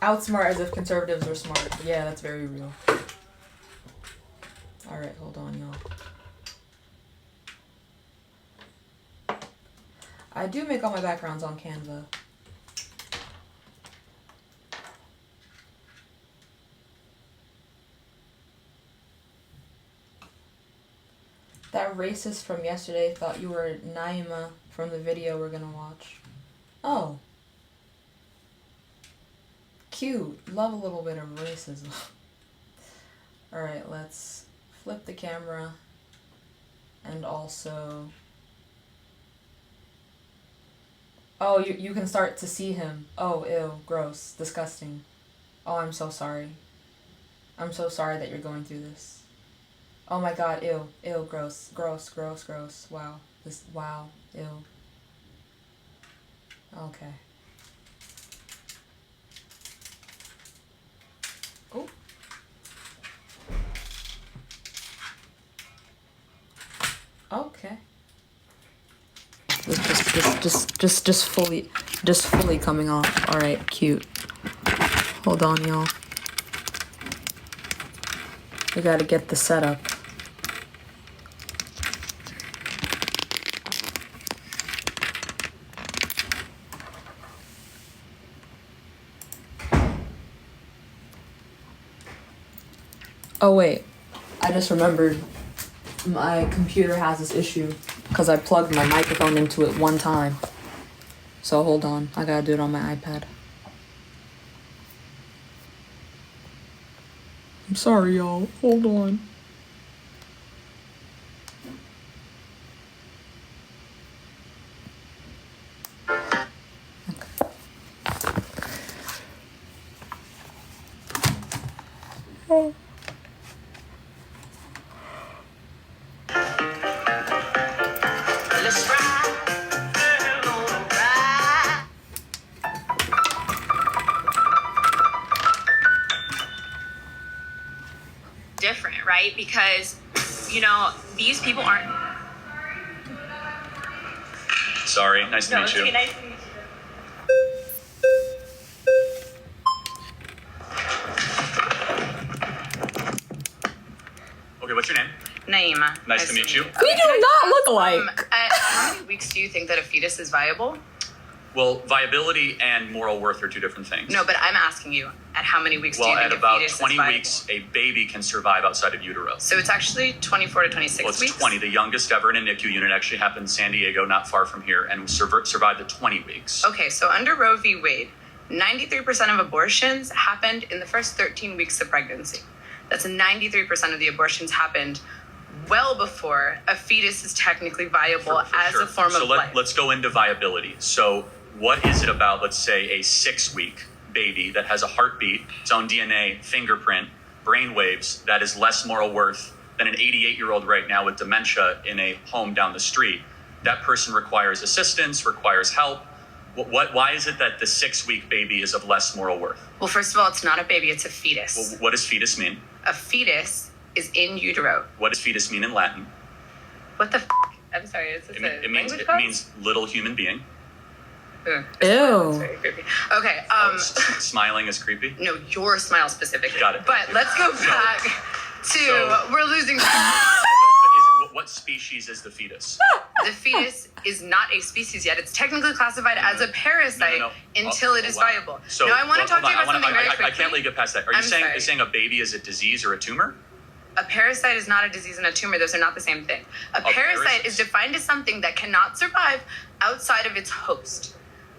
Outsmart as if conservatives were smart. Yeah, that's very real. Alright, hold on, y'all. I do make all my backgrounds on Canva. That racist from yesterday thought you were Naima from the video we're gonna watch. Oh. Cute. Love a little bit of racism. Alright, let's flip the camera and also... Oh, you can start to see him. Oh, ew, gross, disgusting. Oh, I'm so sorry. I'm so sorry that you're going through this. Oh my god, ew, ew, gross, gross, gross, gross. Wow, this, wow, ew. Okay. Oh. Okay. Just fully coming off. All right, cute. Hold on, y'all. We gotta get the setup. Oh wait, I just remembered my computer has this issue because I plugged my microphone into it one time. So hold on, I gotta do it on my iPad. I'm sorry, y'all. Hold on. Oh. different, right? Because, you know, these people aren't. Sorry, nice to meet you. Okay, nice to meet you. Okay, what's your name? Naima. Nice to meet you. We do not look alike. At how many weeks do you think that a fetus is viable? Well, viability and moral worth are two different things. No, but I'm asking you, at how many weeks do Well, you think at a about fetus 20 is viable? weeks, a baby can survive outside of utero. So it's actually 24 to 26 Well, it's weeks? 20. The youngest ever in a NICU unit actually happened in San Diego, not far from here, and survived the 20 weeks. Okay, so under Roe v. Wade, 93% of abortions happened in the first 13 weeks of pregnancy. That's 93% of the abortions happened well before a fetus is technically viable as Sure. a form so of life. let's go into viability. So what is it about, let's say, a 6-week baby that has a heartbeat, its own DNA, fingerprint, brain waves, that is less moral worth than an 88-year-old right now with dementia in a home down the street? That person requires assistance, requires help. Why is it that the 6-week baby is of less moral worth? Well, first of all, it's not a baby, it's a fetus. Well, what does fetus mean? A fetus is in utero. What does fetus mean in Latin? What the f***? I'm sorry, is this It means little human being. Ugh, Ew. very creepy. Okay, Smiling is creepy. no, your smile specifically. Got it. But let's go back to, we're losing. What species is the fetus? The fetus is not a species yet. It's technically classified as a parasite until it is viable. So, now, I want to talk to you about something very quickly. I can't let you get past that. Are you I'm saying sorry. saying a baby is a disease or a tumor? A parasite is not a disease and a tumor. Those are not the same thing. A parasite is defined as something that cannot survive outside of its host.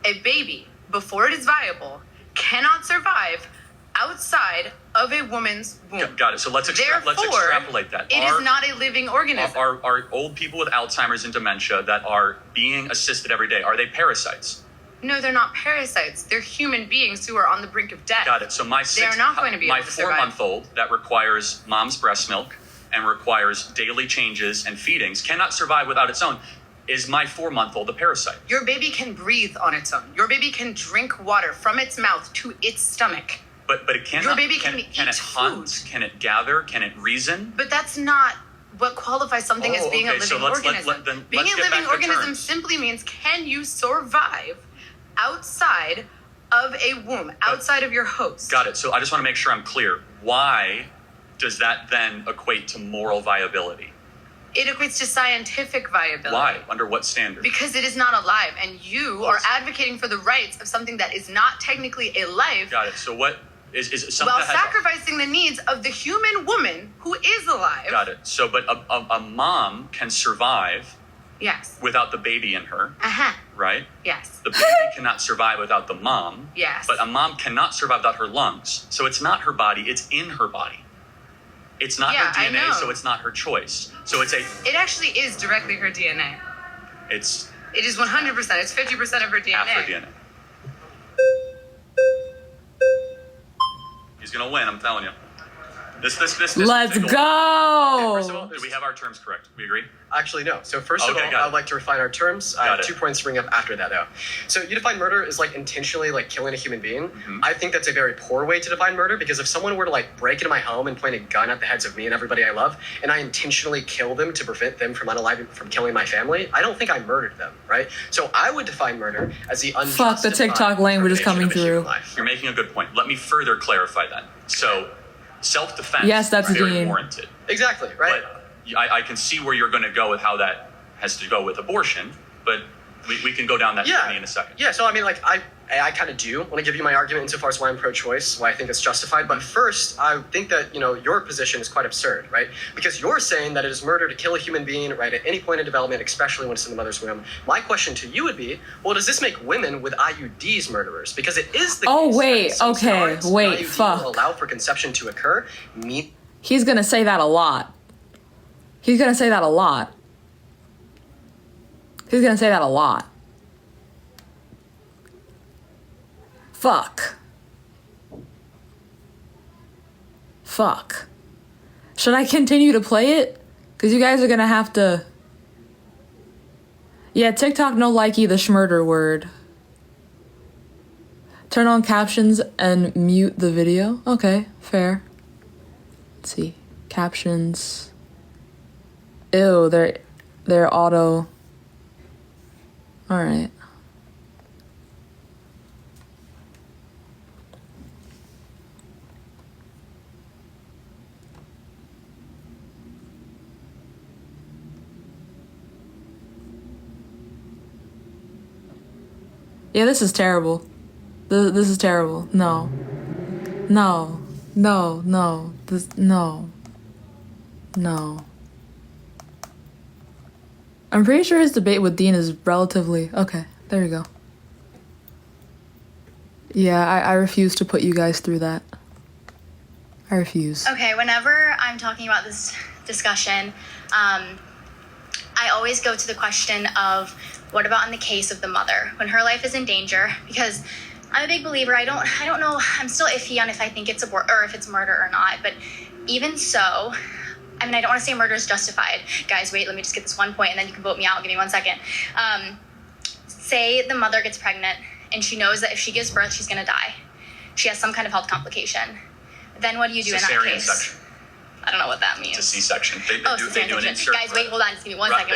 A baby, before it is viable, cannot survive outside of a woman's womb. Got it. So let's extrapolate that. It is not a living organism. Are old people with Alzheimer's and dementia that are being assisted every day, are they parasites? No, they're not parasites. They're human beings who are on the brink of death. Got it. So They're not going to be able to survive. 4-month-old that requires mom's breast milk and requires daily changes and feedings cannot survive without its own. Is my 4-month-old a parasite? Your baby can breathe on its own. Your baby can drink water from its mouth to its stomach. But it cannot. Your baby can it eat hunt? food. Can it gather? Can it reason? But that's not what qualifies something as being a living organism. Being a living organism simply means, can you survive outside of a womb, outside of your host? Got it. So I just want to make sure I'm clear. Why does that then equate to moral viability? It equates to scientific viability. Why? Under what standard? Because it is not alive, and you are advocating for the rights of something that is not technically a life, Got it. So what is it something while that has sacrificing the needs of the human woman who is alive. Got it. So but a mom can survive Yes. without the baby in her, Uh-huh. right? Yes. The baby cannot survive without the mom. Yes. But a mom cannot survive without her lungs. So it's not her body, it's in her body. It's not Yeah, her I DNA, know. so it's not her choice. So it's It actually is directly her DNA. it's It is 100%. It's 50% of her DNA. half her DNA. He's gonna win, I'm telling you. This Let's tickles. go. First of all, do we have our terms correct? We agree? Actually, no. So first of Okay, all, got it. I'd like to refine our terms. I Got have it. 2 points to bring up after that, though. So you define murder as like intentionally like killing a human being. Mm-hmm. I think that's a very poor way to define murder because if someone were to like break into my home and point a gun at the heads of me and everybody I love, and I intentionally kill them to prevent them from from killing my family, I don't think I murdered them, right? So I would define murder as the Fuck, the TikTok language is coming through. You're making a good point. Let me further clarify that. So self-defense Yes, that's is very Dean. warranted. Exactly, right? But I can see where you're going to go with how that has to go with abortion, but we can go down that journey in a second. Yeah, so I mean, like, I kind of do want to give you my argument insofar as why I'm pro-choice, why I think it's justified. But first, I think that, your position is quite absurd, right? Because you're saying that it is murder to kill a human being, right, at any point in development, especially when it's in the mother's womb. My question to you would be, well, does this make women with IUDs murderers? Because it is the Oh, case wait, that some okay, scenarios, wait, IUD fuck. will allow for conception to occur. He's gonna say that a lot. He's gonna say that a lot. He's gonna say that a lot. Fuck. Fuck. Should I continue to play it? Because you guys are gonna have to... Yeah, TikTok no likey the schmurder word. Turn on captions and mute the video. Okay, fair. Let's see. Captions. Ew, they're auto. Alright. Yeah, this is terrible. This is terrible. No. No. No. No. No. No. I'm pretty sure his debate with Dean is relatively... Okay, there you go. Yeah, I refuse to put you guys through that. I refuse. Okay, whenever I'm talking about this discussion, I always go to the question of what about in the case of the mother when her life is in danger? Because I'm a big believer. I don't know. I'm still iffy on if I think it's or if it's murder or not. But even so, I mean, I don't want to say murder is justified. Guys, wait. Let me just get this one point, and then you can vote me out. Give me 1 second. Say the mother gets pregnant, and she knows that if she gives birth, she's gonna die. She has some kind of health complication. Then what do you do in that Cesarean case? section. I don't know what that means. It's a C-section. They do an cesarean insert. Guys, wait, hold on. Just give me one second.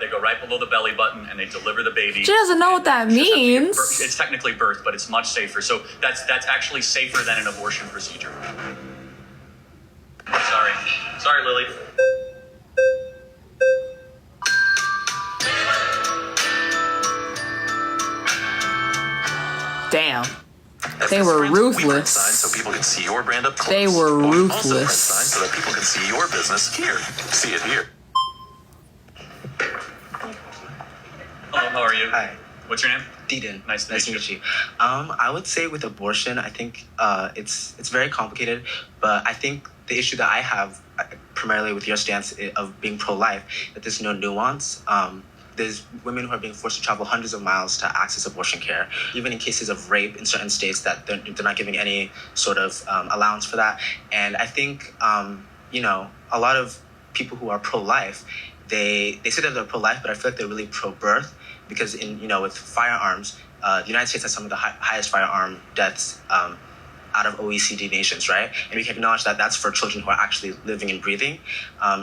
They go right below the belly button and they deliver the baby. She doesn't know what that means. It's technically birth, but it's much safer. So that's actually safer than an abortion procedure. Sorry, Lily. Damn. They were ruthless. So people can see your brand up close. They were Also print ruthless. signs so that people can see your business here. See it here. Hello, how are you? Hi. What's your name? Deedon. Nice to meet you. I would say with abortion, I think it's very complicated, but I think the issue that I have primarily with your stance of being pro-life, that there's no nuance. There's women who are being forced to travel hundreds of miles to access abortion care, even in cases of rape in certain states that they're not giving any sort of allowance for that. And I think, a lot of people who are pro-life, they say that they're pro-life, but I feel like they're really pro-birth because with firearms, the United States has some of the highest firearm deaths out of OECD nations, right? And we can acknowledge that that's for children who are actually living and breathing.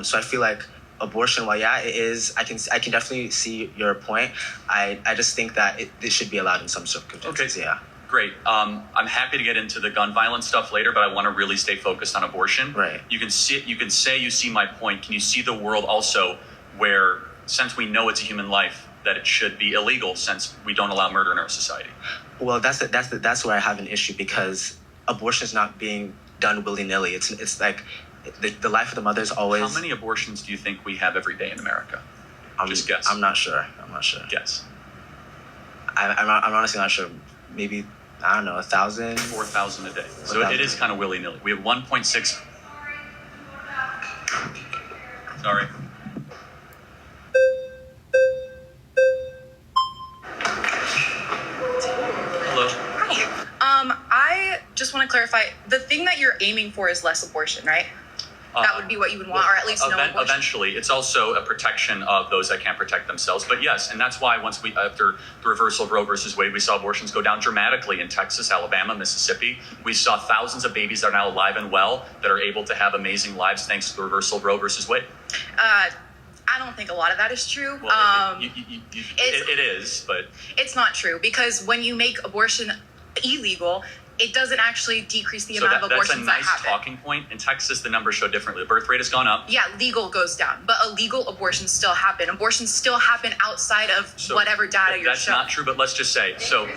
So I feel like abortion, while yeah, it is, I can definitely see your point. I just think that this should be allowed in some circumstances. Okay. Yeah. Great. I'm happy to get into the gun violence stuff later, but I want to really stay focused on abortion. Right. You can say you see my point. Can you see the world also where, since we know it's a human life, that it should be illegal since we don't allow murder in our society? Well, that's where I have an issue because abortion is not being done willy-nilly. It's like the life of the mother is always. How many abortions do you think we have every day in America? Just guess. I'm not sure. Guess. I'm honestly not sure. Maybe, I don't know, 1,000? 4,000 a day. So it is kind of willy-nilly. We have 1.6. Sorry. Hello. Hi. I just want to clarify, the thing that you're aiming for is less abortion, right? That would be what you would want, or at least no abortion. Eventually, it's also a protection of those that can't protect themselves. But yes, and that's why after the reversal of Roe versus Wade, we saw abortions go down dramatically in Texas, Alabama, Mississippi. We saw thousands of babies that are now alive and well that are able to have amazing lives thanks to the reversal of Roe versus Wade. I don't think a lot of that is true. Well, it is, but it's not true because when you make abortion illegal, it doesn't actually decrease the amount of abortions that happen. That's a nice talking point. In Texas, the numbers show differently. The birth rate has gone up. Yeah, legal goes down, but illegal abortions still happen. Abortions still happen outside of whatever data you're showing. That's not true, but let's just say so.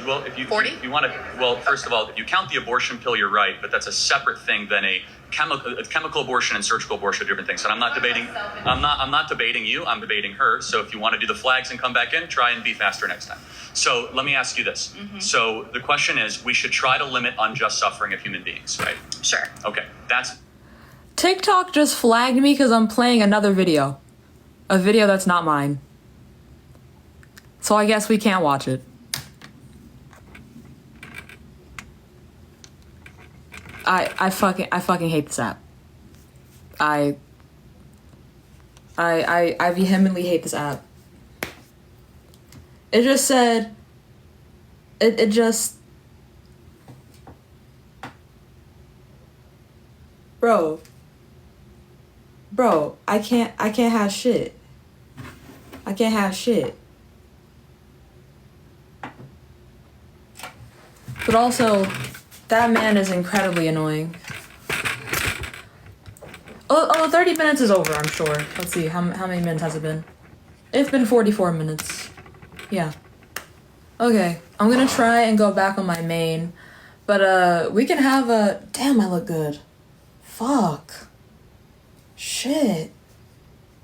Well, if you 40? If you want to, well, first of all, if you count the abortion pill, you're right, but that's a separate thing than a chemical abortion and surgical abortion are different things. And I'm not debating. I'm not debating you. I'm debating her. So if you want to do the flags and come back in, try and be faster next time. So let me ask you this. Mm-hmm. So the question is, we should try to limit unjust suffering of human beings, right? Sure. Okay, that's. TikTok just flagged me because I'm playing another video. A video that's not mine. So I guess we can't watch it. I fucking hate this app. I vehemently hate this app. It just said it just bro, Bro, I can't have shit. I can't have shit. But also, that man is incredibly annoying. Oh, 30 minutes is over, I'm sure. Let's see, how many minutes has it been? It's been 44 minutes. Yeah. Okay, I'm gonna try and go back on my main. But, we can have a... Damn, I look good. Fuck. Shit.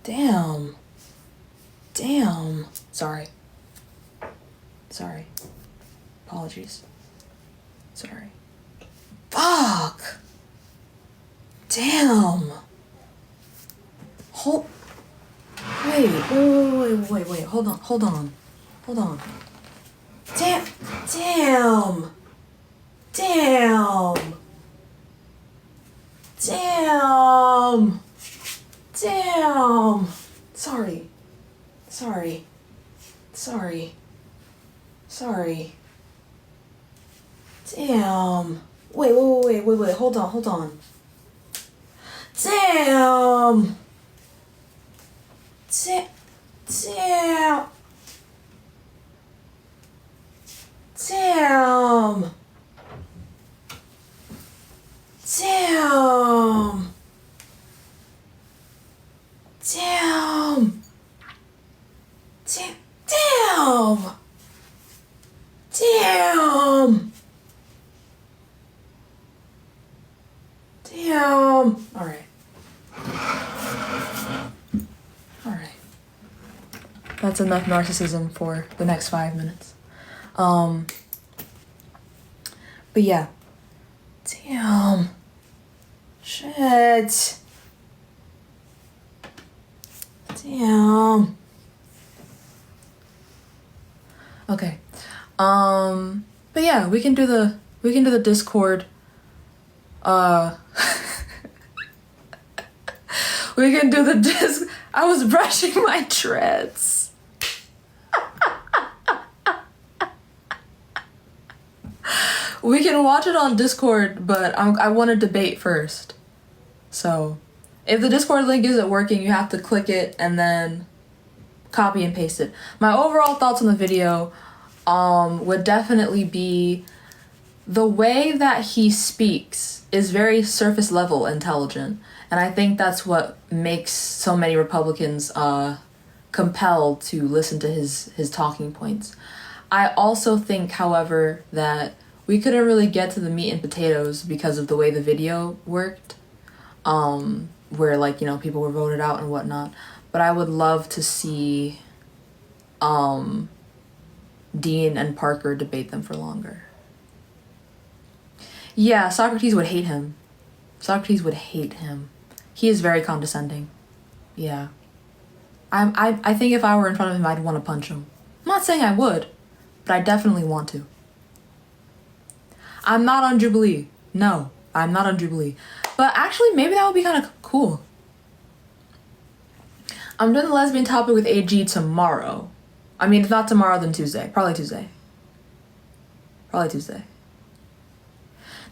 Damn. Damn. Sorry. Apologies. Sorry. Fuck. Damn. Wait. Hold on. Damn. Sorry. Damn. Wait. Hold on. Damn. All right. That's enough narcissism for the next 5 minutes. But yeah. Damn. Shit. Damn. Okay. But yeah, we can do the Discord. We can do the disc. I was brushing my dreads. We can watch it on Discord, but I want to debate first. So, if the Discord link isn't working, you have to click it and then copy and paste it. My overall thoughts on the video would definitely be the way that he speaks is very surface level intelligent. And I think that's what makes so many Republicans compelled to listen to his talking points. I also think, however, that we couldn't really get to the meat and potatoes because of the way the video worked, where, like, you know, people were voted out and whatnot. But I would love to see Dean and Parker debate them for longer. Yeah, Socrates would hate him. He is very condescending. Yeah. I think if I were in front of him, I'd want to punch him. I'm not saying I would, but I definitely want to. I'm not on Jubilee. No, I'm not on Jubilee. But actually, maybe that would be kind of cool. I'm doing the lesbian topic with AG tomorrow. I mean, if not tomorrow, then Tuesday. Probably Tuesday.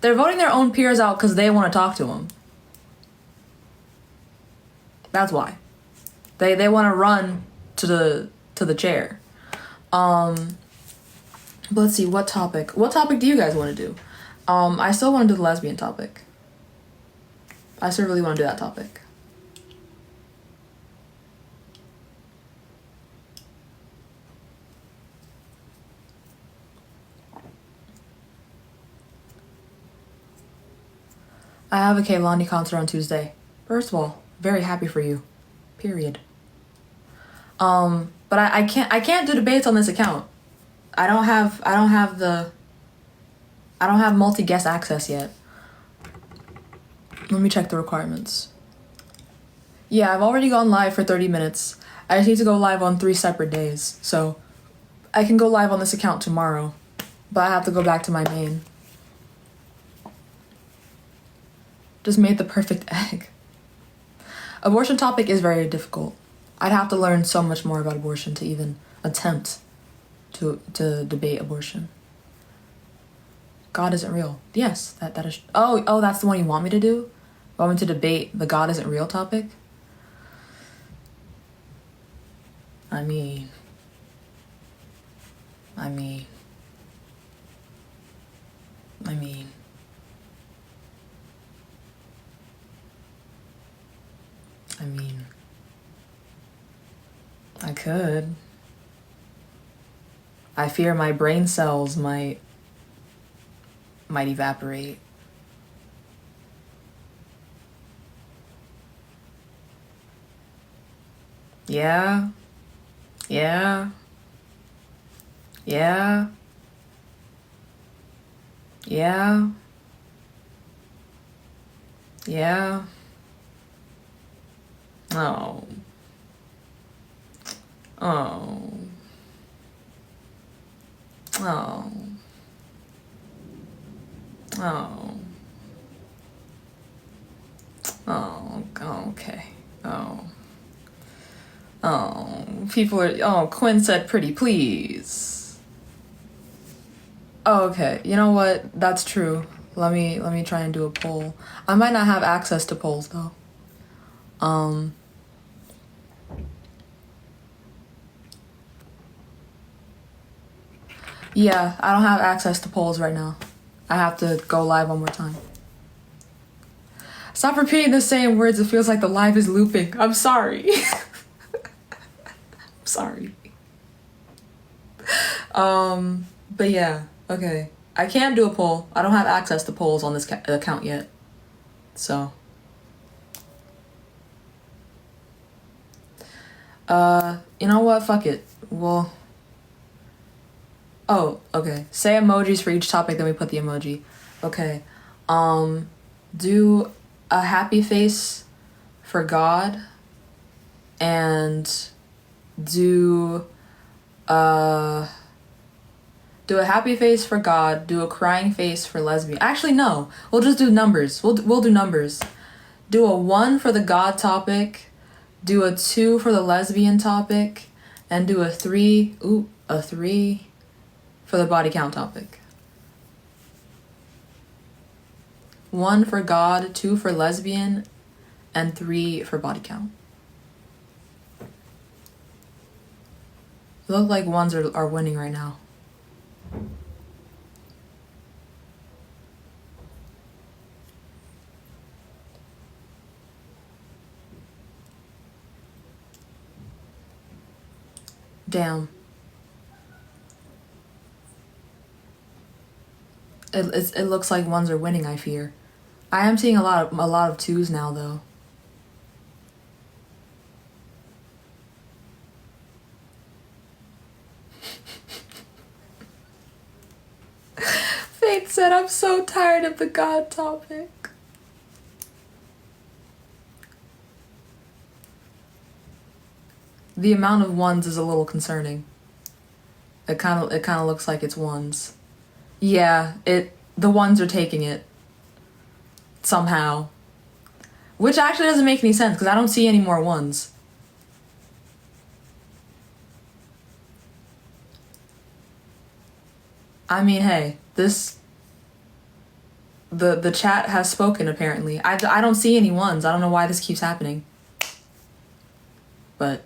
They're voting their own peers out because they want to talk to them. That's why. They want to run to the chair. But let's see, what topic do you guys want to do? I still want to do the lesbian topic. I still really want to do that topic. I have a Kehlani concert on Tuesday. First of all, very happy for you. Period. But I can't do debates on this account. I don't have multi-guest access yet. Let me check the requirements. Yeah, I've already gone live for 30 minutes. I just need to go live on 3 separate days. So I can go live on this account tomorrow, but I have to go back to my main. Just made the perfect egg. Abortion topic is very difficult. I'd have to learn so much more about abortion to even attempt to debate abortion. God isn't real. Yes, that is. Oh, that's the one you want me to do? You want me to debate the God isn't real topic? I mean, I mean, I mean, I mean, I could. I fear my brain cells might evaporate. Yeah. Yeah. Yeah. Yeah. Yeah. Oh. Oh. Oh. Oh. Oh. Okay. Oh. Oh. People are. Oh, Quinn said pretty please. Oh, okay. You know what? That's true. Let me try and do a poll. I might not have access to polls though. Yeah, I don't have access to polls right now. I have to go live one more time. Stop repeating the same words. It feels like the live is looping. I'm sorry. I'm sorry. But yeah, okay. I can't do a poll. I don't have access to polls on this account yet. So. You know what? Fuck it. Well. Oh, okay. Say emojis for each topic, then we put the emoji. Okay. Do a happy face for God and do a happy face for God, do a crying face for lesbian. Actually, no. We'll just do numbers. We'll do numbers. Do a 1 for the God topic, do a 2 for the lesbian topic, and do a 3 for the body count topic. 1 for God, 2 for lesbian, and 3 for body count. It looks like ones are winning right now. Damn. It looks like ones are winning, I fear. I am seeing a lot of 2s now though. Faith said, I'm so tired of the God topic. The amount of 1s is a little concerning. It kind of looks like it's 1s. Yeah, the 1s are taking it. Somehow. Which actually doesn't make any sense because I don't see any more 1s. I mean, hey, the chat has spoken apparently. I don't see any 1s. I don't know why this keeps happening. But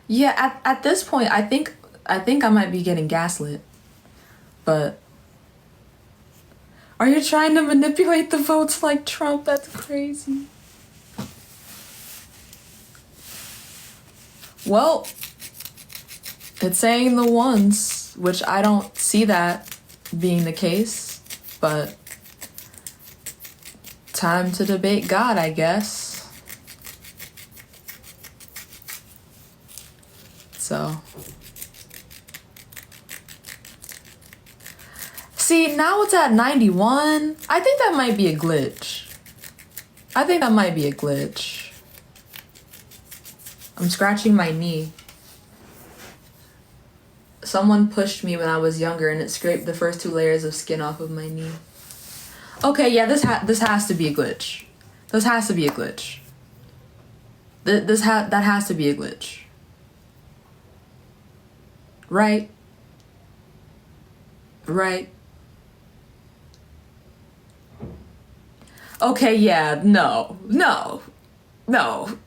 yeah, at this point, I think I might be getting gaslit. But are you trying to manipulate the votes like Trump? That's crazy. Well, it's saying the 1s, which I don't see that being the case, but time to debate God, I guess. So. See, now it's at 91. I think that might be a glitch. I'm scratching my knee. Someone pushed me when I was younger and it scraped the first 2 layers of skin off of my knee. Okay, yeah, this has to be a glitch. That has to be a glitch. Right? Okay, yeah, no. No. No.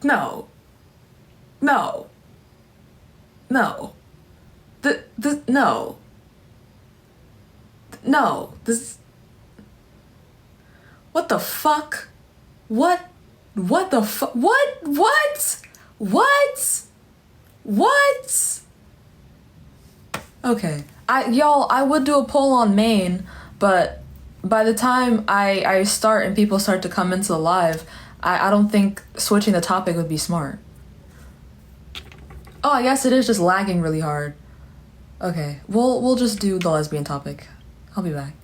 No. No. No. No. No. This. What the fuck? What? What the fuck? What? What? What? What? Okay. I would do a poll on Maine, but by the time I start and people start to come into the live, I don't think switching the topic would be smart. Oh, I guess it is just lagging really hard. Okay, we'll just do the lesbian topic. I'll be back.